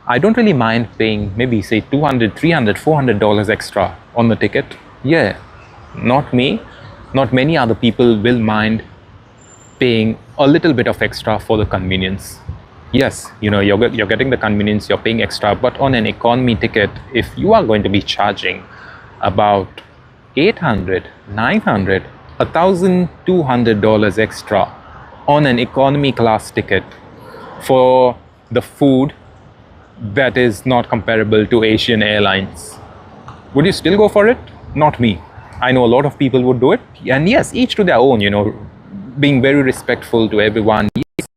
I don't really mind paying maybe say $200, $300, $400 extra on the ticket. Yeah, not me. Not many other people will mind paying a little bit of extra for the convenience. Yes, you're getting the convenience, you're paying extra, but on an economy ticket, if you are going to be charging about $800, $900, $1,200 extra on an economy class ticket, for the food that is not comparable to Asian airlines. Would you still go for it? Not me. I know a lot of people would do it. And yes, each to their own, being very respectful to everyone. Yes,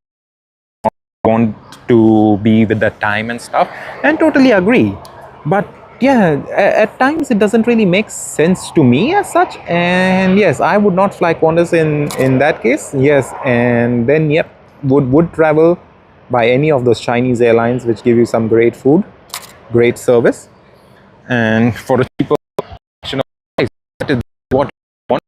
want to be with that time and stuff, and totally agree. But yeah, at times it doesn't really make sense to me as such. And yes, I would not fly Qantas in that case. Yes, and then yep, would travel by any of those Chinese airlines which give you some great food, great service, and for a cheaper fraction of price. That is what I want.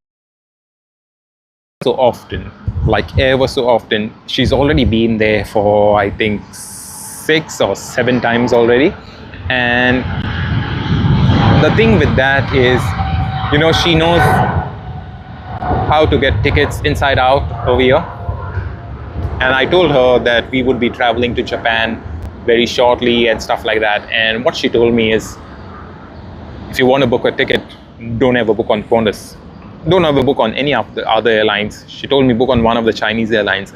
So often, like ever so often, she's already been there for I think 6 or 7 times already. And the thing with that is, she knows how to get tickets inside out over here. And I told her that we would be traveling to Japan very shortly and stuff like that. And what she told me is, if you want to book a ticket, don't ever book on Qantas. Don't ever book on any of the other airlines. She told me book on one of the Chinese airlines.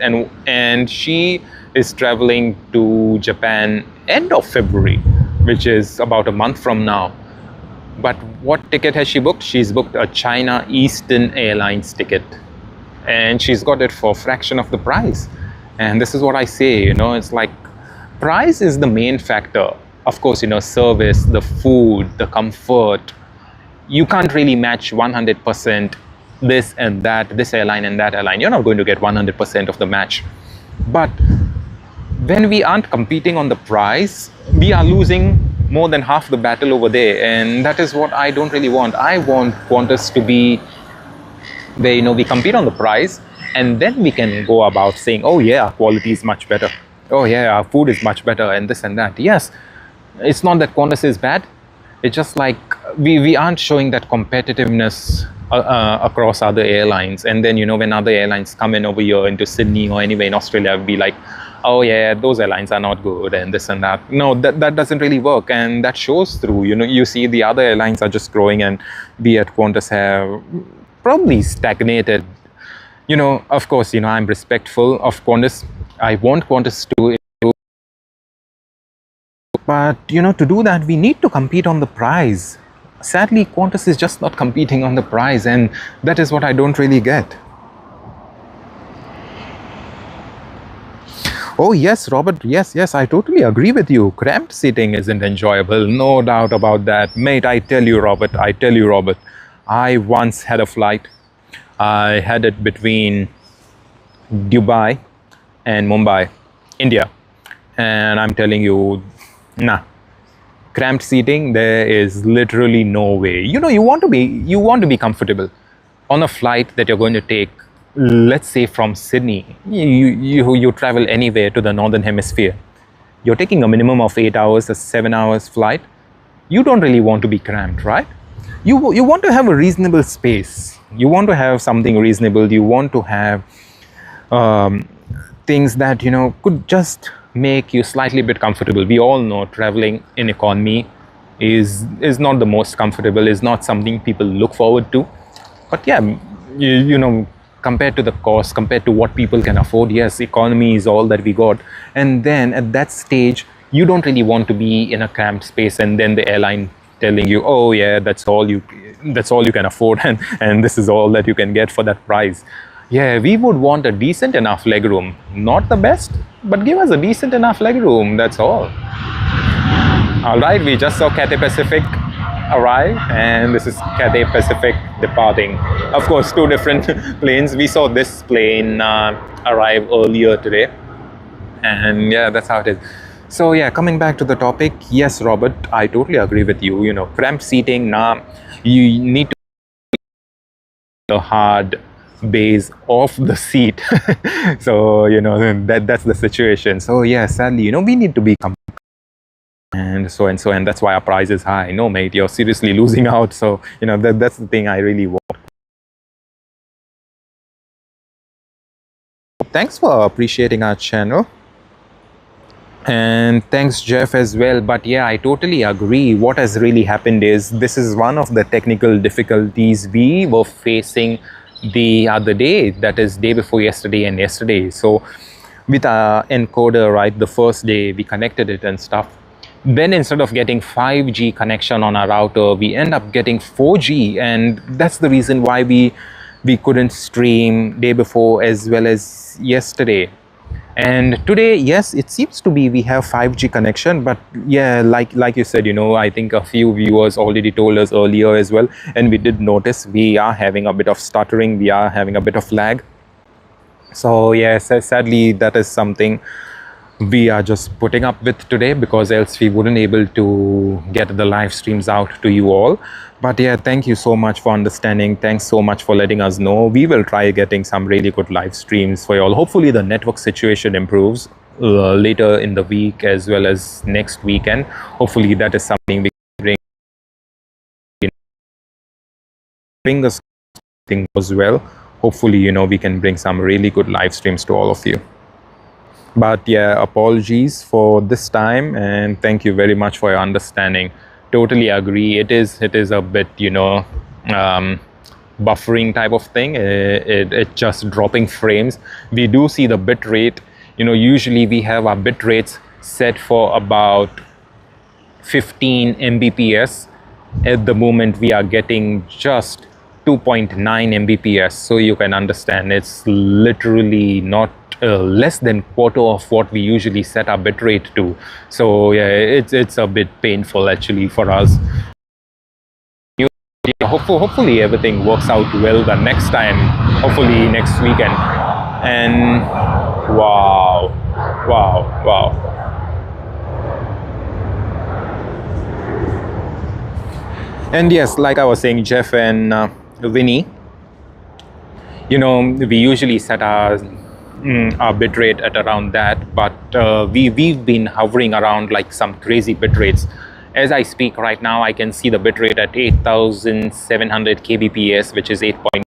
And she is traveling to Japan end of February, which is about a month from now. But what ticket has she booked? She's booked a China Eastern Airlines ticket. And she's got it for a fraction of the price. And this is what I say, it's like price is the main factor. Of course, service, the food, the comfort. You can't really match 100% this and that, this airline and that airline. You're not going to get 100% of the match. But when we aren't competing on the price, we are losing more than half the battle over there. And that is what I don't really want. I want Qantas to be where, we compete on the price, and then we can go about saying, oh yeah, our quality is much better. Oh yeah, our food is much better, and this and that. Yes, it's not that Qantas is bad. It's just like we aren't showing that competitiveness across other airlines. And then, when other airlines come in over here into Sydney or anywhere in Australia, I'll be like, oh yeah, those airlines are not good and this and that. No, that doesn't really work, and that shows through. You see the other airlines are just growing, and we at Qantas have probably stagnated. Of course, I'm respectful of Qantas. I want Qantas to improve. But, to do that, we need to compete on the price. Sadly, Qantas is just not competing on the price, and that is what I don't really get. Oh, yes, Robert. Yes, I totally agree with you. Cramped seating isn't enjoyable. No doubt about that. Mate, I tell you, Robert. I once had a flight. I had it between Dubai and Mumbai, India. And I'm telling you, nah. Cramped seating, there is literally no way. You want to be comfortable on a flight that you're going to take. Let's say from Sydney, you travel anywhere to the northern hemisphere. You're taking a minimum of 8 hours, a 7 hours flight. You don't really want to be cramped, right? You want to have a reasonable space. You want to have something reasonable. You want to have things that could just make you slightly bit comfortable. We all know traveling in economy is not the most comfortable, is not something people look forward to. But yeah, compared to the cost, compared to what people can afford, yes, economy is all that we got. And then at that stage, you don't really want to be in a cramped space, and then the airline telling you, oh yeah, that's all you can afford, and this is all that you can get for that price. Yeah, we would want a decent enough legroom. Not the best, but give us a decent enough legroom, that's all. All right, we just saw Cathay Pacific arrive, and this is Cathay Pacific departing. Of course, 2 different planes. We saw this plane arrive earlier today, and yeah, that's how it is. So yeah, coming back to the topic, yes, Robert, I totally agree with you. Cramped seating, you need to the hard base of the seat. So that's the situation. So yeah, sadly, we need to be and that's why our price is high. No, mate, you're seriously losing out. So that's the thing I really want. Thanks for appreciating our channel, and thanks Jeff as well. But yeah, I totally agree. What has really happened is, this is one of the technical difficulties we were facing the other day, that is day before yesterday and yesterday. So with our encoder, right? The first day we connected it and stuff. Then instead of getting 5G connection on our router, we end up getting 4G, and that's the reason why we couldn't stream day before as well as yesterday. And today, yes, it seems to be we have 5G connection, but yeah, like you said, I think a few viewers already told us earlier as well, and we did notice we are having a bit of stuttering, we are having a bit of lag. So yes, sadly that is something we are just putting up with today, because else we wouldn't able to get the live streams out to you all. But yeah, thank you so much for understanding. Thanks so much for letting us know. We will try getting some really good live streams for you all. Hopefully the network situation improves later in the week as well as next weekend. Hopefully that is something we can bring. Fingers thing as well. Hopefully we can bring some really good live streams to all of you. But yeah, apologies for this time, and thank you very much for your understanding. Totally agree. It is a bit buffering type of thing. It just dropping frames. We do see the bit rate. Usually we have our bit rates set for about 15 Mbps. At the moment we are getting just 2.9 Mbps, so you can understand it's literally not less than quarter of what we usually set our bitrate to. So yeah, it's a bit painful actually for us. Hopefully everything works out well the next time, hopefully next weekend. And wow. And yes, like I was saying, Jeff and Winnie, we usually set our bitrate at around that, but we've been hovering around like some crazy bit rates. As I speak right now, I can see the bitrate at 8,700 kbps, which is 8.7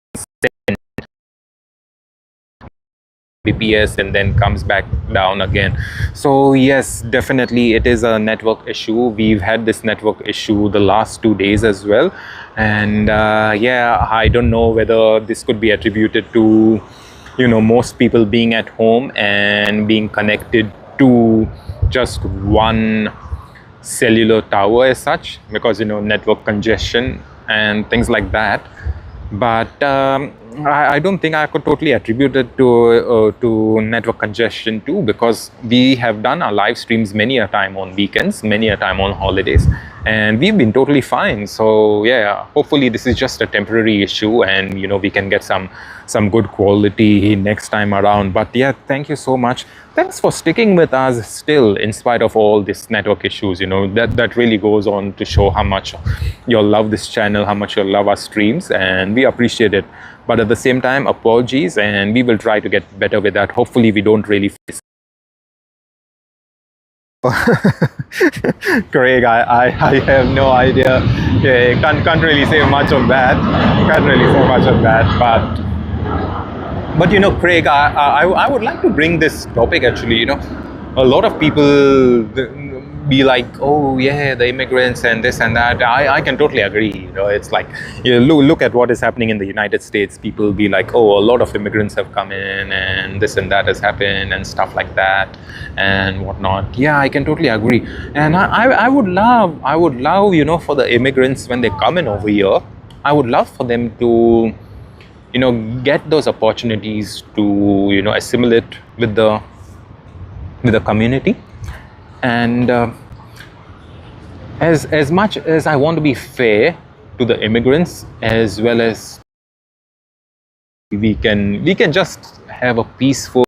bps, and then comes back down again. So yes, definitely it is a network issue. We've had this network issue the last 2 days as well, and yeah, I don't know whether this could be attributed to most people being at home and being connected to just one cellular tower as such, because network congestion and things like that. But I don't think I could totally attribute it to network congestion too, because we have done our live streams many a time on weekends, many a time on holidays, and we've been totally fine. So yeah, hopefully this is just a temporary issue, and we can get some good quality next time around. But yeah, thank you so much. Thanks for sticking with us still in spite of all these network issues. That really goes on to show how much you'll love this channel, how much you'll love our streams, and we appreciate it. But at the same time, apologies, and we will try to get better with that. Hopefully we don't really face Craig, I have no idea. Yeah, can't really say much on that. But Craig, I would like to bring this topic actually. A lot of people be like, oh yeah, the immigrants and this and that. I can totally agree. It's like, look at what is happening in the United States. People be like, oh, a lot of immigrants have come in and this and that has happened and stuff like that and whatnot. Yeah, I can totally agree. And I would love, for the immigrants when they come in over here, I would love for them to get those opportunities to assimilate with the community. And as much as I want to be fair to the immigrants, as well as we can just have a peaceful,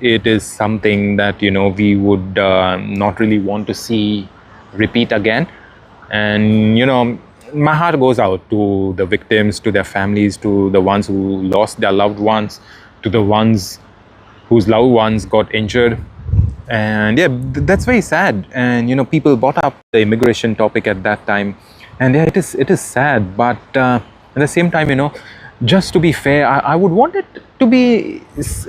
it is something that we would not really want to see repeat again. And my heart goes out to the victims, to their families, to the ones who lost their loved ones, to the ones whose loved ones got injured. And yeah, that's very sad. And people brought up the immigration topic at that time, and yeah, it is sad. But at the same time, just to be fair, I would want it to be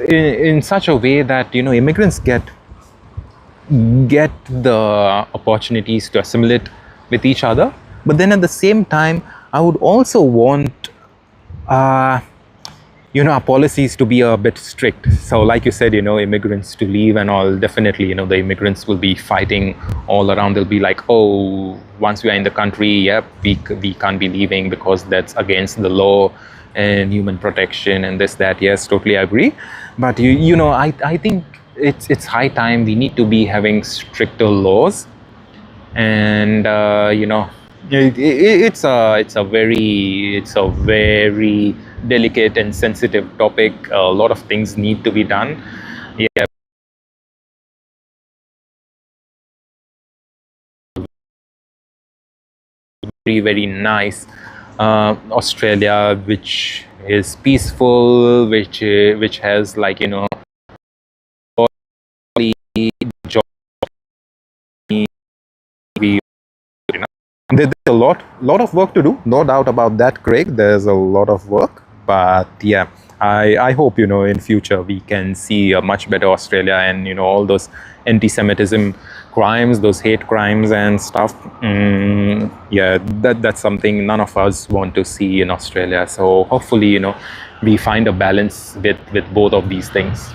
in such a way that immigrants get the opportunities to assimilate with each other. But then at the same time, I would also want our policies to be a bit strict. So like you said, immigrants to leave and all, definitely, the immigrants will be fighting all around. They'll be like, oh, once we are in the country, yep, we can't be leaving because that's against the law and human protection and this, that. Yes, totally agree. But I think it's high time we need to be having stricter laws. And it's a very delicate and sensitive topic. A lot of things need to be done. Yeah, very, very nice Australia, which is peaceful, which has, like, job. There's a lot of work to do, no doubt about that, Craig. There's a lot of work, but yeah, I hope, in future we can see a much better Australia, and all those anti-Semitism crimes, those hate crimes and stuff. Yeah, that's something none of us want to see in Australia. So hopefully, we find a balance with both of these things.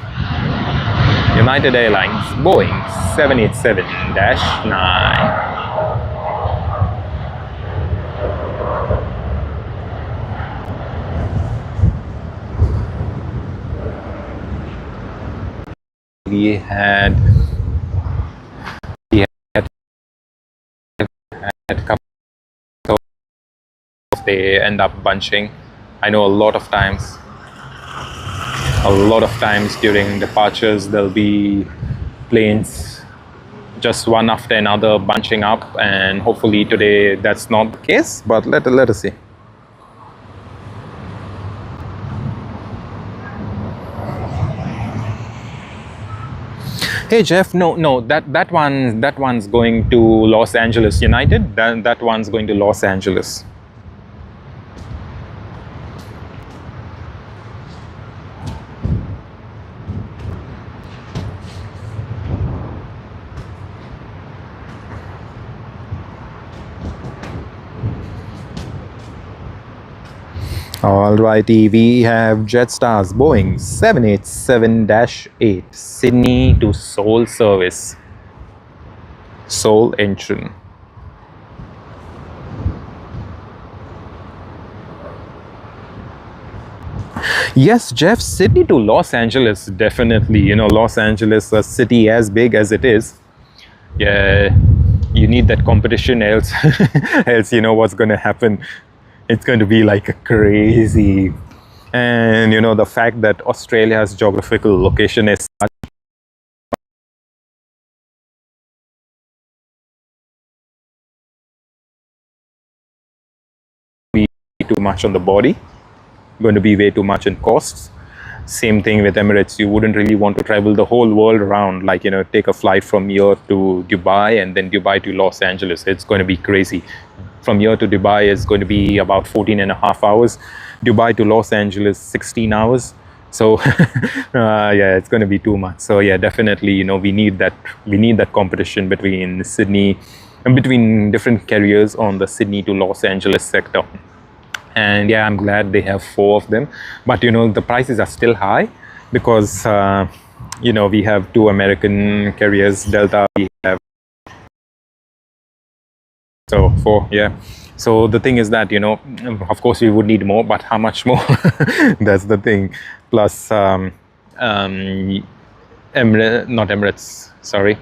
United Airlines, Boeing 787-9. we had a couple of, they end up bunching. I know a lot of times during departures there'll be planes just one after another bunching up, and hopefully today that's not the case, but let us see. Hey Jeff, no, that one's going to Los Angeles United. That one's going to Los Angeles. Alrighty, we have Jetstar's Boeing 787-8 Sydney to Seoul service. Seoul engine. Yes, Jeff, Sydney to Los Angeles, definitely. Los Angeles, a city as big as it is. Yeah, you need that competition, else what's going to happen. It's going to be like a crazy. And the fact that Australia's geographical location is such, be too much on the body, going to be way too much in costs. Same thing with Emirates. You wouldn't really want to travel the whole world around, like, take a flight from here to Dubai and then Dubai to Los Angeles. It's going to be crazy. From here to Dubai is going to be about 14 and a half hours. Dubai to Los Angeles, 16 hours. So yeah, it's going to be too much. So yeah, definitely, we need that competition between Sydney and between different carriers on the Sydney to Los Angeles sector. And yeah, I'm glad they have 4 of them, but the prices are still high because we have 2 American carriers, Delta, we have, so 4. Yeah, so the thing is that of course we would need more, but how much more? That's the thing. Plus Emirates, sorry,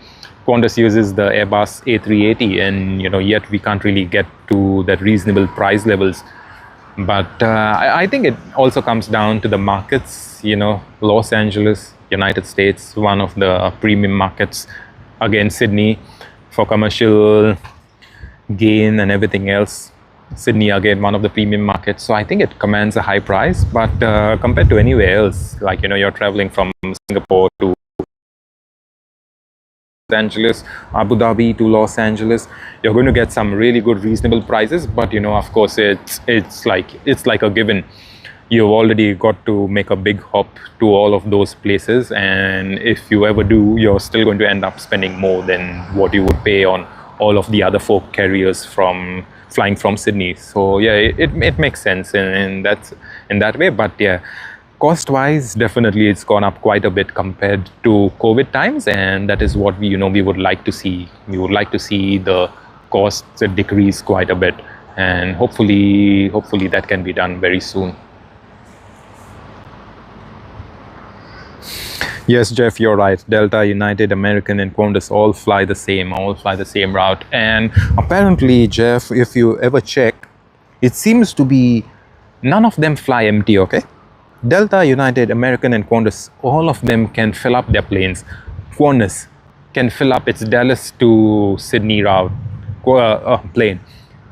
Qantas uses the Airbus A380, and yet we can't really get to that reasonable price levels. But I think it also comes down to the markets. Los Angeles, United States, one of the premium markets. Again, Sydney for commercial gain and everything else. Sydney, again, one of the premium markets. So I think it commands a high price. But compared to anywhere else, like, you're traveling from Singapore to Angeles, Abu Dhabi to Los Angeles, you're going to get some really good reasonable prices. But of course it's like a given. You've already got to make a big hop to all of those places, and if you ever do, you're still going to end up spending more than what you would pay on all of the other 4 carriers from flying from Sydney. So yeah, it makes sense in that way. But yeah, Cost wise, definitely it's gone up quite a bit compared to COVID times, and that is what we would like to see. We would like to see the costs decrease quite a bit, and hopefully that can be done very soon. Yes, Jeff, you're right. Delta, United, American, and Qantas all fly the same route. And apparently, Jeff, if you ever check, it seems to be none of them fly empty, okay? Delta, United, American, and Qantas, all of them can fill up their planes. Qantas can fill up its Dallas to Sydney route plane,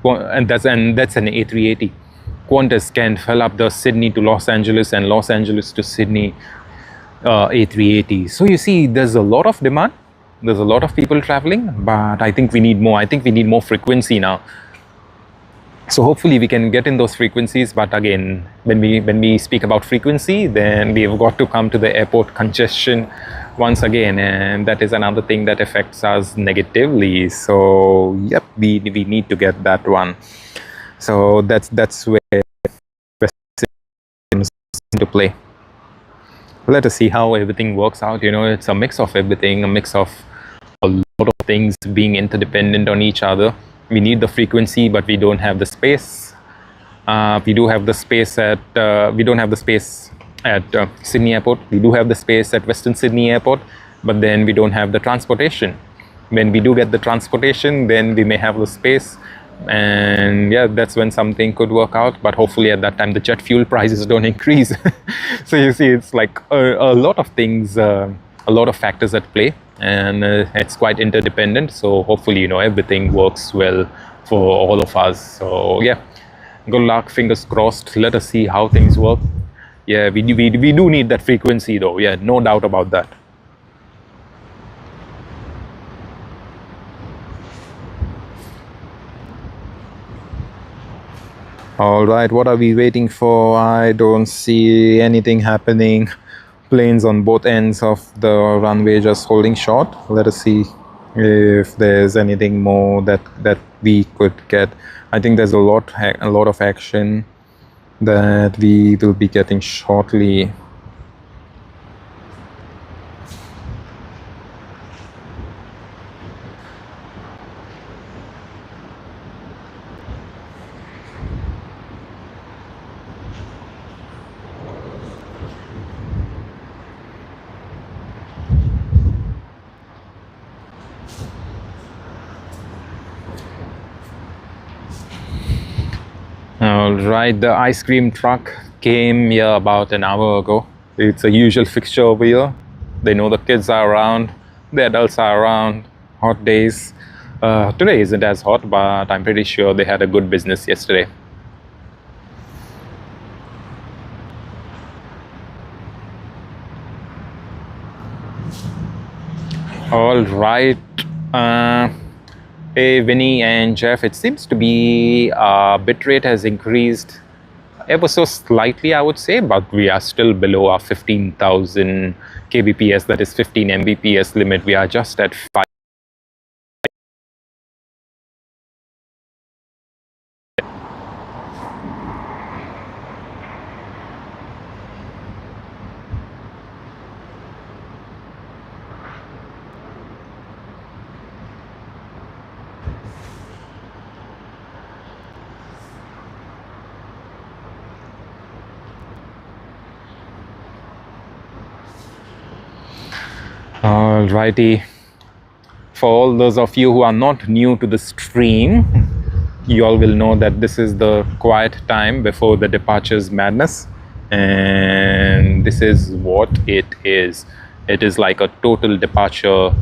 and that's an A380. Qantas can fill up the Sydney to Los Angeles and Los Angeles to Sydney A380. So you see, there's a lot of demand. There's a lot of people traveling, but I think we need more. I think we need more frequency now. So hopefully we can get in those frequencies. But again, when we speak about frequency, then we've got to come to the airport congestion once again, and that is another thing that affects us negatively. So yep, we need to get that one. So that's where comes into play. Let us see how everything works out. It's a mix of everything, a mix of a lot of things being interdependent on each other. We need the frequency, but we don't have the space. We do have the space at we don't have the space at Sydney Airport. We do have the space at Western Sydney Airport, but then we don't have the transportation. When we do get the transportation, then we may have the space, and yeah, that's when something could work out. But hopefully at that time the jet fuel prices don't increase. So you see, it's like a lot of things, a lot of factors at play, and it's quite interdependent. So hopefully everything works well for all of us. So yeah, good luck, fingers crossed. Let us see how things work. Yeah, we do need that frequency though. Yeah, no doubt about that. All right, what are we waiting for? I don't see anything happening. Planes on both ends of the runway just holding short. Let us see if there's anything more that we could get. I think there's a lot of action that we will be getting shortly. All right, the ice cream truck came here about an hour ago. It's a usual fixture over here. They know the kids are around, the adults are around. Hot days. Today isn't as hot, but I'm pretty sure they had a good business yesterday. All right. Hey, Vinny and Jeff, it seems to be bitrate has increased ever so slightly, I would say, but we are still below our 15,000 kbps, that is 15 mbps limit. We are just at 5. Alrighty, for all those of you who are not new to the stream, you all will know that this is the quiet time before the departures madness, and this is what it is. It is like a total departure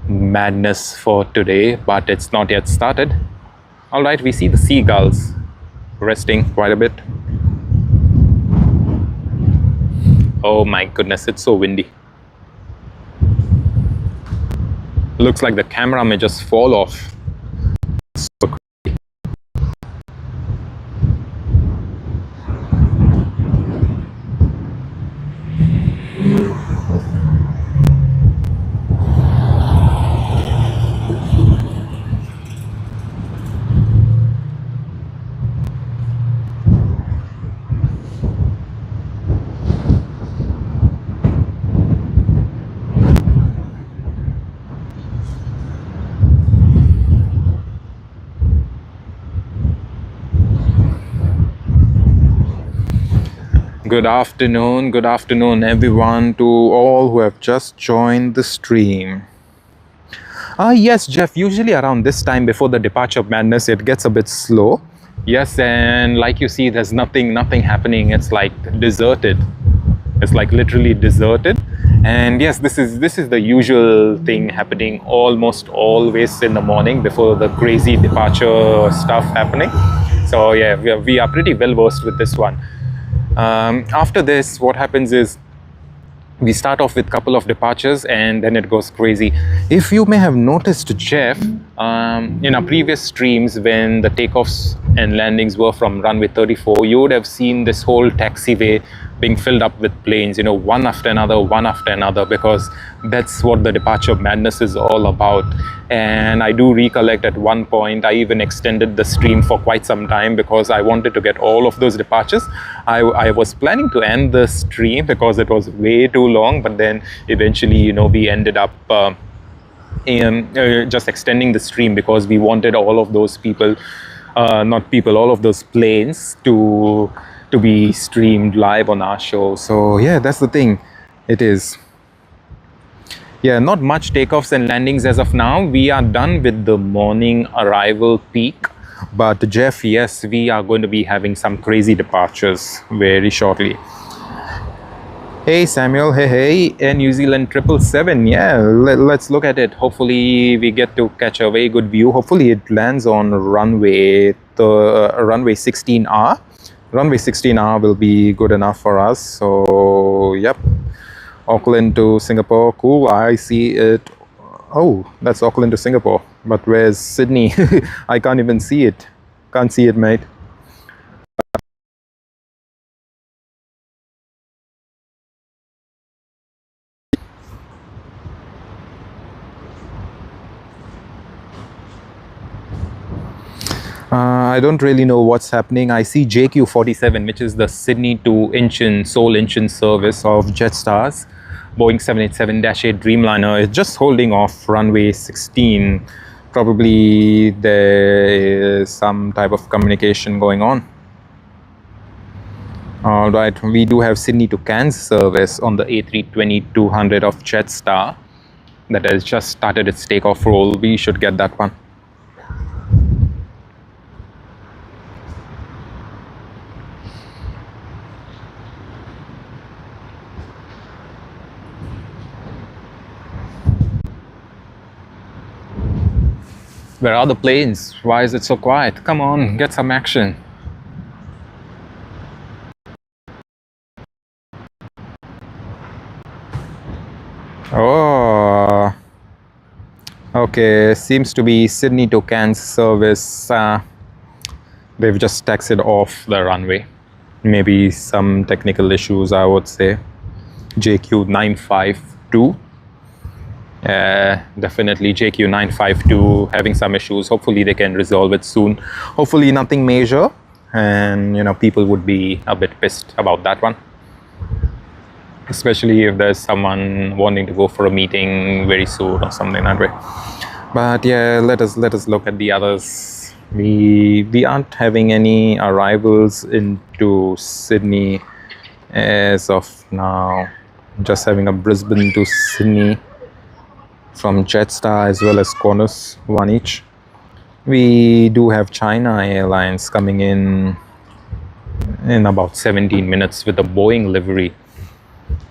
madness for today, but it's not yet started. All right, we see the seagulls resting quite a bit. Oh my goodness, it's so windy. Looks like the camera may just fall off. So crazy. Good afternoon, everyone, to all who have just joined the stream. Yes, Jeff, usually around this time before the departure of madness, it gets a bit slow. Yes, and like you see, there's nothing happening. It's like deserted. It's like literally deserted. And yes, this is the usual thing happening almost always in the morning before the crazy departure stuff happening. So yeah, we are pretty well versed with this one. After this, what happens is we start off with a couple of departures and then it goes crazy. If you may have noticed, Jeff, in our previous streams when the takeoffs and landings were from runway 34, you would have seen this whole taxiway being filled up with planes, one after another, because that's what the departure of madness is all about. And I do recollect at one point I even extended the stream for quite some time because I wanted to get all of those departures. I was planning to end the stream because it was way too long, but then eventually we ended up just extending the stream because we wanted all of those all of those planes to be streamed live on our show. So yeah, that's the thing. It is. Yeah, not much takeoffs and landings as of now. We are done with the morning arrival peak. But Jeff, yes, we are going to be having some crazy departures very shortly. Hey Samuel, hey, Air New Zealand 777. Yeah, let's look at it. Hopefully we get to catch a very good view. Hopefully it lands on runway 16R. Runway 16R will be good enough for us. So yep, Auckland to Singapore. Cool, I see it. Oh, that's Auckland to Singapore. But where's Sydney? I can't even see it. Can't see it, mate. I don't really know what's happening. I see JQ47, which is the Sydney to Incheon, Seoul Incheon service of Jetstar's Boeing 787-8 Dreamliner. It's just holding off runway 16. Probably there is some type of communication going on. All right, we do have Sydney to Cairns service on the A320-200 of Jetstar that has just started its takeoff roll. We should get that one. Where are the planes? Why is it so quiet? Come on, get some action. Oh, okay, seems to be Sydney to Cairns service. They've just taxied off the runway. Maybe some technical issues, I would say. JQ952. Definitely JQ952 having some issues. Hopefully they can resolve it soon. Hopefully nothing major, and people would be a bit pissed about that one, especially if there's someone wanting to go for a meeting very soon or something that way. But yeah, let us look at the others. We aren't having any arrivals into Sydney as of now. Just having a Brisbane to Sydney from Jetstar as well as Qantas, one each. We do have China Airlines coming in about 17 minutes with a Boeing livery,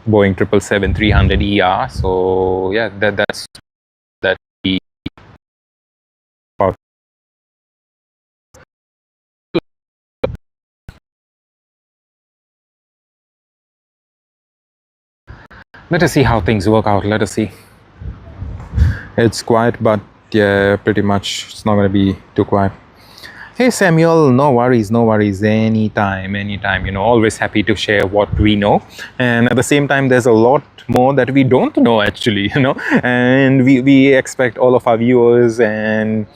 Boeing 777-300ER. So yeah, that's that. Let us see how things work out. Let us see. It's quiet, but yeah, pretty much it's not going to be too quiet. Hey Samuel, no worries, anytime. Always happy to share what we know. And at the same time, there's a lot more that we don't know actually, and we expect all of our viewers and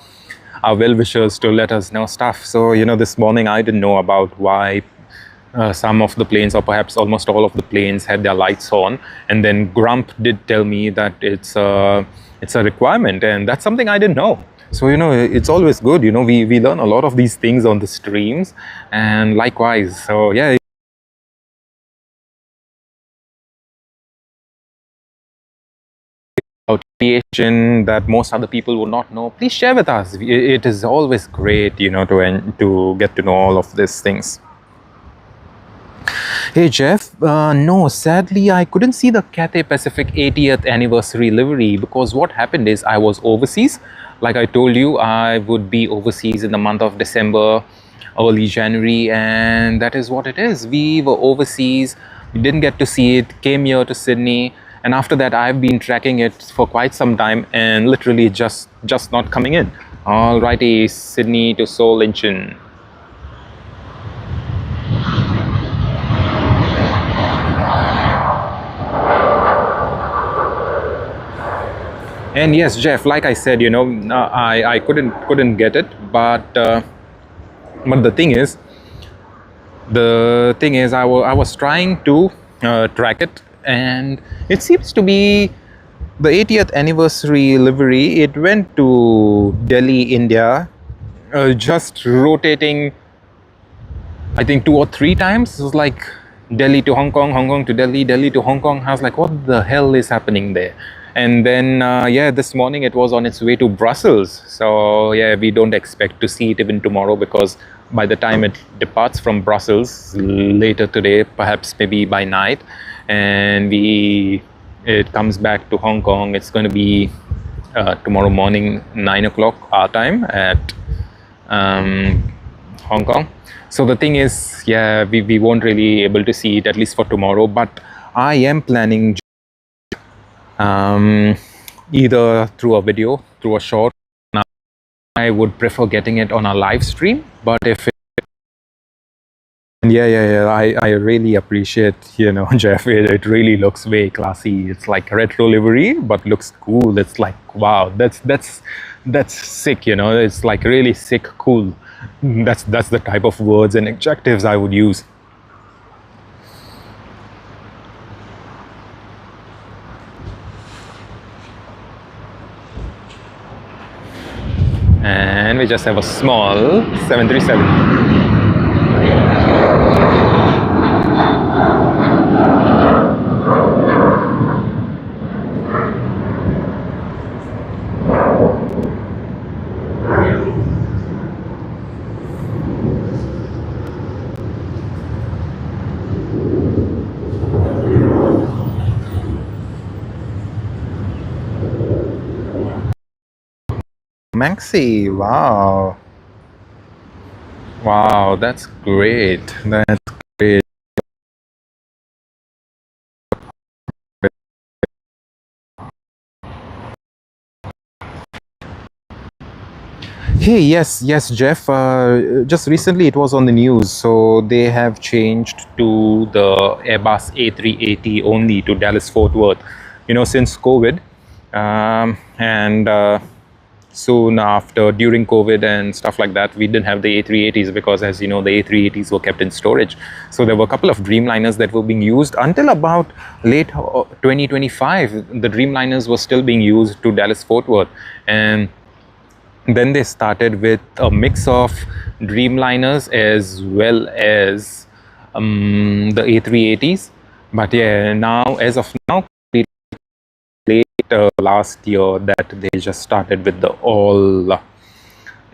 our well-wishers to let us know stuff. So, this morning I didn't know about why some of the planes, or perhaps almost all of the planes, had their lights on, and then Grump did tell me that it's a requirement, and that's something I didn't know. So it's always good, we learn a lot of these things on the streams, and likewise. So yeah, about aviation that most other people would not know, please share with us. It is always great, to get to know all of these things. Hey Jeff, no, sadly I couldn't see the Cathay Pacific 80th anniversary livery because what happened is I was overseas. Like I told you, I would be overseas in the month of December, early January, and that is what it is. We were overseas, we didn't get to see it, came here to Sydney, and after that I've been tracking it for quite some time and literally just not coming in. Alrighty, Sydney to Seoul Incheon. And yes, Jeff, like I said, I couldn't get it, but the thing is, I was trying to track it, and it seems to be the 80th anniversary livery. It went to Delhi, India, just rotating, I think 2 or 3 times. It was like Delhi to Hong Kong, Hong Kong to Delhi, Delhi to Hong Kong. I was like, what the hell is happening there? And then, yeah, this morning it was on its way to Brussels. So, yeah, we don't expect to see it even tomorrow because by the time it departs from Brussels later today, perhaps maybe by night, and it comes back to Hong Kong, it's going to be tomorrow morning, 9 o'clock our time at Hong Kong. So the thing is, yeah, we won't really able to see it at least for tomorrow, but I am planning either through a video, through a short. I would prefer getting it on a live stream, but if yeah, I really appreciate, Jeff. It really looks very classy. It's like retro livery, but looks cool. It's like, wow, that's sick. It's like really sick, cool. That's the type of words and adjectives I would use. And we just have a small 737. Maxi, wow. Wow, that's great. That's great. Hey, yes, Jeff. Just recently it was on the news. So they have changed to the Airbus A380 only to Dallas Fort Worth, since COVID. And soon after, during COVID and stuff like that, we didn't have the A380s because, as you know, the A380s were kept in storage. So there were a couple of Dreamliners that were being used until about late 2025. The Dreamliners were still being used to Dallas Fort Worth, and then they started with a mix of Dreamliners as well as the A380s. But yeah, now, as of now, late last year, that they just started with the all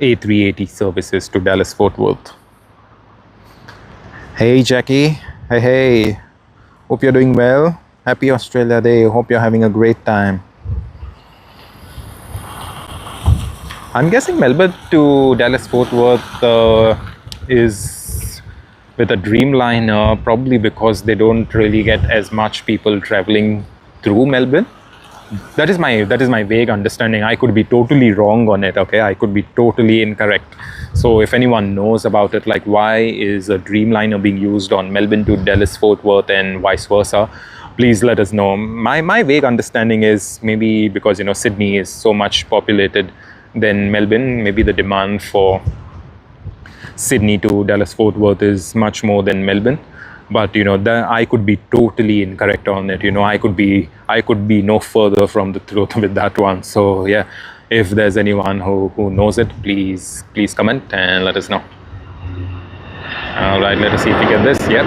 A380 services to Dallas Fort Worth. Hey Jackie, hey, hope you're doing well. Happy Australia Day. Hope you're having a great time. I'm guessing Melbourne to Dallas Fort Worth is with a Dreamliner, probably because they don't really get as much people traveling through Melbourne. That is my vague understanding. I could be totally wrong on it. Okay, I could be totally incorrect. So if anyone knows about it, like why is a Dreamliner being used on Melbourne to Dallas Fort Worth and vice versa, please let us know. My vague understanding is maybe because Sydney is so much populated than Melbourne. Maybe the demand for Sydney to Dallas Fort Worth is much more than Melbourne. But I could be totally incorrect on it. I could be no further from the truth with that one. So yeah, if there's anyone who knows it, please comment and let us know. All right, let us see if we get this. Yep.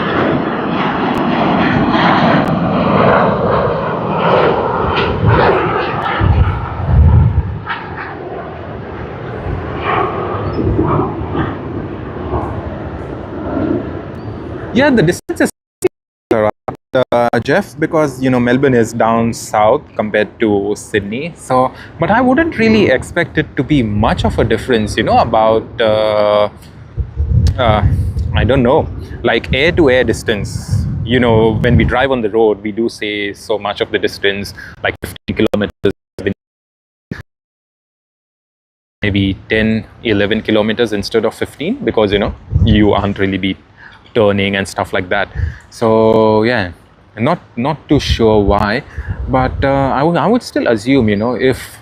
Yeah, the distance is Jeff, because Melbourne is down south compared to Sydney. So, but I wouldn't really expect it to be much of a difference. About uh, I don't know, like air to air distance. When we drive on the road, we do say so much of the distance, like 15 kilometers, maybe 10, 11 kilometers instead of 15, because you aren't really be turning and stuff like that. So yeah, not too sure why, but I would still assume, if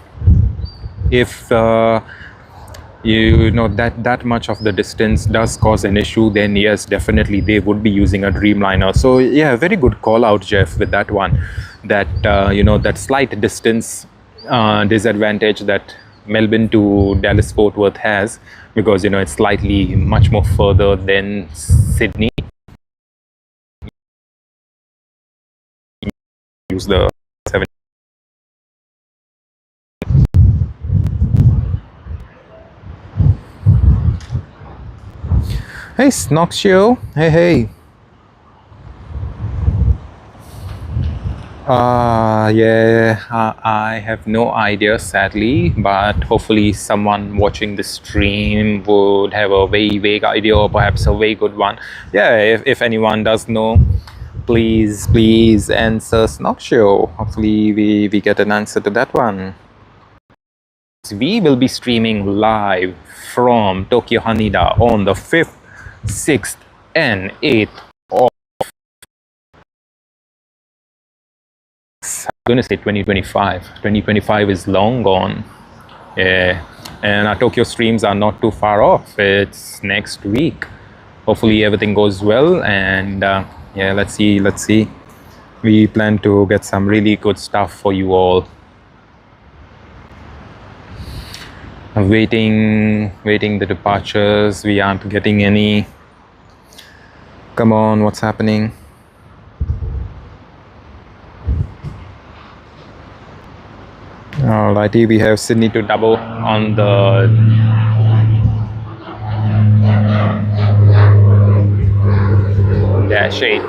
that much of the distance does cause an issue, then yes, definitely they would be using a Dreamliner. So yeah, very good call out, Jeff, with that one. That that slight distance disadvantage that Melbourne to Dallas Fort Worth has, because it's slightly much more further than Sydney. Use the 7. Hey, Snoxio. Hey. Yeah, I have no idea, sadly, but hopefully someone watching the stream would have a very vague idea, or perhaps a very good one. Yeah, if anyone does know, please answer Snoxio. Hopefully we get an answer to that one. We will be streaming live from Tokyo Haneda on the 5th, 6th, and 8th. I'm going to say 2025. 2025 is long gone. Yeah. And our Tokyo streams are not too far off. It's next week. Hopefully everything goes well. And yeah, let's see. We plan to get some really good stuff for you all. I'm waiting the departures. We aren't getting any. Come on, what's happening? Alrighty, we have Sydney to double on the dash 8.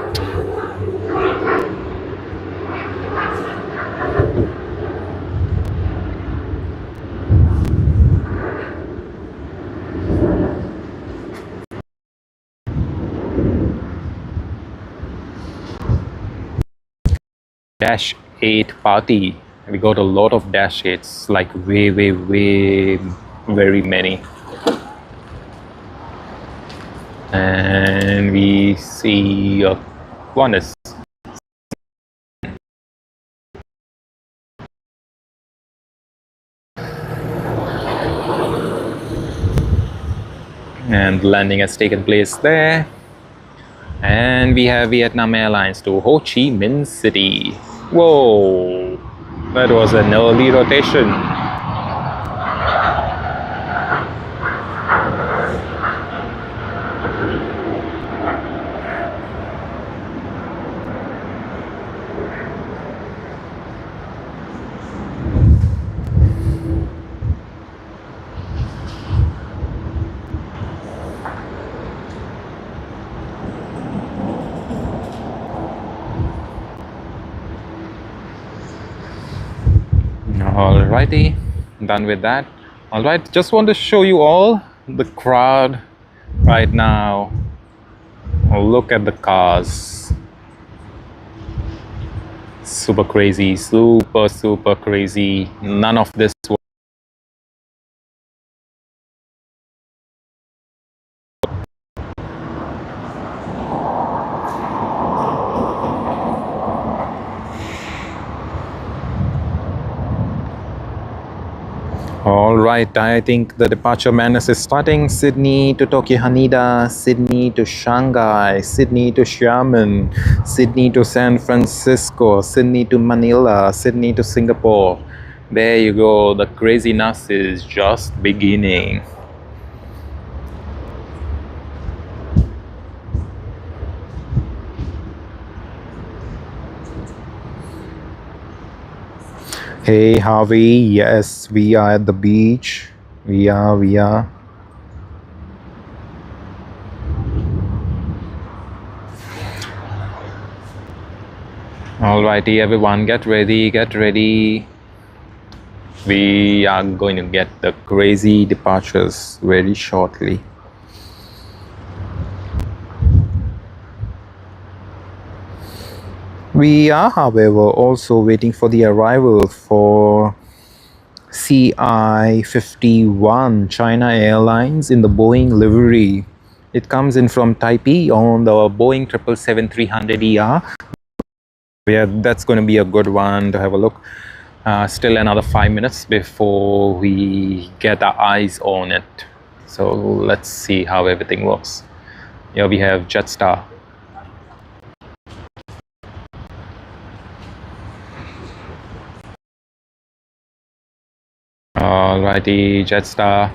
Dash 8 party. We got a lot of dash 8s, like way, very many. And we see Qantas. And landing has taken place there. And we have Vietnam Airlines to Ho Chi Minh City. Whoa, that was an early rotation. Alrighty, done with that. Alright, just want to show you all the crowd right now. Look at the cars. Super crazy, super crazy. None of this was all right. I think the departure madness is starting. Sydney to Tokyo Haneda, Sydney to Shanghai, Sydney to Xiamen, Sydney to San Francisco, Sydney to Manila, Sydney to Singapore. There you go. The craziness is just beginning. Hey Harvey, yes, we are at the beach. We are. Alrighty, everyone, get ready, get ready. We are going to get the crazy departures very shortly. We are, however, also waiting for the arrival for CI-51 China Airlines in the Boeing livery. It comes in from Taipei on the Boeing 777-300ER. Yeah, that's going to be a good one to have a look. Still another 5 minutes before we get our eyes on it. So let's see how everything works. Here we have Jetstar. Alrighty, Jetstar.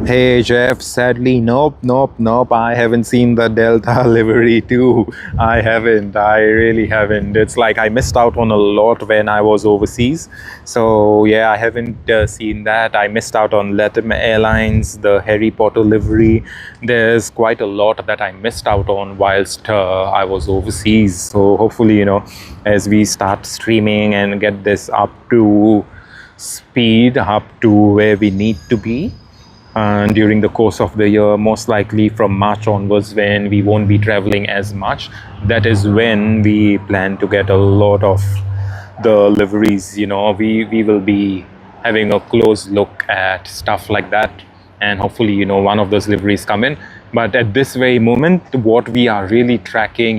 Hey Jeff, sadly, nope. I haven't seen the Delta livery too. I haven't. I really haven't. It's like I missed out on a lot when I was overseas. So yeah, I haven't seen that. I missed out on Latin Airlines, the Harry Potter livery. There's quite a lot that I missed out on whilst I was overseas. So hopefully, as we start streaming and get this up to speed, up to where we need to be, and during the course of the year, most likely from March onwards, when we won't be traveling as much, that is when we plan to get a lot of the liveries. We will be having a close look at stuff like that, and hopefully one of those liveries come in. But at this very moment, what we are really tracking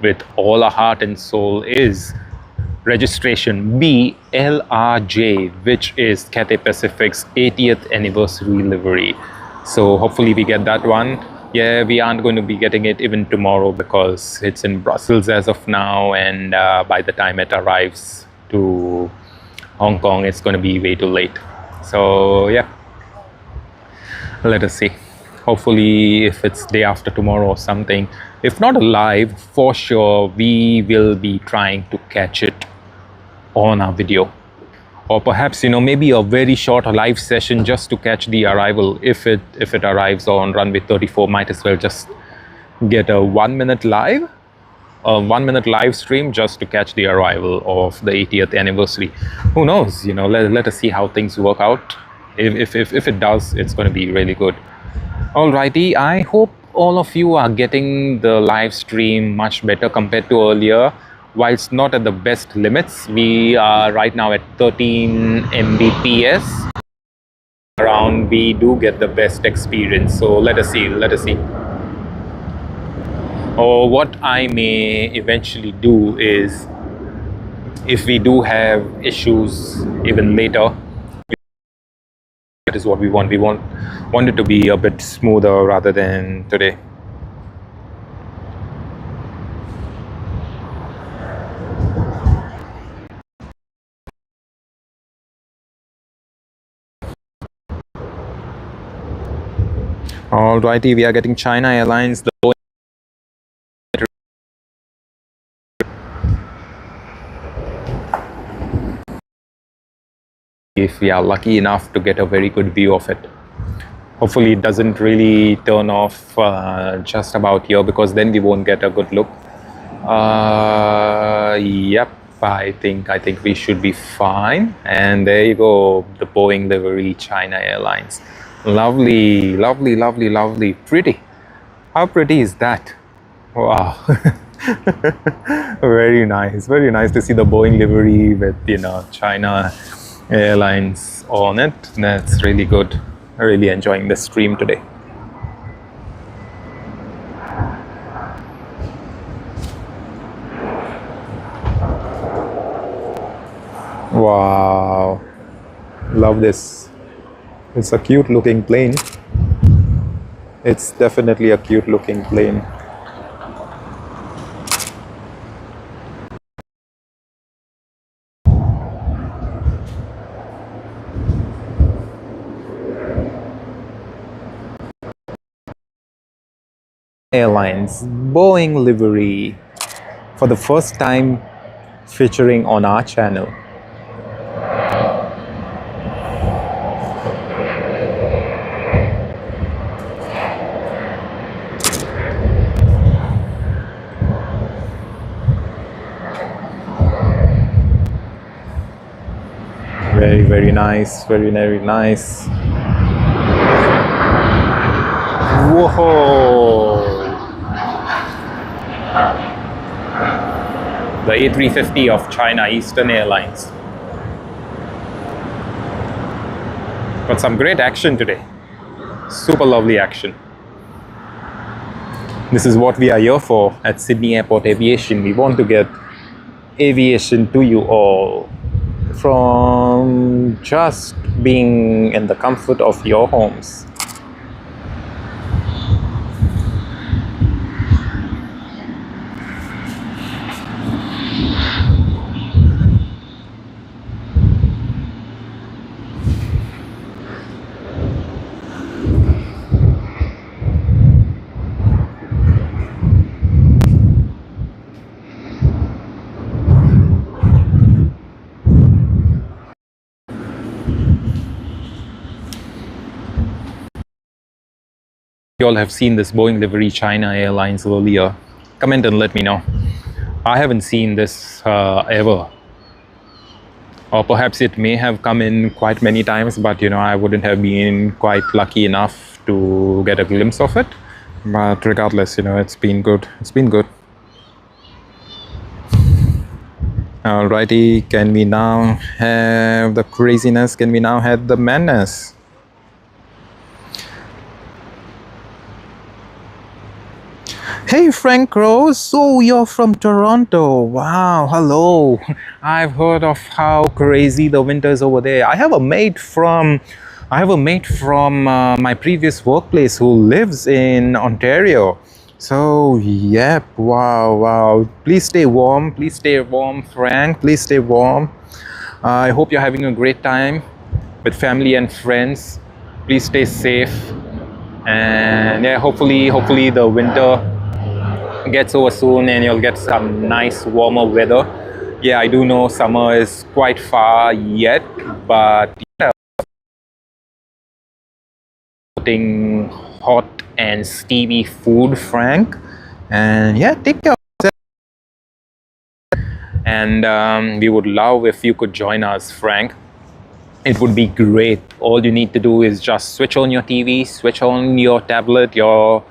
with all our heart and soul is registration BLRJ, which is Cathay Pacific's 80th anniversary livery. So hopefully we get that one. Yeah, we aren't going to be getting it even tomorrow because it's in Brussels as of now, and by the time it arrives to Hong Kong, it's going to be way too late. So yeah, let us see. Hopefully, if it's day after tomorrow or something, if not live, for sure we will be trying to catch it on our video, or perhaps maybe a very short live session just to catch the arrival. If it arrives on runway 34, might as well just get a 1 minute live stream just to catch the arrival of the 80th anniversary. Who knows? Let us see how things work out. If it does, it's going to be really good. Alrighty, I hope all of you are getting the live stream much better compared to earlier. Whilst not at the best limits, we are right now at 13 Mbps. Around, we do get the best experience. So let us see. Or what I may eventually do is, if we do have issues even later, that is what we want. We want it to be a bit smoother rather than today. Alrighty, we are getting China Airlines. If we are lucky enough to get a very good view of it. Hopefully it doesn't really turn off just about here, because then we won't get a good look. Yep, I think we should be fine. And there you go, the Boeing livery, China Airlines. Lovely. Pretty. How pretty is that? Wow. Very nice to see the Boeing livery with China Airlines on it. That's really good. Really enjoying the stream today. Wow, love this. It's a cute looking plane. It's definitely a cute looking plane. Airlines Boeing livery for the first time featuring on our channel. Very, very nice. Very, very nice. Whoa! The A350 of China Eastern Airlines. Got some great action today. Super lovely action. This is what we are here for at Sydney Airport Aviation. We want to get aviation to you all from just being in the comfort of your homes. You all have seen this Boeing livery China Airlines earlier. Comment and let me know. I haven't seen this ever. Or perhaps it may have come in quite many times, but I wouldn't have been quite lucky enough to get a glimpse of it. But regardless, it's been good. It's been good. Alrighty, can we now have the craziness? Can we now have the madness? Hey Frank Rose, so you're from Toronto. Wow, hello. I've heard of how crazy the winters over there. I have a mate from my previous workplace who lives in Ontario. So yep, wow. Please stay warm, Frank. Please stay warm. I hope you're having a great time with family and friends. Please stay safe. And yeah, hopefully the winter gets over soon and you'll get some nice warmer weather. Yeah, I do know summer is quite far yet, but putting hot and steamy food, Frank. And yeah, take care of yourself. And we would love if you could join us, Frank. It would be great. All you need to do is just switch on your TV, switch on your tablet, your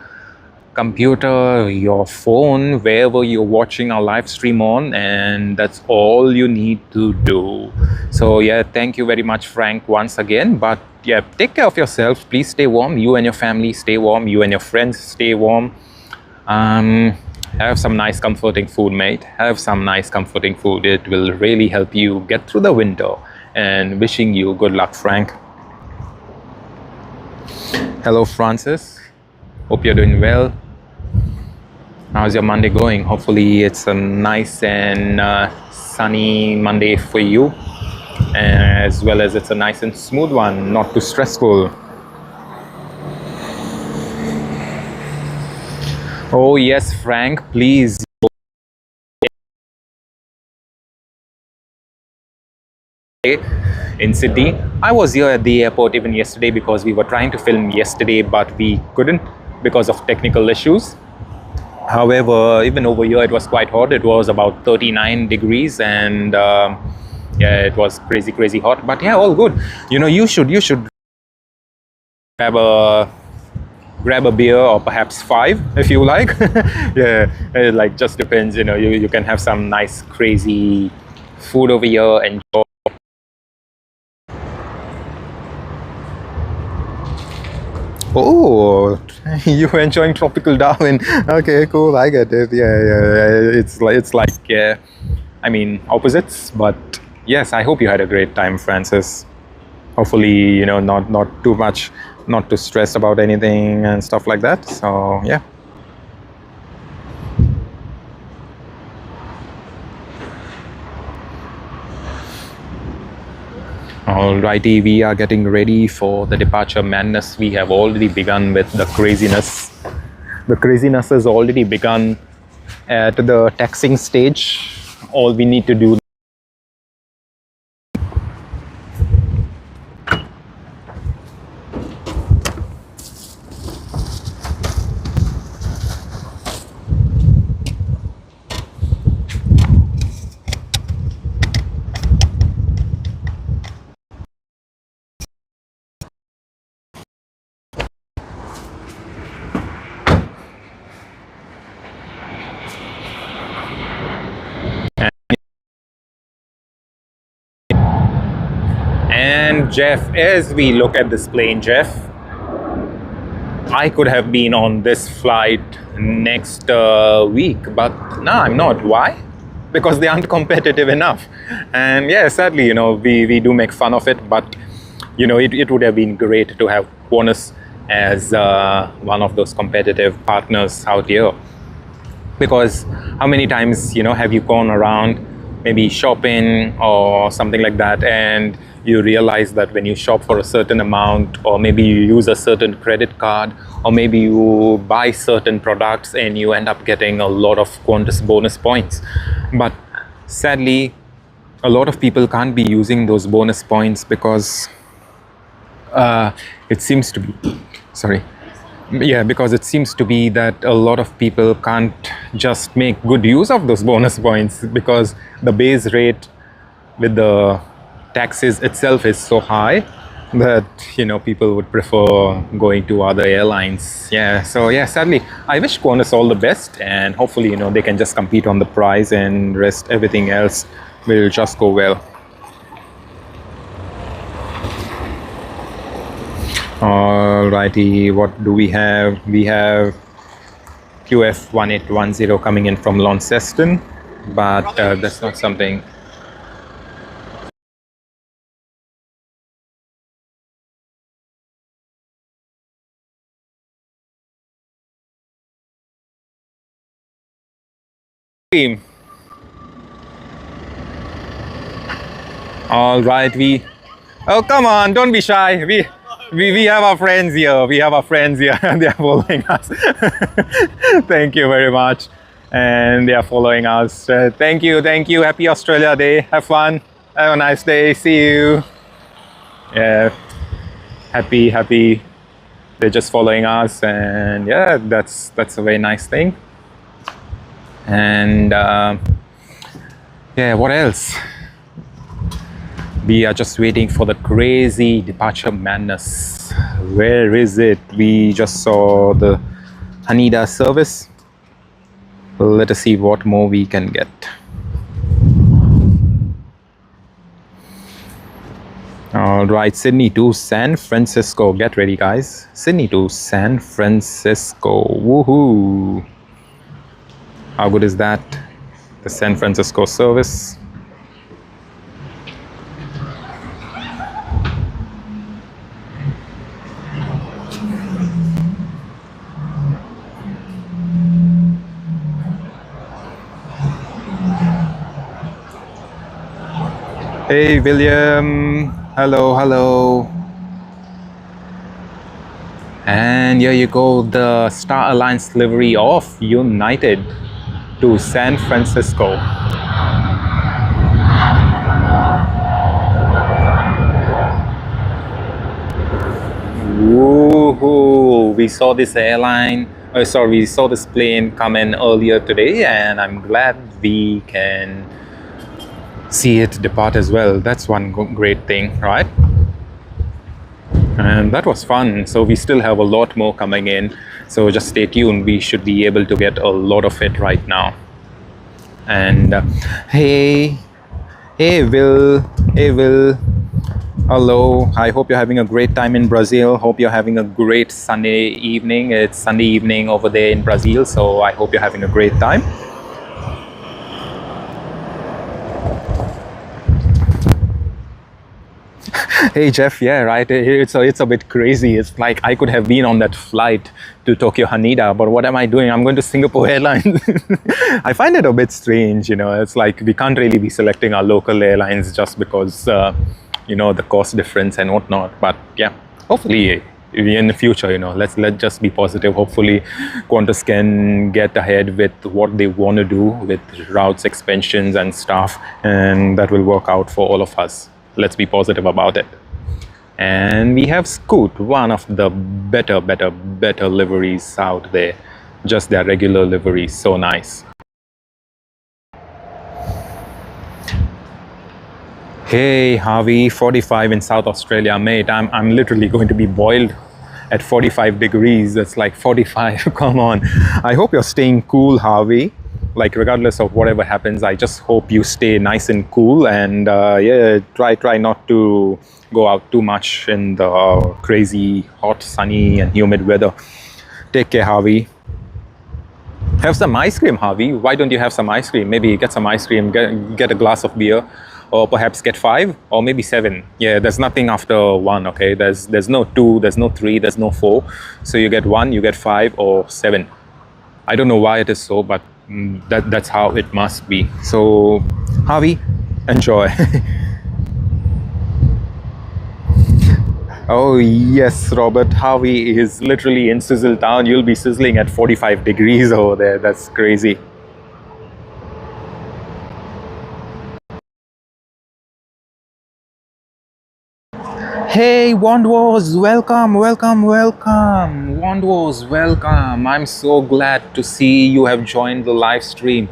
computer, your phone, wherever you're watching our live stream on, and that's all you need to do. So yeah, thank you very much, Frank, once again. But yeah, take care of yourself. Please stay warm. You and your family stay warm. You and your friends stay warm. Have some nice comforting food, mate. Have some nice comforting food. It will really help you get through the winter. And wishing you good luck, Frank. Hello, Francis. Hope you're doing well. How's your Monday going? Hopefully it's a nice and sunny Monday for you, as well as it's a nice and smooth one, not too stressful. Oh yes, Frank, please. In Sydney, I was here at the airport even yesterday because we were trying to film yesterday, but we couldn't because of technical issues. However, even over here it was quite hot. It was about 39 degrees and yeah, it was crazy hot, but yeah, all good. You should grab a beer, or perhaps 5 if you like. Yeah, it like just depends. You can have some nice crazy food over here, enjoy. Oh, you enjoying tropical Darwin? Okay, cool. I get it. Yeah. It's like I mean opposites, but yes, I hope you had a great time, Francis. hopefully, you know, not too much, not too stressed about anything and stuff like that. So yeah. Alrighty, we are getting ready for the departure madness. We have already begun with the craziness. The craziness has already begun at the taxing stage. All we need to do and Jeff, as we look at this plane, Jeff, I could have been on this flight next week, but no, I'm not. Why? Because they aren't competitive enough. And yeah, sadly, you know, we do make fun of it, but you know, it would have been great to have Qantas as one of those competitive partners out here. Because how many times, you know, have you gone around maybe shopping or something like that, and you realize that when you shop for a certain amount, or maybe you use a certain credit card, or maybe you buy certain products and you end up getting a lot of Qantas bonus points. But sadly, a lot of people can't be using those bonus points because it seems to be, sorry, yeah, because it seems to be that a lot of people can't just make good use of those bonus points, because the base rate with the taxes itself is so high that, you know, people would prefer going to other airlines. Yeah, so yeah, sadly, I wish Qantas all the best, and hopefully, you know, they can just compete on the price, and rest everything else will just go well. Alrighty, what do we have? We have QF 1810 coming in from Launceston, but that's not something. All right, oh, come on, don't be shy. We have our friends here. We have our friends here, and they are following us. Thank you very much. And they are following us. Thank you. Happy Australia Day. Have fun. Have a nice day. See you. Yeah, happy. They're just following us, and yeah, that's a very nice thing. And yeah, what else? We are just waiting for the crazy departure madness. Where is it? We just saw the Haneda service. Let us see what more we can get. All right, Sydney to San Francisco. Get ready, guys. Sydney to San Francisco. Woohoo! How good is that? The San Francisco service. Hey, William. Hello. And here you go, the Star Alliance livery of United to San Francisco. Woohoo! We saw this we saw this plane come in earlier today, and I'm glad we can see it depart as well. That's one great thing, right? And that was fun. So we still have a lot more coming in, so just stay tuned. We should be able to get a lot of it right now. And hey Will, hello. I hope you're having a great time in Brazil. Hope you're having a great Sunday evening. It's Sunday evening over there in Brazil, so I hope you're having a great time. Hey Jeff, yeah, right. It's a bit crazy. It's like I could have been on that flight to Tokyo Haneda, but what am I doing? I'm going to Singapore Airlines. I find it a bit strange, you know. It's like we can't really be selecting our local airlines just because, you know, the cost difference and whatnot. But yeah, hopefully in the future, you know, let's just be positive. Hopefully, Qantas can get ahead with what they want to do with routes expansions and stuff, and that will work out for all of us. Let's be positive about it. And we have Scoot, one of the better liveries out there. Just their regular liveries, so nice. Hey Harvey, 45 in South Australia, mate. I'm literally going to be boiled at 45 degrees. It's like 45. Come on. I hope you're staying cool, Harvey. Like regardless of whatever happens, I just hope you stay nice and cool, and yeah, try not to go out too much in the crazy hot, sunny and humid weather. Take care, Harvey. Have some ice cream, Harvey. Why don't you have some ice cream? Maybe get some ice cream, get a glass of beer, or perhaps get 5 or maybe 7. Yeah, there's nothing after 1. Okay, there's no 2, there's no 3, there's no 4. So you get 1, you get 5 or 7. I don't know why it is so, but that's how it must be. So Harvey, enjoy. Oh yes, Robert, Harvey is literally in Sizzle Town. You'll be sizzling at 45 degrees over there. That's crazy. Hey Wandwars, welcome. Wandwars, welcome. I'm so glad to see you have joined the live stream.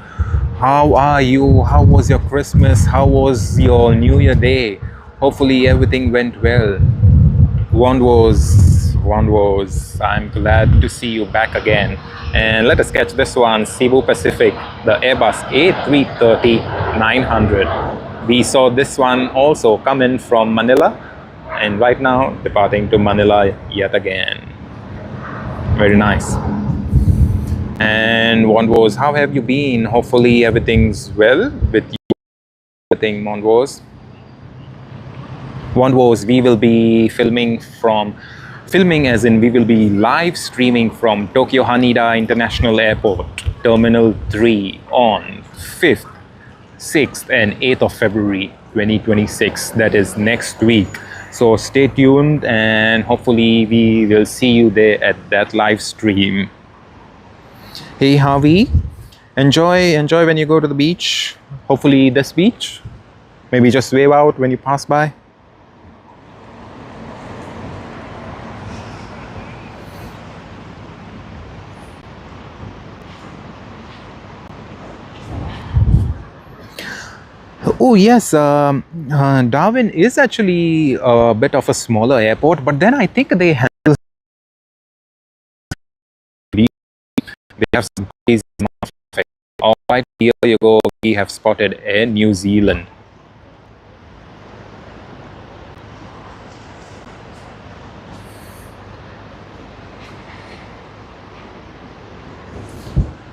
How are you? How was your Christmas? How was your New Year day? Hopefully everything went well. Wandwars, I'm glad to see you back again. And let us catch this one, Cebu Pacific, the Airbus A330-900. We saw this one also come in from Manila, and right now departing to Manila yet again. Very nice. And Wandwars, how have you been? Hopefully everything's well with you. Everything, Wandwars. Wandwars, we will be filming as in we will be live streaming from Tokyo Haneda International Airport, Terminal 3 on 5th, 6th and 8th of February 2026. That is next week. So stay tuned and hopefully we will see you there at that live stream. Hey Harvey, enjoy when you go to the beach. Hopefully this beach. Maybe just wave out when you pass by. Oh yes, Darwin is actually a bit of a smaller airport, but then I think they have some crazy amount of traffic. All right, here you go. We have spotted Air New Zealand.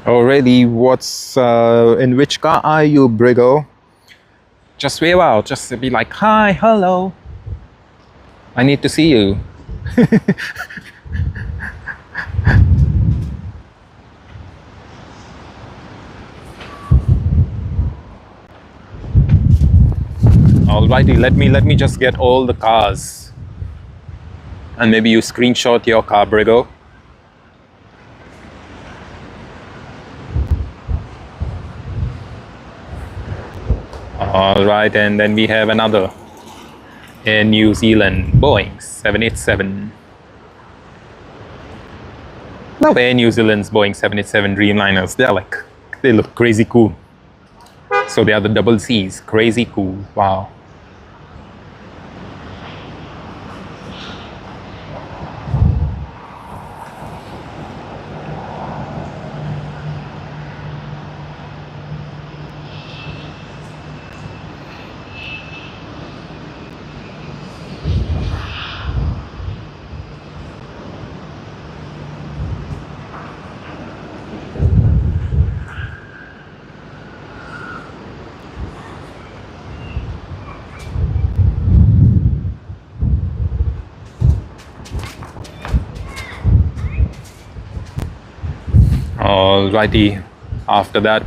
Already, what's in which car are you, Brigo? Just wave out, just be like, hi, hello. I need to see you. Alrighty, let me just get all the cars. And maybe you screenshot your car, Brigo. Alright, and then we have another Air New Zealand Boeing 787. Love Air New Zealand's Boeing 787 Dreamliners. They look crazy cool. So they are the double C's. Crazy cool. Wow. Alrighty, after that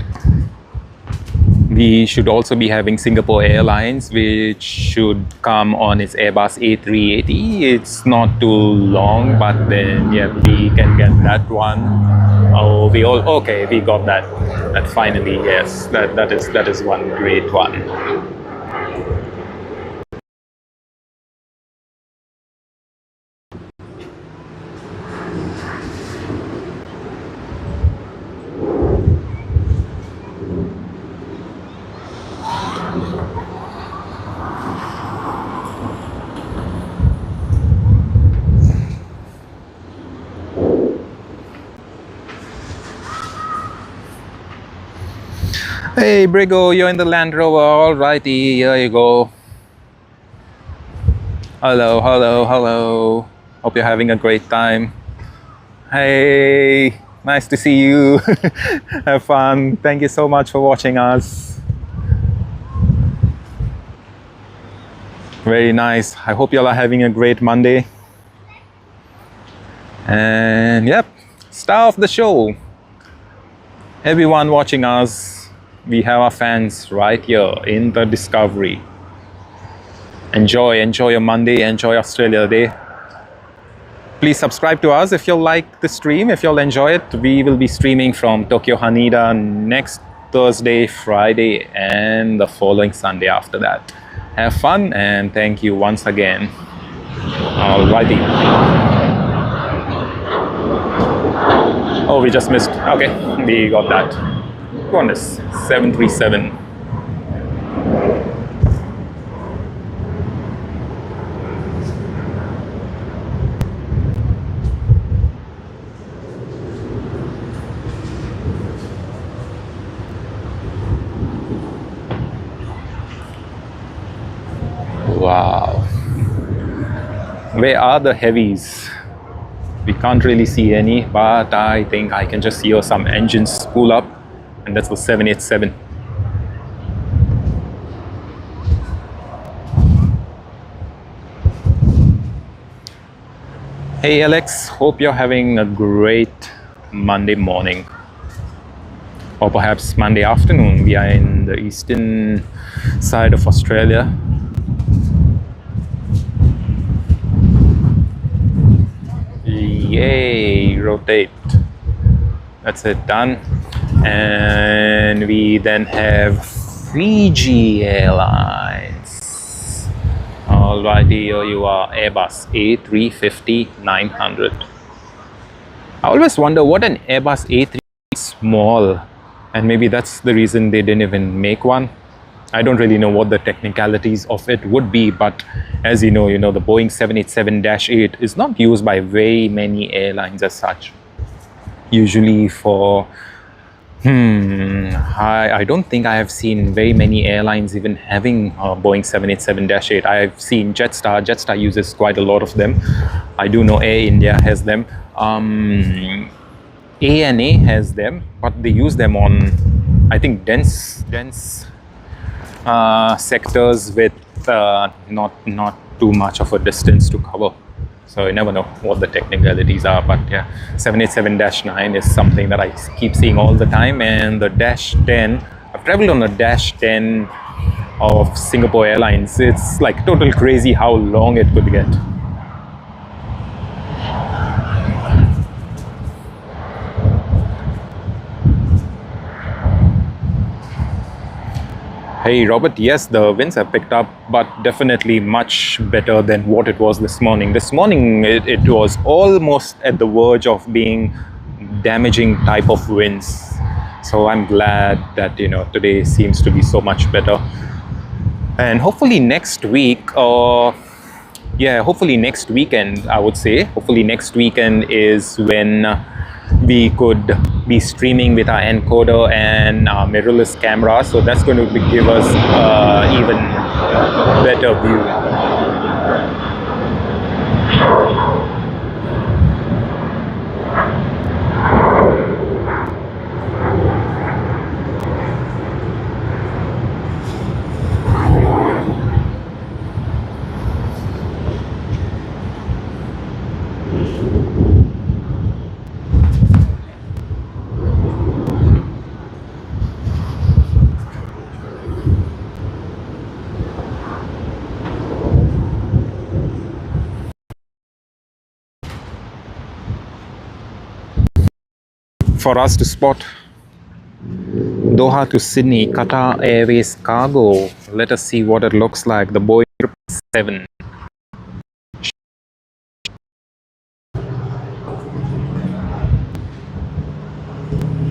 we should also be having Singapore Airlines, which should come on its Airbus A380. It's not too long, but then yeah, we can get that one. Oh, we got that. That finally, yes, that is one great one. Hey Brigo, you're in the Land Rover. Alrighty, here you go. Hello, hello, hello. Hope you're having a great time. Hey, nice to see you. Have fun. Thank you so much for watching us. Very nice. I hope you all are having a great Monday. And yep, star of the show. Everyone watching us. We have our fans right here in the Discovery. Enjoy your Monday, enjoy Australia Day. Please subscribe to us if you like the stream, if you'll enjoy it. We will be streaming from Tokyo Haneda next Thursday, Friday, and the following Sunday after that. Have fun and thank you once again. Alrighty. Oh, we just missed. Okay, we got that. Qantas 737. Wow. Where are the heavies? We can't really see any, but I think I can just hear some engines spool up. And that's the 787. Hey Alex, hope you're having a great Monday morning. Or perhaps Monday afternoon. We are in the eastern side of Australia. Yay, rotate. That's it, done. And we then have Fiji Airlines. Alrighty, here you are, Airbus A350-900. I always wonder what an Airbus A350 is small, and maybe that's the reason they didn't even make one. I don't really know what the technicalities of it would be, but as you know, the Boeing 787-8 is not used by very many airlines as such. Usually for I don't think I have seen very many airlines even having Boeing 787-8. I've seen Jetstar. Jetstar uses quite a lot of them. I do know Air India has them. ANA has them, but they use them on, I think, dense sectors with not too much of a distance to cover. So you never know what the technicalities are, but yeah, 787-9 is something that I keep seeing all the time. And the -10, I've traveled on a -10 of Singapore Airlines. It's like total crazy how long it could get. Hey Robert, yes, the winds have picked up, but definitely much better than what it was this morning. This morning it was almost at the verge of being damaging type of winds. So I'm glad that today seems to be so much better. And hopefully next week, hopefully next weekend, I would say. Hopefully next weekend is when we could be streaming with our encoder and our mirrorless camera, so that's going to give us even better view. for us to spot Doha to Sydney, Qatar Airways cargo. Let us see what it looks like. The Boeing 777.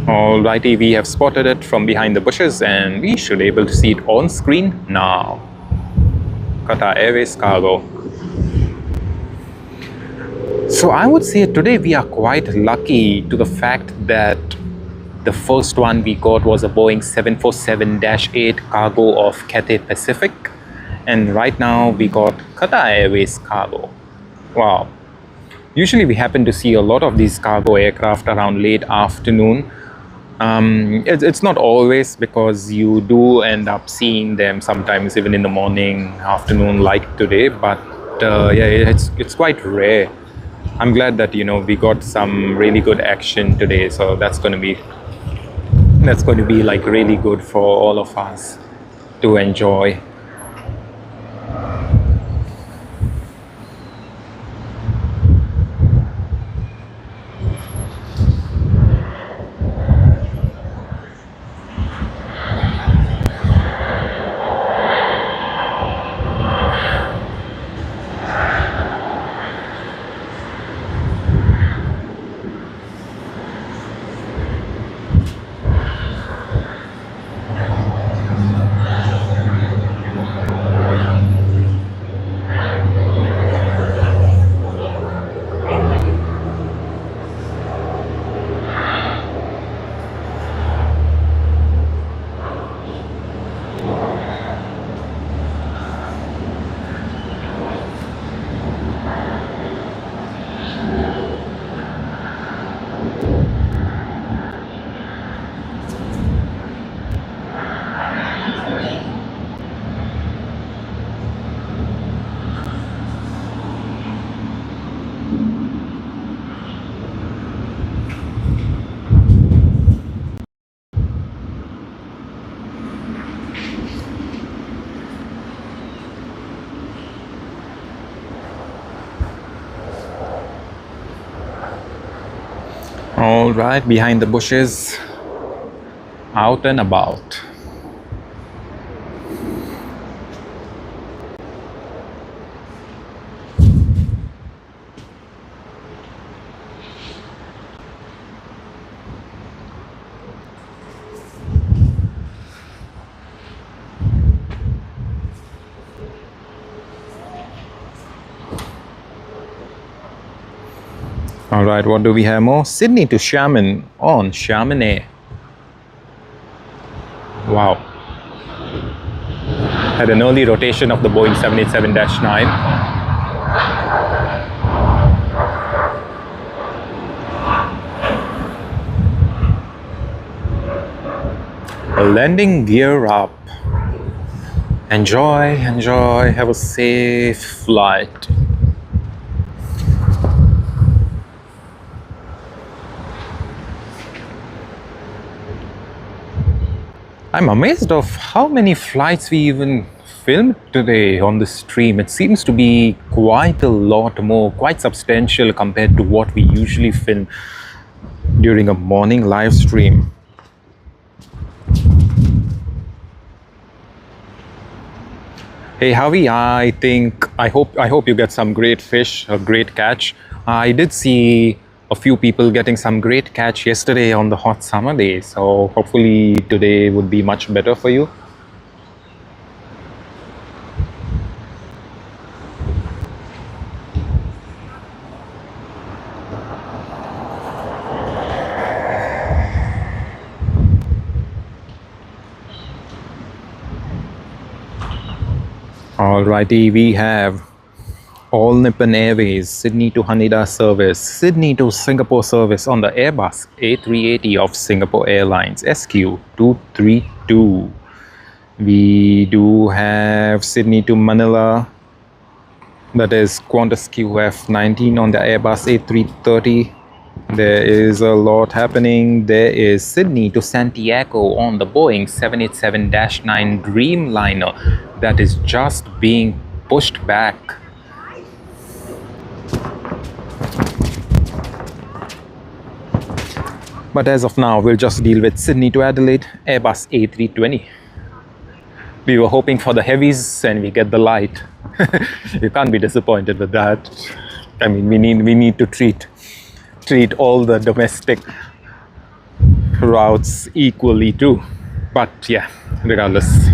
Alrighty, we have spotted it from behind the bushes and we should be able to see it on screen now. Qatar Airways cargo. So I would say today we are quite lucky to the fact that the first one we got was a Boeing 747-8 cargo of Cathay Pacific, and right now we got Qatar Airways cargo. Wow. Usually we happen to see a lot of these cargo aircraft around late afternoon. It's not always, because you do end up seeing them sometimes even in the morning, afternoon, like today, but yeah, it's quite rare. I'm glad that we got some really good action today, so that's going to be like really good for all of us to enjoy. All right, behind the bushes, out and about. All right, what do we have more? Sydney to Xiamen on Xiamen Air. Wow. Had an early rotation of the Boeing 787-9. Landing gear up. Enjoy, have a safe flight. I'm amazed of how many flights we even filmed today on the stream. It seems to be quite a lot more, quite substantial compared to what we usually film during a morning live stream. Hey Javi, I hope you get some great fish, a great catch. I did see a few people getting some great catch yesterday on the hot summer day, so hopefully today would be much better for you. Alrighty, we have All Nippon Airways Sydney to Haneda service, Sydney to Singapore service on the Airbus A380 of Singapore Airlines SQ232. We do have Sydney to Manila, that is Qantas QF19 on the Airbus A330. There is a lot happening. There is Sydney to Santiago on the Boeing 787-9 Dreamliner that is just being pushed back. But as of now, we'll just deal with Sydney to Adelaide, Airbus A320. We were hoping for the heavies and we get the light. You can't be disappointed with that. I mean, we need to treat all the domestic routes equally too. But yeah, regardless,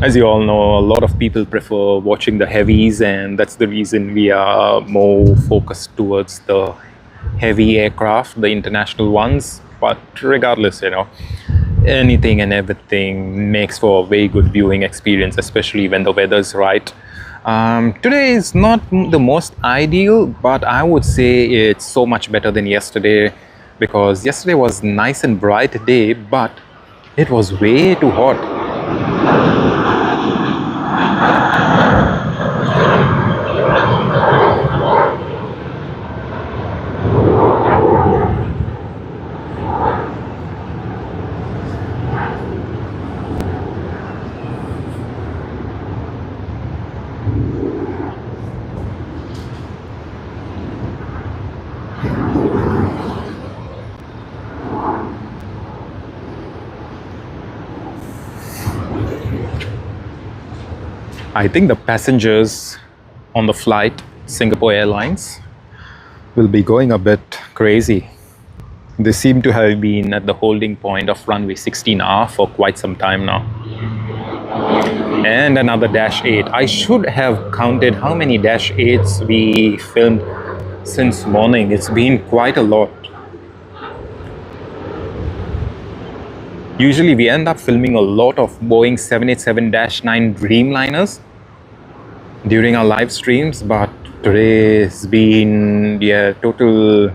as you all know, a lot of people prefer watching the heavies, and that's the reason we are more focused towards the heavy aircraft, the international ones. But regardless, you know, anything and everything makes for a very good viewing experience, especially when the weather's right. Today is not the most ideal, but I would say it's so much better than yesterday, because yesterday was nice and bright day, but it was way too hot. I think the passengers on the flight, Singapore Airlines, will be going a bit crazy. They seem to have been at the holding point of runway 16R for quite some time now. And another Dash 8. I should have counted how many Dash 8s we filmed since morning. It's been quite a lot. Usually we end up filming a lot of Boeing 787-9 Dreamliners during our live streams, but today's been, yeah, total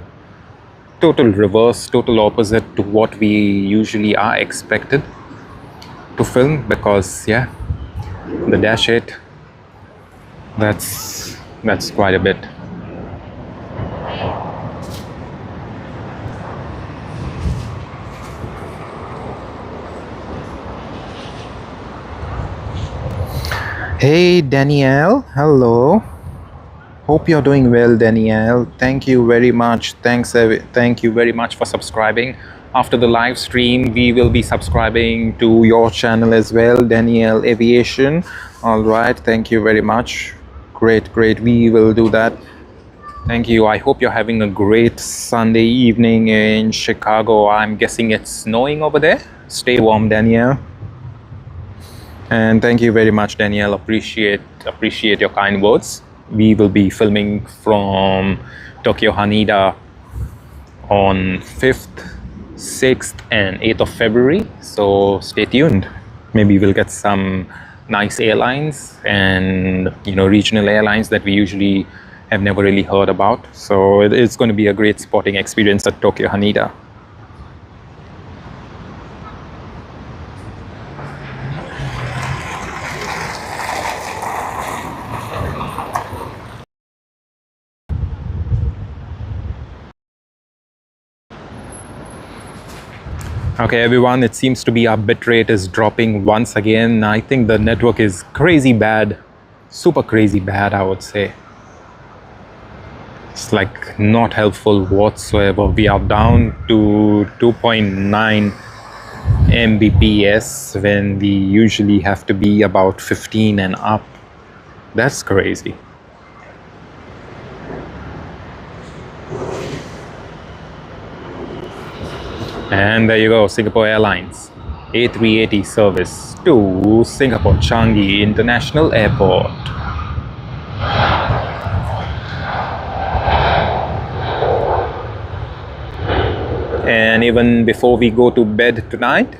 reverse, total opposite to what we usually are expected to film, because yeah, the Dash 8, that's quite a bit. Hey Danielle, hello. Hope you're doing well, Danielle. Thank you very much. Thank you very much for subscribing. After the live stream, we will be subscribing to your channel as well, Danielle Aviation. All right, thank you very much. Great. We will do that. Thank you. I hope you're having a great Sunday evening in Chicago. I'm guessing it's snowing over there. Stay warm, Danielle. And thank you very much, Danielle. Appreciate your kind words. We will be filming from Tokyo Haneda on 5th, 6th and 8th of February. So stay tuned. Maybe we'll get some nice airlines and, you know, regional airlines that we usually have never really heard about. So it's going to be a great sporting experience at Tokyo Haneda. Okay everyone, it seems to be our bitrate is dropping once again. I think the network is crazy bad, super crazy bad, I would say. It's like not helpful whatsoever. We are down to 2.9 Mbps when we usually have to be about 15 and up. That's crazy. And there you go, Singapore Airlines A380 service to Singapore Changi International Airport. And even before we go to bed tonight,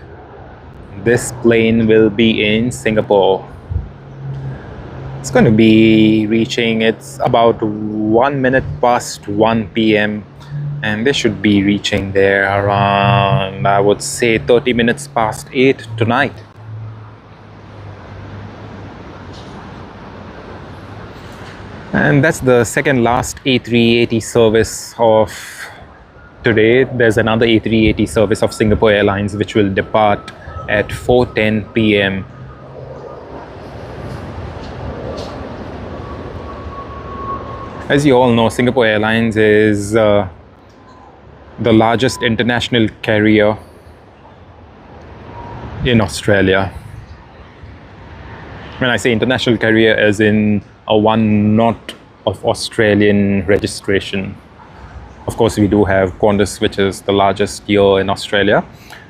this plane will be in Singapore. It's going to be reaching, it's about 1 minute past 1 p.m. and they should be reaching there around, I would say, 30 minutes past 8 tonight. And that's the second last A380 service of today. There's another A380 service of Singapore Airlines which will depart at 4:10 p.m. As you all know, Singapore Airlines is the largest international carrier in Australia. When I say international carrier, as in a one not of Australian registration. Of course, we do have Qantas, which is the largest here in Australia,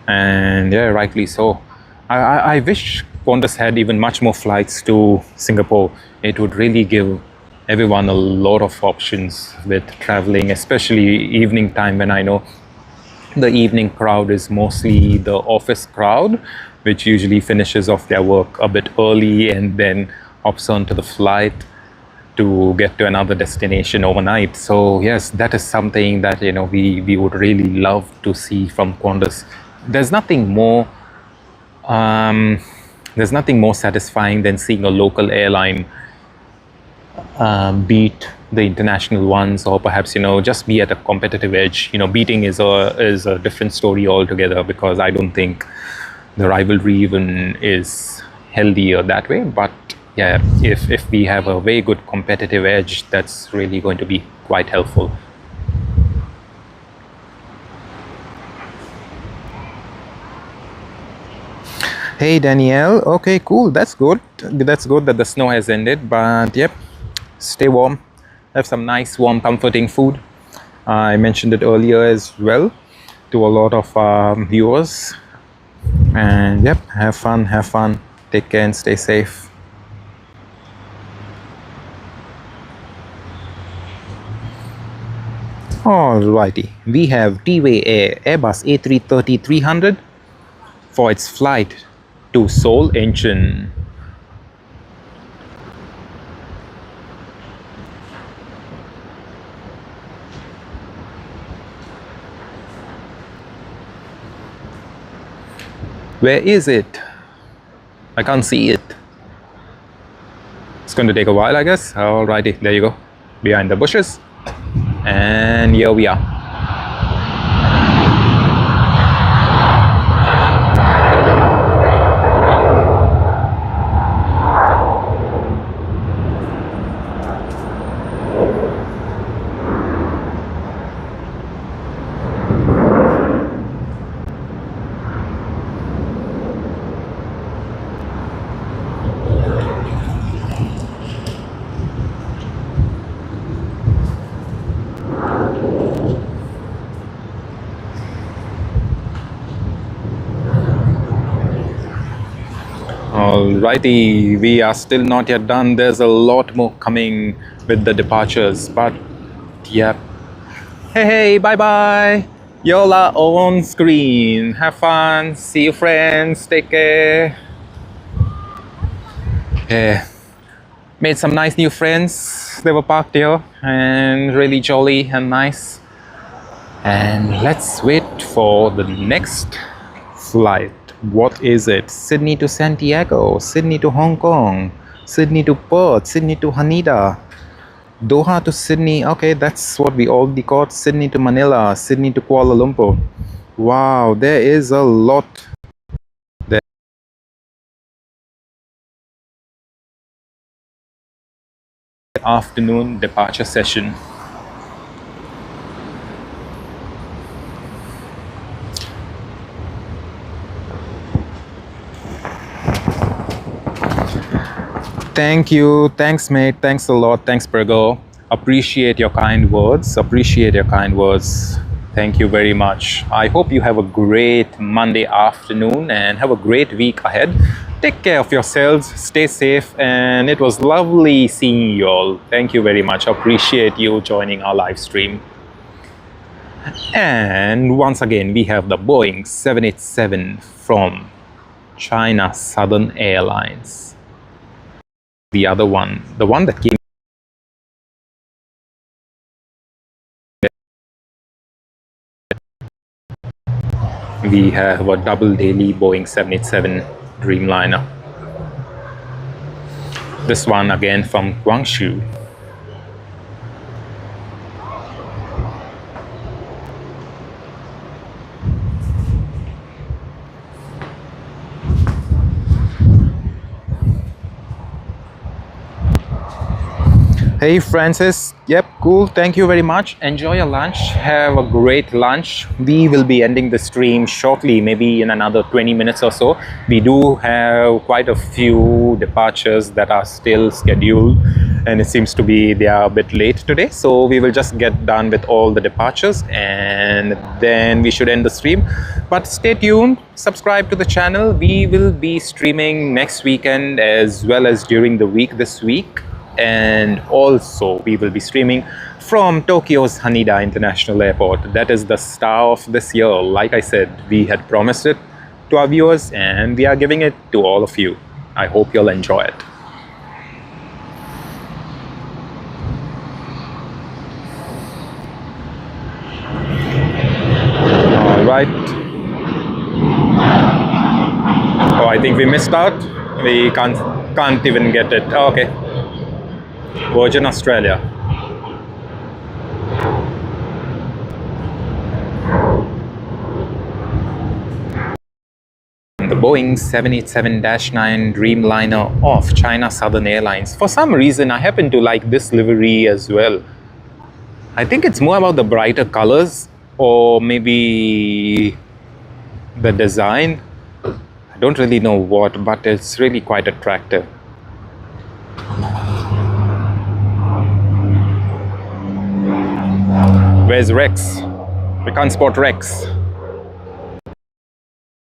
and yeah, rightly so. I wish Qantas had even much more flights to Singapore. It would really give everyone a lot of options with traveling, especially evening time, when I know the evening crowd is mostly the office crowd, which usually finishes off their work a bit early and then hops onto the flight to get to another destination overnight. So yes, that is something that we would really love to see from Qantas. There's nothing more there's nothing more satisfying than seeing a local airline beat the international ones, or perhaps just be at a competitive edge. Beating is a different story altogether, because I don't think the rivalry even is healthier that way. But yeah, if we have a very good competitive edge, that's really going to be quite helpful. Hey Danielle, okay, cool, that's good. That's good that the snow has ended, but yep, stay warm, have some nice warm comforting food. I mentioned it earlier as well to a lot of viewers, and yep, have fun, take care and stay safe. Alrighty, we have Tway Air Airbus A330-300 for its flight to Seoul Incheon. Where is it? I can't see it. It's going to take a while, I guess. Alrighty, there you go. Behind the bushes. And here we are. Alrighty, we are still not yet done. There's a lot more coming with the departures, but yep. Hey, bye bye. Y'all are on screen. Have fun. See you, friends. Take care. Yeah. Made some nice new friends. They were parked here and really jolly and nice. And let's wait for the next flight. What is it? Sydney to Santiago, Sydney to Hong Kong, Sydney to Perth, Sydney to Haneda, Doha to Sydney. Okay, that's what we already got. Sydney to Manila, Sydney to Kuala Lumpur. Wow, there is a lot there. Afternoon departure session. Thank you. Thanks, mate. Thanks a lot. Thanks, Pergo. Appreciate your kind words. Appreciate your kind words. Thank you very much. I hope you have a great Monday afternoon and have a great week ahead. Take care of yourselves. Stay safe. And it was lovely seeing you all. Thank you very much. Appreciate you joining our live stream. And once again, we have the Boeing 787 from China Southern Airlines. The other one, the one that came we have a double daily Boeing 787 Dreamliner. This one again from Guangzhou. Hey Francis, yep, cool. Thank you very much. Enjoy your lunch. Have a great lunch. We will be ending the stream shortly, maybe in another 20 minutes or so. We do have quite a few departures that are still scheduled, and it seems to be they are a bit late today. So we will just get done with all the departures and then we should end the stream. But stay tuned, subscribe to the channel. We will be streaming next weekend as well as during the week this week. And also we will be streaming from Tokyo's Haneda International Airport. That is the star of this year. Like I said, we had promised it to our viewers and we are giving it to all of you. I hope you'll enjoy it. All right. Oh, I think we missed out. We can't even get it. Oh, okay. Virgin Australia. The Boeing 787-9 Dreamliner of China Southern Airlines. For some reason, I happen to like this livery as well. I think it's more about the brighter colors or maybe the design. I don't really know what, but it's really quite attractive. Where's Rex? We can't spot Rex.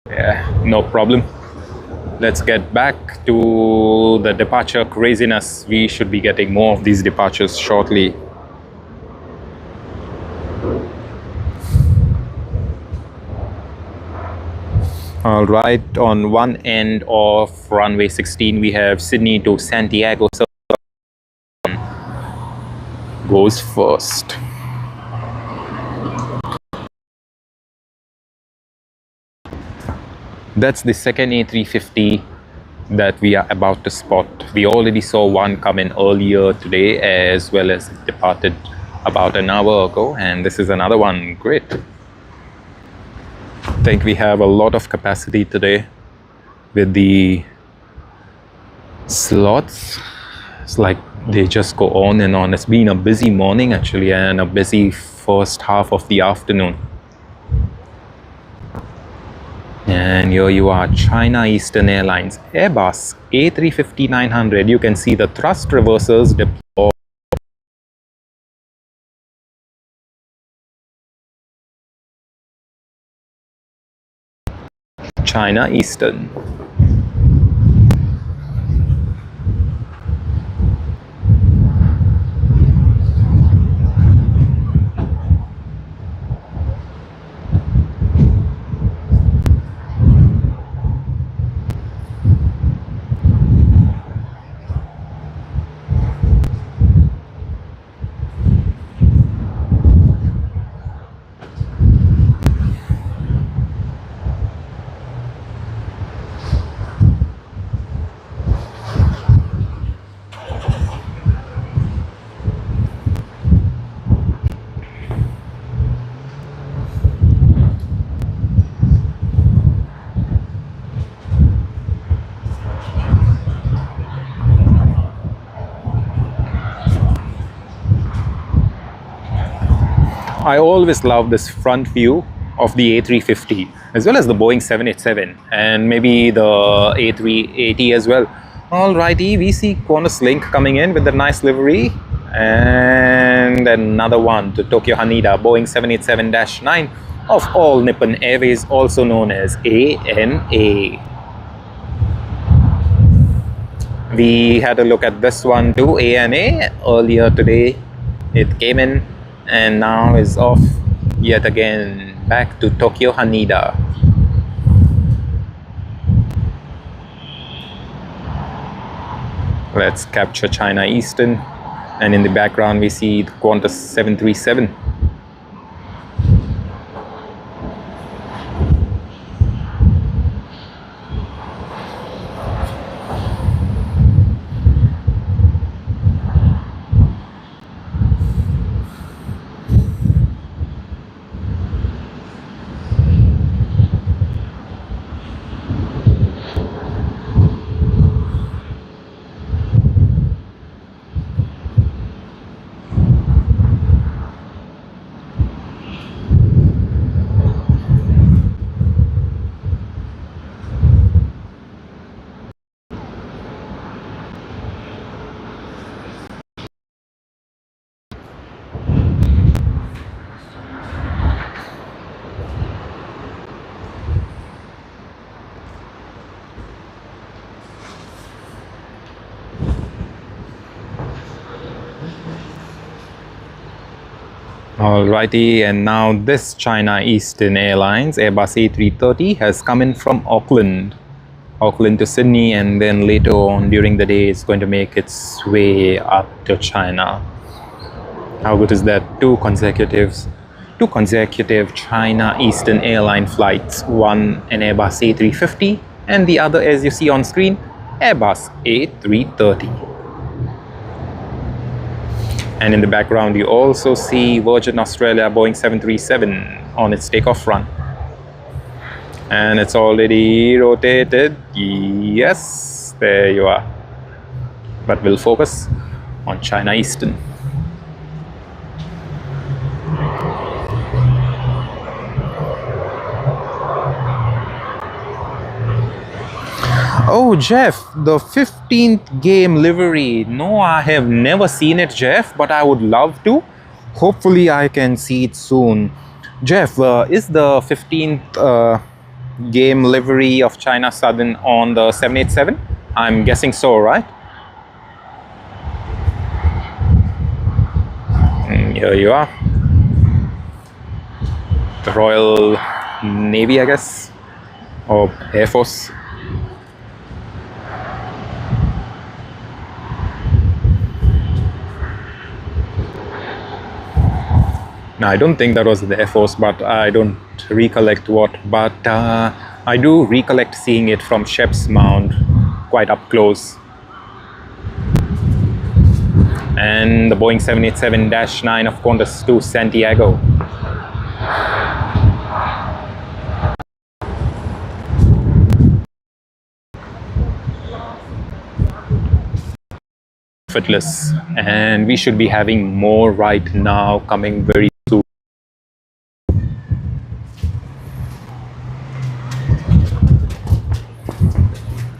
Yeah, no problem. Let's get back to the departure craziness. We should be getting more of these departures shortly. All right, on one end of runway 16, we have Sydney to Santiago. So goes first. That's the second A350 that we are about to spot. We already saw one come in earlier today as well as it departed about an hour ago, and this is another one. Great. I think we have a lot of capacity today with the slots. It's like they just go on and on. It's been a busy morning actually and a busy first half of the afternoon. And here you are, China Eastern Airlines Airbus A350-900. You can see the thrust reversers deployed. China Eastern. I always love this front view of the A350 as well as the Boeing 787 and maybe the A380 as well. Alrighty, we see Qantas Link coming in with a nice livery and another one to Tokyo Haneda, Boeing 787-9 of all Nippon Airways, also known as ANA. We had a look at this one too, ANA, earlier today. It came in and now is off yet again back to Tokyo Haneda. Let's capture China Eastern, and in the background we see the Qantas 737. Alrighty, and now this China Eastern Airlines Airbus A330 has come in from Auckland to Sydney, and then later on during the day it's going to make its way up to China. How good is that? Two consecutive China Eastern Airline flights, one an Airbus A350 and the other, as you see on screen, Airbus A330. And in the background you also see Virgin Australia Boeing 737 on its takeoff run. And it's already rotated. Yes, there you are. But we'll focus on China Eastern. Oh, Jeff, the 15th game livery. No, I have never seen it, Jeff, but I would love to. Hopefully, I can see it soon. Jeff, is the 15th game livery of China Southern on the 787? I'm guessing so, right? Here you are. The Royal Navy, I guess, or Air Force. Now, I don't think that was the Air Force, but I don't recollect what. But I do recollect seeing it from Shep's Mound, quite up close. And the Boeing 787-9 of Qantas to Santiago. Effortless, and we should be having more right now coming very soon.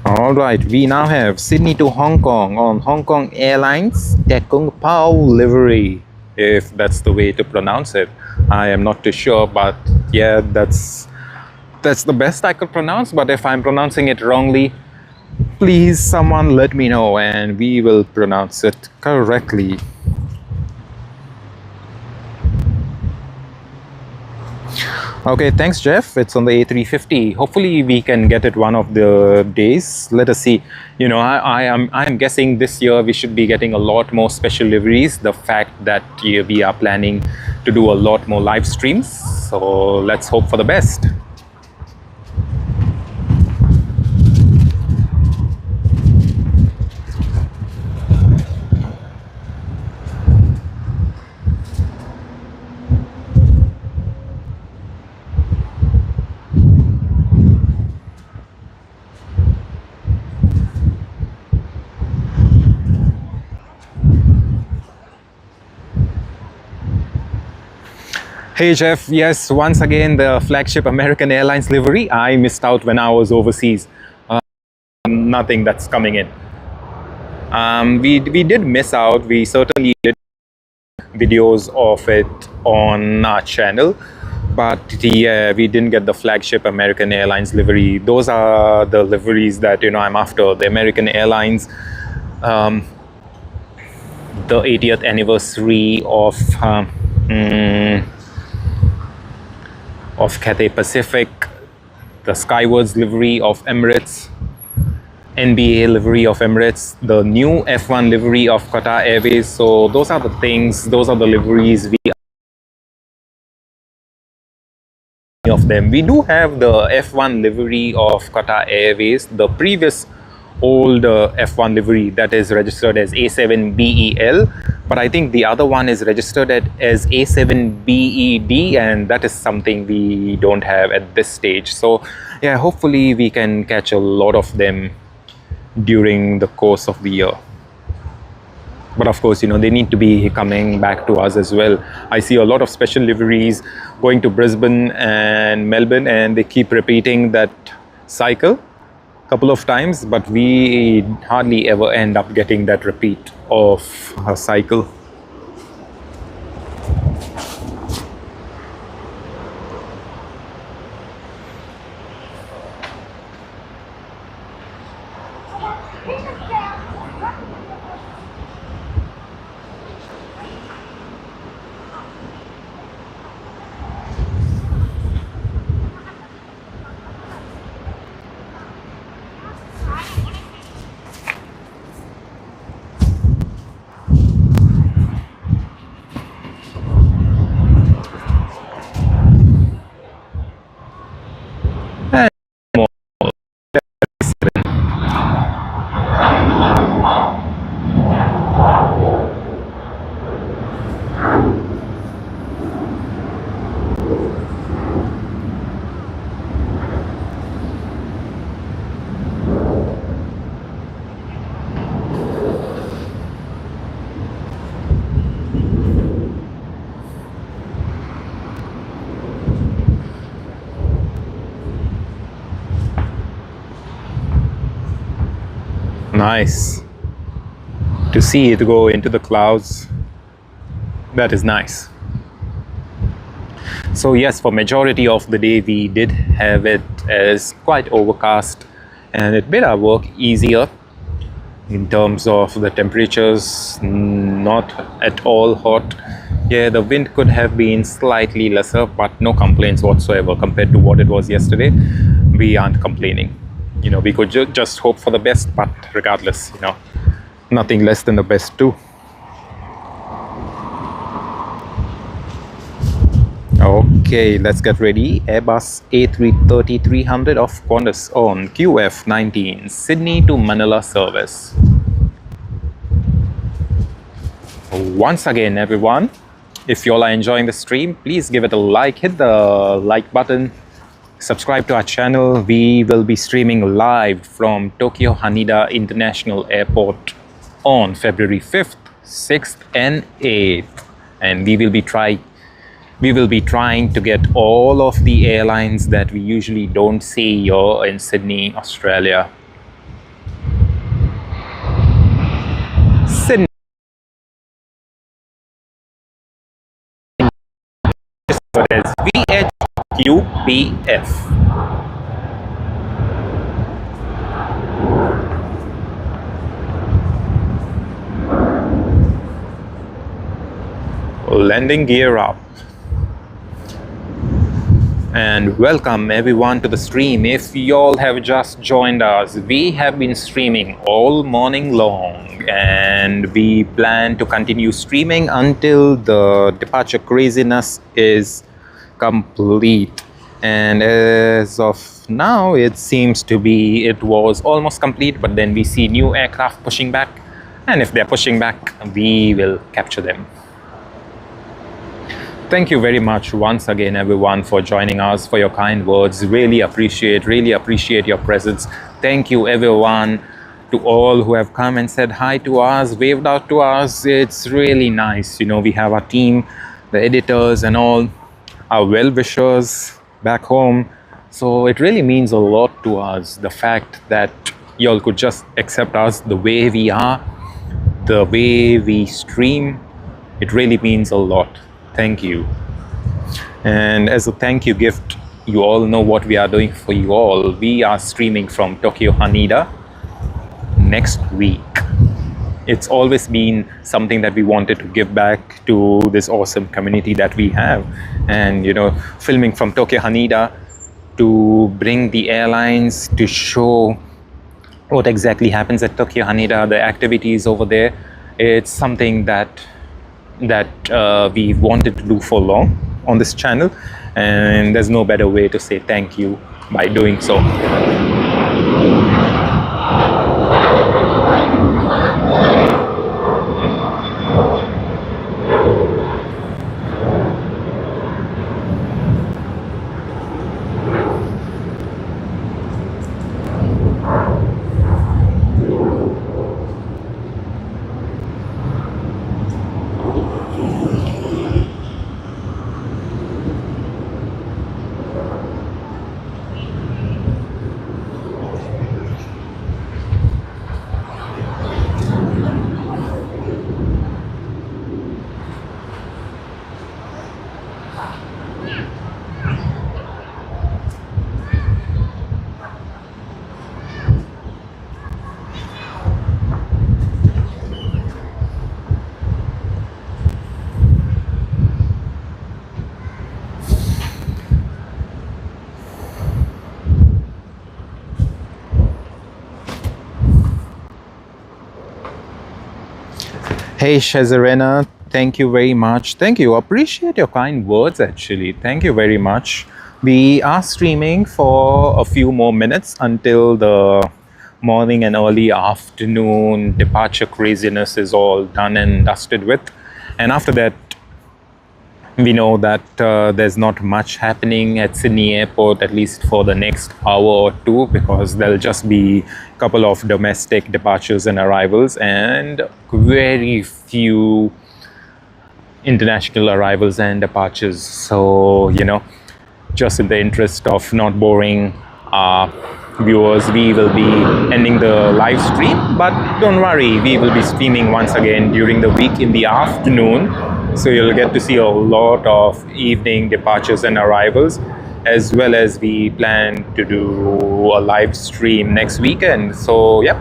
All right, we now have Sydney to Hong Kong on Hong Kong Airlines Tekong Pao livery, if that's the way to pronounce it. I am not too sure, but yeah, that's the best I could pronounce. But if I'm pronouncing it wrongly, please someone let me know and we will pronounce it correctly. Okay, thanks Jeff. It's on the A350. Hopefully we can get it one of the days. Let us see. You know, I'm guessing this year we should be getting a lot more special liveries. The fact that we are planning to do a lot more live streams. So let's hope for the best. Hey Jeff, yes, once again the flagship American Airlines livery. I missed out when I was overseas. Nothing that's coming in. We did miss out. We certainly did videos of it on our channel, but we didn't get the flagship American Airlines livery. Those are the liveries that I'm after. The American Airlines, the 80th anniversary of Cathay Pacific, the Skywards livery of Emirates, NBA livery of Emirates, the new F1 livery of Qatar Airways. So those are the things, those are the liveries of them. We do have the F1 livery of Qatar Airways, the previous old F1 livery that is registered as A7BEL, but I think the other one is registered as A7BED, and that is something we don't have at this stage. So yeah, hopefully we can catch a lot of them during the course of the year. But of course, they need to be coming back to us as well. I see a lot of special liveries going to Brisbane and Melbourne, and they keep repeating that cycle a couple of times, but we hardly ever end up getting that repeat of a cycle. Nice to see it go into the clouds. That is nice. So yes, for majority of the day we did have it as quite overcast, and it made our work easier in terms of the temperatures, not at all hot. Yeah, the wind could have been slightly lesser, but no complaints whatsoever compared to what it was yesterday. We aren't complaining. You know, we could just hope for the best, but regardless, you know, nothing less than the best too. Okay, let's get ready. Airbus A330-300 of Qantas on QF19 Sydney to Manila service. Once again, everyone, if you all are enjoying the stream, please give it a like, hit the like button, subscribe to our channel. We will be streaming live from Tokyo Haneda International Airport on February 5th, 6th and 8th, and we will be trying to get all of the airlines that we usually don't see here in Sydney, Australia. Sydney. So there's VHQPF. Landing gear up. And welcome everyone to the stream. If you all have just joined us, we have been streaming all morning long, and we plan to continue streaming until the departure craziness is complete. And as of now, it seems to be it was almost complete, but then we see new aircraft pushing back, and if they're pushing back, we will capture them. Thank you very much once again, everyone, for joining us, for your kind words. Really appreciate your presence. Thank you, everyone, to all who have come and said hi to us, waved out to us. It's really nice. You know, we have our team, the editors and all, our well-wishers back home. So it really means a lot to us, the fact that y'all could just accept us the way we are, the way we stream. It really means a lot. Thank you. And as a thank you gift, you all know what we are doing for you all. We are streaming from Tokyo Haneda next week. It's always been something that we wanted to give back to this awesome community that we have. And, you know, filming from Tokyo Haneda to bring the airlines to show what exactly happens at Tokyo Haneda, the activities over there, it's something that we wanted to do for long on this channel, and there's no better way to say thank you by doing so. Hey Shazarena, thank you very much. Thank you. Appreciate your kind words actually. Thank you very much. We are streaming for a few more minutes until the morning and early afternoon departure craziness is all done and dusted with. And after that, we know that there's not much happening at Sydney Airport, at least for the next hour or two, because there'll just be a couple of domestic departures and arrivals and very few international arrivals and departures. So, you know, just in the interest of not boring viewers, we will be ending the live stream, but don't worry, we will be streaming once again during the week in the afternoon, so you'll get to see a lot of evening departures and arrivals, as well as we plan to do a live stream next weekend. So yep,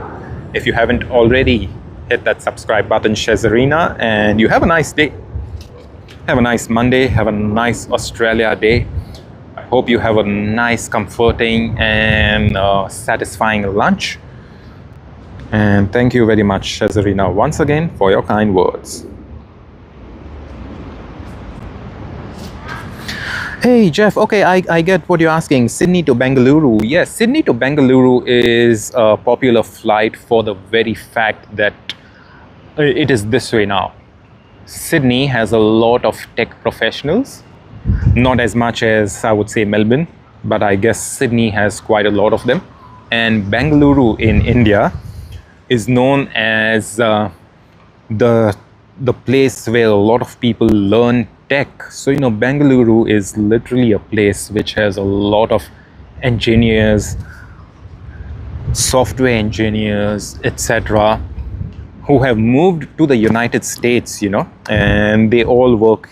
if you haven't already, hit that subscribe button, Shezarina, and you have a nice day. Have a nice Monday, have a nice Australia day. I hope you have a nice, comforting and satisfying lunch. And thank you very much, Shezarina, once again for your kind words. Hey Jeff, okay, I get what you're asking. Sydney to Bengaluru. Yes, Sydney to Bengaluru is a popular flight for the very fact that it is this way now. Sydney has a lot of tech professionals, not as much as I would say Melbourne, but I guess Sydney has quite a lot of them. And Bengaluru in India is known as the place where a lot of people learn tech. So you know, Bengaluru is literally a place which has a lot of engineers, software engineers, etc., who have moved to the United States, you know, and they all work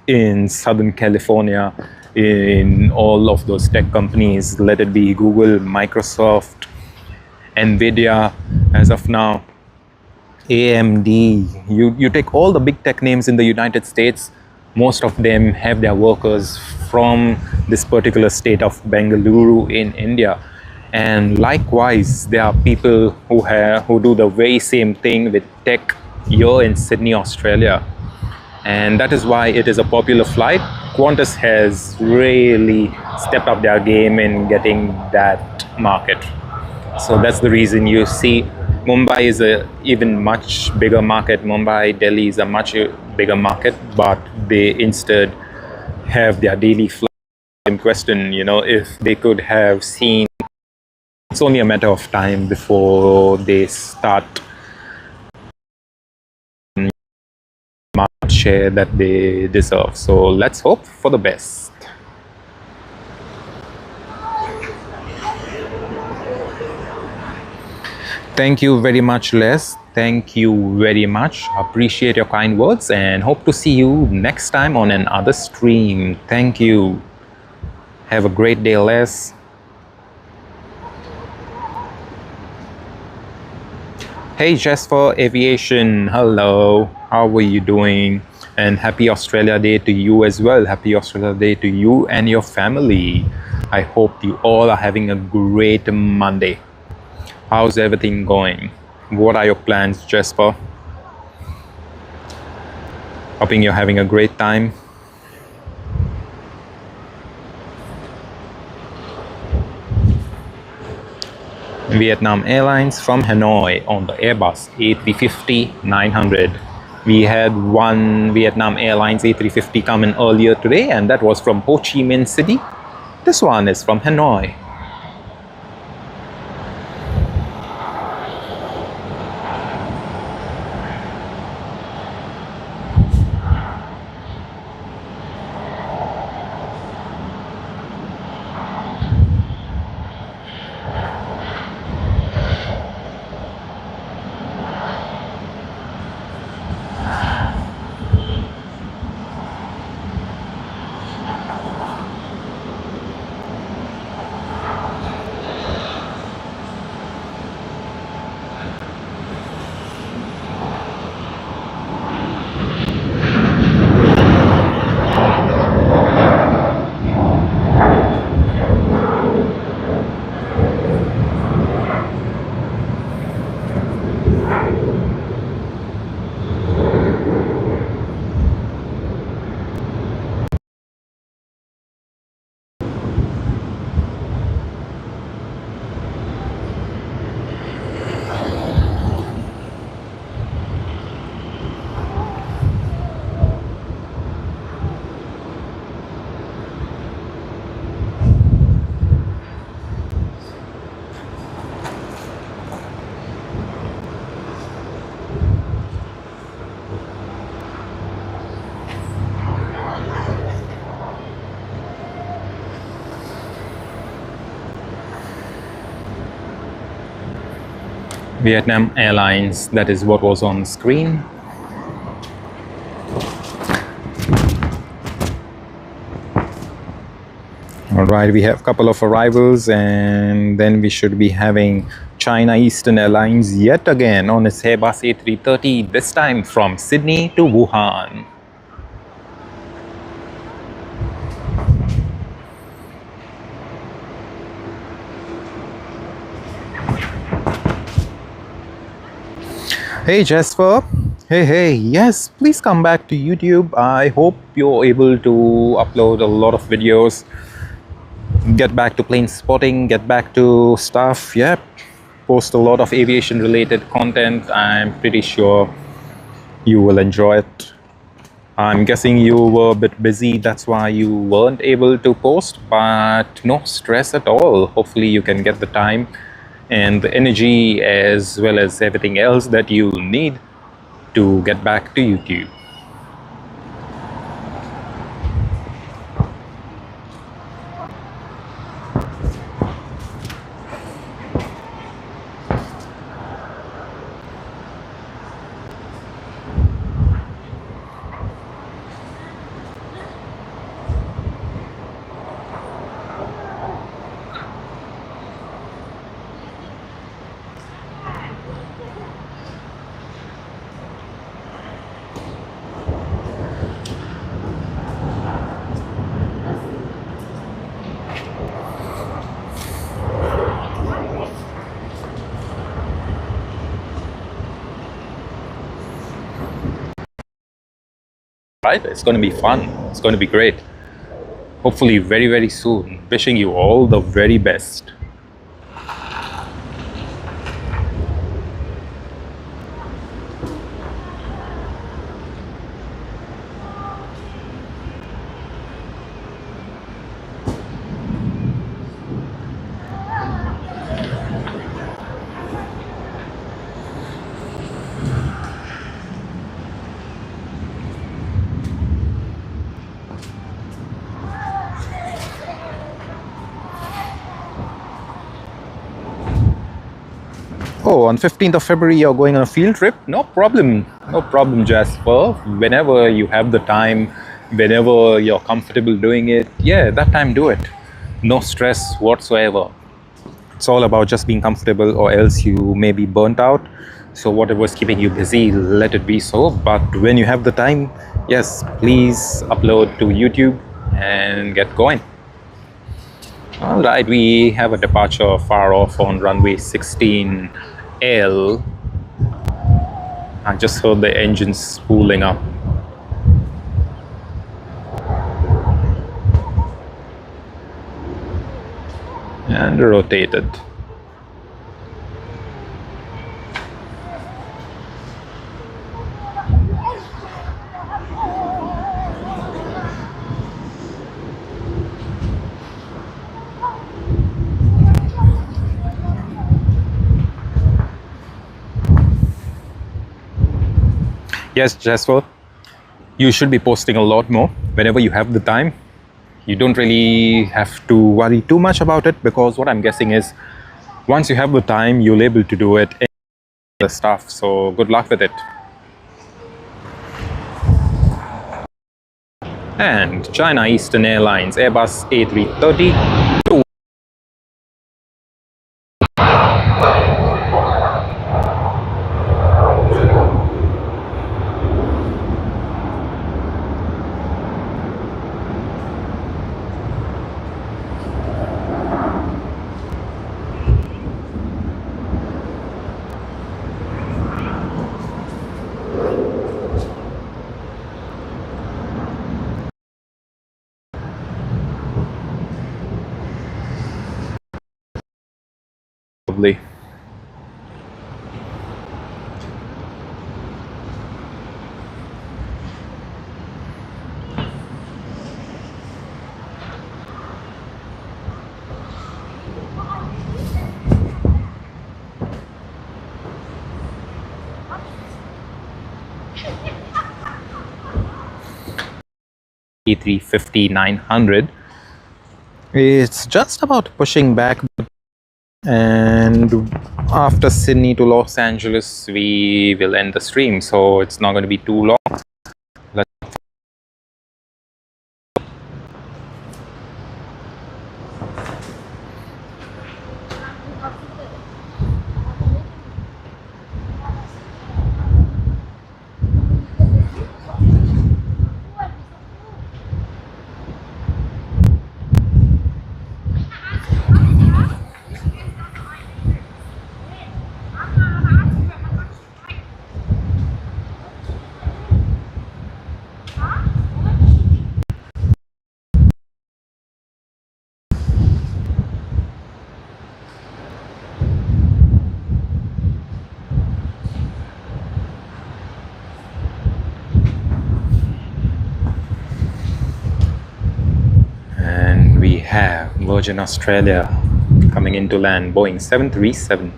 in Southern California in all of those tech companies, let it be Google, Microsoft, Nvidia, as of now, AMD. You take all the big tech names in the United States, most of them have their workers from this particular state of Bengaluru in India. And likewise, there are people who do the very same thing with tech here in Sydney, Australia. And that is why it is a popular flight. Qantas has really stepped up their game in getting that market. So that's the reason you see Mumbai is a even much bigger market. Mumbai, Delhi is a much bigger market, but they instead have their daily flight in question. You know, if they could have seen, it's only a matter of time before they start market share that they deserve. So let's hope for the best. Thank you very much, Les. Thank you very much. Appreciate your kind words and hope to see you next time on another stream. Thank you. Have a great day, Les. Hey Jasper Aviation, hello, how are you doing? And happy Australia Day to you as well. Happy Australia Day to you and your family. I hope you all are having a great Monday. How's everything going? What are your plans, Jasper? Hoping you're having a great time. Vietnam Airlines from Hanoi on the Airbus A350-900. We had one Vietnam Airlines A350 come in earlier today, and that was from Ho Chi Minh City. This one is from Hanoi. Vietnam Airlines, that is what was on screen. Alright, we have a couple of arrivals, and then we should be having China Eastern Airlines yet again on its Airbus A330, this time from Sydney to Wuhan. Hey Jasper, hey, yes, please come back to YouTube. I hope you're able to upload a lot of videos, get back to plane spotting, get back to stuff. Yep, post a lot of aviation related content. I'm pretty sure you will enjoy it. I'm guessing you were a bit busy, that's why you weren't able to post, but no stress at all. Hopefully you can get the time and the energy as well as everything else that you need to get back to YouTube. Right, it's going to be fun, it's going to be great. Hopefully very soon. Wishing you all the very best. Oh, on 15th of February, you're going on a field trip? No problem, Jasper. Whenever you have the time, whenever you're comfortable doing it, yeah, that time do it. No stress whatsoever. It's all about just being comfortable, or else you may be burnt out. So whatever's keeping you busy, let it be so. But when you have the time, yes, please upload to YouTube and get going. All right, we have a departure far off on runway 16L. I just heard the engines spooling up. And rotated. Yes, Jasper, you should be posting a lot more whenever you have the time. You don't really have to worry too much about it, because what I'm guessing is once you have the time, you'll able to do it and the stuff. So good luck with it. And China Eastern Airlines Airbus A330. Lovely. A350-900. It's just about pushing back, and After Sydney to Los Angeles, we will end the stream, so it's not going to be too long. And we have Virgin Australia coming into land, Boeing 737.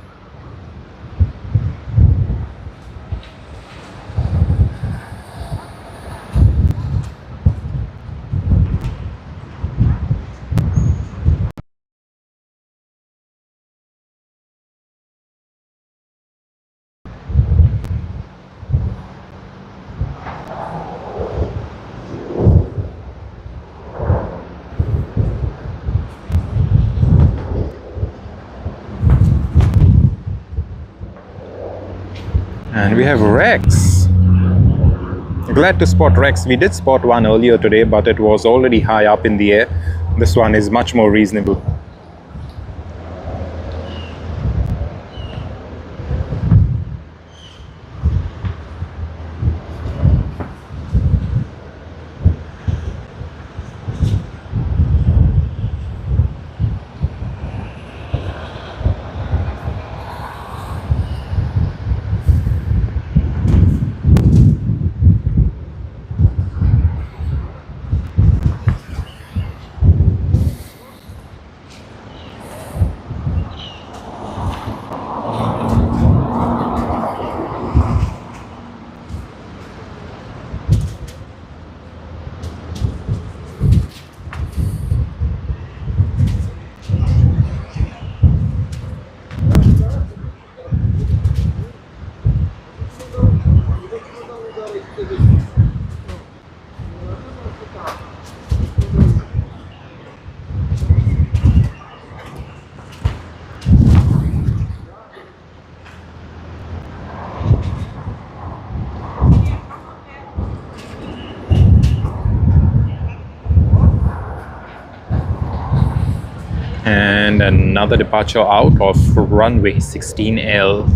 And we have Rex. Glad to spot Rex. We did spot one earlier today, but it was already high up in the air. This one is much more reasonable. And another departure out of runway 16L.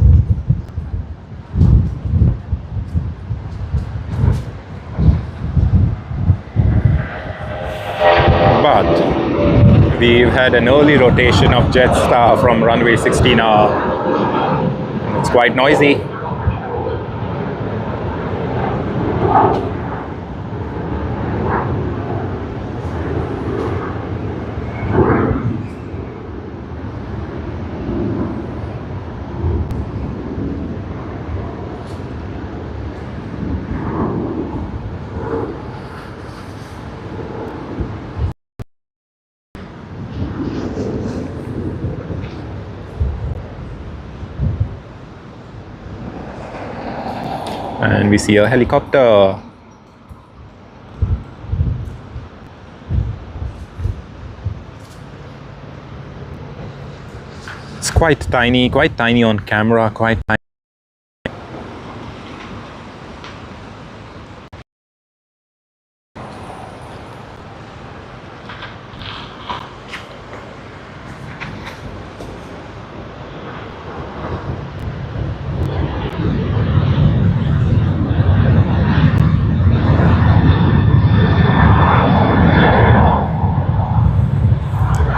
But we've had an early rotation of Jetstar from runway 16R. It's quite noisy. And we see a helicopter. It's quite tiny on camera, quite tiny.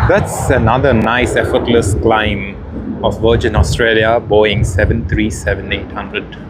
That's another nice effortless climb of Virgin Australia Boeing 737-800.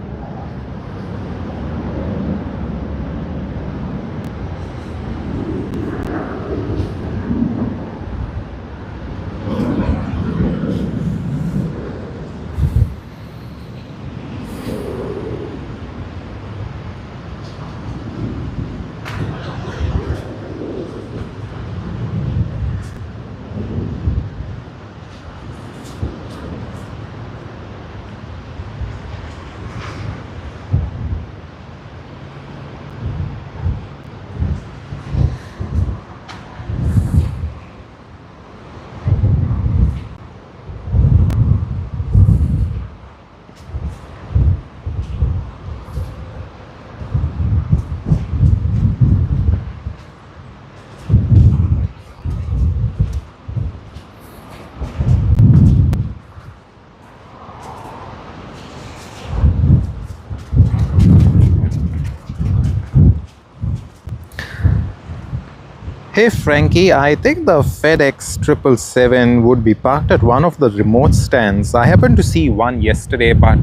Hey Frankie, I think the FedEx 777 would be parked at one of the remote stands. I happened to see one yesterday, but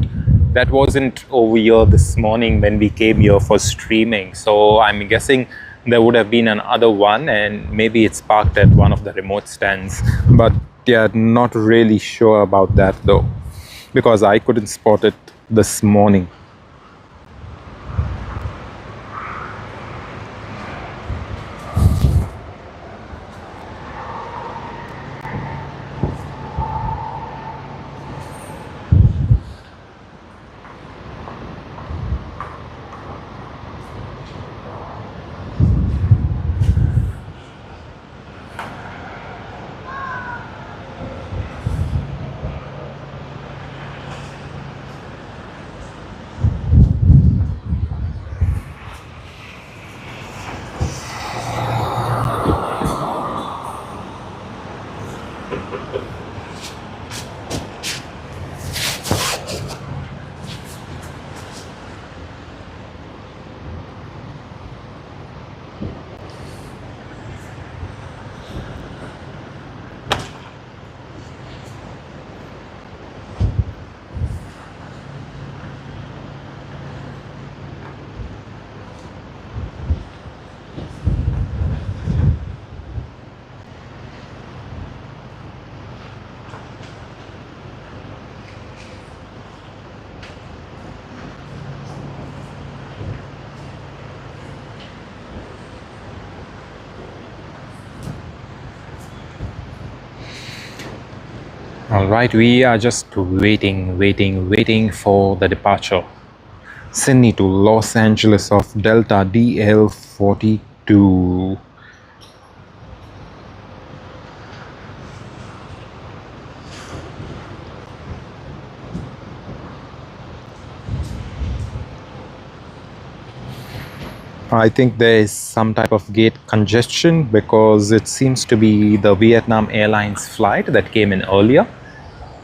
that wasn't over here this morning when we came here for streaming. So I'm guessing there would have been another one, and maybe it's parked at one of the remote stands. But yeah, not really sure about that though, because I couldn't spot it this morning. All right, we are just waiting for the departure. Sydney to Los Angeles of Delta DL42. I think there is some type of gate congestion because it seems to be the Vietnam Airlines flight that came in earlier.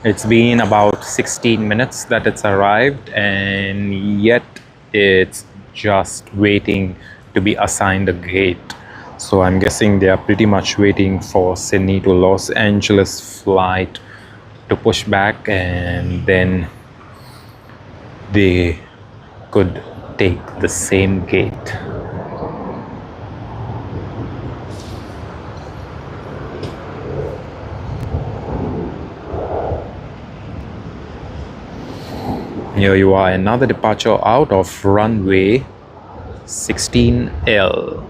It's been about 16 minutes that it's arrived, and yet it's just waiting to be assigned a gate. So I'm guessing they are pretty much waiting for Sydney to Los Angeles flight to push back, and then they could take the same gate. Here you are, another departure out of runway 16L.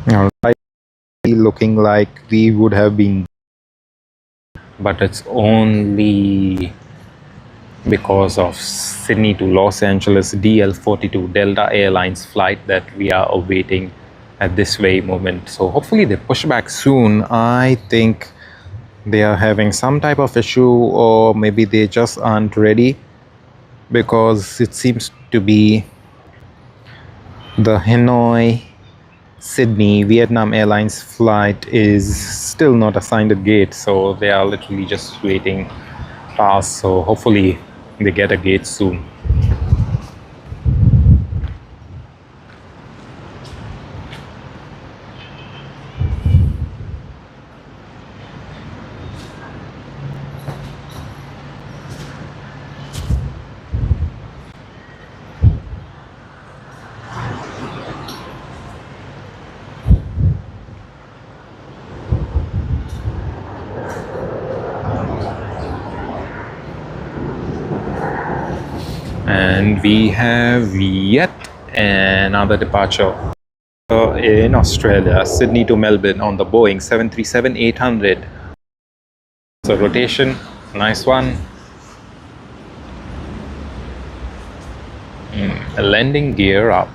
All right, looking like we would have been, but it's only because of Sydney to Los Angeles DL42 Delta Airlines flight that we are awaiting at this very moment. So hopefully they push back soon. I think they are having some type of issue, or maybe they just aren't ready, because it seems to be the Hanoi Sydney Vietnam Airlines flight is still not assigned a gate, so they are literally just waiting past. So hopefully they get a gate soon. And we have yet another departure in Australia, Sydney to Melbourne on the Boeing 737-800. So rotation, nice one. Landing gear up.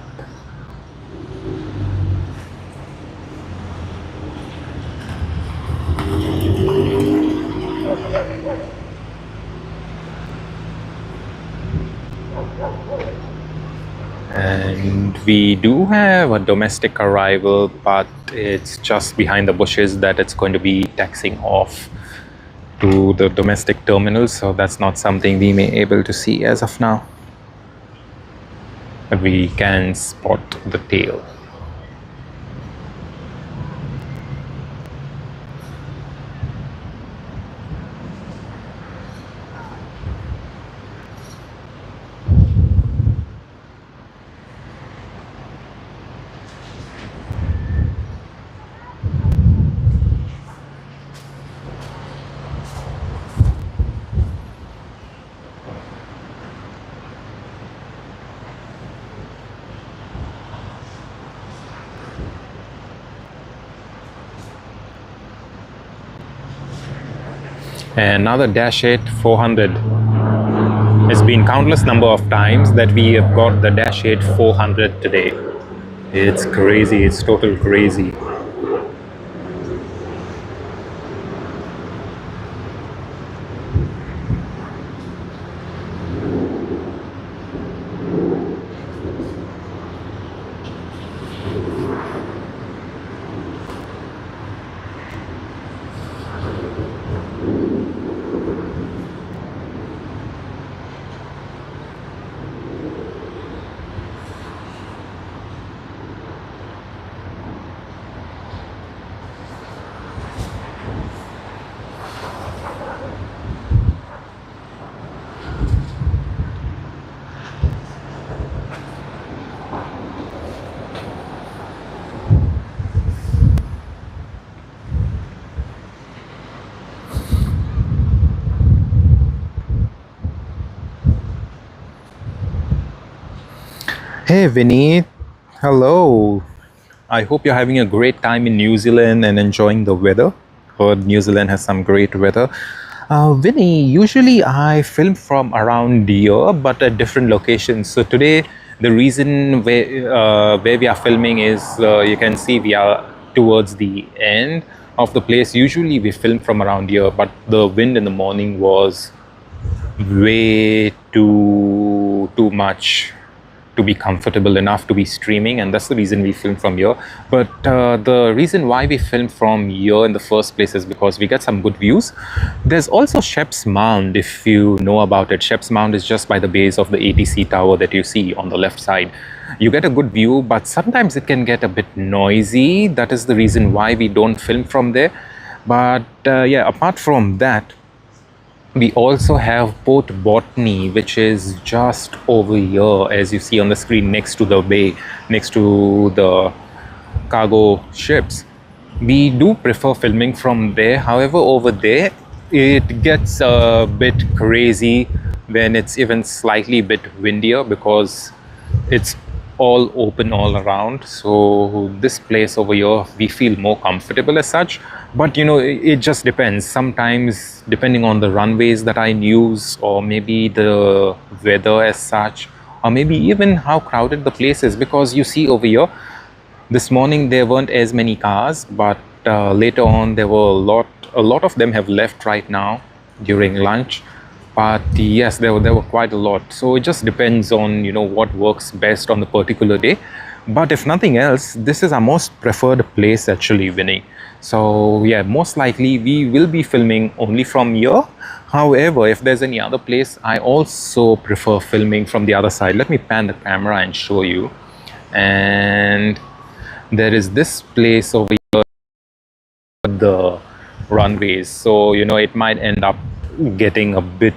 And we do have a domestic arrival, but it's just behind the bushes that it's going to be taxiing off to the domestic terminal, so that's not something we may able to see as of now. But we can spot the tail. Another Dash 8 400. It's been countless number of times that we have got the Dash 8 400 today. It's crazy, it's total crazy. Hey Vinny, hello. I hope you're having a great time in New Zealand and enjoying the weather. Heard New Zealand has some great weather. Vinny, usually I film from around here, but at different locations. So today, the reason where we are filming is you can see we are towards the end of the place. Usually we film from around here, but the wind in the morning was way too much to be comfortable enough to be streaming, and that's the reason we film from here. But the reason why we film from here in the first place is because we get some good views. There's also Shep's Mound, if you know about it. Shep's Mound is just by the base of the ATC tower that you see on the left side. You get a good view, but sometimes it can get a bit noisy. That is the reason why we don't film from there. But yeah, apart from that, we also have Port Botany, which is just over here, as you see on the screen, next to the bay, next to the cargo ships. We do prefer filming from there. However, over there, it gets a bit crazy when it's even slightly bit windier, because it's all open all around. So this place over here, we feel more comfortable as such. But you know, it just depends. Sometimes, depending on the runways that I use, or maybe the weather as such, or maybe even how crowded the place is. Because you see over here, this morning there weren't as many cars, but later on there were a lot of them have left right now during lunch. But yes, there were quite a lot. So it just depends on, you know, what works best on the particular day. But if nothing else, this is our most preferred place actually, Vinny. So yeah, most likely we will be filming only from here. However, if there's any other place, I also prefer filming from the other side. Let me pan the camera and show you. And there is this place over here, the runways. So, you know, it might end up getting a bit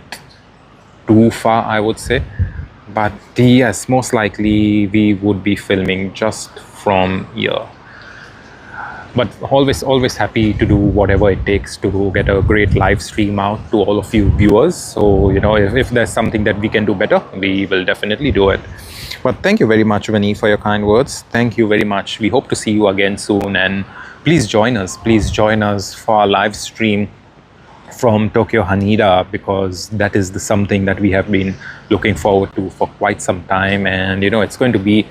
too far, I would say. But yes, most likely we would be filming just from here. but always happy to do whatever it takes to get a great live stream out to all of you viewers. So if there's something that we can do better, we will definitely do it. But thank you very much, Vinny, for your kind words. Thank you very much. We hope to see you again soon, and please join us for our live stream from Tokyo Haneda, because that is something that we have been looking forward to for quite some time. And it's going to be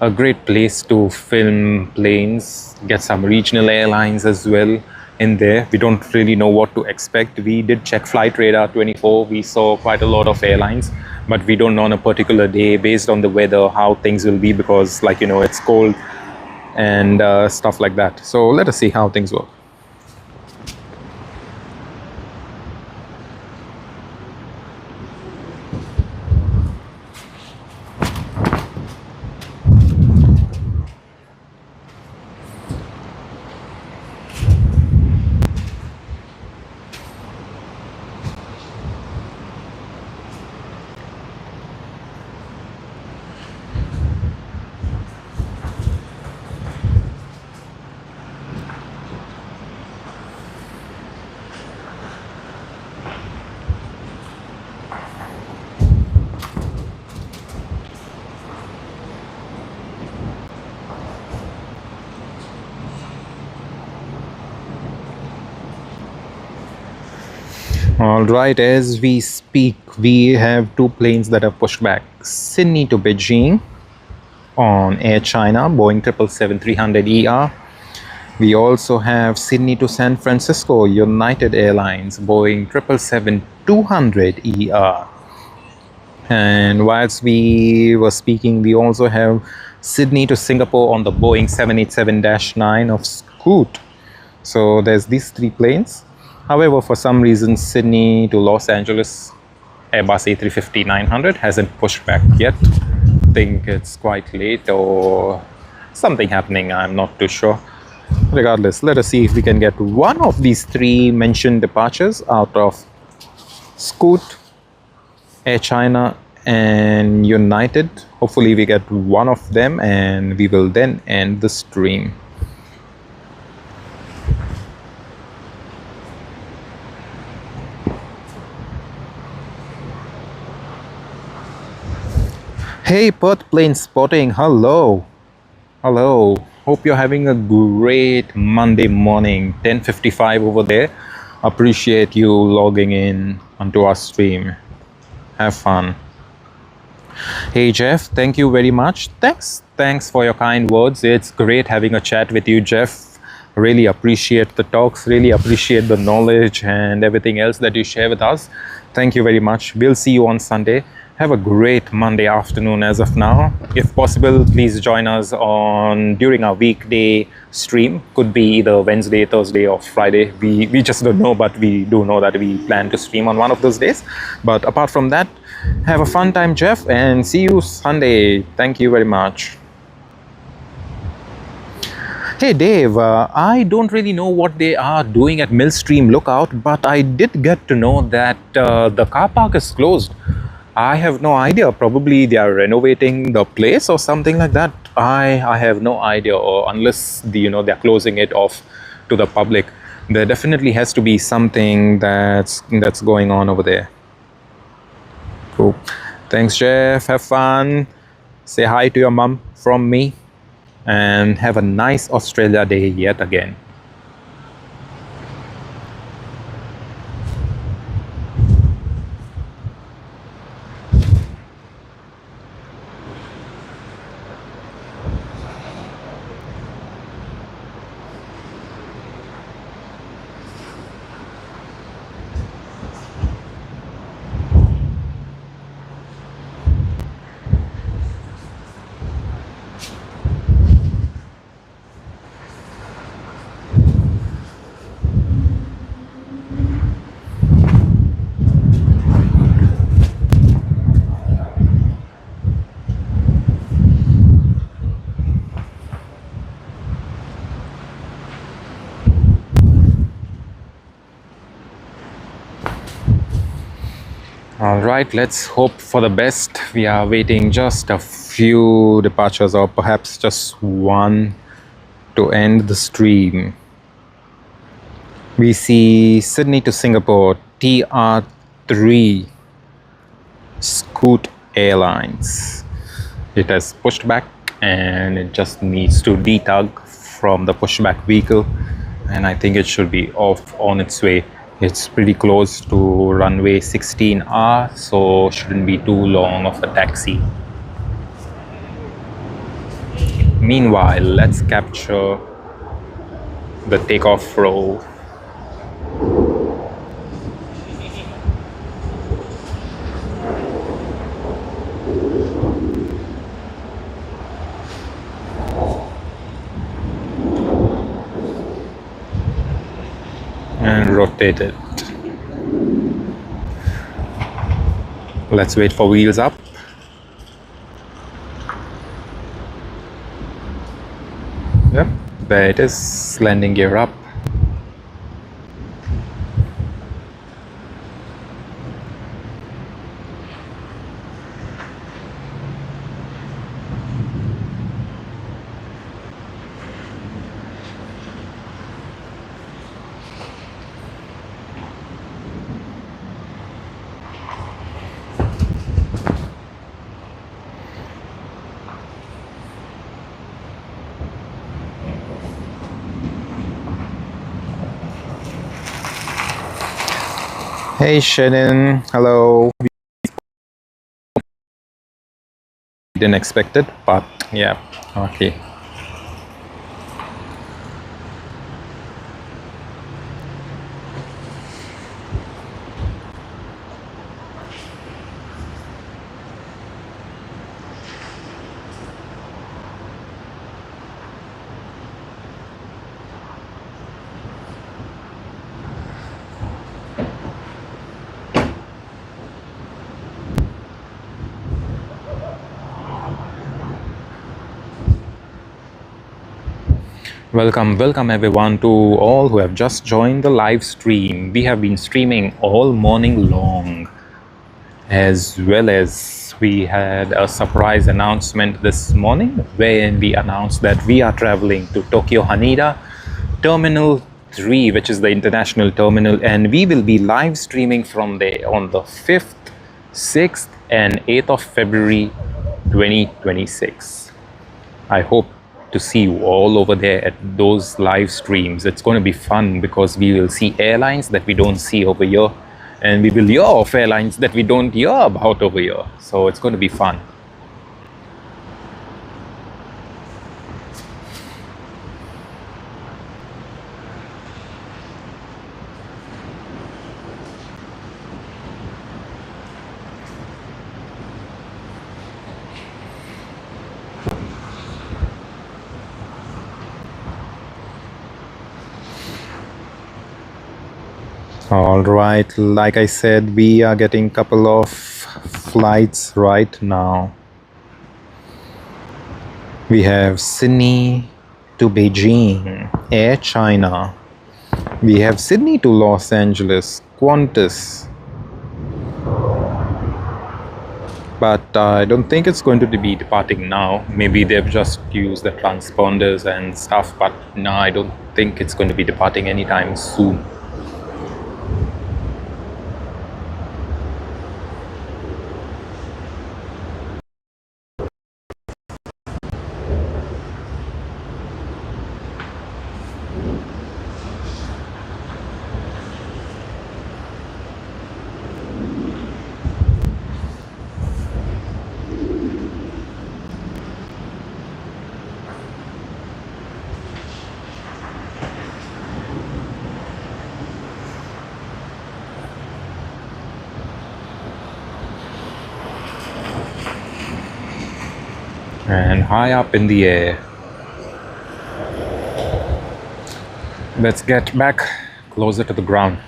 a great place to film planes, get some regional airlines as well in there. We don't really know what to expect. We did check Flight Radar 24. We saw quite a lot of airlines, but we don't know on a particular day, based on the weather, how things will be, because it's cold and stuff like that. So let us see how things work. All right, as we speak, we have two planes that have pushed back. Sydney to Beijing on Air China, Boeing 777-300ER. We also have Sydney to San Francisco, United Airlines, Boeing 777-200ER. And whilst we were speaking, we also have Sydney to Singapore on the Boeing 787-9 of Scoot. So there's these three planes. However, for some reason, Sydney to Los Angeles Airbus A350-900 hasn't pushed back yet. I think it's quite late or something happening, I'm not too sure. Regardless, let us see if we can get one of these three mentioned departures out of Scoot, Air China and United. Hopefully we get one of them, and we will then end the stream. Hey, Perth plane spotting. Hello. Hope you're having a great Monday morning. 10:55 over there. Appreciate you logging in onto our stream. Have fun. Hey Jeff, thank you very much. Thanks for your kind words. It's great having a chat with you, Jeff. Really appreciate the talks, really appreciate the knowledge and everything else that you share with us. Thank you very much. We'll see you on Sunday. Have a great Monday afternoon as of now. If possible, please join us during our weekday stream. Could be either Wednesday, Thursday or Friday. We just don't know, but we do know that we plan to stream on one of those days. But apart from that, have a fun time, Jeff, and see you Sunday. Thank you very much. Hey Dave, I don't really know what they are doing at Millstream Lookout, but I did get to know that the car park is closed. I have no idea. Probably they are renovating the place or something like that. I have no idea, or unless they're closing it off to the public. There definitely has to be something that's going on over there. Cool. Thanks, Jeff. Have fun. Say hi to your mum from me, and have a nice Australia day yet again. All right, let's hope for the best. We are waiting just a few departures, or perhaps just one to end the stream, we see Sydney to Singapore TR3 Scoot Airlines. It has pushed back and it just needs to detug from the pushback vehicle, and I think it should be off on its way. It's pretty close to runway 16R, so shouldn't be too long of a taxi. Meanwhile, let's capture the takeoff roll. And rotate it. Let's wait for wheels up. Yep, there it is, landing gear up. Hey Shannon, hello. Didn't expect it, but yeah, okay. Welcome everyone to all who have just joined the live stream. We have been streaming all morning long, as well as we had a surprise announcement this morning when we announced that we are traveling to Tokyo Haneda Terminal 3, which is the international terminal, and we will be live streaming from there on the 5th, 6th and 8th of February 2026. I hope to see you all over there at those live streams. It's going to be fun because we will see airlines that we don't see over here, and we will hear of airlines that we don't hear about over here. So it's going to be fun. All right, like I said, we are getting a couple of flights right now. We have Sydney to Beijing, Air China. We have Sydney to Los Angeles, Qantas. But I don't think it's going to be departing now. Maybe they've just used the transponders and stuff, but no, I don't think it's going to be departing anytime soon. And high up in the air. Let's get back closer to the ground.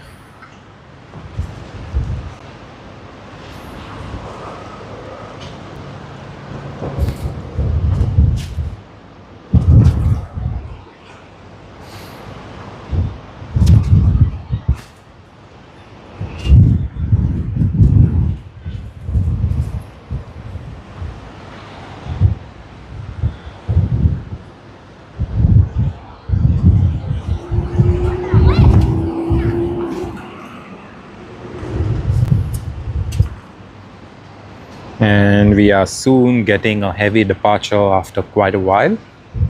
And we are soon getting a heavy departure after quite a while,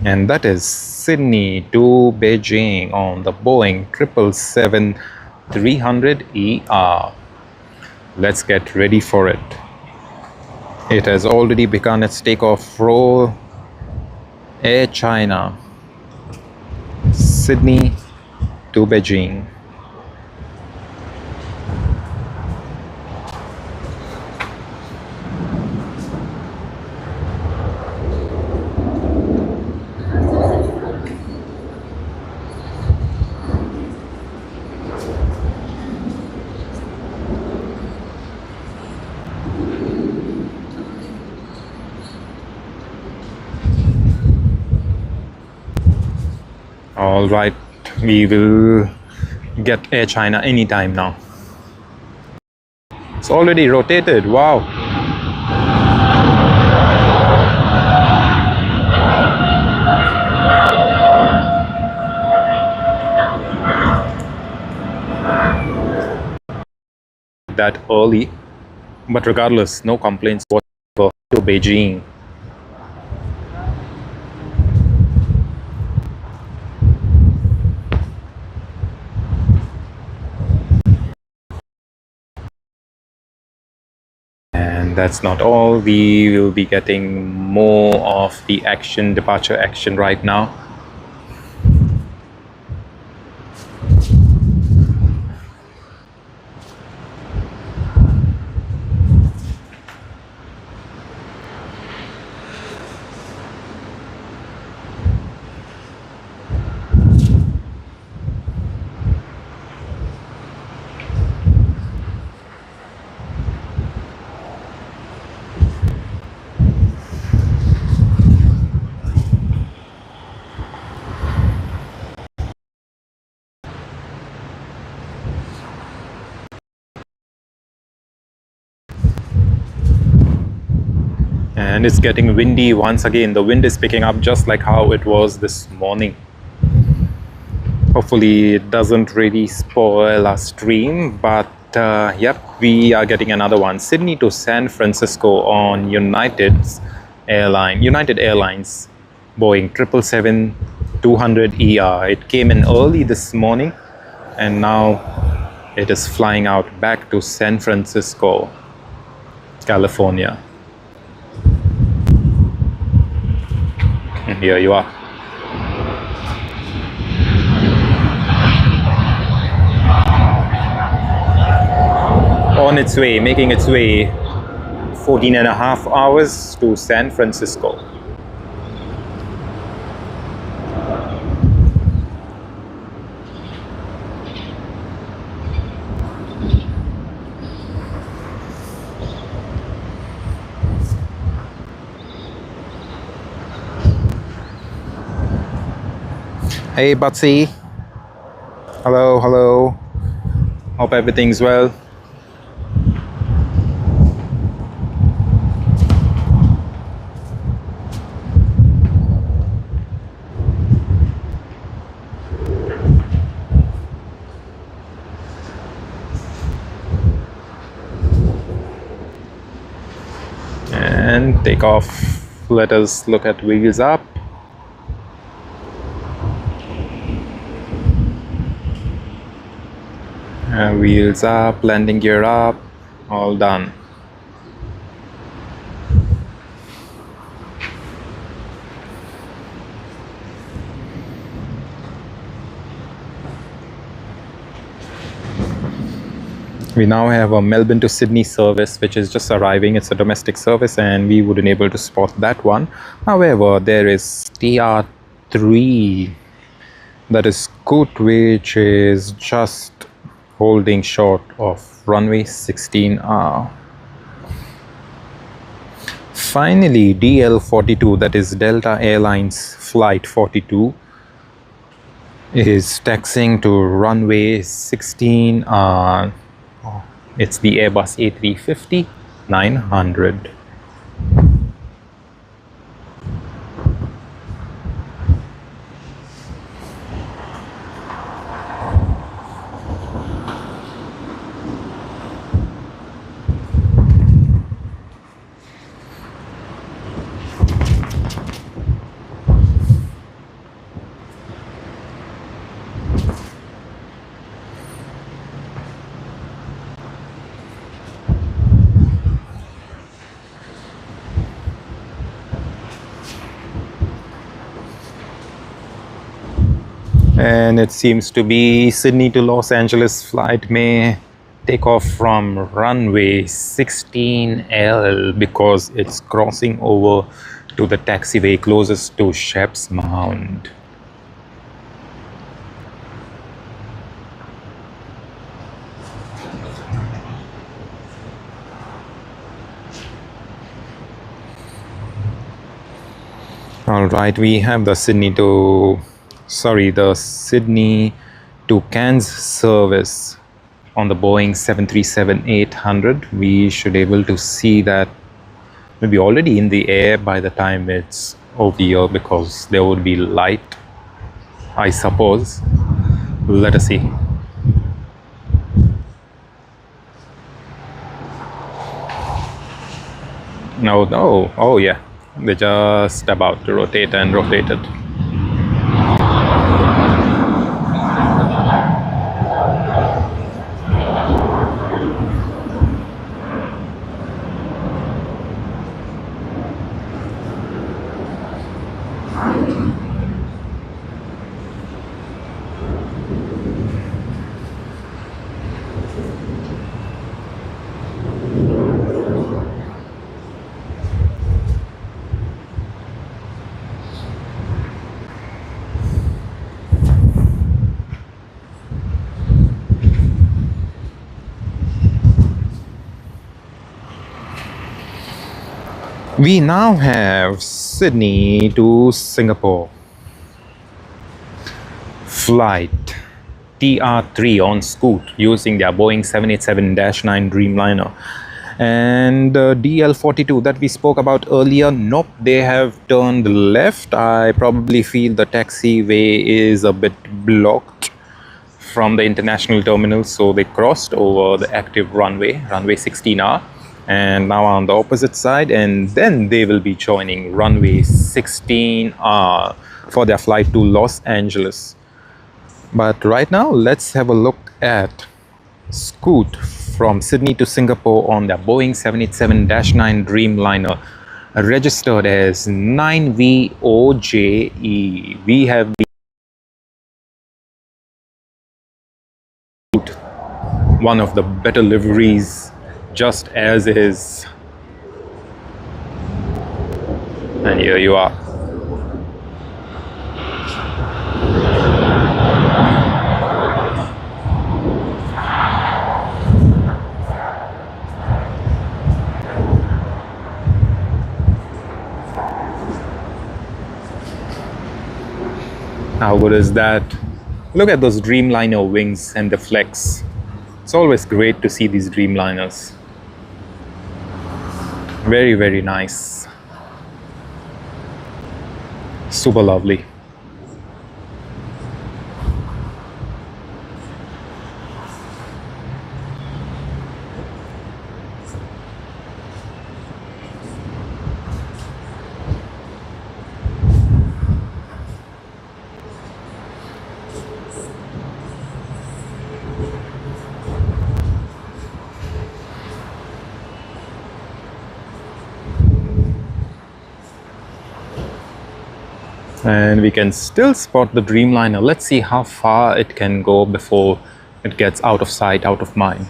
and that is Sydney to Beijing on the Boeing 777-300ER. Let's get ready for it. It has already begun its takeoff roll. Air China, Sydney to Beijing. All right, we will get Air China anytime now. It's already rotated. Wow. That early, but regardless, no complaints whatsoever to Beijing. And that's not all. We will be getting more of the action, departure action right now. And it's getting windy once again. The wind is picking up just like how it was this morning. Hopefully it doesn't really spoil our stream, but yep, we are getting another one. Sydney to San Francisco on United Airlines Boeing 777-200ER. It came in early this morning and now it is flying out back to San Francisco, California. And here you are. On its way, making its way 14 and a half hours to San Francisco. Hey Butsy. Hello, hello. Hope everything's well. And take off. Let us look at wheels up. Wheels up, landing gear up, all done. We now have a Melbourne to Sydney service which is just arriving. It's a domestic service and we wouldn't able to spot that one. However, there is TR3 that is Scoot, which is just holding short of runway 16R. Finally, DL42, that is Delta Airlines Flight 42, is taxiing to runway 16R. It's the Airbus A350-900. And it seems to be Sydney to Los Angeles flight may take off from runway 16L because it's crossing over to the taxiway closest to Shep's Mound. All right, we have the Sydney to Cairns service on the Boeing 737-800. We should able to see that maybe already in the air by the time it's over here because there would be light, I suppose. Let us see. No, oh yeah, they're just about to rotate and rotate it. We now have Sydney to Singapore flight TR3 on Scoot using their Boeing 787-9 Dreamliner. And DL42 that we spoke about earlier, nope, they have turned left. I probably feel the taxiway is a bit blocked from the international terminal, so they crossed over the active runway 16R, and now on the opposite side, and then they will be joining runway 16R for their flight to Los Angeles. But right now, let's have a look at Scoot from Sydney to Singapore on their Boeing 787-9 Dreamliner, registered as 9VOJE. We have one of the better liveries, just as is. And here you are. How good is that? Look at those Dreamliner wings and the flex. It's always great to see these Dreamliners. Very, very nice. Super lovely. And we can still spot the Dreamliner. Let's see how far it can go before it gets out of sight, out of mind.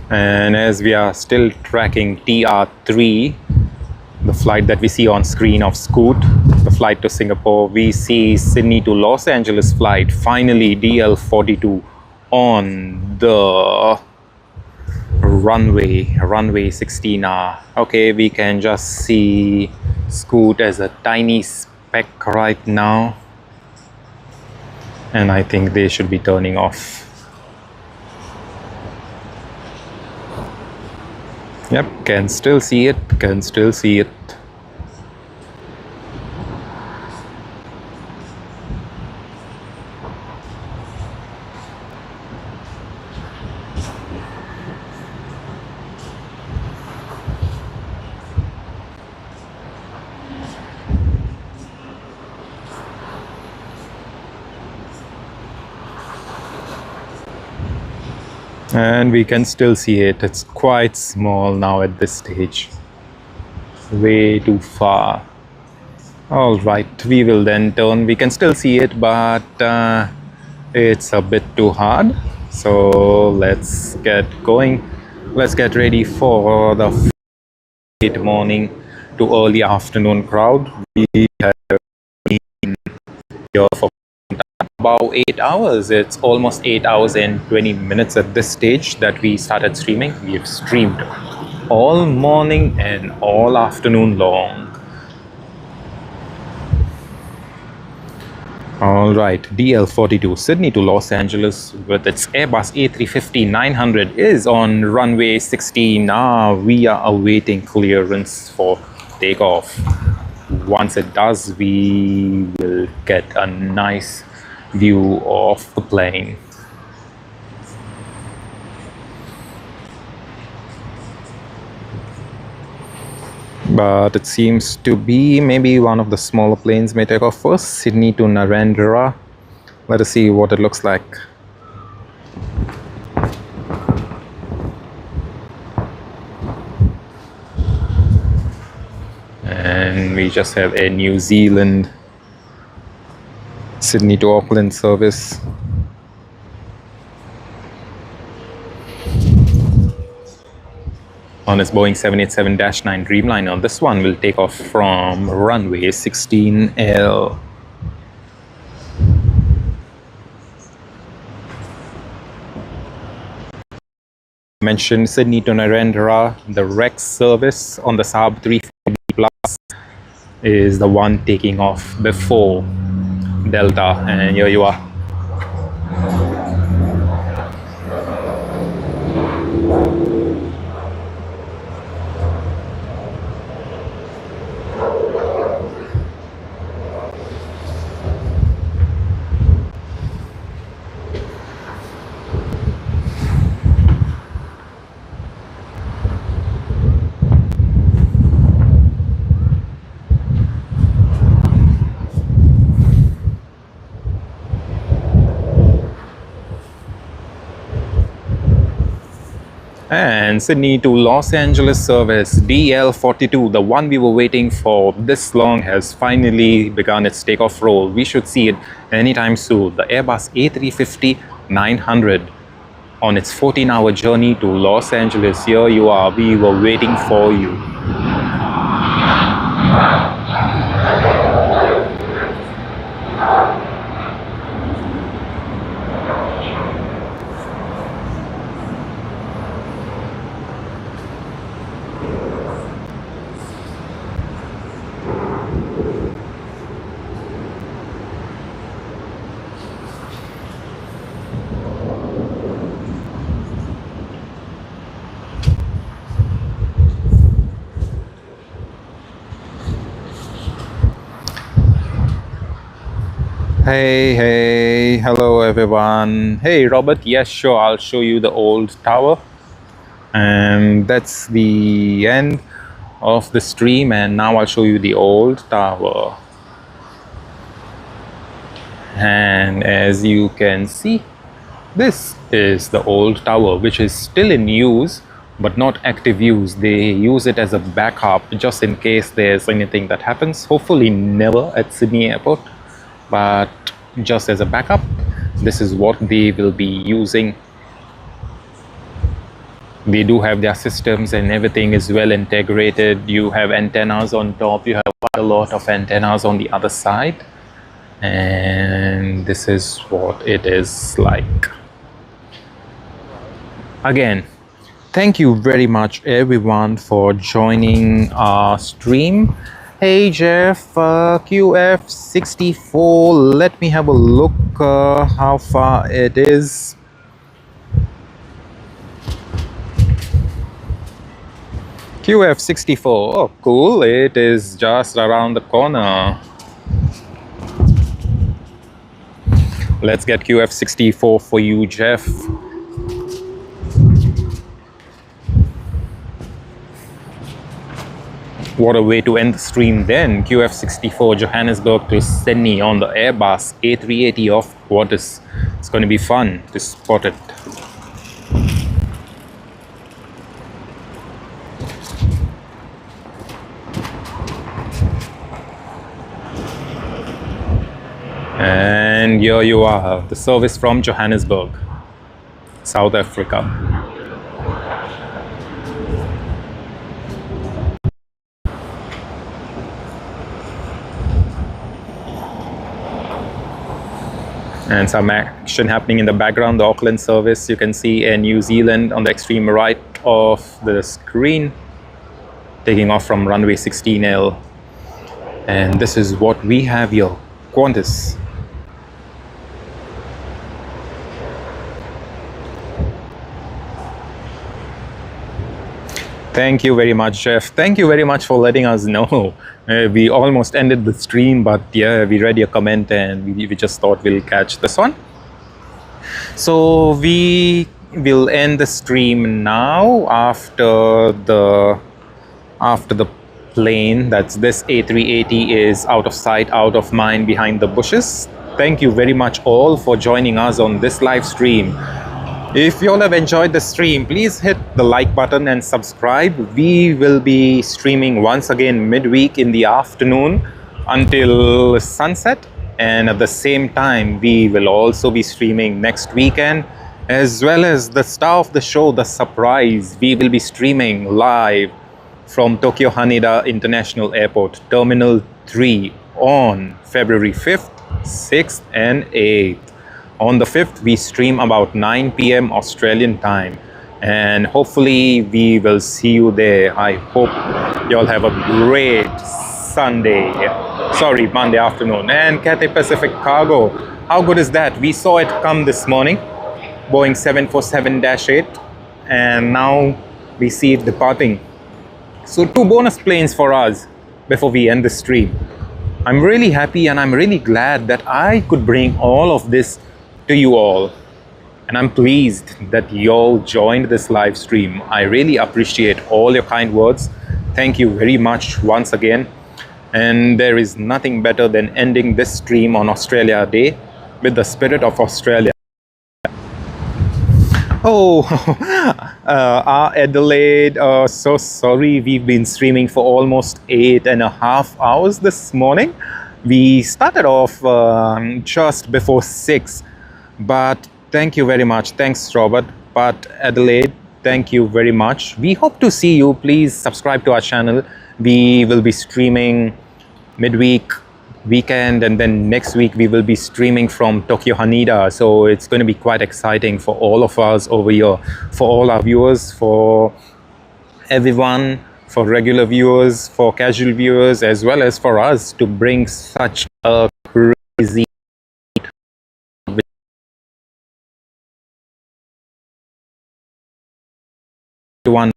And as we are still tracking TR3, the flight that we see on screen of Scoot, the flight to Singapore, we see Sydney to Los Angeles flight, finally DL42 on the runway 16R. Okay, we can just see Scoot as a tiny speck right now, and I think they should be turning off. Yep, can still see it, can still see it. And we can still see it. It's quite small now at this stage. Way too far. All right, we will then turn. We can still see it, but it's a bit too hard. So let's get going. Let's get ready for the late morning to early afternoon crowd. We have been here for about 8 hours. It's almost 8 hours and 20 minutes at this stage that we started streaming. We've streamed all morning and all afternoon long. All right, DL42 Sydney to Los Angeles with its Airbus A350-900 is on runway 16. Now we are awaiting clearance for takeoff. Once it does, we will get a nice view of the plane. But it seems to be maybe one of the smaller planes may take off first. Sydney to Narendra. Let us see what it looks like. And we just have a New Zealand Sydney to Auckland service. On its Boeing 787-9 Dreamliner. This one will take off from runway 16L. Mentioned Sydney to Narendra, the Rex service on the Saab 340 Plus is the one taking off before Delta, and here you are. And Sydney to Los Angeles service DL42, the one we were waiting for this long, has finally begun its takeoff roll. We should see it anytime soon. The Airbus A350-900 on its 14-hour journey to Los Angeles. Here you are. We were waiting for you. Hey, hello everyone. Hey Robert, yes sure, I'll show you the old tower. And that's the end of the stream, and now I'll show you the old tower. And as you can see, this is the old tower, which is still in use but not active use. They use it as a backup just in case there's anything that happens. Hopefully never at Sydney Airport, but just as a backup, this is what they will be using. They do have their systems and everything is well integrated. You have antennas on top, you have quite a lot of antennas on the other side, and this is what it is like. Again, thank you very much everyone for joining our stream. Hey Jeff, QF64, let me have a look how far it is. QF64, oh cool, it is just around the corner. Let's get QF64 for you, Jeff. What a way to end the stream then. QF64 Johannesburg to Sydney on the Airbus A380 of Qantas. It's going to be fun to spot it. And here you are, the service from Johannesburg, South Africa. And some action happening in the background, the Auckland service. You can see Air New Zealand on the extreme right of the screen, taking off from runway 16L. And this is what we have here, Qantas. Thank you very much, Chef. Thank you very much for letting us know. We almost ended the stream, but yeah, we read your comment and we just thought we'll catch this one. So we will end the stream now after the plane. That's this A380 is out of sight, out of mind, behind the bushes. Thank you very much all for joining us on this live stream. If you all have enjoyed the stream, please hit the like button and subscribe. We will be streaming once again midweek in the afternoon until sunset, and at the same time we will also be streaming next weekend, as well as the star of the show, the surprise. We will be streaming live from Tokyo Haneda International Airport, Terminal 3 on February 5th, 6th and 8th. On the 5th, we stream about 9 p.m. Australian time, and hopefully we will see you there. I hope you all have a great Monday afternoon. And Cathay Pacific Cargo, how good is that? We saw it come this morning, Boeing 747-8, and now we see it departing. So 2 bonus planes for us before we end the stream. I'm really happy and I'm really glad that I could bring all of this to you all, and I'm pleased that you all joined this live stream. I really appreciate all your kind words. Thank you very much once again. And there is nothing better than ending this stream on Australia Day with the spirit of Australia. Oh, Adelaide, so sorry. We've been streaming for almost 8.5 hours this morning. We started off just before 6. But thank you very much. Thanks, Robert. But Adelaide, thank you very much. We hope to see you. Please subscribe to our channel. We will be streaming midweek, weekend, and then next week we will be streaming from Tokyo Haneda. So it's going to be quite exciting for all of us over here, for all our viewers, for everyone, for regular viewers, for casual viewers, as well as for us to bring such a crazy one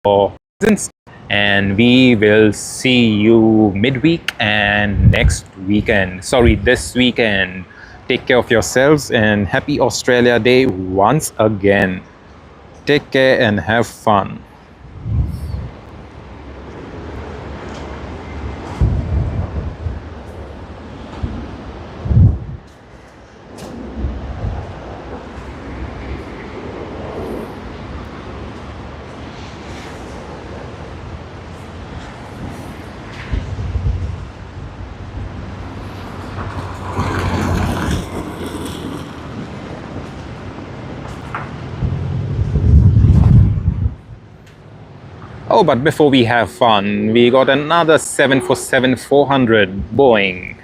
for presence. And we will see you midweek and next weekend. Sorry, this weekend. Take care of yourselves and happy Australia Day once again. Take care and have fun. Oh, but before we have fun, we got another 747-400 Boeing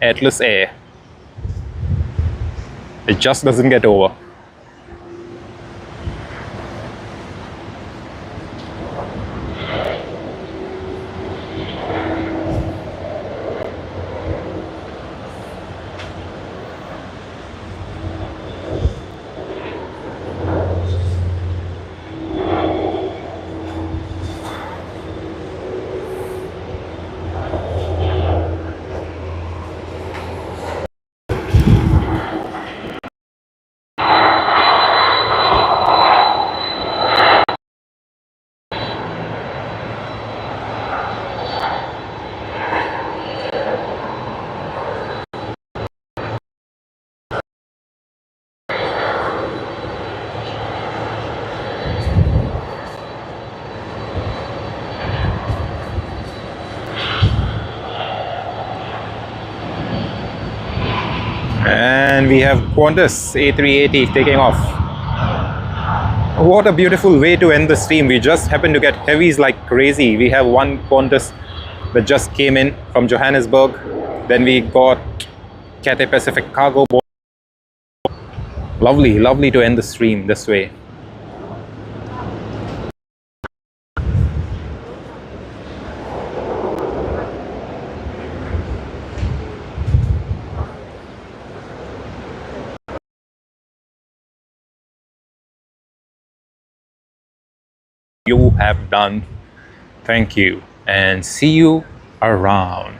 Atlas Air. It just doesn't get over. And we have Qantas A380 taking off. What a beautiful way to end the stream. We just happened to get heavies like crazy. We have one Qantas that just came in from Johannesburg. Then we got Cathay Pacific cargo board. Lovely, lovely to end the stream this way. You have done. Thank you, and see you around.